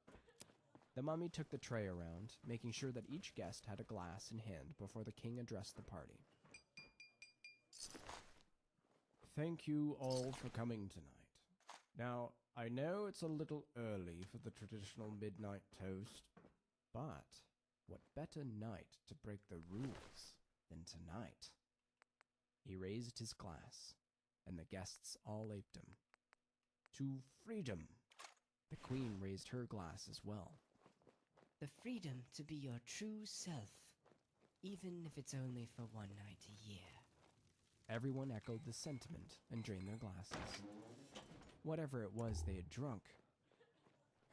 The mummy took the tray around, making sure that each guest had a glass in hand before the king addressed the party. Thank you all for coming tonight. Now, I know it's a little early for the traditional midnight toast, but what better night to break the rules than tonight? He raised his glass, and the guests all aped him. To freedom. The queen raised her glass as well. The freedom to be your true self, even if it's only for one night a year. Everyone echoed the sentiment and drained their glasses. Whatever it was they had drunk,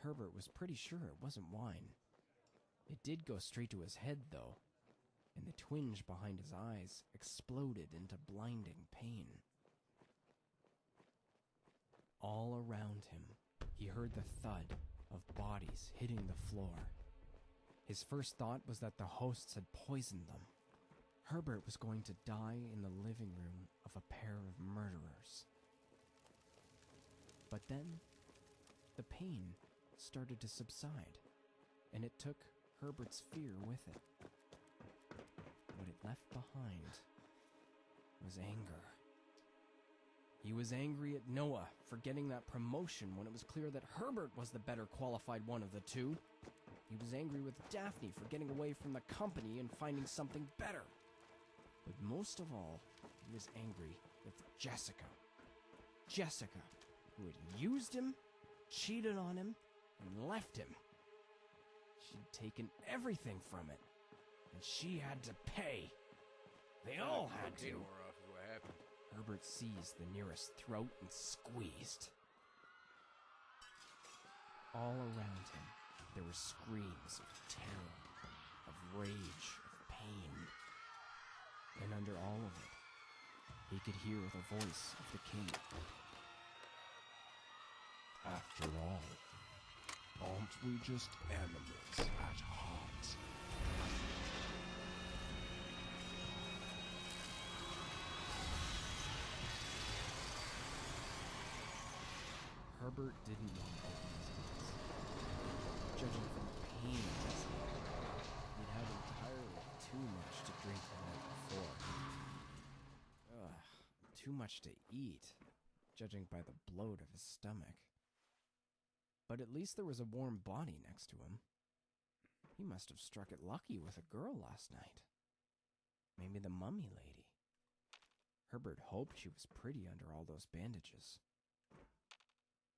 Herbert was pretty sure it wasn't wine. It did go straight to his head, though, and the twinge behind his eyes exploded into blinding pain. All around him, he heard the thud of bodies hitting the floor. His first thought was that the hosts had poisoned them. Herbert was going to die in the living room of a pair of murderers. But then, the pain started to subside, and it took Herbert's fear with it. What it left behind was anger. He was angry at Noah for getting that promotion when it was clear that Herbert was the better qualified one of the two. He was angry with Daphne for getting away from the company and finding something better. But most of all, he was angry with Jessica. Jessica, who had used him, cheated on him, and left him. She'd taken everything from it, and she had to pay. They all had to. Herbert seized the nearest throat and squeezed. All around him, there were screams of terror, of rage, of pain. And under all of it, he could hear the voice of the king. After all, aren't we just animals at heart? Herbert didn't want to open his eyes. Judging from the pain in his head, he'd had entirely too much to drink the night before. Too much to eat, judging by the bloat of his stomach. But at least there was a warm body next to him. He must have struck it lucky with a girl last night. Maybe the mummy lady. Herbert hoped she was pretty under all those bandages.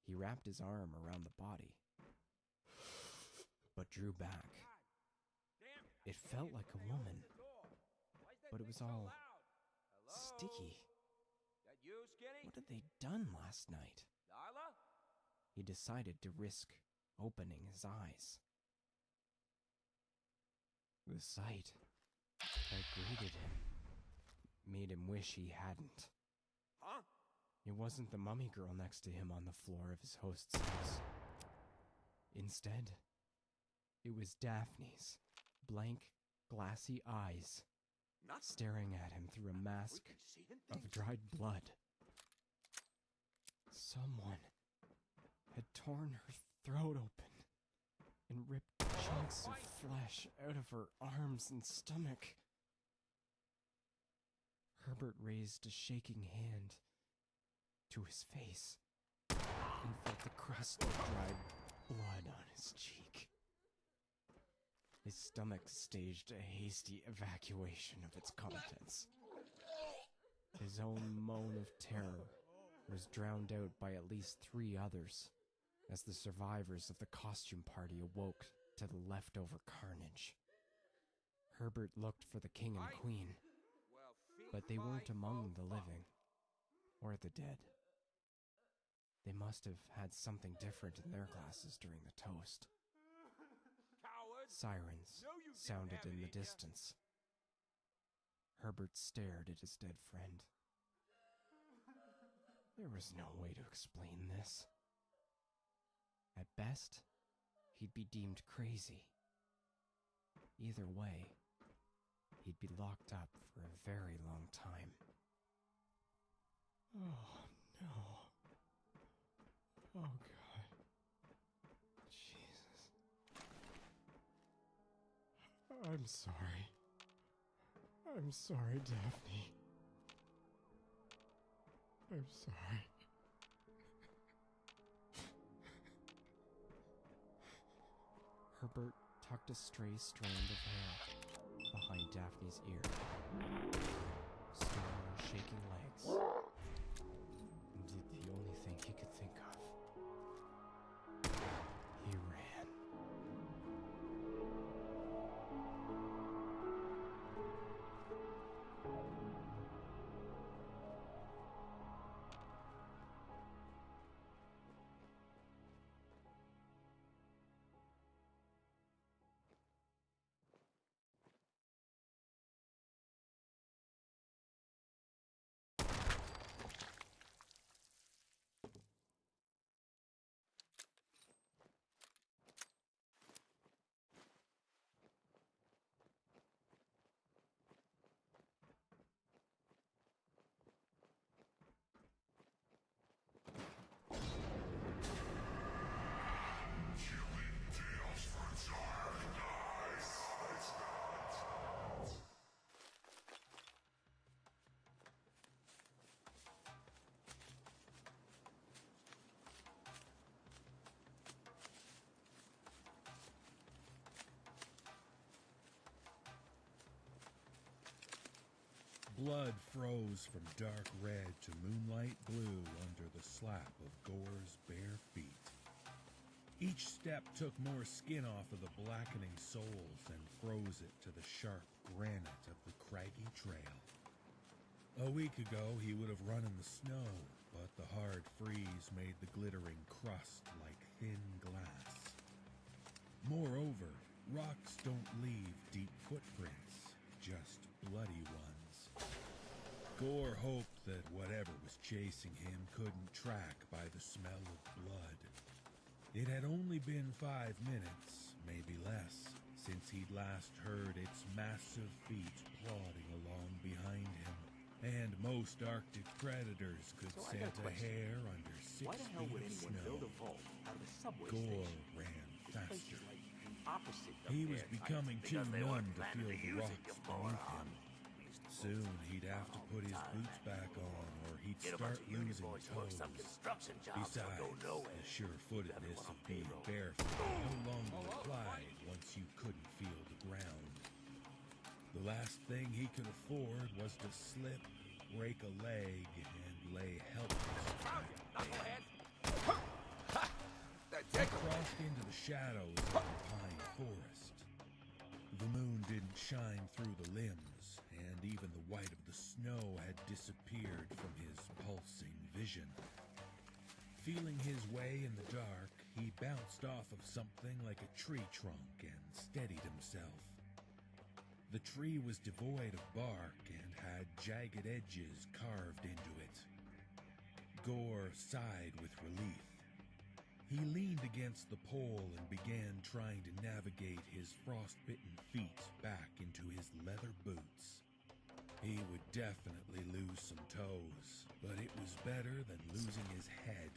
He wrapped his arm around the body, but drew back. It felt like a woman, but it was all sticky. What had they done last night? He decided to risk opening his eyes. The sight that greeted him made him wish he hadn't. Huh? It wasn't the mummy girl next to him on the floor of his host's house. Instead, it was Daphne's blank, glassy eyes staring at him through a mask of dried blood. Someone had torn her throat open and ripped chunks of flesh out of her arms and stomach. Herbert raised a shaking hand to his face and felt the crust of dried blood on his cheek. His stomach staged a hasty evacuation of its contents. His own moan of terror was drowned out by at least 3 others as the survivors of the costume party awoke to the leftover carnage. Herbert looked for the king and queen, but they weren't among the living or the dead. They must have had something different in their glasses during the toast. Sirens sounded in the distance. Herbert stared at his dead friend. There was no way to explain this. At best, he'd be deemed crazy. Either way, he'd be locked up for a very long time. Oh, no. Oh, God. Jesus. I'm sorry. I'm sorry, Daphne. I'm sorry. Herbert tucked a stray strand of hair behind Daphne's ear, stood on shaking legs, and did the only thing he could think of. He ran. Blood froze from dark red to moonlight blue under the slap of Gore's bare feet. Each step took more skin off of the blackening soles and froze it to the sharp granite of the craggy trail. A week ago he would have run in the snow, but the hard freeze made the glittering crust like thin glass. Moreover, rocks don't leave deep footprints, just bloody ones. Gore hoped that whatever was chasing him couldn't track by the smell of blood. It had only been 5 minutes, maybe less, since he'd last heard its massive feet plodding along behind him, and most Arctic predators could scent a hair under 6 Why the hell would feet of anyone snow. build a vault out of a subway Gore station? ran This place faster. is like the opposite of He was airtight, becoming too because they numb weren't to planning feel the use it, rocks you beneath moron. him. Soon he'd have to put his boots back on, or he'd start losing toes. Besides, the sure-footedness of being barefoot no longer applied once you couldn't feel the ground. The last thing he could afford was to slip, break a leg, and lay helpless. They crossed into the shadows of the pine forest. The moon didn't shine through the limbs, and even the white of the snow had disappeared from his pulsing vision. Feeling his way in the dark, he bounced off of something like a tree trunk and steadied himself. The tree was devoid of bark and had jagged edges carved into it. Gore sighed with relief. He leaned against the pole and began trying to navigate his frostbitten feet back into his leather boots. He would definitely lose some toes, but it was better than losing his head.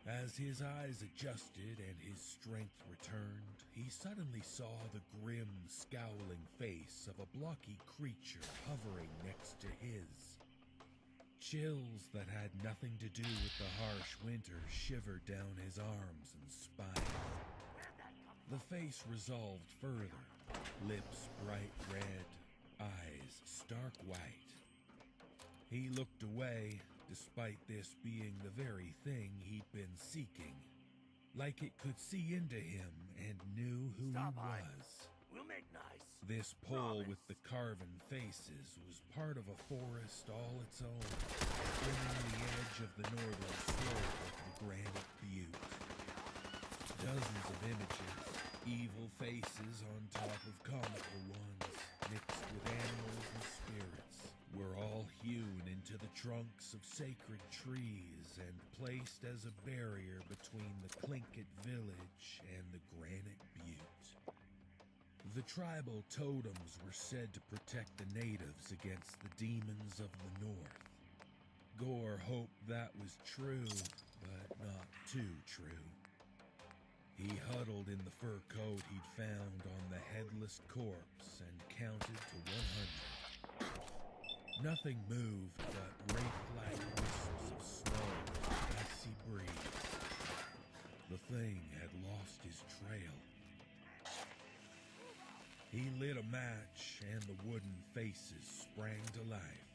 As his eyes adjusted and his strength returned, he suddenly saw the grim, scowling face of a blocky creature hovering next to his. Chills that had nothing to do with the harsh winter shivered down his arms and spine. The face resolved further, lips bright red, eyes stark white. He looked away, despite this being the very thing he'd been seeking. Like it could see into him and knew who he was. We'll make nice. This pole with the carven faces was part of a forest all its own, skimming the edge of the northern slope of the granite butte. Dozens of images, evil faces on top of comical ones, mixed with animals and spirits, were all hewn into the trunks of sacred trees and placed as a barrier between the Tlingit village and the granite butte. The tribal totems were said to protect the natives against the demons of the north. Gore hoped that was true, but not too true. He huddled in the fur coat he'd found on the headless corpse and counted to 100. Nothing moved but wraith-like wisps of snow and icy breeze. The thing had lost his trail. He lit a match, and the wooden faces sprang to life.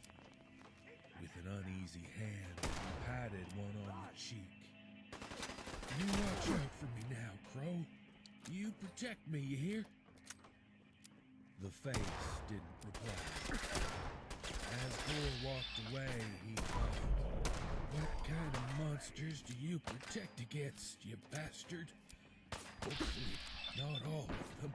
With an uneasy hand, he patted one on the cheek. You watch out for me now, Crow. You protect me, you hear? The face didn't reply. As Gore walked away, he thought, what kind of monsters do you protect against, you bastard? Hopefully, not all of them.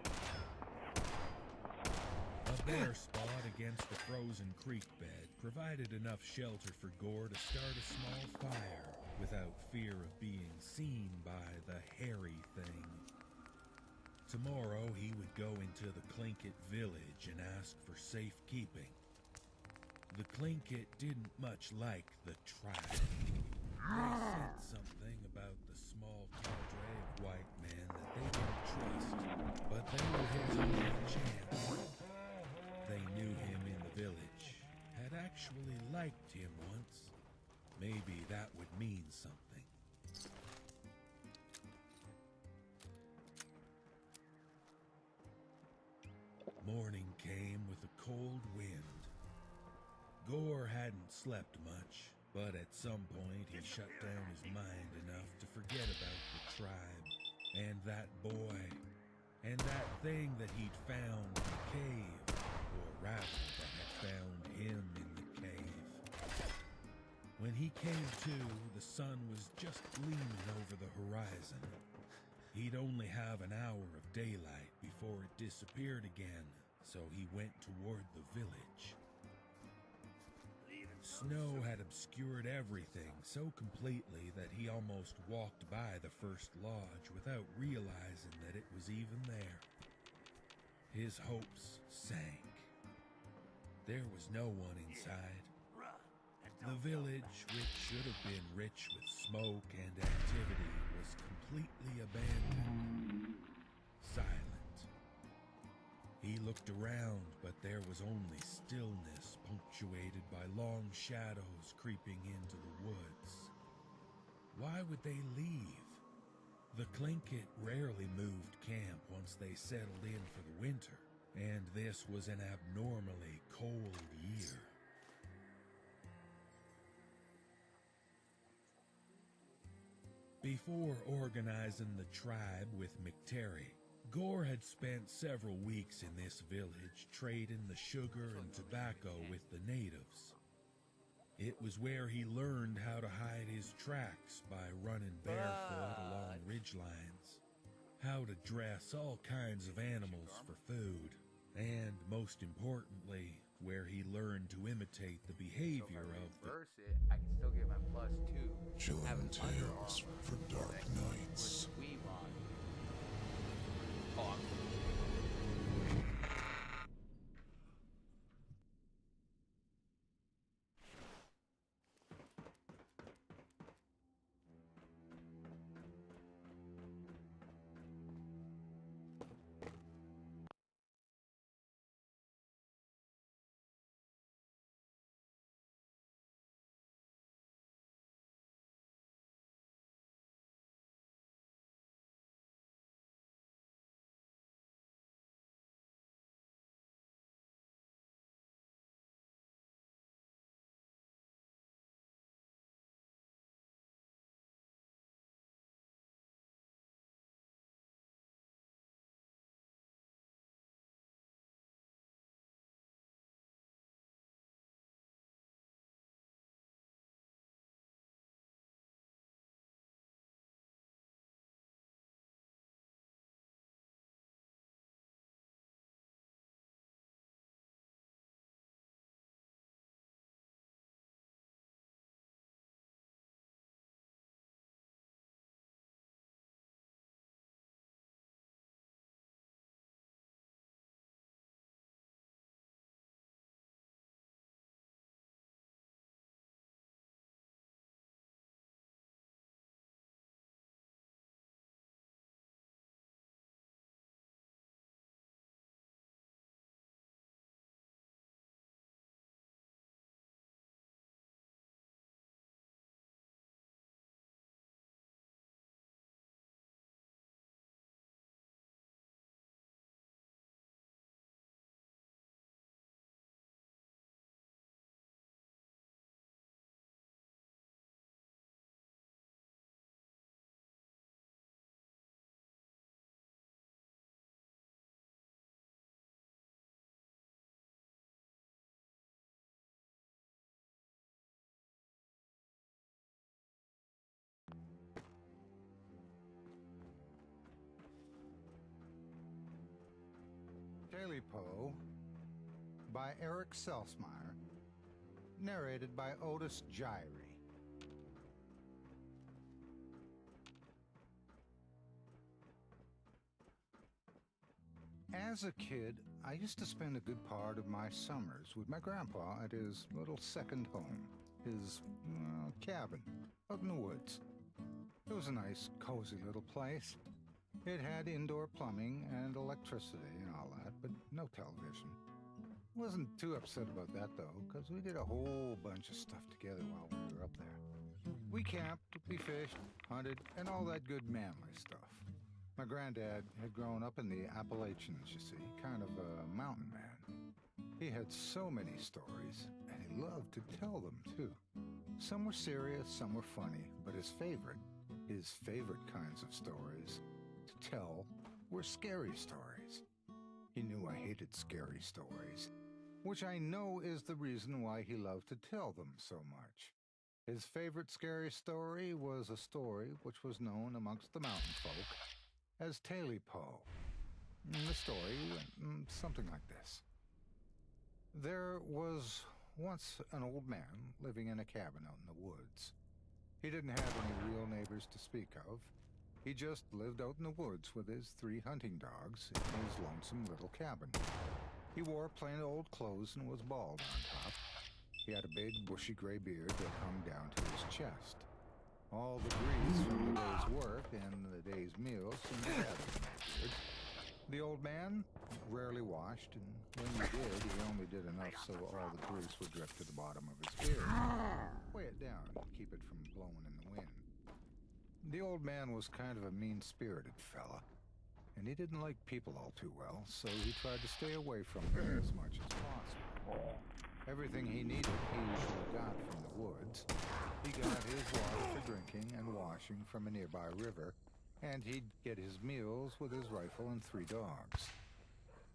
A bare spot against the frozen creek bed provided enough shelter for Gore to start a small fire without fear of being seen by the hairy thing. Tomorrow he would go into the Tlingit village and ask for safekeeping. The Tlingit didn't much like the tribe. They said something about the small cadre of white men that they didn't trust, but they were his only chance. They knew him in the village, had actually liked him once. Maybe that would mean something. Morning came with a cold wind. Gore hadn't slept much, but at some point he shut down his mind enough to forget about the tribe, and that boy, and that thing that he'd found in the cave, or rather that had found him in the cave. When he came to, the sun was just gleaming over the horizon. He'd only have an hour of daylight before it disappeared again, so he went toward the village. Snow had obscured everything so completely that he almost walked by the first lodge without realizing that it was even there. His hopes sank. There was no one inside. The village, which should have been rich with smoke and activity, was completely abandoned. Silent. He looked around, but there was only stillness, punctuated by long shadows creeping into the woods. Why would they leave? The Tlingit rarely moved camp once they settled in for the winter, and this was an abnormally cold year. Before organizing the tribe with McTerry, Gore had spent several weeks in this village trading the sugar and tobacco with the natives. It was where he learned how to hide his tracks by running barefoot along ridgelines, how to dress all kinds of animals for food, and most importantly, where he learned to imitate the behavior of the... Reverse it, I can still get my +2. Chilling tales for dark nights. Daily Poe by Eric Selsmeyer, narrated by Otis Gyrie. As a kid, I used to spend a good part of my summers with my grandpa at his little second home, his cabin out in the woods. It was a nice, cozy little place. It had indoor plumbing and electricity and all that, but no television. Wasn't too upset about that, though, because we did a whole bunch of stuff together while we were up there. We camped, we fished, hunted, and all that good manly stuff. My granddad had grown up in the Appalachians, you see, kind of a mountain man. He had so many stories, and he loved to tell them, too. Some were serious, some were funny, but his favorite kinds of stories to tell were scary stories. He knew I hated scary stories, which I know is the reason why he loved to tell them so much. His favorite scary story was a story which was known amongst the mountain folk as Daily Poe. The story went something like this. There was once an old man living in a cabin out in the woods. He didn't have any real neighbors to speak of. He just lived out in the woods with his 3 hunting dogs in his lonesome little cabin. He wore plain old clothes and was bald on top. He had a big bushy gray beard that hung down to his chest. All the grease from the day's work and the day's meals seemed to have in that beard. The old man rarely washed, and when he did, he only did enough so all the grease would drip to the bottom of his beard. Weigh it down and keep it from blowing in the wind. The old man was kind of a mean-spirited fella, and he didn't like people all too well, so he tried to stay away from them as much as possible. Everything he needed, he usually got from the woods. He got his water for drinking and washing from a nearby river, and he'd get his meals with his rifle and 3 dogs.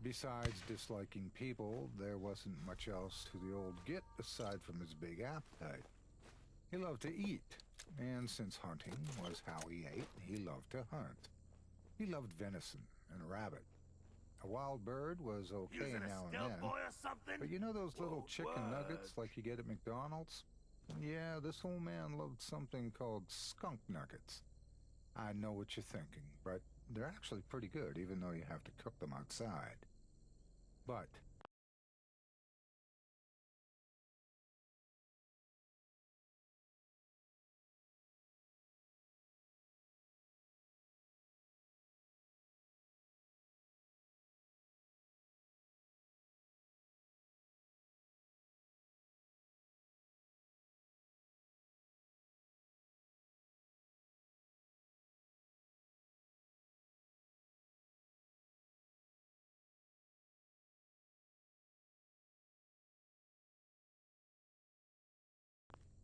Besides disliking people, there wasn't much else to the old git aside from his big appetite. He loved to eat, and since hunting was how he ate, he loved to hunt. He loved venison and rabbit. A wild bird was okay now and then, but you know those little chicken nuggets like you get at McDonald's? Yeah, this old man loved something called skunk nuggets. I know what you're thinking, but they're actually pretty good, even though you have to cook them outside. But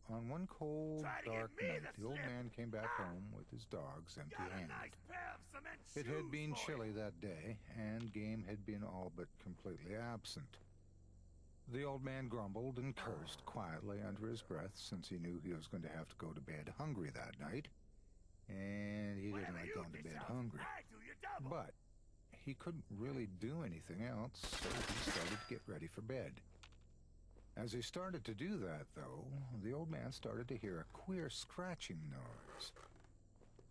on one cold, dark night, the old man came back home with his dogs empty-handed. It had been chilly that day, and game had been all but completely absent. The old man grumbled and cursed quietly under his breath, since he knew he was going to have to go to bed hungry that night, and he didn't like going to bed hungry. But he couldn't really do anything else, so he started to get ready for bed. As he started to do that, though, the old man started to hear a queer scratching noise.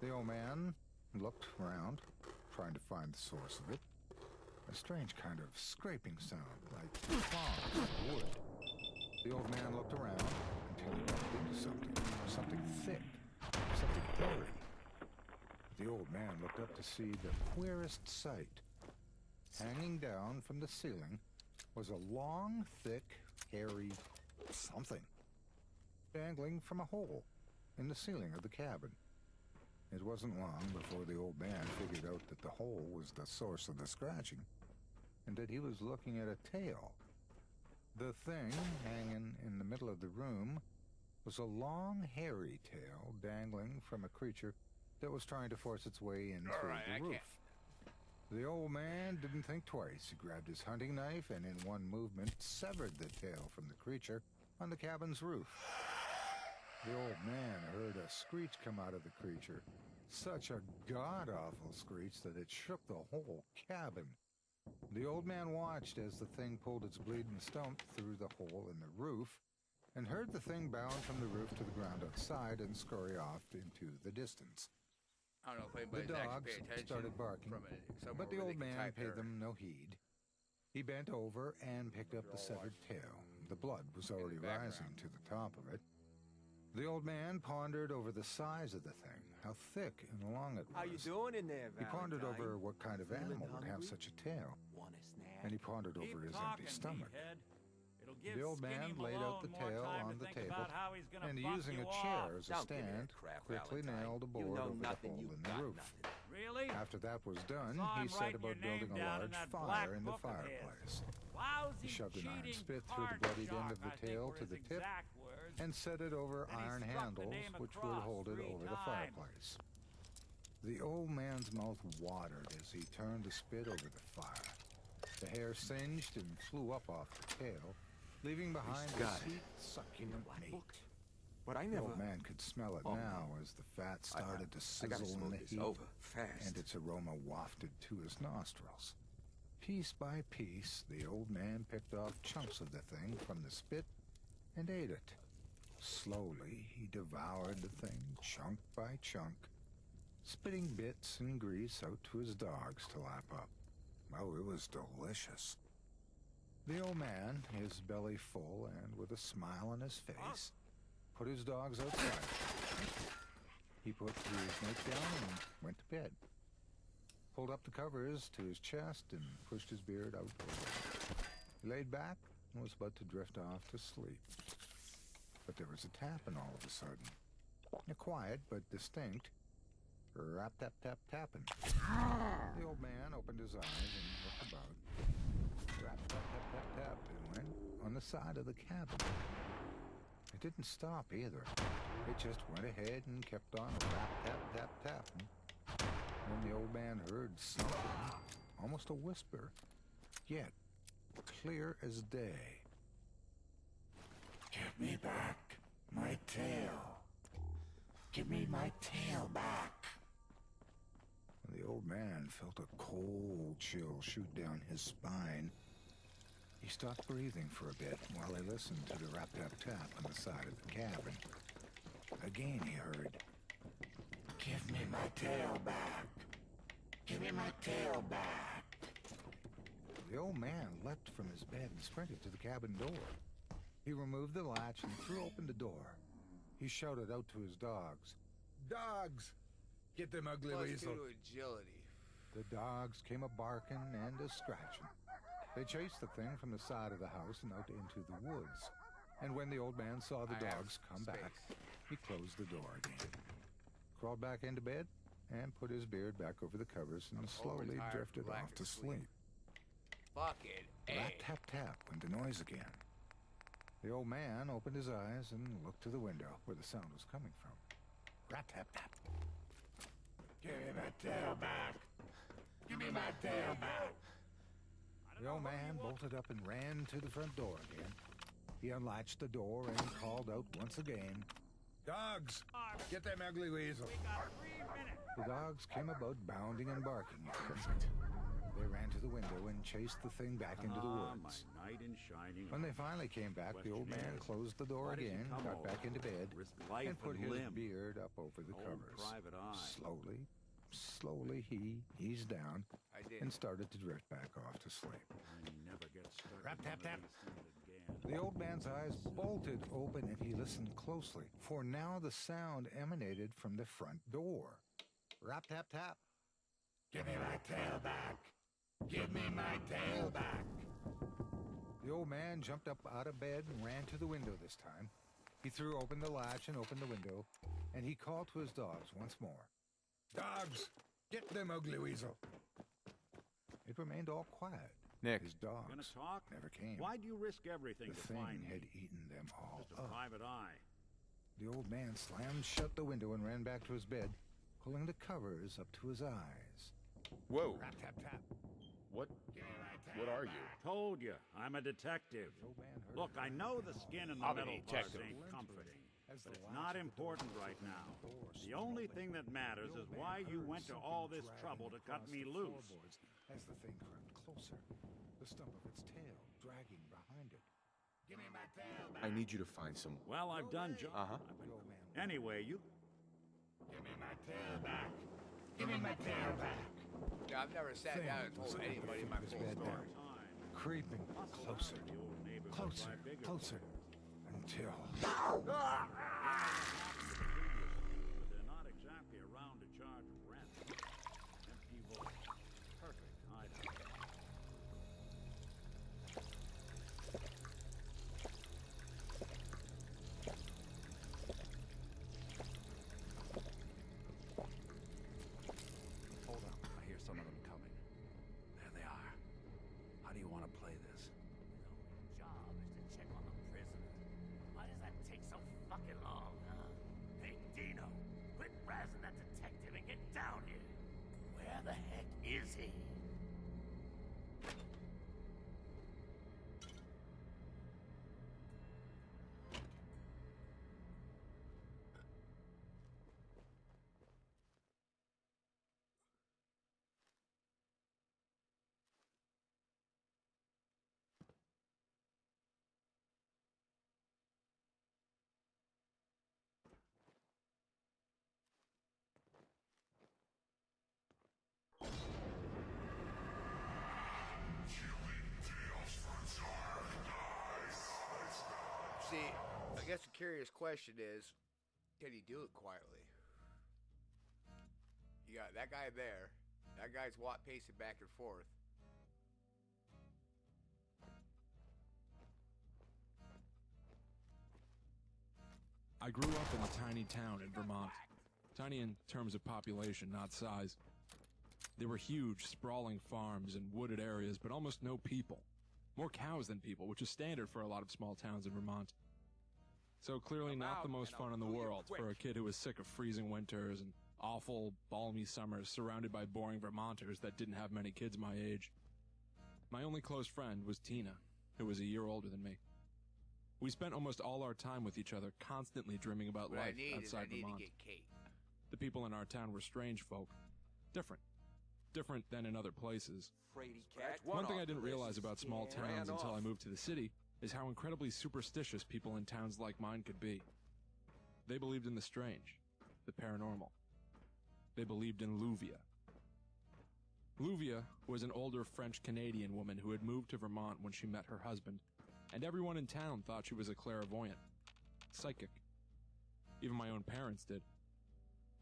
The old man looked around, trying to find the source of it. A strange kind of scraping sound, like claws of wood. The old man looked around until he bumped into something thick, something hairy. The old man looked up to see the queerest sight. Hanging down from the ceiling was a long, thick, hairy something dangling from a hole in the ceiling of the cabin. It wasn't long before the old man figured out that the hole was the source of the scratching, and that he was looking at a tail. The thing hanging in the middle of the room was a long, hairy tail dangling from a creature that was trying to force its way in through the roof. The old man didn't think twice. He grabbed his hunting knife and in one movement severed the tail from the creature on the cabin's roof. The old man heard a screech come out of the creature, such a god-awful screech that it shook the whole cabin. The old man watched as the thing pulled its bleeding stump through the hole in the roof, and heard the thing bound from the roof to the ground outside and scurry off into the distance. I don't know if anybody's The actually dogs paying attention started barking, but the old man paid them no heed. He bent over and picked up the severed tail. The blood was already rising to the top of it. The old man pondered over the size of the thing, how thick and long it was. How you doing in there, He pondered Valentine? over what kind of animal would have such a tail. And he pondered over his empty stomach. The old man laid out the tail on the table, and using a chair as a stand, quickly nailed a board over the hole in the roof. Really? After that was done, he set about building a large fire in the fireplace. He shoved an iron spit through the bloodied end of the tail to the tip, and set it over iron handles, which would hold it over the fireplace. The old man's mouth watered as he turned the spit over the fire. The hair singed and flew up off the tail, leaving behind a sweet, succulent meat. But I The never... old man could smell it now as the fat started to I gotta sizzle in smoke the this heat, over, fast. and its aroma wafted to his nostrils. Piece by piece, the old man picked off chunks of the thing from the spit and ate it. Slowly, he devoured the thing, chunk by chunk, spitting bits and grease out to his dogs to lap up. Oh, it was delicious. The old man, his belly full and with a smile on his face, put his dogs outside. He put the snake down and went to bed. pulled up the covers to his chest and pushed his beard out. He laid back and was about to drift off to sleep. But there was a tapping all of a sudden. A quiet but distinct rap-tap-tap-tapping. The old man opened his eyes and looked about. Rap-tap-tap-tap-tap it went on the side of the cabin. It didn't stop either. It just went ahead and kept on rap-tap-tap-tapping. Then the old man heard something, almost a whisper, yet clear as day. Give me back my tail. Give me my tail back. The old man felt a cold chill shoot down his spine. He stopped breathing for a bit while he listened to the rap-tap-tap on the side of the cabin. Again he heard, Give me my tail back. Give me my tail back. The old man leapt from his bed and sprinted to the cabin door. He removed the latch and threw open the door. He shouted out to his dogs, Dogs! Get them ugly weasel. +2 to agility. The dogs came a-barking and a-scratching. They chased the thing from the side of the house and out into the woods. And when the old man saw the dogs come back, he closed the door again, crawled back into bed, and put his beard back over the covers and slowly drifted off to sleep. Fucking A. Rat-tap-tap went the noise again. The old man opened his eyes and looked to the window where the sound was coming from. Rat-tap-tap. Give me my tail back. Give me my tail back. The old man bolted up and ran to the front door again. He unlatched the door and called out once again, Dogs! Get them ugly weasel. The dogs came about bounding and barking at him. They ran to the window and chased the thing back into the woods. When they finally came back, the old man closed the door again, got back into bed, and put his beard up over the covers. Slowly he eased down and started to drift back off to sleep. Rap-tap-tap. The old man's eyes bolted open and he listened closely, for now the sound emanated from the front door. Rap-tap-tap. Give me my tail back. Give me my tail back. The old man jumped up out of bed and ran to the window this time. He threw open the latch and opened the window, and he called to his dogs once more. Dogs! Get them ugly weasel! It remained all quiet. Nick. His dogs never came. Why do you risk everything The to thing find had me? eaten them all Just a up. private eye. The old man slammed shut the window and ran back to his bed, pulling the covers up to his eyes. Whoa. Rap-tap-tap. What are you? Told you, I'm a detective. Look, I know the skin and the I'm a metal parts detective. ain't comforting, but it's not important right now. The only thing that matters is why you went to all this trouble to cut me loose. As the thing crept closer, the stump of its tail dragging behind it. Give me my tail back. I need you to find some. Well, I've done Anyway, you... Give me my tail back. Give me my tail back. Yeah, I've never sat down and told anybody my full story. Creeping closer, closer, until... But they're not exactly around to charge rent. Empty vault. Perfect hideout. Hold up. I hear some of them coming. There they are. How do you want to play this? Job is to check on the prisoner. Why does that take so fucking long, huh? Hey, Dino, quit razzing that detective and get down here. Where the heck is he? See, I guess the curious question is, can he do it quietly? You got that guy there, That guy's pacing back and forth. I grew up in a tiny town in Vermont. Tiny in terms of population, not size. There were huge, sprawling farms and wooded areas, but almost no people. More cows than people, which is standard for a lot of small towns in Vermont. So clearly not the most fun in the world for a kid who was sick of freezing winters and awful, balmy summers surrounded by boring Vermonters that didn't have many kids my age. My only close friend was Tina, who was a year older than me. We spent almost all our time with each other, constantly dreaming about life outside Vermont. The people in our town were strange folk. Different than in other places. One thing I didn't realize about small towns until I moved to the city is how incredibly superstitious people in towns like mine could be. They believed in the strange, the paranormal. They believed in Luvia. Luvia was an older French-Canadian woman who had moved to Vermont when she met her husband, and everyone in town thought she was a clairvoyant, psychic. Even my own parents did.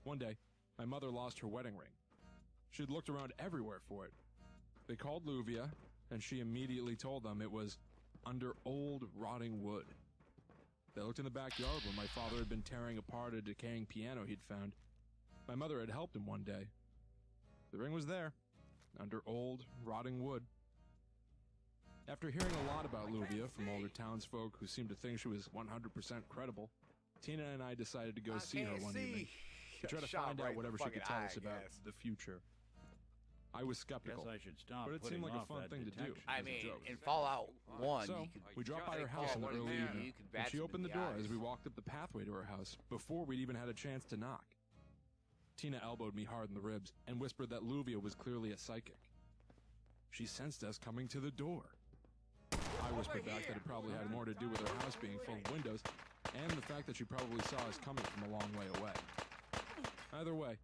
One day, my mother lost her wedding ring. She had looked around everywhere for it. They called Luvia, and she immediately told them it was under old, rotting wood. They looked in the backyard where my father had been tearing apart a decaying piano he'd found. My mother had helped him one day. The ring was there, under old, rotting wood. After hearing a lot about Luvia from older townsfolk who seemed to think she was 100% credible, Tina and I decided to go see her one evening to try to find out whatever she could tell us about the future. I was skeptical, but it seemed like a fun thing to do. I mean, in Fallout 1, so we dropped by her house in the early evening, and she opened the door as we walked up the pathway to her house before we'd even had a chance to knock. Tina elbowed me hard in the ribs and whispered that Luvia was clearly a psychic. She sensed us coming to the door. I whispered back that it probably had more to do with her house being full of windows and the fact that she probably saw us coming from a long way away. Either way,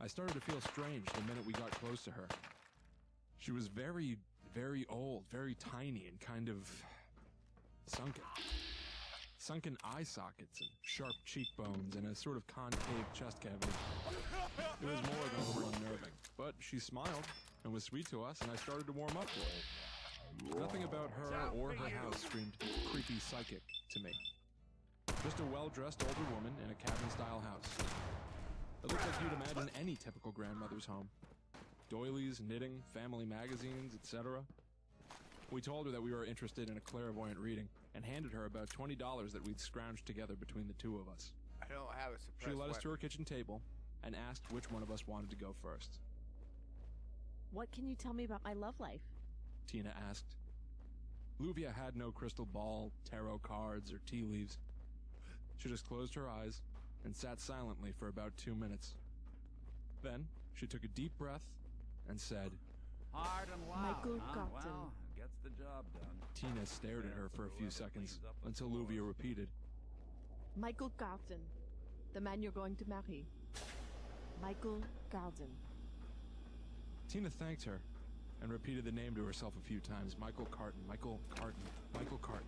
I started to feel strange the minute we got close to her. She was very, very old, very tiny, and kind of sunken. Sunken eye sockets and sharp cheekbones and a sort of concave chest cavity. It was more than a little unnerving, but she smiled and was sweet to us, and I started to warm up for her. Nothing about her or her house screamed creepy psychic to me. Just a well-dressed older woman in a cabin-style house. It looked like you'd imagine any typical grandmother's home. Doilies, knitting, family magazines, etc. We told her that we were interested in a clairvoyant reading and handed her about $20 that we'd scrounged together between the two of us. I don't have a suppressed She led us to her weapon. kitchen table and asked which one of us wanted to go first. What can you tell me about my love life? Tina asked. Luvia had no crystal ball, tarot cards, or tea leaves. She just closed her eyes and sat silently for about 2 minutes. Then, she took a deep breath and said, Hard and loud, Michael huh? Cotton. Well, gets the job done. Tina stared at her for a few seconds until Luvia repeated, Michael Carton, the man you're going to marry. Michael Carton. Tina thanked her and repeated the name to herself a few times. Michael Carton, Michael Carton, Michael Carton.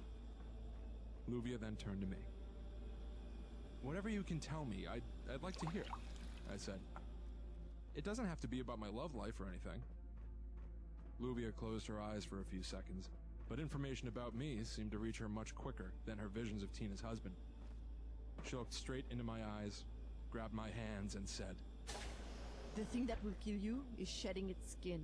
Luvia then turned to me. Whatever you can tell me, I'd like to hear, I said. It doesn't have to be about my love life or anything. Luvia closed her eyes for a few seconds, but information about me seemed to reach her much quicker than her visions of Tina's husband. She looked straight into my eyes, grabbed my hands, and said, The thing that will kill you is shedding its skin.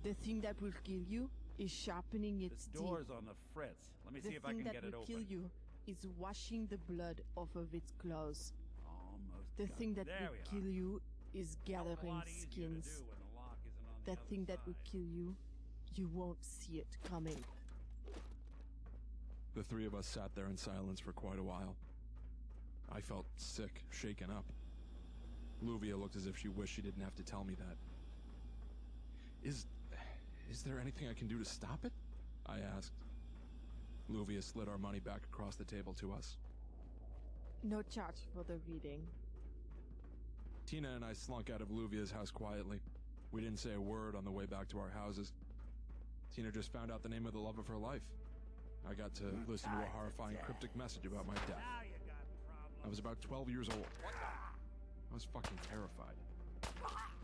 The thing that will kill you is sharpening its This door's on the fritz. Let me see if I can get it The thing that will kill open. you is washing the blood off of its claws. Almost The done. thing that There will we kill are. you is Hell of a gathering lot easier to skins. do when the lock isn't on the That other thing that will side. kill you, you won't see it coming. The three of us sat there in silence for quite a while. I felt sick, shaken up. Luvia looked as if she wished she didn't have to tell me that. Is there anything I can do to stop it? I asked. Luvia slid our money back across the table to us. No charge for the reading. Tina and I slunk out of Luvia's house quietly. We didn't say a word on the way back to our houses. Tina just found out the name of the love of her life. I got to listen to a horrifying cryptic message about my death. I was about 12 years old. I was fucking terrified.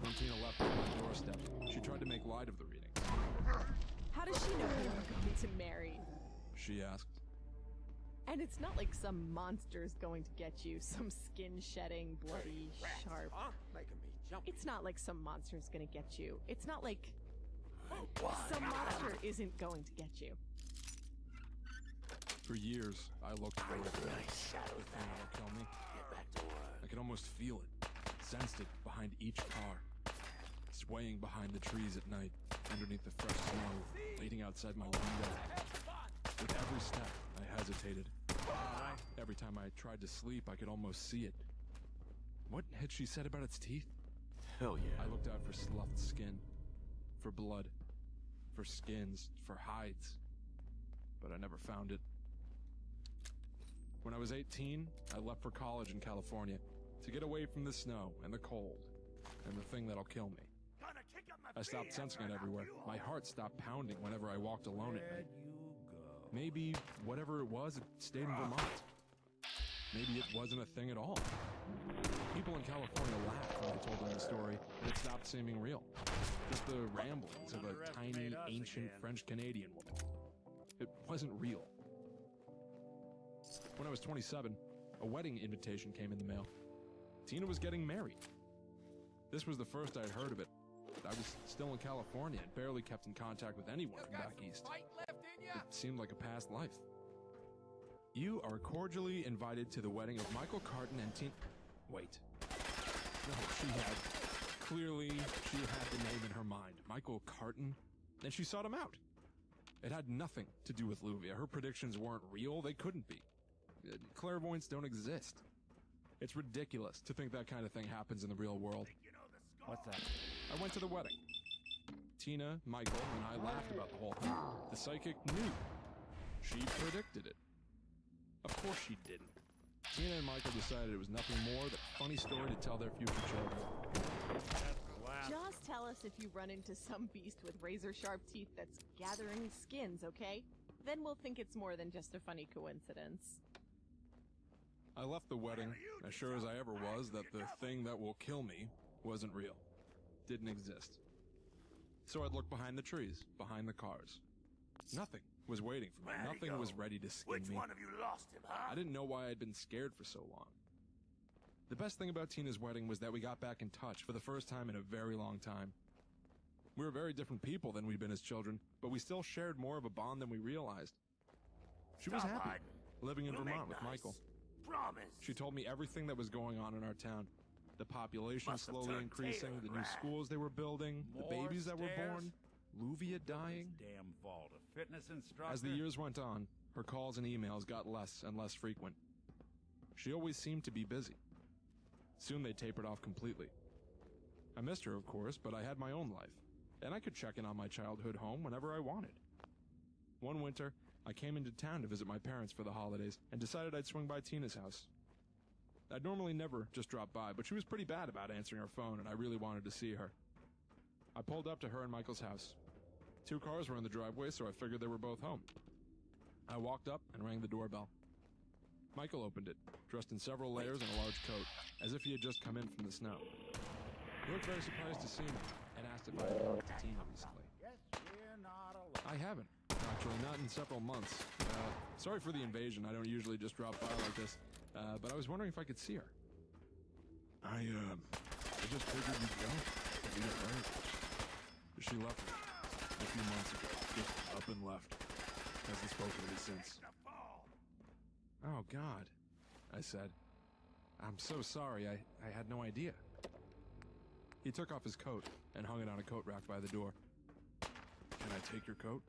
When Tina left on my doorstep, she tried to make light of the reading. How does she know who we're going to marry? She asked. And it's not like some monster's going to get you, some skin-shedding, bloody, sharp. Making me jump. It's not like some monster's gonna get you. It's not like some monster isn't going to get you. For years, I looked forward to the thing that'll kill me. I could almost feel it, sensed it behind each car, swaying behind the trees at night, underneath the fresh snow, leading outside my window. With every step, I hesitated. Every time I tried to sleep, I could almost see it. What had she said about its teeth? Hell yeah. I looked out for sloughed skin, for blood, for skins, for hides, but I never found it. When I was 18, I left for college in California to get away from the snow and the cold and the thing that'll kill me. I stopped sensing it everywhere. My heart stopped pounding whenever I walked alone at night. Maybe whatever it was, it stayed in Vermont. Maybe it wasn't a thing at all. People in California laughed when I told them the story, and it stopped seeming real. Just the ramblings of a tiny, ancient French-Canadian woman. It wasn't real. When I was 27, a wedding invitation came in the mail. Tina was getting married. This was the first I'd heard of it. I was still in California and barely kept in contact with anyone from back east. It seemed like a past life. You are cordially invited to the wedding of Michael Carton and Tina... Wait. No, Clearly, she had the name in her mind. Michael Carton. And she sought him out. It had nothing to do with Luvia. Her predictions weren't real. They couldn't be. Clairvoyants don't exist. It's ridiculous to think that kind of thing happens in the real world. What's that? I went to the wedding. Tina, Michael, and I laughed about the whole thing. The psychic knew. She predicted it. Of course she didn't. Tina and Michael decided it was nothing more than a funny story to tell their future children. Just tell us if you run into some beast with razor-sharp teeth that's gathering skins, okay? Then we'll think it's more than just a funny coincidence. I left the wedding, as sure as I ever was that the thing that will kill me wasn't real. Didn't exist. So I'd look behind the trees, behind the cars. Nothing was waiting for me. Nothing was ready to skin me. Which one of you lost him, huh? I didn't know why I'd been scared for so long. The best thing about Tina's wedding was that we got back in touch for the first time in a very long time. We were very different people than we'd been as children, but we still shared more of a bond than we realized. She was happy, living in Vermont with Michael. Promise. She told me everything that was going on in our town. The population slowly increasing, the new schools they were building, the babies that were born, Luvia dying. Damn fault of fitness instructor. As the years went on, her calls and emails got less and less frequent. She always seemed to be busy. Soon they tapered off completely. I missed her, of course, but I had my own life, and I could check in on my childhood home whenever I wanted. One winter, I came into town to visit my parents for the holidays and decided I'd swing by Tina's house. I'd normally never just drop by, but she was pretty bad about answering her phone, and I really wanted to see her. I pulled up to her and Michael's house. 2 cars were in the driveway, so I figured they were both home. I walked up and rang the doorbell. Michael opened it, dressed in several layers and a large coat, as if he had just come in from the snow. He looked very surprised to see me, and asked if I had talked to Tina recently. I haven't. Actually, not in several months. Sorry for the invasion. I don't usually just drop by like this. But I was wondering if I could see her. I just figured you'd go. You got married. She left me a few months ago. Just up and left. Hasn't spoken to me since. Oh, God, I said. I'm so sorry. I had no idea. He took off his coat and hung it on a coat rack by the door. Can I take your coat?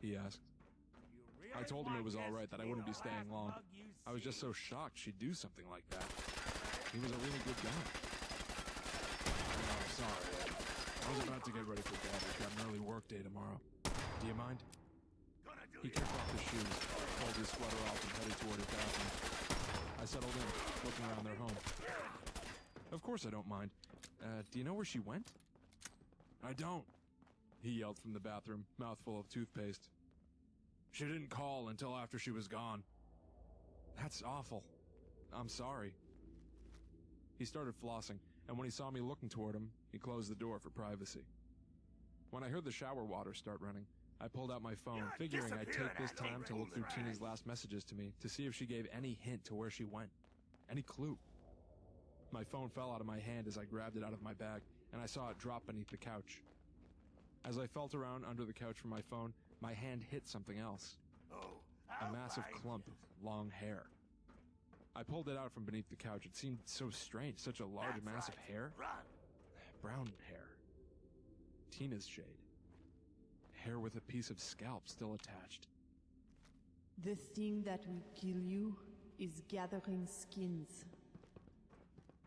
He asked. I told him it was all right, that I wouldn't be staying long. I was just so shocked she'd do something like that. He was a really good guy. Oh, I'm sorry. I was about to get ready for bed. I've got an early work day tomorrow. Do you mind? He kicked off his shoes, pulled his sweater off, and headed toward his bathroom. I settled in, looking around their home. Of course I don't mind. Do you know where she went? I don't, he yelled from the bathroom, mouthful of toothpaste. She didn't call until after she was gone. That's awful. I'm sorry. He started flossing, and when he saw me looking toward him, he closed the door for privacy. When I heard the shower water start running, I pulled out my phone, figuring I'd take this time to look through Tina's last messages to me to see if she gave any hint to where she went. Any clue. My phone fell out of my hand as I grabbed it out of my bag, and I saw it drop beneath the couch. As I felt around under the couch for my phone, my hand hit something else. A massive clump of long hair. I pulled it out from beneath the couch. It seemed so strange, such a large mass of hair. Brown hair. Tina's shade. Hair with a piece of scalp still attached. The thing that will kill you is gathering skins.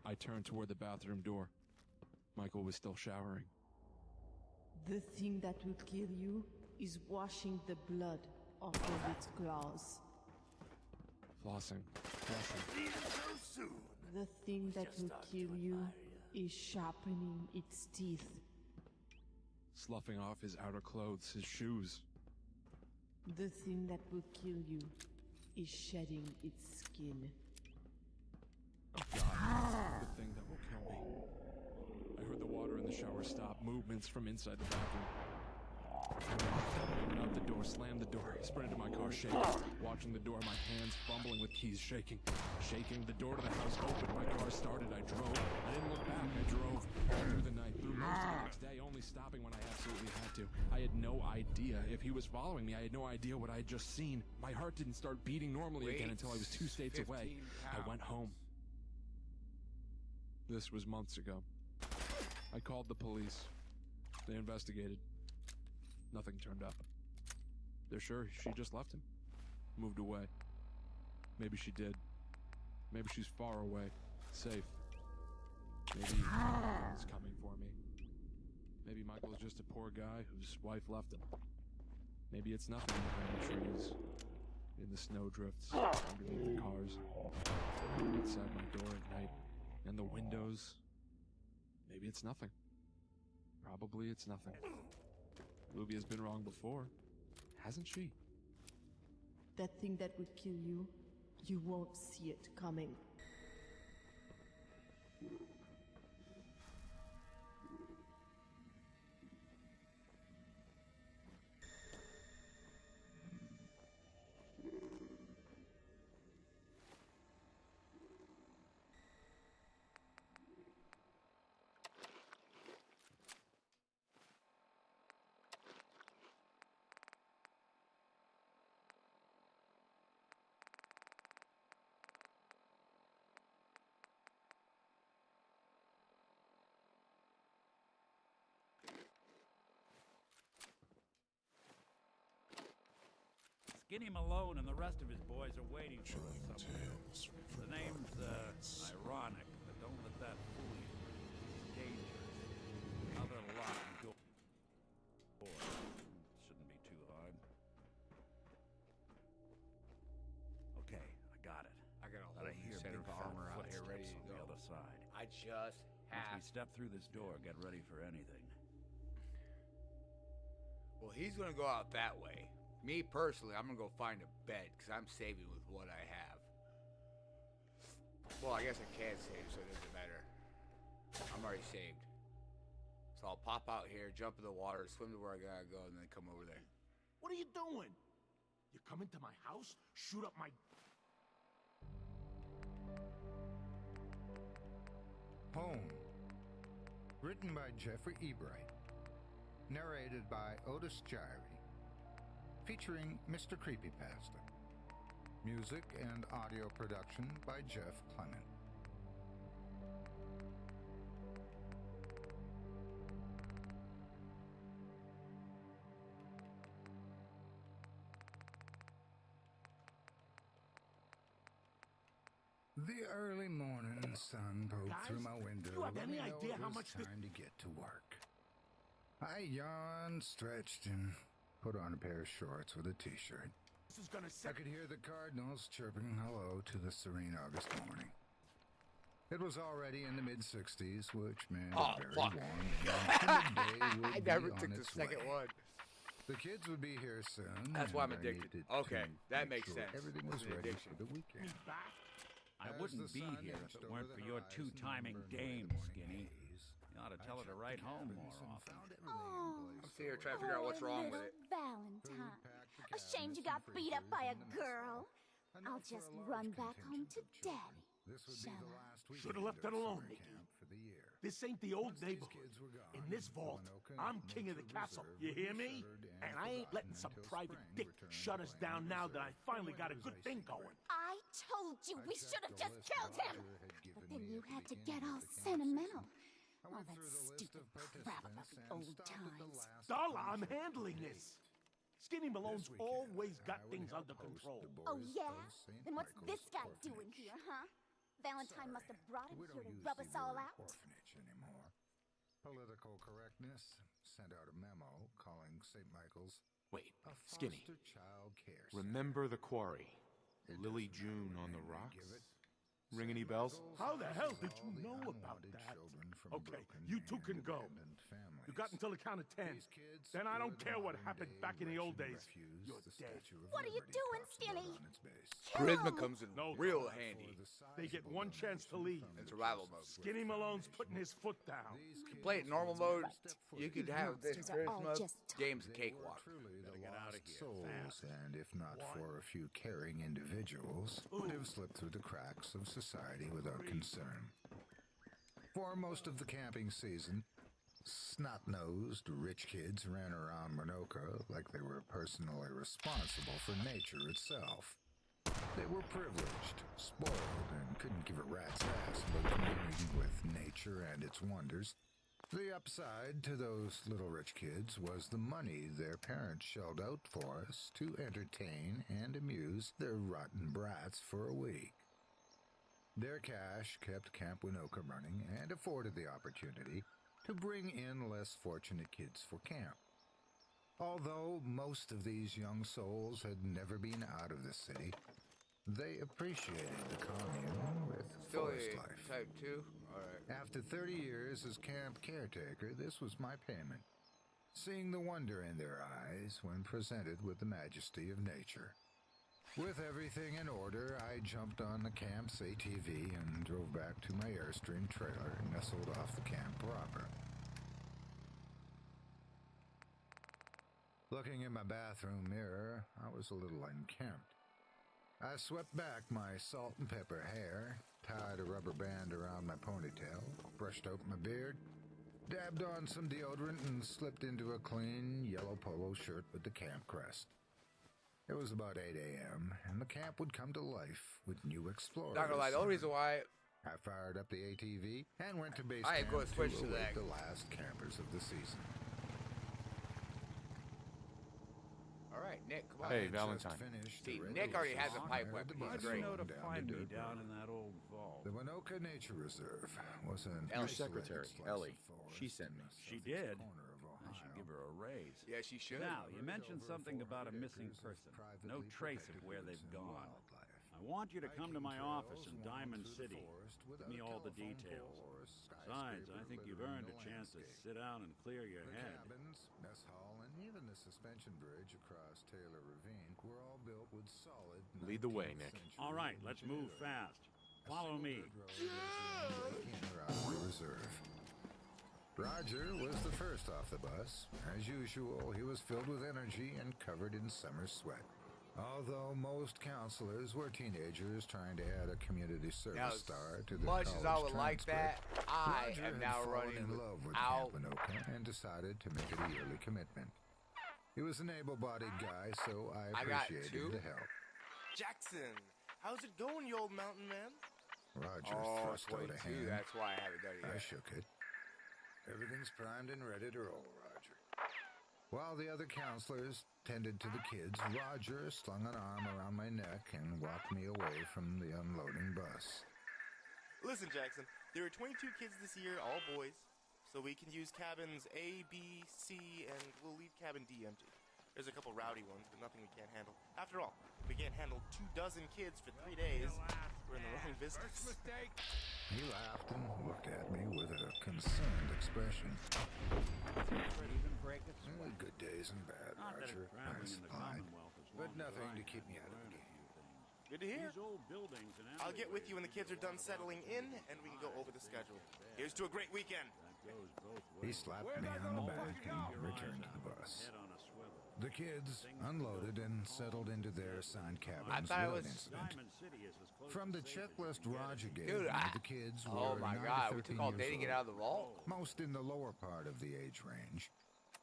I turned toward the bathroom door. Michael was still showering. The thing that will kill you is washing the blood off of its claws. Flossing. Flushing. The thing that will kill you is sharpening its teeth. Sloughing off his outer clothes, his shoes. The thing that will kill you is shedding its skin. Oh God, the thing that will kill me. I heard the water in the shower stop, movements from inside the bathroom. Out the door, slammed the door, sprinted to my car, shaking. Watching the door, my hands fumbling with keys, shaking. Shaking, the door to the house opened, my car started, I drove. I didn't look back, I drove. All through the night, through most of the next day, only stopping when I absolutely had to. I had no idea if he was following me. I had no idea what I had just seen. My heart didn't start beating normally again until I was 2 states away. I went home. This was months ago. I called the police. They investigated. Nothing turned up. They're sure she just left him. Moved away. Maybe she did. Maybe she's far away. Safe. Maybe he's coming for me. Maybe Michael's just a poor guy whose wife left him. Maybe it's nothing behind the trees. In the snowdrifts. Underneath the cars. Outside my door at night. And the windows. Maybe it's nothing. Probably it's nothing. Ruby has been wrong before, hasn't she? That thing that would kill you, you won't see it coming. Skinny Malone and the rest of his boys are waiting for us somewhere. The name's, ironic, but don't let that fool you. It's dangerous. Another locked door. Shouldn't be too hard. Okay, I got it. I got a But whole I hear set big of armor out here ready footsteps to on go. the other side. I just have... Once we step through this door, get ready for anything. Well, he's gonna go out that way. Me, personally, I'm gonna go find a bed, because I'm saving with what I have. Well, I guess I can't save, so it doesn't matter. I'm already saved. So I'll pop out here, jump in the water, swim to where I gotta go, and then come over there. What are you doing? You come into my house, shoot up my... Home. Written by Jeffrey Ebright. Narrated by Otis Gyrie. Featuring Mr. Creepypasta. Music and audio production by Jeff Clement. The early morning sun poked through my window. You have let any me know idea it how was much this... time to get to work. I yawned, stretched, and put on a pair of shorts with a t-shirt. This is gonna I could hear the cardinals chirping hello to the serene August morning. It was already in the mid-60s, which meant very warm. And the day would I never be took on the its second way. one. The kids would be here soon. That's why I'm and I addicted. needed Okay, to that make makes sure sense. Everything It's was an ready addiction. for the weekend. I As wouldn't be here if it weren't for your two-timing dame, Skinny. You ought to tell her to write home more often. Oh, I'm sitting here trying to figure out what's wrong with it. Valentine. Ashamed you got beat up by a girl. I'll just run back home to Daddy. Shall I? Should have left that alone, Nikki. This ain't the old neighborhood. In this vault, I'm king of the castle. You hear me? And I ain't letting some private dick shut us down now that I finally got a good thing going. I told you we should have just killed him. But then you had to get all sentimental. All that stupid crap about the old times. Darla, I'm handling this. Skinny Malone's always got things under control. Oh, yeah? Then what's this guy doing here, huh? Valentine must have brought him here to rub us all out. Orphanage anymore. Political correctness sent out a memo calling St. Michael's Wait, a Skinny. foster child care Remember the quarry? Lily June on the rocks? Ring any bells? How the hell did you know about that? Okay, you two can go. You got until the count of 10. Then I don't care what happened back in the old days. You're dead. What are you doing, Skinny? Charisma comes in real handy. They get one chance to leave. In survival mode. Skinny Malone's putting his foot down. If you play it normal mode, you could have this charisma. Game's a cakewalk. Better get out of here. Souls, and if not for a few caring individuals, would have slipped through the cracks of society without concern. For most of the camping season, snot-nosed rich kids ran around Winoka like they were personally responsible for nature itself. They were privileged, spoiled, and couldn't give a rat's ass about communing with nature and its wonders. The upside to those little rich kids was the money their parents shelled out for us to entertain and amuse their rotten brats for a week. Their cash kept Camp Winoka running and afforded the opportunity to bring in less fortunate kids for camp. Although most of these young souls had never been out of the city, they appreciated the commune with forest life. Type 2? Alright. After 30 years as camp caretaker, this was my payment. Seeing the wonder in their eyes when presented with the majesty of nature. With everything in order, I jumped on the camp's ATV and drove back to my Airstream trailer nestled off the camp proper. Looking in my bathroom mirror, I was a little unkempt. I swept back my salt and pepper hair, tied a rubber band around my ponytail, brushed out my beard, dabbed on some deodorant, and slipped into a clean yellow polo shirt with the camp crest. It was about 8 a.m., and the camp would come to life with new explorers. Not gonna lie, the only reason why I fired up the ATV and went to base I camp ain't gonna switch to await that. the last campers of the season. Alright, Nick, come on. Hey, Valentine. See, Nick already has a pipe weapon. How'd He's you great. know to find me down in that old vault? The Winoka Nature Reserve was an Your isolated secretary, slice Ellie. of forest She sent me. She did. I should give her a raise. Yeah, she should. Now, you mentioned something about a missing person. No trace of where they've gone. I want you to come to my office in Diamond City. Give me all the details. Besides, I think you've earned a chance to sit down and clear your The head. cabins, mess hall, and even the suspension bridge across Taylor Ravine were all built with solid. Lead the way, Nick. All right, let's move fast. Follow me. The reserve. Roger was the first off the bus. As usual, he was filled with energy and covered in summer sweat. Although most counselors were teenagers trying to add a community service Now, star to their much college as I would like that, transcript, I Roger am had now fallen running in love with out. Camp Winoka and decided to make it a yearly commitment. He was an able-bodied guy, so I got appreciated two. the help. Jackson, how's it going, you old mountain man? Roger Oh, thrust out a 22, hand. that's why I haven't done it I yet. shook it. Everything's primed and ready to roll, Roger. While the other counselors tended to the kids, Roger slung an arm around my neck and walked me away from the unloading bus. Listen, Jackson, there are 22 kids this year, all boys, so we can use cabins A, B, C, and we'll leave cabin D empty. There's a couple rowdy ones, but nothing we can't handle. After all, if we can't handle 24 kids for 3 days, we're in the wrong business. He laughed and looked at me with a concerned expression. Good days and bad, Not that Roger, I traveling in the supplied, Commonwealth is but long as nothing I to keep have me out of the learned a game. few things. Good to hear. These old buildings and I'll get with you when the kids are done settling in, and we can go over the schedule. Here's to a great weekend. He slapped me on the back and returned to the bus. The kids unloaded and settled into their assigned cabins without incident. From the checklist Roger gave Dude, me, the kids were oh my 9 to God, we 13 took all years day to get old, out of the vault. most in the lower part of the age range.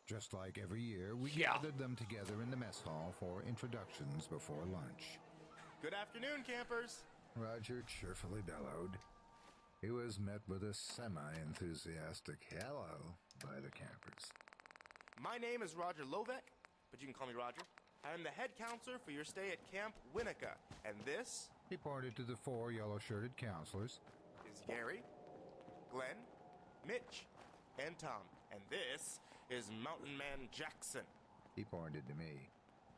Just like every year, we Yeah. gathered them together in the mess hall for introductions before lunch. Good afternoon, campers. Roger cheerfully bellowed. He was met with a semi-enthusiastic hello by the campers. My name is Roger Lovek, but you can call me Roger. I am the head counselor for your stay at Camp Winnica, and this He pointed to the 4 yellow-shirted counselors. is Gary, Glenn, Mitch, and Tom. And this is Mountain Man Jackson. He pointed to me.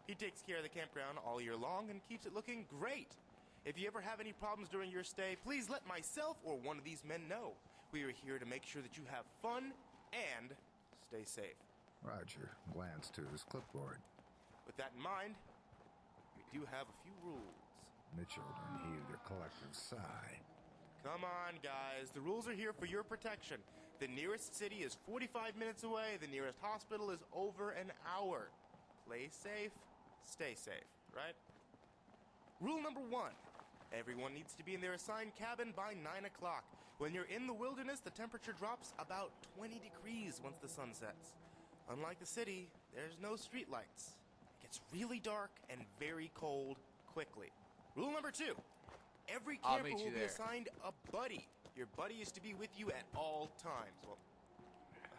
He takes care of the campground all year long and keeps it looking great. If you ever have any problems during your stay, please let myself or one of these men know. We are here to make sure that you have fun and stay safe. Roger glanced to his clipboard. With that in mind, we do have a few rules. The children heaved a collective sigh. Come on, guys. The rules are here for your protection. The nearest city is 45 minutes away. The nearest hospital is over an hour. Play safe, stay safe, right? Rule number 1. Everyone needs to be in their assigned cabin by 9 o'clock. When you're in the wilderness, the temperature drops about 20 degrees once the sun sets. Unlike the city, there's no street lights. It gets really dark and very cold quickly. Rule number 2. Every I'll camper meet you will be there. assigned a buddy. Your buddy is to be with you at all times. Well,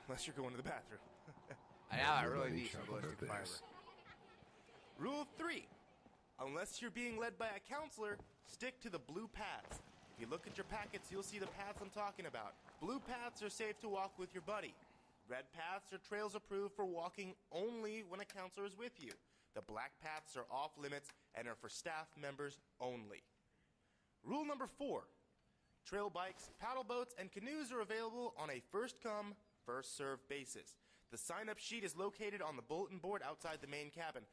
unless you're going to the bathroom. Now I really Everybody need some chuckled ballistic at fiber. this. Rule 3. Unless you're being led by a counselor, stick to the blue paths. If you look at your packets, you'll see the paths I'm talking about. Blue paths are safe to walk with your buddy. Red paths are trails approved for walking only when a counselor is with you. The black paths are off limits and are for staff members only. Rule number 4. Trail bikes, paddle boats, and canoes are available on a first-come, first-served basis. The sign-up sheet is located on the bulletin board outside the main cabin.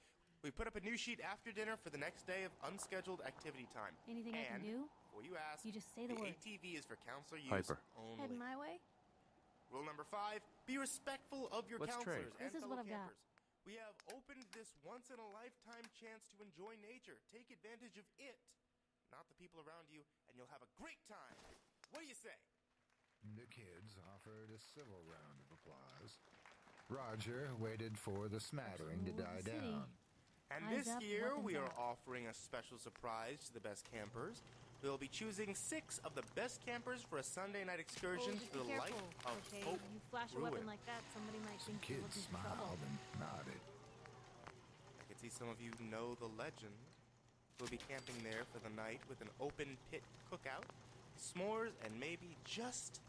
We put up a new sheet after dinner for the next day of unscheduled activity time. Anything I can And do? before you ask, You just say the word. ATV is for counselor use Piper. only. Head my way? Rule number 5, be respectful of your Let's trade. counselors and This is fellow what I've got. campers. We have opened this once-in-a-lifetime chance to enjoy nature. Take advantage of it, not the people around you, and you'll have a great time. What do you say? The kids offered a civil round of applause. Roger waited for the smattering to die down. And Eyes this up, year, we weapons are out. offering a special surprise to the best campers. We will be choosing 6 of the best campers for a Sunday night excursion just to be the Light careful, of okay? Hope You flash a Ruin. weapon like that, somebody might think you're Kids looking for trouble. smiled and nodded. I can see some of you know the legend. We'll be camping there for the night with an open pit cookout, s'mores, and maybe, just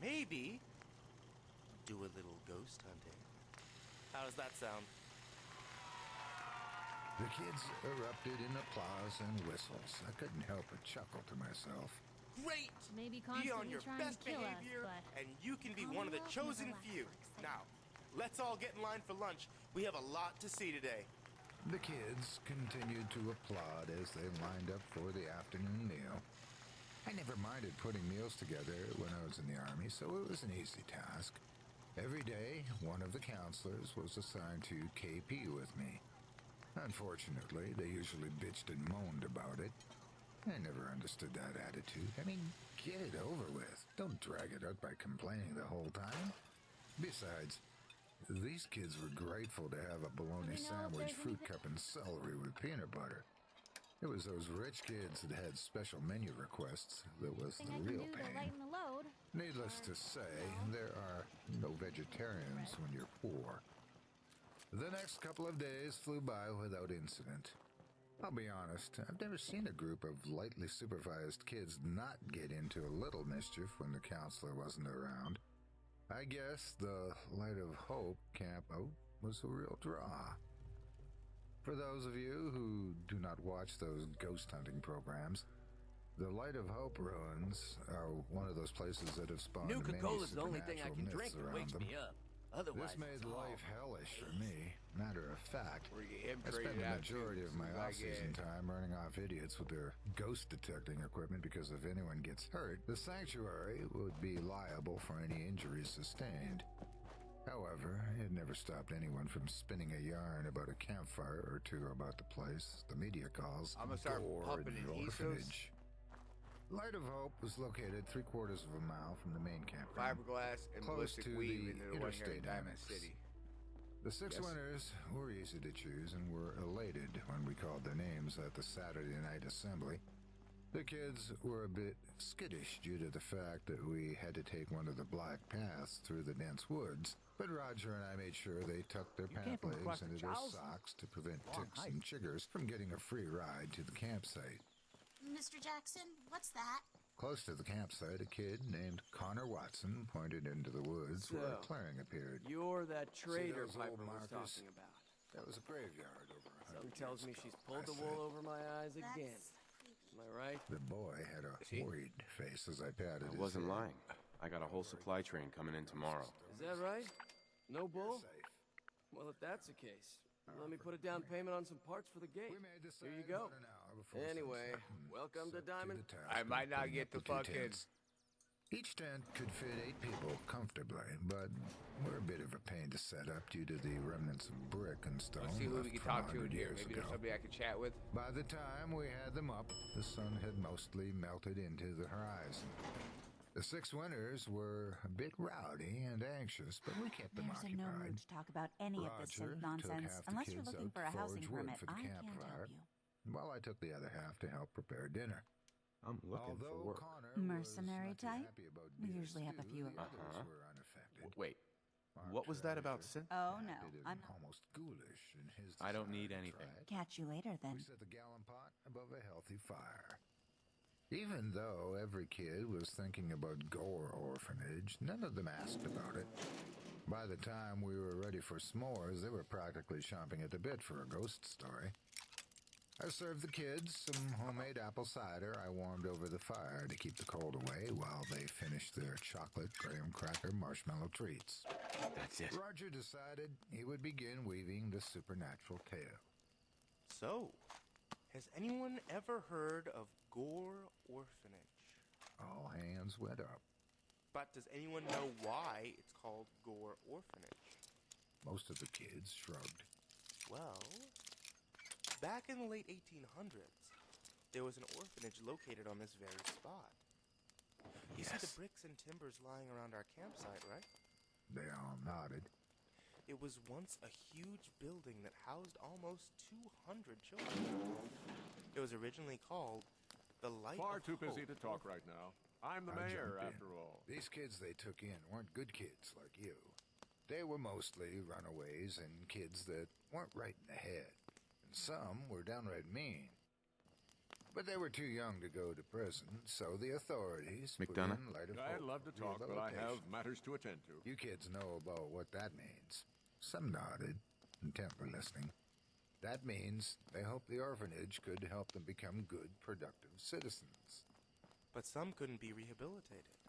maybe, do a little ghost hunting. How does that sound? The kids erupted in applause and whistles. I couldn't help but chuckle to myself. Great! Maybe Be on constantly your trying best to kill behavior, us, but and you can be I'll one of the love chosen never few. lack for Now, let's all get in line for lunch. We have a lot to see today. The kids continued to applaud as they lined up for the afternoon meal. I never minded putting meals together when I was in the Army, so it was an easy task. Every day, one of the counselors was assigned to KP with me. Unfortunately, they usually bitched and moaned about it. I never understood that attitude. I mean, get it over with. Don't drag it out by complaining the whole time. Besides, these kids were grateful to have a bologna sandwich, fruit cup, and celery with peanut butter. It was those rich kids that had special menu requests that was the Thing I can real do to pain. lighten the load. Needless to say, there are no vegetarians when you're poor. The next couple of days flew by without incident. I'll be honest, I've never seen a group of lightly supervised kids not get into a little mischief when the counselor wasn't around. I guess the Light of Hope camp out was a real draw. For those of you who do not watch those ghost hunting programs, the Light of Hope ruins are one of those places that have spawned Nuka many Cola's the only thing I supernatural can myths drink that around wakes them. me up. Otherwise, This made life hellish for me. Matter of fact, I spent the majority of my off-season time running off idiots with their ghost detecting equipment because if anyone gets hurt, the sanctuary would be liable for any injuries sustained. However, it never stopped anyone from spinning a yarn about a campfire or two about the place the media calls I'm gonna start Gore pumping and adhesives. Orphanage. Light of Hope was located 3/4 of a mile from the main campground, Fiberglass and close ballistic to weave the into the one here in interstate Diamond annex. City. The six Yes. winners were easy to choose and were elated when we called their names at the Saturday night assembly. The kids were a bit skittish due to the fact that we had to take one of the black paths through the dense woods, but Roger and I made sure they tucked their came pant from legs across the into their Charles? socks to prevent Long ticks hike. and chiggers from getting a free ride to the campsite. Mr. Jackson, what's that? Close to the campsite, a kid named Connor Watson pointed into the woods where a So, clearing appeared. You're that trader those old Piper was markers? talking about. That was a graveyard over 100 Something tells years me ago, she's pulled I the said. wool over my eyes again. Am I right? The boy had a worried face as I patted I his wasn't head. lying. I got a whole supply train coming in tomorrow. Is that right? No bull? Well, if that's the case, let me put a down payment on some parts for the gate. Here you go. Anyway, welcome to Diamond. I might not get the fucking. Each tent could fit 8 people comfortably, but we're a bit of a pain to set up due to the remnants of brick and stone. Let's see who we left can from talk to in 100 here. years Maybe ago. there's somebody I can chat with. By the time we had them up, the sun had mostly melted into the horizon. The 6 winners were a bit rowdy and anxious, but we kept them There's no occupied. mood to talk about any of this Roger synth took nonsense. half the Unless you're kids looking out for a to housing forage wood permit, for the I can't campfire, help you. while I took the other half to help prepare dinner. I'm looking for Although work. Connor Mercenary was not too type? happy about We beer usually have a stew, few of the them. others were unaffected. Wait, what was that about synth? Oh, no. Acted I'm not. almost ghoulish in his I don't desire need to anything. try it. Catch you later, We then. set the gallon pot above a healthy fire. Even though every kid was thinking about Gore Orphanage, none of them asked about it. By the time we were ready for s'mores, they were practically chomping at the bit for a ghost story. I served the kids some homemade apple cider I warmed over the fire to keep the cold away while they finished their chocolate graham cracker marshmallow treats. That's it. Roger decided he would begin weaving the supernatural tale. So, has anyone ever heard of Gore Orphanage? All hands went up. But does anyone know why it's called Gore Orphanage? Most of the kids shrugged. Well, back in the late 1800s, there was an orphanage located on this very spot. You see the bricks and timbers lying around our campsite, right? They all nodded. It was once a huge building that housed almost 200 children. It was originally called the Light Far of too busy Hope. to talk right now. I'm the I mayor, jumped in. after all. These kids they took in weren't good kids like you. They were mostly runaways and kids that weren't right in the head. And some were downright mean. But they were too young to go to prison, so the authorities put McDonough? in Light of I'd Hope love to talk, but I have rehabilitation. matters to attend to. You kids know about what that means. Some nodded, intently listening. That means they hoped the orphanage could help them become good, productive citizens. But some couldn't be rehabilitated.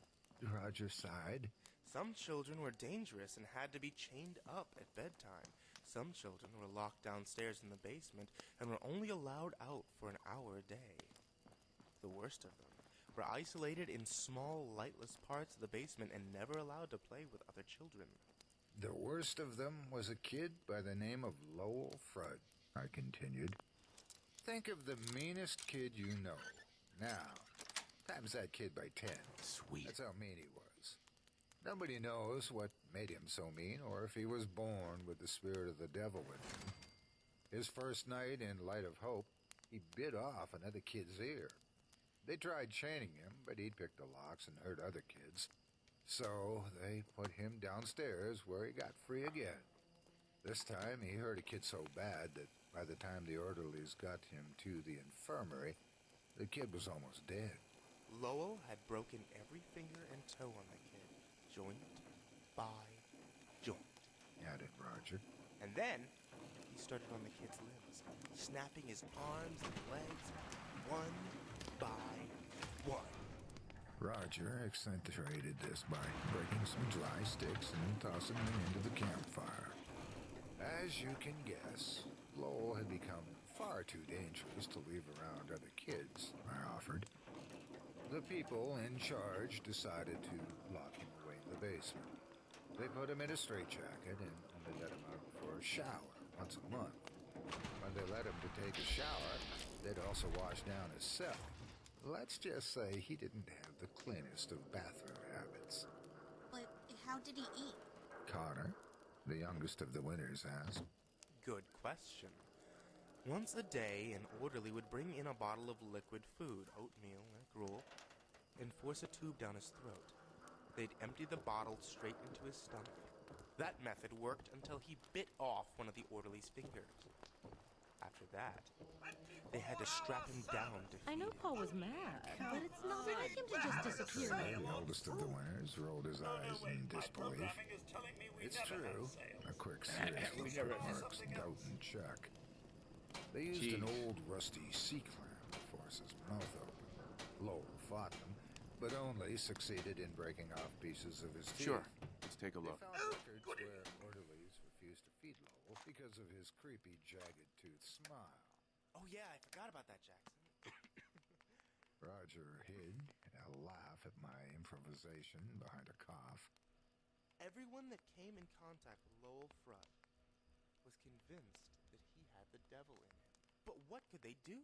Roger sighed. Some children were dangerous and had to be chained up at bedtime. Some children were locked downstairs in the basement and were only allowed out for an hour a day. The worst of them were isolated in small, lightless parts of the basement and never allowed to play with other children. The worst of them was a kid by the name of Lowell Frudd, I continued. Think of the meanest kid you know. Now, times that kid by 10. Sweet. That's how mean he was. Nobody knows what made him so mean, or if he was born with the spirit of the devil in him. His first night in Light of Hope, he bit off another kid's ear. They tried chaining him, but he'd pick the locks and hurt other kids. So they put him downstairs where he got free again. This time he hurt a kid so bad that by the time the orderlies got him to the infirmary, the kid was almost dead. Lowell had broken every finger and toe on the kid, joint by joint. Added Roger. And then he started on the kid's limbs, snapping his arms and legs one by one. Roger accentuated this by breaking some dry sticks and tossing them into the campfire. As you can guess, Lowell had become far too dangerous to leave around other kids, I offered. The people in charge decided to lock him away in the basement. They put him in a straitjacket and only let him out for a shower once a month. When they let him to take a shower, they'd also wash down his cell. Let's just say he didn't have the cleanest of bathroom habits. But how did he eat? Connor, the youngest of the winners, asked. Good question. Once a day, an orderly would bring in a bottle of liquid food, oatmeal or gruel, and force a tube down his throat. They'd empty the bottle straight into his stomach. That method worked until he bit off one of the orderly's fingers. After that, they had to strap him down to feed I know him. Paul was mad, but it's not like him to just disappear. The oldest of the winners rolled his eyes in disbelief. It's true. A quick serious look at Mark's doubt and check. They used an old rusty C-clamp to force his mouth open. Lowell fought them, but only succeeded in breaking off pieces of his teeth. Sure. Let's take a look. They found records where orderlies refused to feed Lowell because of his creepy, jagged-toothed smile. Oh yeah, I forgot about that, Jackson. Roger hid a laugh at my improvisation behind a cough. Everyone that came in contact with Lowell Frudd was convinced that he had the devil in him. But what could they do?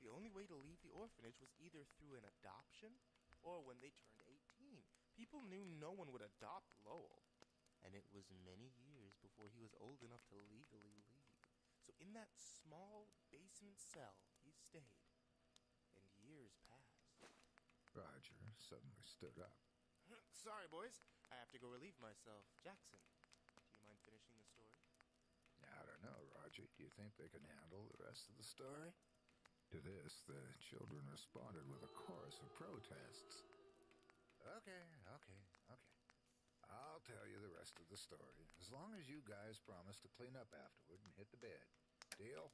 The only way to leave the orphanage was either through an adoption or when they turned 18. People knew no one would adopt Lowell, and it was many years before he was old enough to legally leave. So in that small basement cell, he stayed, and years passed. Roger suddenly stood up. Sorry, boys. I have to go relieve myself. Jackson, do you mind finishing the story? I don't know, Roger. Do you think they can handle the rest of the story? To this, the children responded with a chorus of protests. Okay. I'll tell you the rest of the story, as long as you guys promise to clean up afterward and hit the bed. Deal?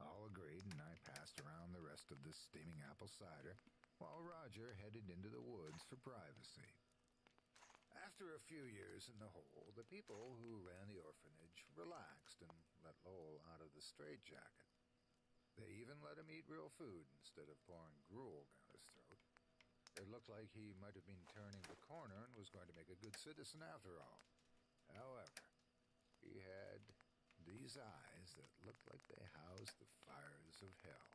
All agreed, and I passed around the rest of this steaming apple cider, while Roger headed into the woods for privacy. After a few years in the hole, the people who ran the orphanage relaxed and let Lowell out of the straitjacket. They even let him eat real food instead of pouring gruel down his throat. It looked like he might have been turning the corner and was going to make a good citizen after all. However, he had these eyes that looked like they housed the fires of hell.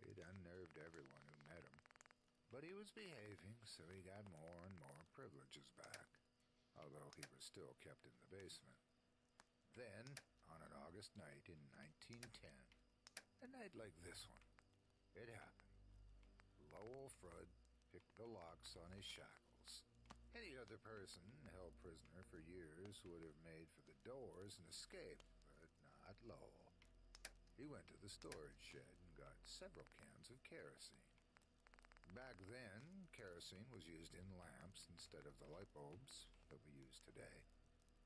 It unnerved everyone who met him. But he was behaving, so he got more and more privileges back, although he was still kept in the basement. Then, on an August night in 1910, a night like this one, it happened. Lowell Frudd picked the locks on his shackles. Any other person held prisoner for years would have made for the doors and escaped, but not Lowell. He went to the storage shed and got several cans of kerosene. Back then, kerosene was used in lamps instead of the light bulbs that we use today.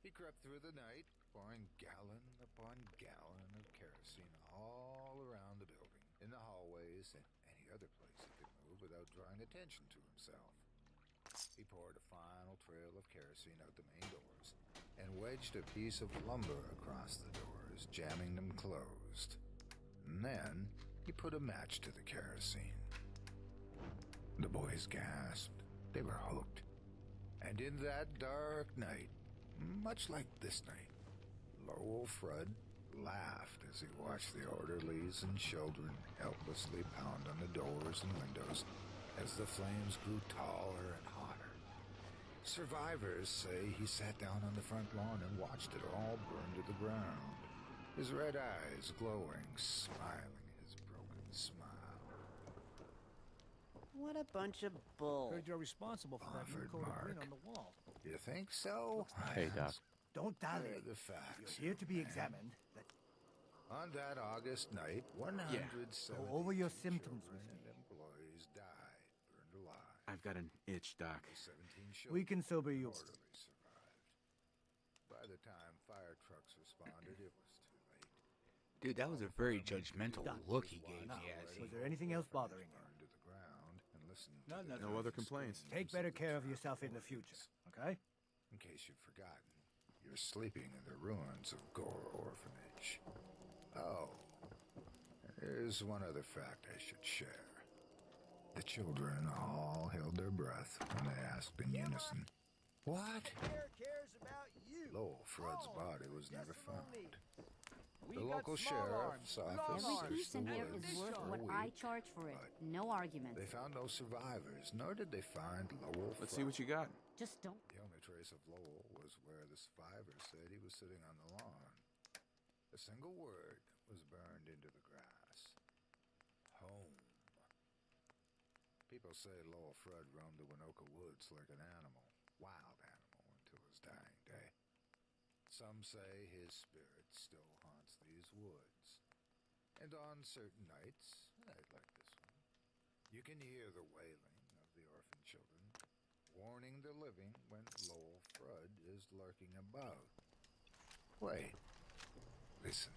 He crept through the night, pouring gallon upon gallon of kerosene all around the building, in the hallways, and any other place he could move without drawing attention to himself. He poured a final trail of kerosene out the main doors, and wedged a piece of lumber across the doors, jamming them closed. And then, he put a match to the kerosene. The boys gasped. They were hooked. And in that dark night, much like this night, Lowell Frudd laughed as he watched the orderlies and children helplessly pound on the doors and windows as the flames grew taller and hotter. Survivors say he sat down on the front lawn and watched it all burn to the ground, his red eyes glowing, smiling his broken smile. What a bunch of bull. Heard you're responsible for that new coat of green on the wall. You think so? Hey, Doc. Don't dally. They're the facts. You're here to be examined. On that August night, 170 Go over your symptoms with children me. and employees died, burned alive. I've got an itch, Doc. 17 children We can sober you. orderly survived. By the time fire trucks responded, it was too late. Dude, that was a very judgmental look he gave me as he... Was there anything else bothering you? Burned to the ground, and No other complaints. Take better care of yourself in the future, okay? In case you've forgotten, you're sleeping in the ruins of Gore Orphanage. Oh, here's one other fact I should share. The children all held their breath when they asked in unison, "What?" Cares about you. Lowell Fred's body was never found. The local sheriff's office Every searched piece the in here woods is worth for a what I week. charge for it. No arguments. They found no survivors, nor did they find Lowell. Let's see what you got. Just don't. The only trace of Lowell was where the survivor said he was sitting on the lawn. A single word was burned into the grass. Home. People say Lowell Fred roamed the Winoka woods like an animal, wild animal, until his dying day. Some say his spirit still haunts these woods. And on certain nights, like this one, you can hear the wailing of the orphan children, warning the living when Lowell Fred is lurking about. Wait. Listen.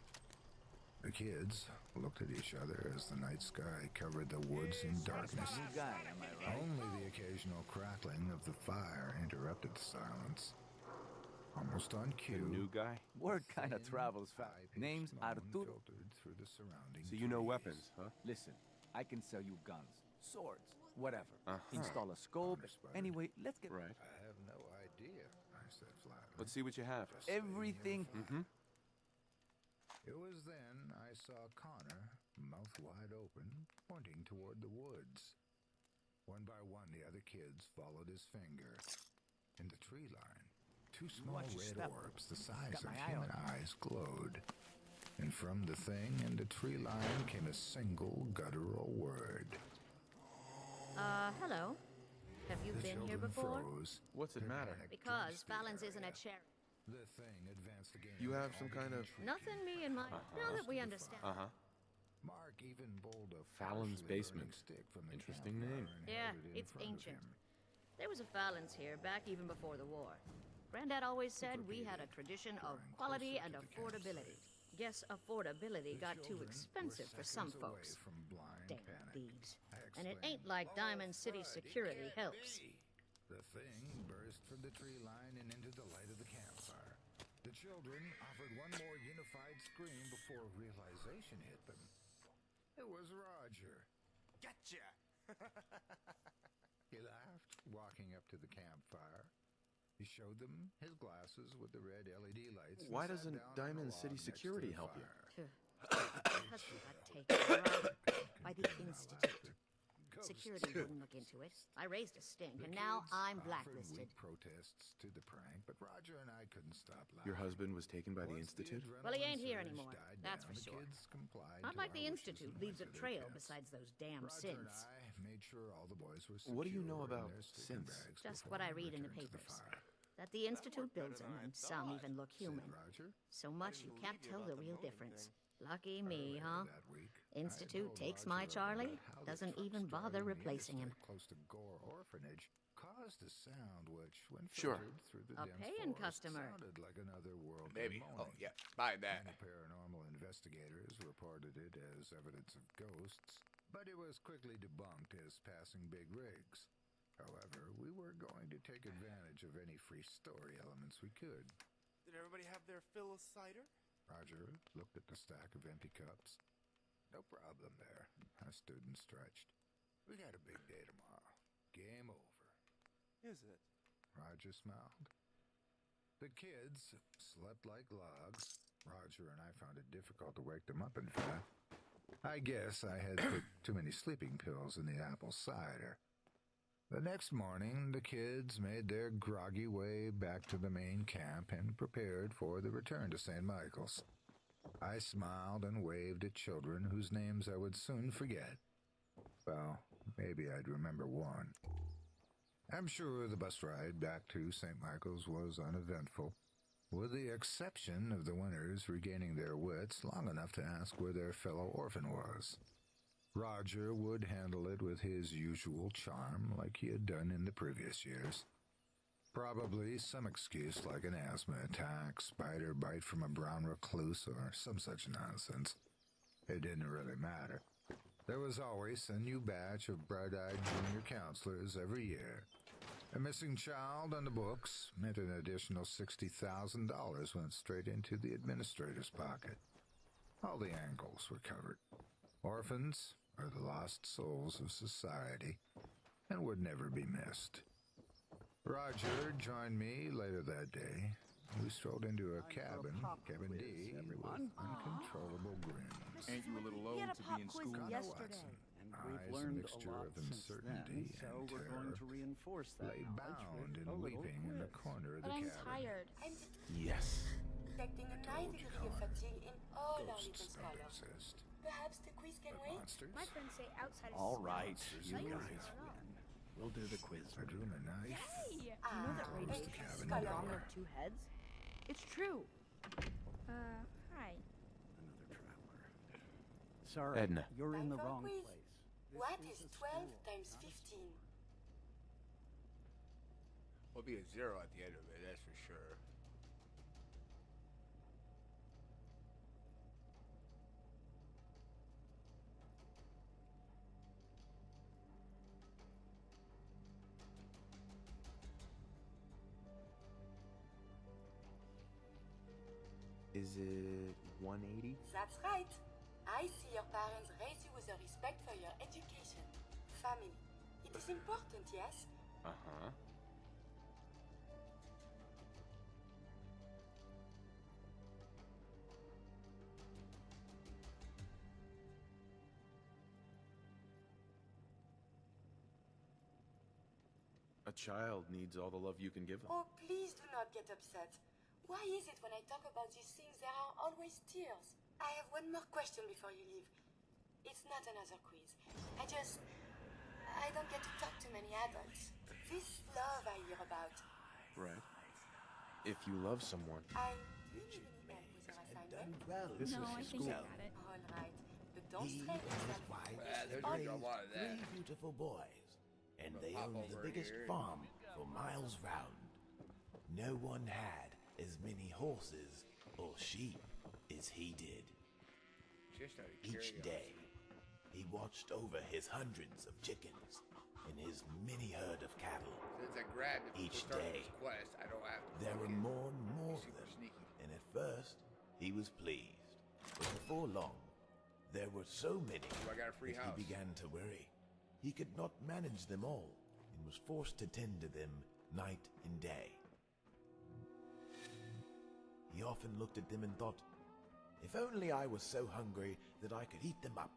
The kids looked at each other as the night sky covered the woods in darkness. Only the occasional crackling of the fire interrupted the silence. Almost on cue. New guy? Word kind of travels fast. Name's Arturo. Through the surrounding So you know trees. weapons, huh? Listen, I can sell you guns, swords, whatever. Install a scope. Anyway, let's get... Right. I have no idea, I said flatly. Let's see what you have. Everything. It was then I saw Connor, mouth wide open, pointing toward the woods. One by one, the other kids followed his finger. In the tree line, two small red orbs the size of human eyes glowed. And from the thing in the tree line came a single guttural word. Hello. Have you been here before? Froze. What's it matter? Because Fallon's isn't a charity. The thing advanced again. You have some kind of... Nothing me and my... Now that we understand. Mark even bowled a Fallon's freshly basement. burning stick from the Interesting campfire name. and Yeah, held it in it's front of ancient. him. There was a Fallon's here back even before the war. Granddad always said we had a tradition of quality and affordability. Guess affordability got too expensive for some folks. Damn thieves. And it ain't like Diamond City security helps. The thing burst from the tree line and into the light of the campfire. The children offered one more unified scream before realization hit them. It was Roger. Gotcha! He laughed, walking up to the campfire. He showed them his glasses with the red LED lights. Why and sat doesn't down on the Diamond log City next to Security the help you? fire. Because we got taken by the Institute. Security wouldn't look into it. I raised a stink, and now I'm blacklisted. Weak protests to the prank, but Roger and I couldn't stop laughing. Your husband was taken by the Institute? Well, he ain't here surge anymore. died That's down, for the sure. kids complied Not to like our the wishes Institute and leaves a went to their trail camps. besides those damn Roger synths. and I made sure all the boys were What do you know secure in about their sleeping synths? bags Just before what I we read in the returned to papers. fire. That the Institute builds them, and some even look Said human. Roger. So much you can't tell the real difference. Lucky me, huh? That week, Institute I told takes Roger my about Charlie, how the doesn't trucks even bother driving the replacing him. interstate close to Gore Orphanage caused a sound which, when Sure. filtered through the A dense paying forest, customer. sounded like another world. Maybe. Oh, yeah. Buy that. Many paranormal investigators reported it as evidence of ghosts, but it was quickly debunked as passing big rigs. However, we were going to take advantage of any free story elements we could. Did everybody have their fill of cider? Roger looked at the stack of empty cups. No problem there. I stood and stretched. We got a big day tomorrow. Game over. Is it? Roger smiled. The kids slept like logs. Roger and I found it difficult to wake them up, in fact. I guess I had put too many sleeping pills in the apple cider. The next morning, the kids made their groggy way back to the main camp and prepared for the return to St. Michael's. I smiled and waved at children whose names I would soon forget. Well, maybe I'd remember one. I'm sure the bus ride back to St. Michael's was uneventful, with the exception of the winners regaining their wits long enough to ask where their fellow orphan was. Roger would handle it with his usual charm like he had done in the previous years. Probably some excuse like an asthma attack, spider bite from a brown recluse, or some such nonsense. It didn't really matter. There was always a new batch of bright-eyed junior counselors every year. A missing child on the books meant an additional $60,000 went straight into the administrator's pocket. All the angles were covered. Orphans are the lost souls of society and would never be missed. Roger joined me later that day. We strolled into a cabin, Cabin D, with uncontrollable grins. Ain't you a little old to be in school? Yesterday. We've Eyes learned a mixture a lot of uncertainty since then, so and we're terror. going to reinforce that Lay knowledge bound with and a little weeping in the quiz. corner of the But I'm cabin. tired. Yes. Detecting a 9 degree of fatigue in all our little Ghosts don't scholars. exist. Perhaps the quiz can wait? Monsters? My friends say outside is All right, Monsters you and guys win. We'll do the quiz. I drew my knife. Hey! You know that Closed radio the cabin is a door. bomb of two heads? It's true. Hi. Another traveler. Sorry, Edna. you're in the Time for a wrong quiz. place. What This is a 12 school, times not a 15? Will be a 0 at the end of it, that's for sure. Is it 180? That's right. I see your parents raise you with a respect for your education. Family. It is important, yes? Uh-huh. A child needs all the love you can give them. Oh, please do not get upset. Why is it when I talk about these things there are always tears? I have one more question before you leave. It's not another quiz. I don't get to talk to many adults. This love I hear about. Right. If you love someone. I really need help with your assignment. Well, This no, is I school. think I got it. All right, but don't He strain and his yourself. wife there's raised a lot of that. 3 beautiful boys, and they Pop owned the over biggest here. farm for miles round. No one had as many horses or sheep as he did. Just out of Each curiosity. day, he watched over his hundreds of chickens and his mini herd of cattle. Since I grabbed it Each before starting day, this quest, I don't have to. There were fucking more and more be of super them, sneaky. and at first, he was pleased. But before long, there were so many I got a free that house. he began to worry. He could not manage them all, and was forced to tend to them night and day. He often looked at them and thought, if only I was so hungry that I could eat them up,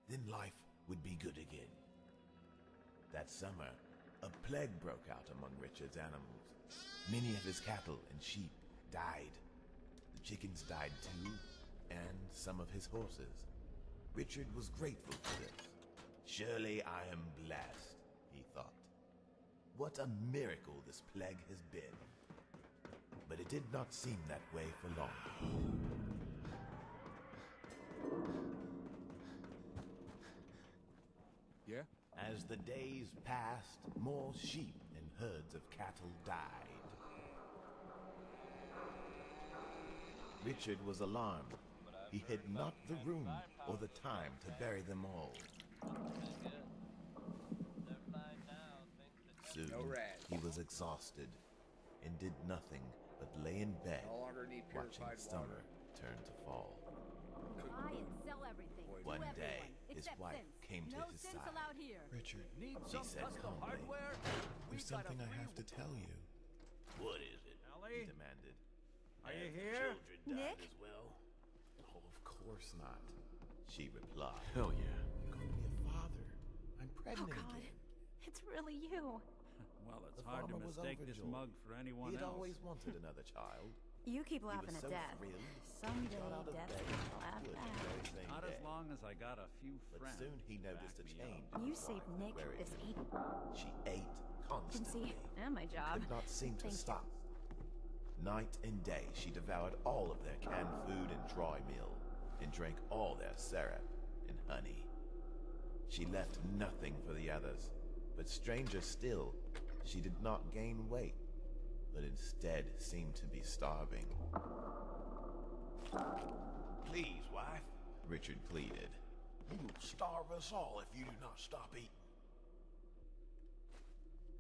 then life would be good again. That summer, a plague broke out among Richard's animals. Many of his cattle and sheep died. The chickens died too, and some of his horses. Richard was grateful for this. Surely I am blessed, he thought. What a miracle this plague has been. But it did not seem that way for long. Yeah? As the days passed, more sheep and herds of cattle died. Richard was alarmed. He had not the room or the time to bury them all. Soon, No rat. he was exhausted and did nothing but lay in bed, No longer need watching purified summer turn to fall. Buy and sell everything. One to day, everyone, his except wife sense. came to no his sense side. allowed here. Richard, Need she some said custom calmly, hardware? We there's got a something I free have to tell you. What is it? He Ellie? demanded. Are you "Have here? Children died Nick? as well? Oh, of course not. She replied. Hell yeah. You're going to be a father. I'm Oh, pregnant God. again. It's really you. Well, it's The hard to farmer was mistake this overjoyed. mug for anyone He had else. always wanted another child. You keep He laughing was at so death. thrilled. Someday Got out of death's bed gonna and laugh would the back. very same Not day. as long as I got a few But friends. soon he to noticed a back me up. change. You in saved life Nick where this he- eat. She ate constantly. And my job. Could not seem to Thank you. stop. Night and day, she devoured all of their canned food and dry meal, and drank all their syrup and honey. She left nothing for the others, but stranger still, she did not gain weight, but instead seemed to be starving. Please, wife, Richard pleaded. You will starve us all if you do not stop eating.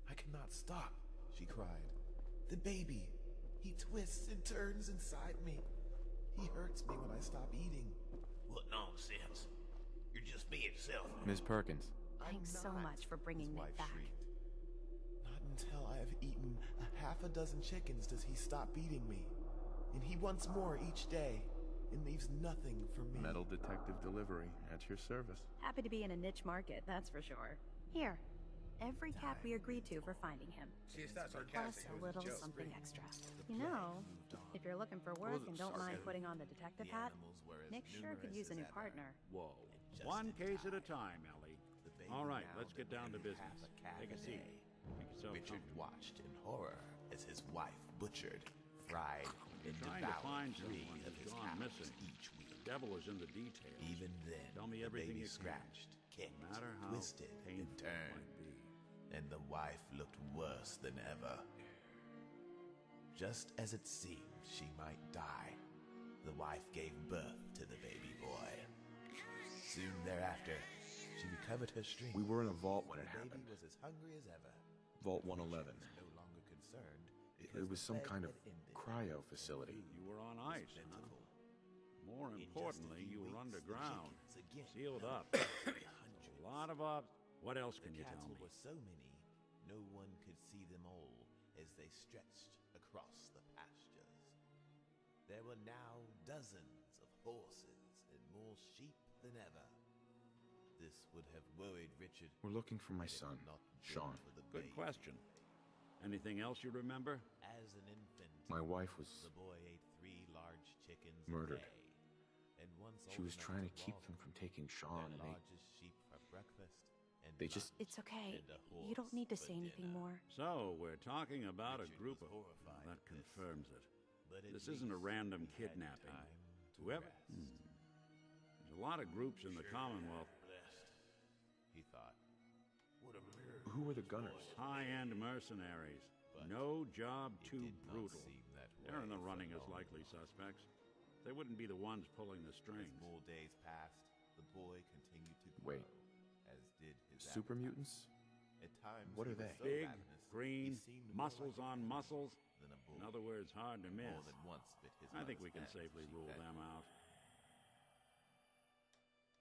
I cannot stop, she cried. The baby, he twists and turns inside me. He hurts me when I stop eating. What nonsense. You're just being selfish. Miss Perkins. Thanks so much for bringing me back. Not until I have eaten half a dozen chickens does he stop beating me. And he wants more each day and leaves nothing for me. Metal detective delivery at your service. Happy to be in a niche market, that's for sure. Here, every cap we agreed to for finding him. See, it's not Plus sarcastic. a little something extra. You know, if you're looking for work and don't mind putting on the detective hat, Nick sure could use a new partner. Whoa. One case at a time, Ellie. All right, let's get down to business. Take a seat. Make yourself Richard comfortable. watched in horror as his wife butchered, fried, and Trying to devoured find 3 someone of who's his gone cows missing. each week. The devil is in the details. Even then, Tell me the everything baby you can. scratched, kicked, No matter how twisted, and painful it turned, might be. and the wife looked worse than ever. Just as it seemed she might die, the wife gave birth to the baby boy. Soon thereafter, she recovered her strength. We were in a vault when it The happened. baby was as hungry as ever. Vault 111. She was no longer concerned because It was the some plague kind of had ended. cryo facility. You were on ice, huh? More importantly, you were underground, sealed up. A lot of What else can you tell me? Were so many, no one could see them all as they stretched across the pastures. There were now dozens of horses and more sheep than ever. This would have worried Richard. We're looking for my son, Sean. Good question. Anything else you remember? As an infant, My wife was the boy ate 3 large chickens murdered. a day, and once She old was enough trying to to keep walk, them from taking Sean, their and largest sheep for breakfast, and they just... It's okay. and a You don't need to horse say for anything dinner. more. So, we're talking about a Richard group was of... horrified That at this, confirms it. but at This isn't a least random he had kidnapping. time to Whoever... rest. There's a lot of groups in the Commonwealth. He thought, what a miracle. Who were the gunners? High-end mercenaries. No job too brutal. They're in the way running for as long. likely suspects. They wouldn't be the ones pulling the strings. As more days passed, the boy continued to grow, Wait. as did his Super appetite. mutants? At times, What he are was they? so Big, ravenous, green, he seemed more muscles like a on cat muscles. than a bull. In other words, hard to miss. More than once bit his I think we mother's can hand safely as she rule fed them him. out.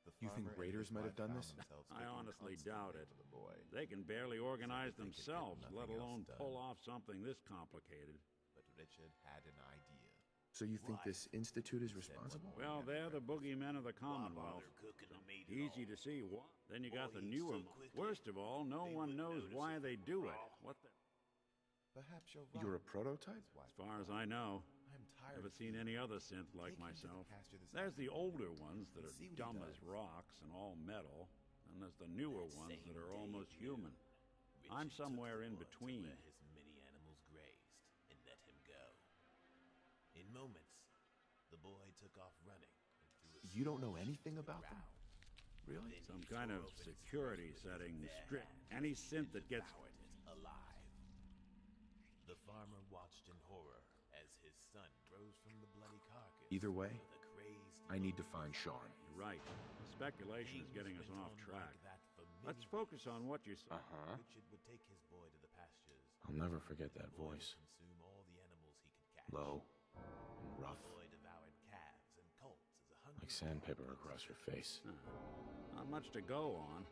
The You think farmer and raiders his might have wife done found this? themselves I looking honestly constantly doubt it. for the boy. They can barely organize they could get themselves, nothing let else alone done. pull off something this complicated. But Richard had an idea. So you think Why? this institute is Said responsible? one Well, they're the boogeymen of the Why Commonwealth. bother cooking the meat at Easy all? to see what. Then you got Boy the eats newer. so quickly, Worst of all, no they one wouldn't knows notice why if they it do was it. raw. What the? Perhaps you're right. You're a prototype? His wife As far as I know, I'm tired never of seen feeding. any other synth like Take him to the myself. pasture this There's the afternoon older ones that and are see what he dumb does. as rocks and all metal, and there's the newer That ones same that are day almost at noon, human. I'm Richard took somewhere the in boy to between. where his many animals grazed and let him go. In moments, the boy took off running and threw a You don't know small anything sheep to the about them? ground. Really? Then Some he kind tore of open its security throat with his setting bare strict hands any and synth that gets. devoured it alive. The farmer watched in horror as his son rose from the bloody carcass. Either way, with a crazed I need to look find on his Sean. face. You're right. The speculation is Things getting us went off on track. like that for Let's many focus weeks. on what you said. Uh-huh. Richard would take his boy to the pastures. I'll never forget The that boy would voice. consume all the animals he could catch. Low and rough, The boy devoured calves and colts as a hungry like sandpaper across your face. Not much to go on,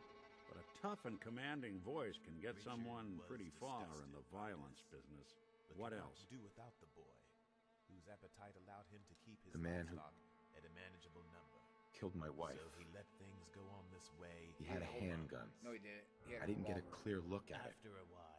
but a tough and commanding voice can get Richard someone was pretty far in disgusted the by violence this, business. but What could not else? do without the boy, whose appetite allowed him to keep his The man who- livestock at a manageable number. Killed my wife. So he let things go on this way. He had a handgun. No, he didn't. He had I didn't get a revolver. clear look at it. After a while,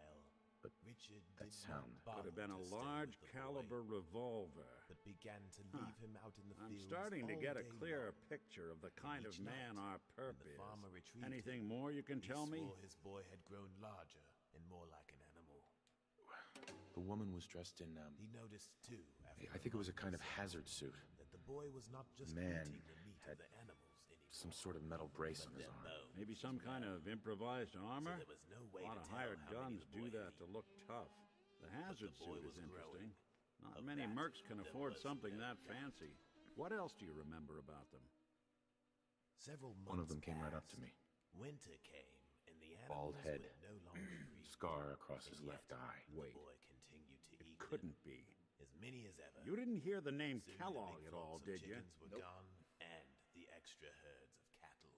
But Richard that did sound not bother Could have been a to stay large with the caliber boy, revolver. but began to leave him out in the I'm fields starting to all get a day clearer long. picture of the kind of each man night, our when perp the is. farmer retrieved Anything him, more you can he tell me? swore his boy had grown larger and more like an animal. The woman was dressed in, He noticed too, after I think it was a kind of hazard suit. that the boy was not just Man eating the meat had of the animals anymore. Some sort of metal brace on his arm. Maybe some kind of improvised armor? there was no way a lot to of tell hired how many guns the do boy that ate. to look tough. The hazard the boy suit was is interesting. growing. Not Of many that, mercs can there afford was something no that doubt. fancy. What else do you remember about them? Several One of months them came right up passed. to me. Winter came, and the Bald animals head. would no longer breed. Scar across his And left yet, eye. the boy continued to eat Couldn't be. as many as ever. You didn't hear the name Soon Kellogg the big at all, flocks of did you? chickens were gone, and the extra herds of cattle.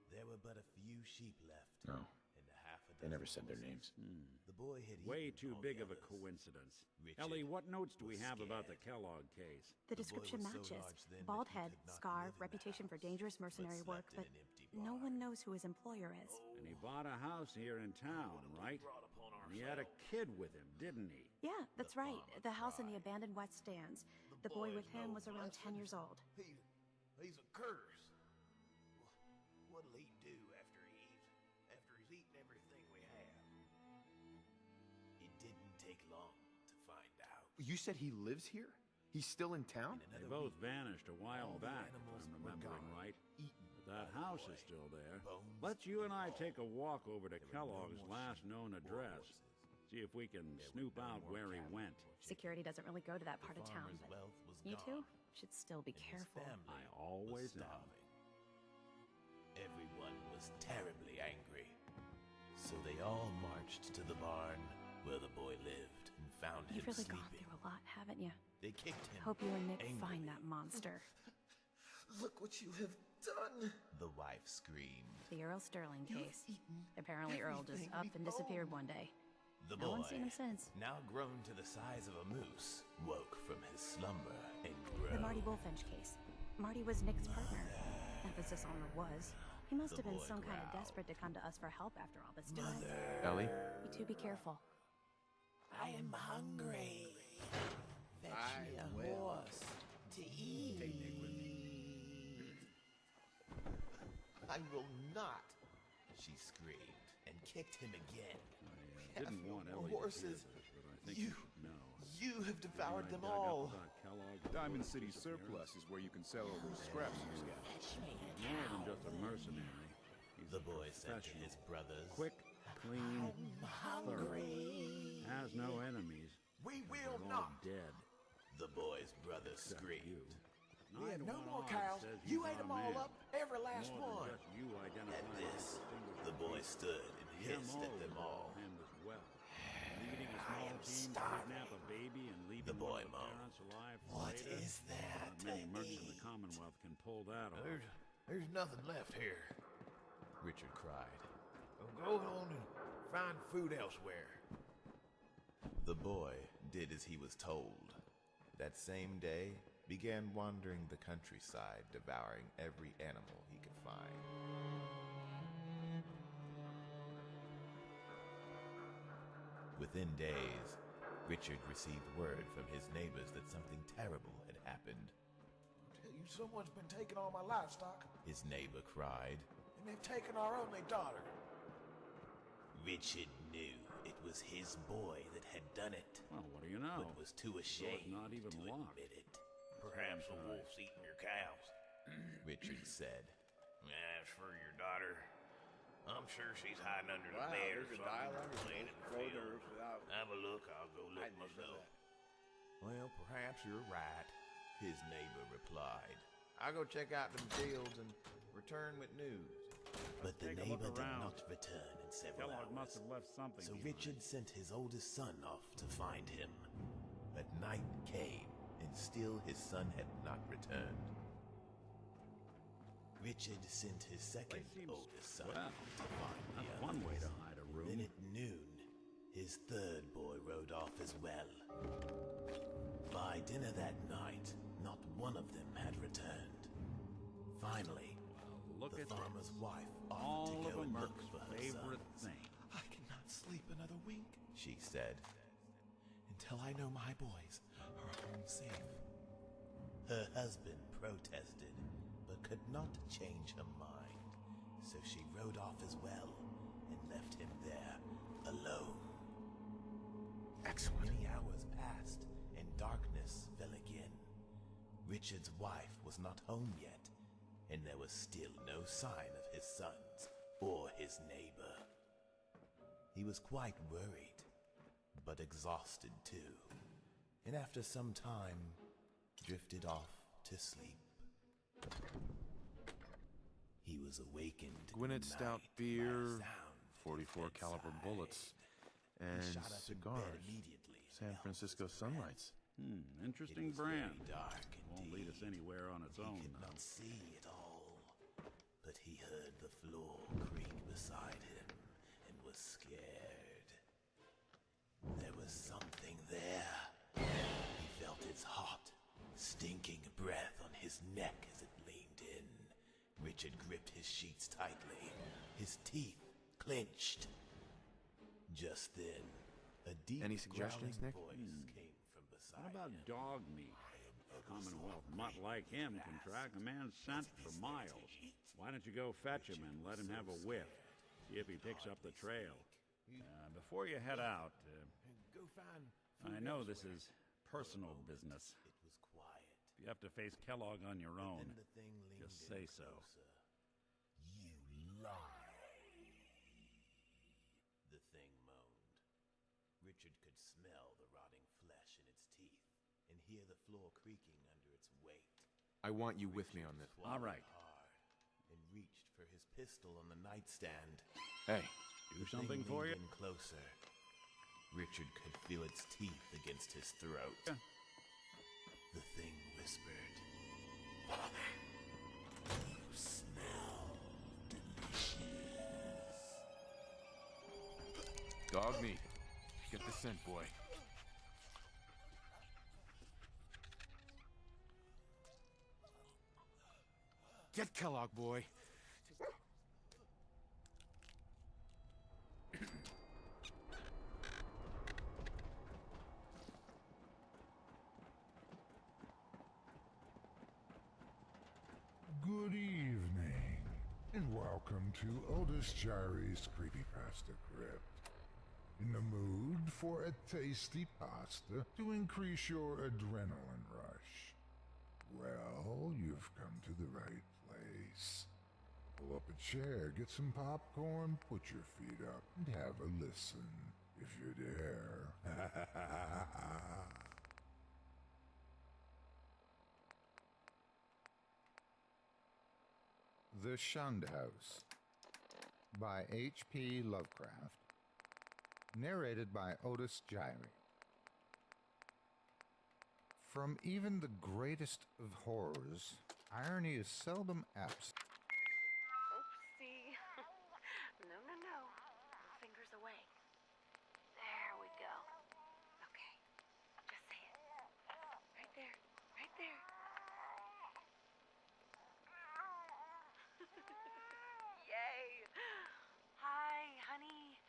There were but a few sheep left. No. And a half a They never dozen said their horses. names. The boy had Way eaten too all big the of a others. coincidence. Richard Ellie, what notes do we was have about the scared. Kellogg case? The boy description was so matches. large then that Bald he head, could not scar, live in the reputation for house, dangerous but mercenary work, slept in but an empty no barn. one knows who his employer is. And he bought a house here in town, right? And he had a kid with him, didn't he? Yeah, that's right. The house in the abandoned West Stands. The boy with him was around 10 years old. He's a curse. What'll he do after he's eaten everything we have? It didn't take long to find out. You said he lives here? He's still in town? They both vanished a while all the back, if animals I'm were remembering gone, right. eaten But that by the house boy. is still there. Bones, Let's you and I take a walk over to There were no Kellogg's more last sheep known or address. horses. See if we can There snoop were no out more where he cattle went. or chickens. Security doesn't really go to that The part of town, farmer's but wealth was you two gone, should still be and his careful. family I always was am. starving. Everyone was terribly angry, so they all marched to the barn where the boy lived and found You've him really sleeping. gone through a lot, haven't you? They kicked him. Hope you and Nick angrily. find that monster. Look what you have done! The wife screamed. The Earl Sterling case. eaten Apparently Earl just everything up we and disappeared owned. one day. The No boy, one's seen him since. now grown to the size of a moose, woke from his slumber and The groaned. Marty Bullfinch case. Marty was Nick's partner. Emphasis on the was. He must The have been boy some kind of growled. desperate to come to us for help after all this time. Ellie? You two be careful. I am hungry. Fetch me a horse to eat. Take Nick with me. I will not, she screamed and kicked him again. I didn't want no Ellie horses. to hear this, but I think You- you should know. You have devoured When I them dug up all. about Kellogg, Diamond City Surplus is where you can sell all those scraps you got. More than just a mercenary. He's The a boy said to professional. his brothers, Quick, clean, hungry. has no enemies. We They're will all not. dead. The boy's brothers Except screamed. you. We have Nine to no one more odds cows. says You he's ate our them all man. up, every last More than one. just you At identifying this, distinguishable the boy features. stood and Him hissed at them all. Him as well. Leading a I small am team to starving. kidnap a baby and leaving The boy one of the moaned. parents alive for What later. is that Not many to mercs in the me? Commonwealth can pull that off. There's nothing left here, Richard cried. Well, go on and find food elsewhere. The boy did as he was told. That same day, began wandering the countryside, devouring every animal he could find. Within days, Richard received word from his neighbors that something terrible had happened. I tell you, someone's been taking all my livestock, His neighbor cried. and they've taken our only daughter. Richard knew it was his boy that had done it. Well, what do you know? But was too ashamed not even to locked. admit it. Perhaps the wolf's eating your cows. Richard said. As for your daughter, I'm sure she's hiding under the Wow, bed or there's a something. dialogue Laying in the Flow field. nerves without. Have a look. I'll go look I didn't know myself. Well, perhaps you're right, his neighbor replied. I'll go check out them fields and return with news. But the Take a look neighbor did around. not return in several Kellogg hours. must have left something So behind. Richard sent his oldest son off to find him. But night came, and still his son had not returned. Richard sent his second oldest son swell. to find the That's others. one way to hide a room. Then at noon, his third boy rode off as well. By dinner that night, not one of them had returned. Finally, Look the at farmer's this. wife All offered to of go a and look merc's for her favorite sons. thing. I cannot sleep another wink, she said, until I know my boys are home safe. Her husband protested, but could not change her mind, so she rode off as well and left him there alone. Excellent. Many hours passed, and darkness fell again. Richard's wife was not home yet, and there was still no sign of his sons or his neighbor. He was quite worried, but exhausted too, and after some time, drifted off to sleep. He was awakened. Gwinnett Stout beer, 44 caliber bullets, and cigars. San Francisco Sunlights. Interesting brand. Won't lead us anywhere on its own. He could not see it all, but he heard the floor creak beside him and was scared. There was something there. He felt its hot, stinking breath on his neck as it leaned in. Richard gripped his sheets tightly, his teeth clenched. Just then, a deep Any suggestions, Nick? voice came from beside What about him. dog meat? Commonwealth mutt like him can track a man's scent for miles. Why don't you go fetch him and let him have a whiff? See if he picks up the trail. Before you head out, I know this is personal business. It was quiet. If you have to face Kellogg on your own, Then the thing leaned just in say so. closer. You lie. The thing moaned. Richard could smell the rotting flesh in its teeth and hear the floor creaking under its weight. I want you with me on this. All right. Hard and reached for his pistol on the nightstand. Hey, do something for you? In closer. Richard could feel its teeth against his throat. The thing whispered, "You smell delicious." dog meat. Get the scent, boy. Get Kellogg, boy. Good evening, and welcome to Otis Gyri's Creepypasta Crypt. In the mood for a tasty pasta to increase your adrenaline rush? Well, you've come to the right place. Pull up a chair, get some popcorn, put your feet up, and have a listen, if you dare. The Shunned House by H.P. Lovecraft. Narrated by Otis Gyri. From even the greatest of horrors, irony is seldom absent. Oopsie. No. Fingers away. There we go. Okay. Just say it. Right there. Right there. Yay. Hi, honey.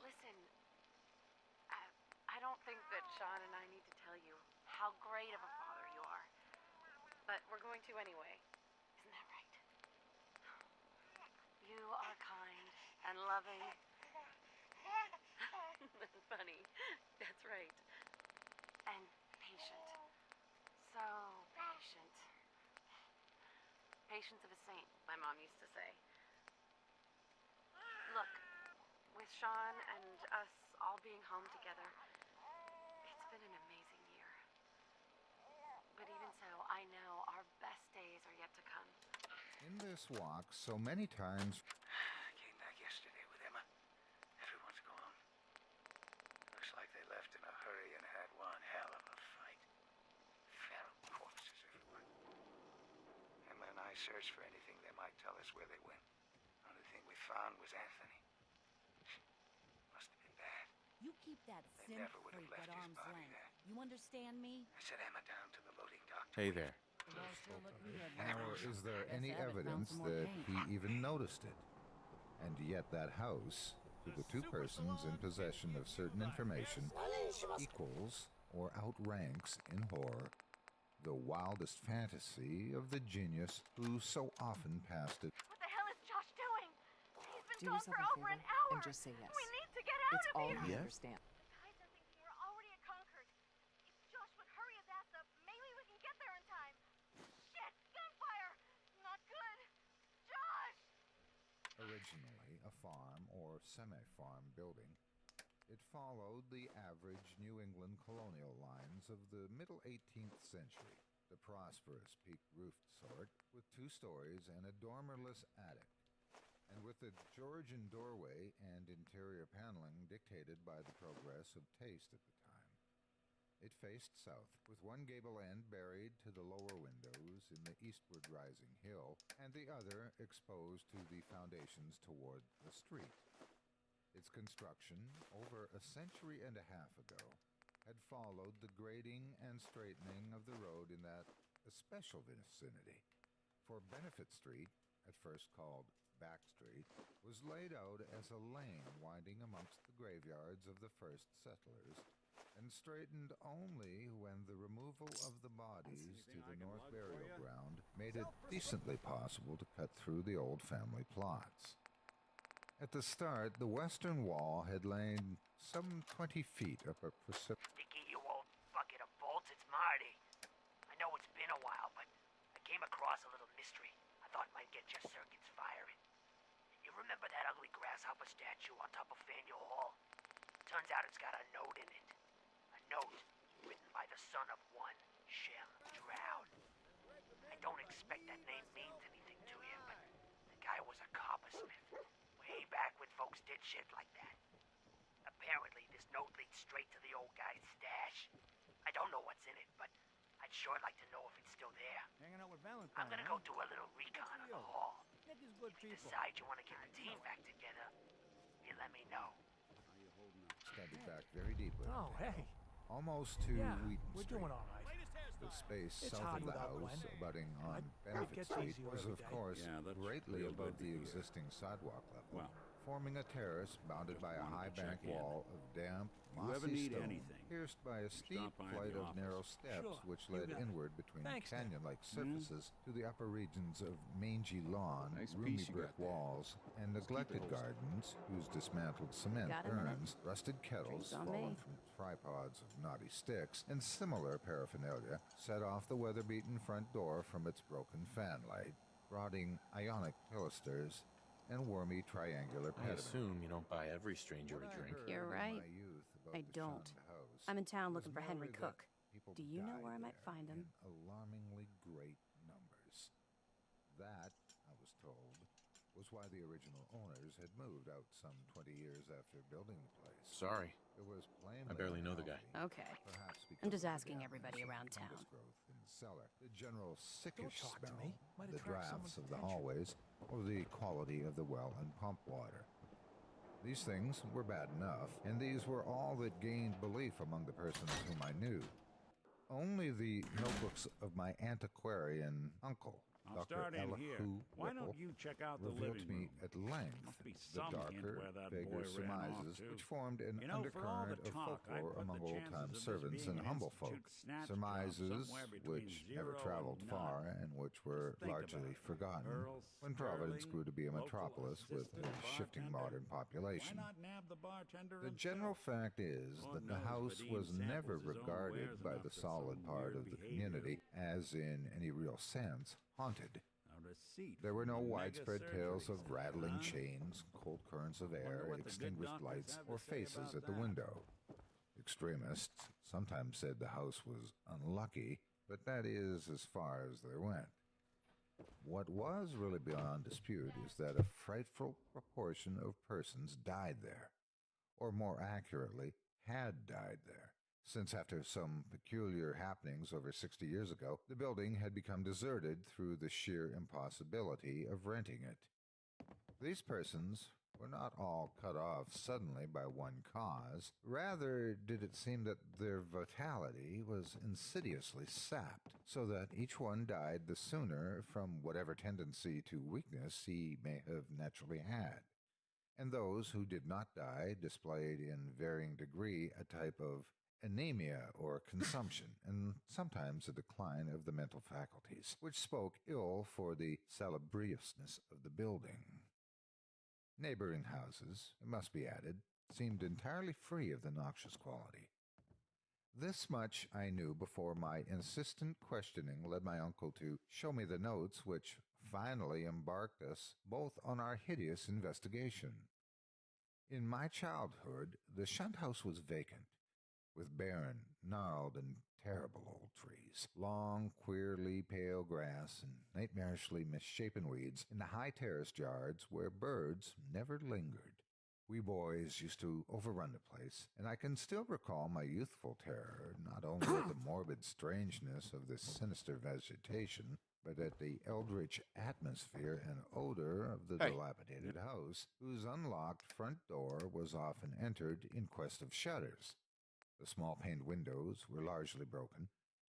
Listen, I don't think that Sean and I need to tell you how great of a father you are. But we're going to anyway. Isn't that right? You are kind and loving. Funny. That's right. And patient. So patient. Patience of a saint, my mom used to say. Look, with Sean and us all being home together, it's been an amazing year. But even so, I know our best days are yet to come. In this walk, so many times. Came back yesterday with Emma. Everyone's gone. Looks like they left in a hurry and had one hell of a fight. Feral corpses everywhere. Emma and I searched for anything that might tell us where they went. Only thing we found was Anthony. Must have been bad. You keep that They synth never would have freak left at his arm's body length. there. You understand me? I set Emma down to the loading dock. Hey there. The wall's still looking good. Nor is there Guess any Abbott found evidence some more that paint. he even noticed it. And yet that house, to the two persons in possession of certain information, equals or outranks in horror the wildest fantasy of the genius who so often passed it. What the hell is Josh doing? He's been Do gone yourself for a over favor an hour. and just say yes. We need to get out It's of all here. I Yes? understand. The guys are thinking we're already at Concord. If Josh would hurry his ass up, maybe we can get there in time. Shit! Gunfire! Not good. Josh! Originally a farm or semi-farm building, it followed the average New England colonial lines of the middle 18th century, the prosperous peak-roofed sort, with 2 stories and a dormerless attic, and with a Georgian doorway and interior paneling dictated by the progress of taste at the time. It faced south, with one gable end buried to the lower windows in the eastward rising hill, and the other exposed to the foundations toward the street. Its construction, over a century and a half ago, had followed the grading and straightening of the road in that especial vicinity. For Benefit Street, at first called Back Street, was laid out as a lane winding amongst the graveyards of the first settlers, and straightened only when the removal of the bodies to the north burial ground made it decently possible to cut through the old family plots. At the start, the western wall had lain some 20 feet up a precipitous... Dickie, you old bucket of bolts, it's Marty. I know it's been a while, but I came across a little mystery I thought might get your circuits firing. You remember that ugly grasshopper statue on top of Faneuil Hall? Turns out it's got a note in it. A note written by the son of one Shem Drown. I don't expect that name means anything to you, but the guy was a coppersmith. Way back when folks did shit like that. Apparently, this note leads straight to the old guy's stash. I don't know what's in it, but I'd sure like to know if it's still there. Hanging out with Valentine. I'm gonna go do a little recon on the hall. Nick is good If you people. decide you want to get the team back together, you let me know. studied back very deeply. Oh, hey. Almost to Wheaton we're Street. doing all right. The space It's south hard of the without house, Glenn. abutting on I'd Benefit get Street, easier was every of day. course Yeah, that's greatly real above good the to hear. existing sidewalk level, Well, forming a terrace bounded by a wanted to high bank check in. wall of damp, If you ever mossy need stone, anything, pierced by a steep stop by flight the of office. narrow steps Sure, which you led got it. inward between Thanks, Nick. canyon-like surfaces to the upper regions of mangy lawn, Nice roomy piece you brick got there. walls, and Let's keep it neglected wholesome. gardens whose dismantled cement Got a minute? urns, rusted kettles Drinks on fallen me. from tripods of knotty sticks, and similar paraphernalia set off the weather-beaten front door from its broken fanlight, rotting ionic pilasters, and wormy triangular I pediment. assume you don't buy every stranger What a I drink. heard You're in right. my youth about I the don't. shunned house I'm in town was looking for Henry merely that Cook. people Do you know died where I might there find him? in alarmingly great numbers. That, I was told, was why the original owners had moved out some 20 years after building the place. Sorry. It was plainly I barely know the guy. unhealthy, Okay. perhaps I'm because just of the asking everybody dampness of around the town. fungus growth in the cellar, the general sickish talk to smell, me. Might the attract drafts someone's of the attention. hallways, or the quality of the well and pump water. These things were bad enough, and these were all that gained belief among the persons whom I knew. Only the notebooks of my antiquarian uncle, I'll Dr. start in Elihu here. Why Whipple, don't you check out the revealed living to me room? at length Must be the some hint darker, where that vaguer boy ran off surmises to. which formed an You know, for all undercurrent the of talk, I'd folklore put among the old-time chances of this servants being and an humble institute folk, snatch job surmises somewhere between which never 0 traveled and far 9. and which were Think about largely it. forgotten Earl when Providence Sterling, grew to be a local metropolis with a assistant shifting bartender. modern population. Why not nab the bartender The himself? general fact is Lord that the knows, house but Ian was never samples his own regarded wares by enough the for solid some part weird of the behavior. community as in any real sense haunted. A receipt There were from no a widespread mega tales surgery of center, rattling huh? chains, cold currents of Wonder air, what the good extinguished doctors lights, have to or say faces about at the that. window. Extremists sometimes said the house was unlucky, but that is as far as they went. What was really beyond dispute is that a frightful proportion of persons died there, or more accurately, had died there, since after some peculiar happenings over 60 years ago, the building had become deserted through the sheer impossibility of renting it. These persons were not all cut off suddenly by one cause. Rather did it seem that their vitality was insidiously sapped, so that each one died the sooner from whatever tendency to weakness he may have naturally had. And those who did not die displayed in varying degree a type of anemia or consumption, and sometimes a decline of the mental faculties, which spoke ill for the salubriousness of the building. Neighboring houses, it must be added, seemed entirely free of the noxious quality. This much I knew before my insistent questioning led my uncle to show me the notes which finally embarked us both on our hideous investigation. In my childhood, the shunt house was vacant, with barren, gnarled, and Terrible old trees. Long, queerly pale grass and nightmarishly misshapen weeds in the high terraced yards where birds never lingered. We boys used to overrun the place, and I can still recall my youthful terror not only at the morbid strangeness of this sinister vegetation, but at the eldritch atmosphere and odor of the dilapidated house, whose unlocked front door was often entered in quest of shutters. The small-paned windows were largely broken,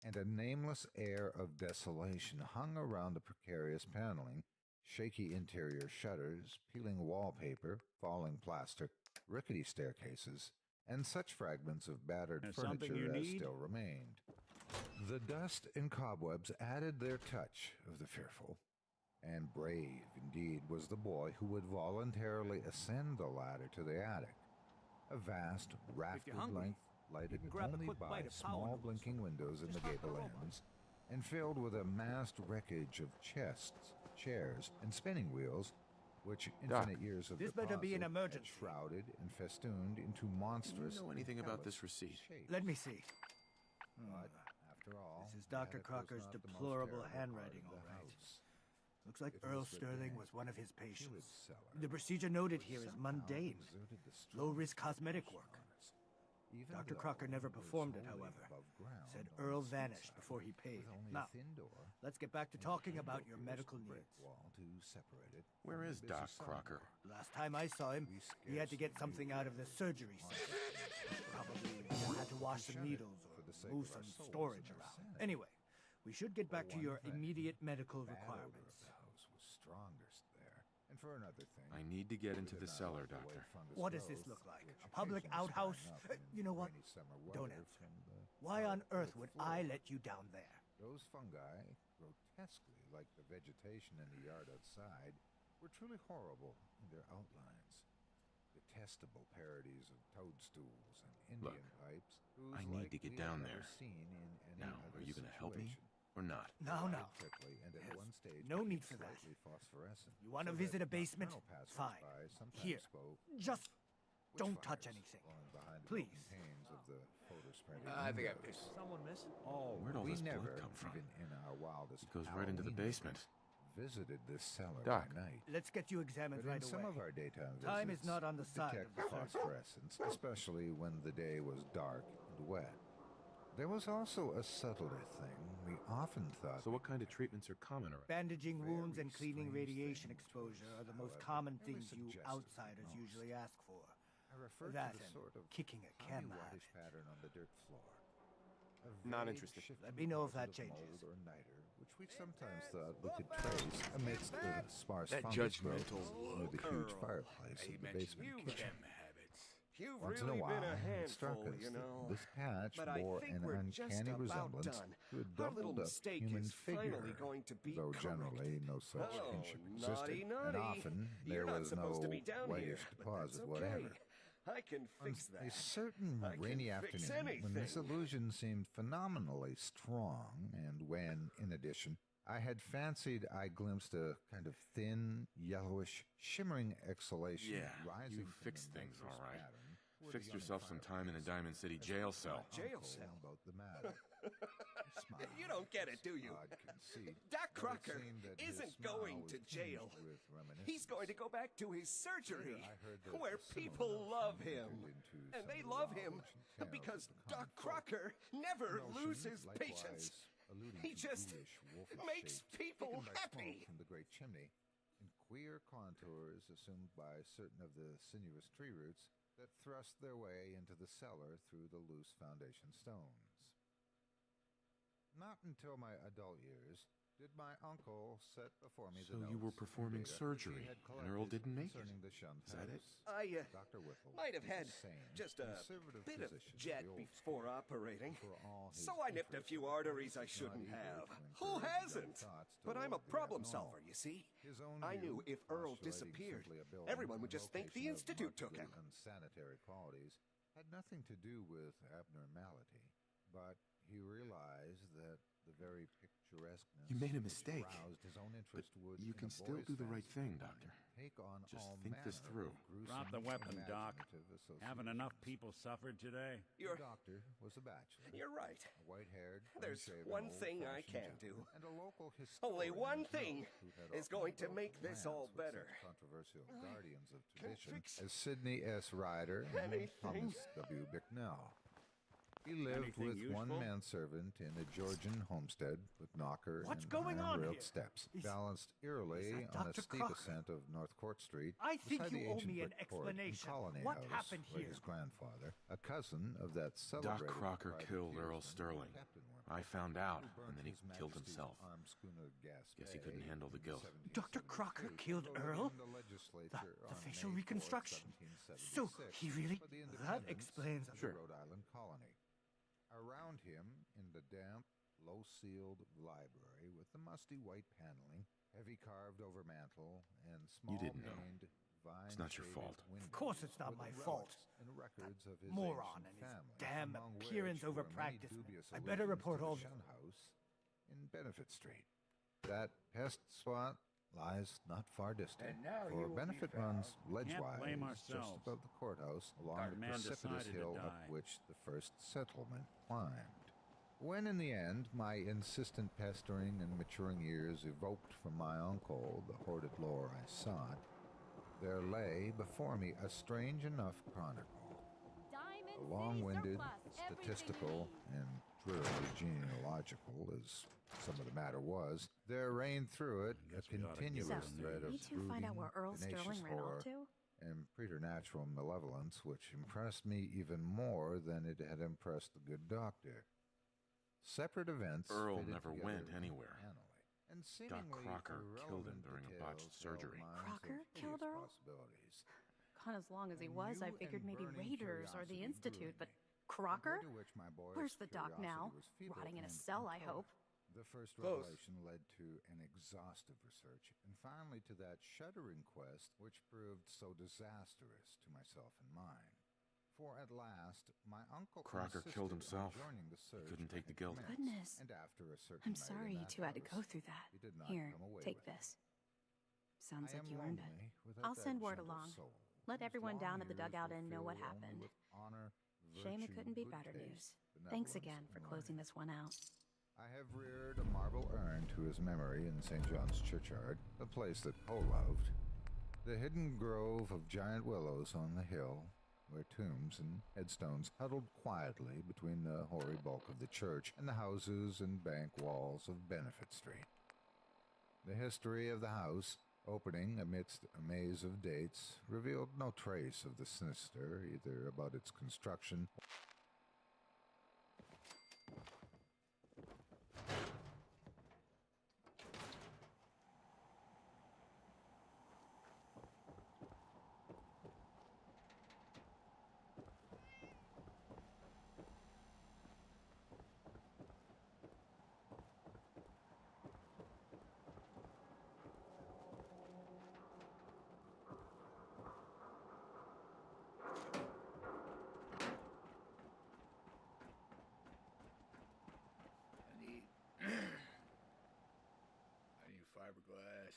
and a nameless air of desolation hung around the precarious paneling, shaky interior shutters, peeling wallpaper, falling plaster, rickety staircases, and such fragments of battered furniture as still remained. The dust and cobwebs added their touch of the fearful, and brave indeed was the boy who would voluntarily ascend the ladder to the attic. A vast, raftered-length, lighted only by small blinking windows in the gable ends, and filled with a massed wreckage of chests, chairs, and spinning wheels, which infinite years of deposit had shrouded and festooned into monstrous. Do you know anything about this receipt? Let me see. But after all, This is Dr. Crocker's deplorable handwriting, all right. Looks like Earl Sterling was one of his patients. The procedure noted here is mundane, low-risk cosmetic work. Dr. Crocker never performed it, however. Said Earl vanished before he paid. Now, let's get back to talking about your medical needs. Where is Doc Crocker? Last time I saw him, he had to get something out of the surgery center. Probably had to wash some needles or move some storage around. Anyway, we should get back to your immediate medical requirements. The house was strongest there. And for another thing, I need to get into the cellar, Doctor. What does this look like? A public outhouse? You know what? Don't answer. Why on earth would I let you down there? Those fungi, grotesquely like the vegetation in the yard outside, were truly horrible in their outlines. Detestable parodies of toadstools and Indian pipes. I need to get down there. Now, are you going to help me or not? No. No need for that. Phosphorescent. You want to visit a basement? Fine. Here. Just don't touch anything. Please. I think I pissed. Someone missing? Oh, where'd all this blood come from? Even in our wildest It goes right into the basement. Visited this cellar Doc. by night. Let's get you examined But right in away. some of our daytime Time is visits, not on the we side detect of the phosphorescence, especially when the day was dark and wet. There was also a subtler thing we often thought. So what kind of treatments are common around? Bandaging wounds and cleaning radiation exposure are the most common things you outsiders usually ask for. I refer That to the and sort of kicking a can whitish pattern on the dirt floor. Not interested. Let me know if that changes. Mold or niter, which we sometimes thought we could trace amidst the sparse That fungus judgmental growth near the huge fireplace in the basement kitchen. You've Once really in a while, been a it struck handful, us you know. that this patch But I bore think an we're just uncanny about resemblance done. to a Our little doubled-up mistake human is figure, finally going to be though correct. generally no such Oh, kinship existed, naughty. and often there You're not was supposed no to be down whitish here, but deposit that's whatever. okay. I can fix that. A certain I can rainy fix afternoon, when this anything. illusion seemed phenomenally strong, and when, in addition, I had fancied I glimpsed a kind of thin, yellowish, shimmering exhalation rising you from fix the things all right. pattern toward Fixed the yourself some time in a Diamond City jail cell. Jail uncle cell? about the matter. You don't get it, do you? Doc Crocker isn't going to jail. He's going to go back to his surgery, where people love him. And they love him because Doc Crocker never loses patience. He just makes people happy. From the great chimney, in queer contours assumed by certain of the sinuous tree roots that thrust their way into the cellar through the loose foundation stones. Not until my adult years did my uncle set before me the So you were notes and performing data surgery, he had and Earl collected didn't make it. concerning the shunned Is that it? house. I Dr. Whipple might have was had the same just a conservative bit of physician jet the old before operating. for all his So I nipped a few arteries I shouldn't have. Who hasn't? But I'm a problem solver, you see. I knew if Earl disappeared, everyone would just think the Institute took him. Unsanitary qualities had nothing to do with abnormality, but he realized that the very picturesqueness You made a which mistake, aroused his own but interest would, you in can a still boy's do the right fancy, thing, Doctor. take on Just all think this manner through. of gruesome, Drop the weapon, Doc. imaginative Haven't enough associations. people suffered today? The doctor was a bachelor. You're right. A white-haired, There's unshaven, one thing I old-fashioned can do. gentleman, and a local Only historian one of thing note who had is often going to broken make this all lance with better. such controversial guardians of tradition as Sidney S. Ryder and Anything. Thomas W. Bicknell. He lived Anything with one useful? manservant in a Georgian homestead with knocker What's and going on iron-railed here? steps, Is- balanced eerily is that on a Dr. steep Crocker? ascent of North Court Street. I think beside you the owe ancient me an brick court and explanation. Colony What House, happened where here? his grandfather, a cousin of that Doc celebrated Crocker private killed Earl fusilier, Sterling. Captain Worm, I found out, who and burnt then he His killed Majesty's himself. armed schooner Gaspé Guess he couldn't handle the in guilt. Dr. Crocker 1772, killed although Earl? in the legislature The on facial May 4th, reconstruction. So, 1776, he really... for the That independence explains... of the Rhode Island colony. Around him, in the damp, low-ceiled library with the musty white paneling, heavy carved-over mantel, and small didn't know. paned, It's not your fault. Of course it's not my fault. And records of his Moron ancient and his family, damn among appearance which over were many practice. dubious I better allusions report to all the this. Shun House in Benefit Street. That pest spot lies not far distant, And now you for will be Benefit found. runs ledgewise blame just ourselves. above the courthouse along Our the man precipitous decided to hill up die. which the first settlement climbed. When in the end my insistent pestering and maturing years evoked from my uncle the hoarded lore I sought, there lay before me a strange enough chronicle. A long-winded, statistical, and drearily genealogical as some of the matter was, there reigned through it a continuous thread of You two find out where Earl tenacious Sterling ran horror off to? and preternatural malevolence which impressed me even more than it had impressed the good doctor. Separate events Earl fitted never together went anywhere. cannily, and Doc seemingly Crocker killed him irrelevant during a details botched surgery. held minds Crocker of killed hideous Earl? possibilities. God, as long as he And was, I new figured and maybe burning Raiders or the curiosity Institute, grew but in me, Crocker? compared to which my boy's Where's the doc curiosity now? was feeble Rotting in a and cell, I hope. intolerant. The first Close. revelation led to an exhaustive research, and finally to that shuddering quest which proved so disastrous to myself and mine. For at last, my uncle Crocker killed insisted on himself. joining the He search couldn't take I the had guilt. commenced, Goodness. And after a certain I'm night sorry in you that two had to go house, through that. he did not Here, come away take with it. this. Sounds I like am you earned lonely it. without I'll that send word gentle along. soul, Let whose everyone long down at the years dugout were inn know what filled only happened. with honor, Shame it virtue, couldn't be good better taste, news. Thanks benevolence, again for and closing learning. this one out. I have reared a marble urn to his memory in St. John's Churchyard, a place that Poe loved. The hidden grove of giant willows on the hill, where tombs and headstones huddled quietly between the hoary bulk of the church and the houses and bank walls of Benefit Street. The history of the house, opening amidst a maze of dates, revealed no trace of the sinister, either about its construction I need fiberglass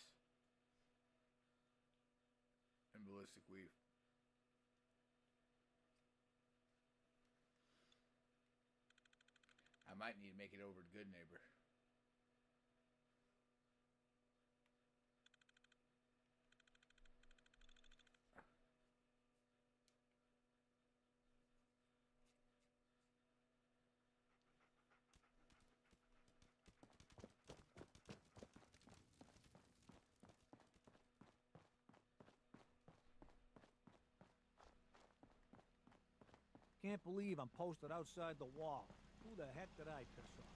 and ballistic weave. I might need to make it over to Good Neighbor. Can't believe I'm posted outside the wall. Who the heck did I piss off?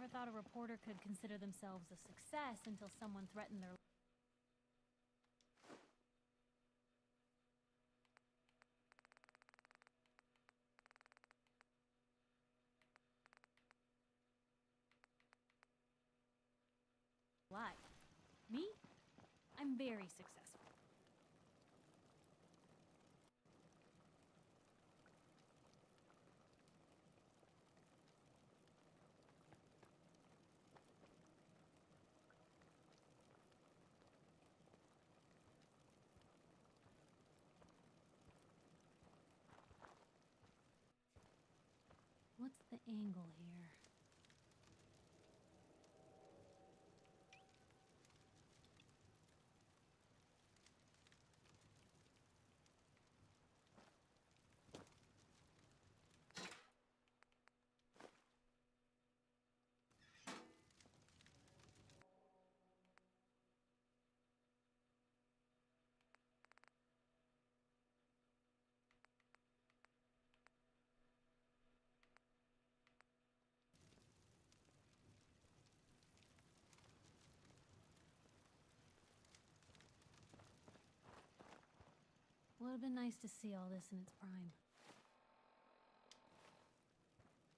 never thought a reporter could consider themselves a success until someone threatened their life. Me? I'm very successful. What's the angle here? Would have been nice to see all this in its prime.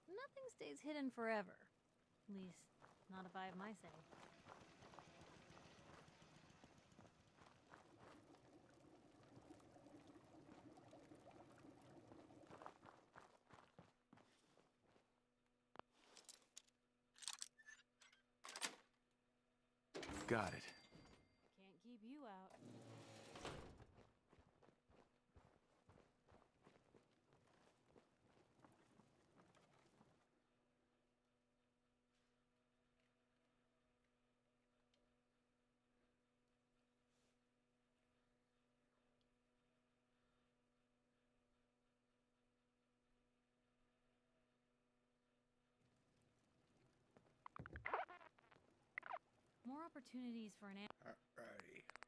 Nothing stays hidden forever. At least, not if I have my say. Got it. Can't keep you out. More opportunities for an Alrighty.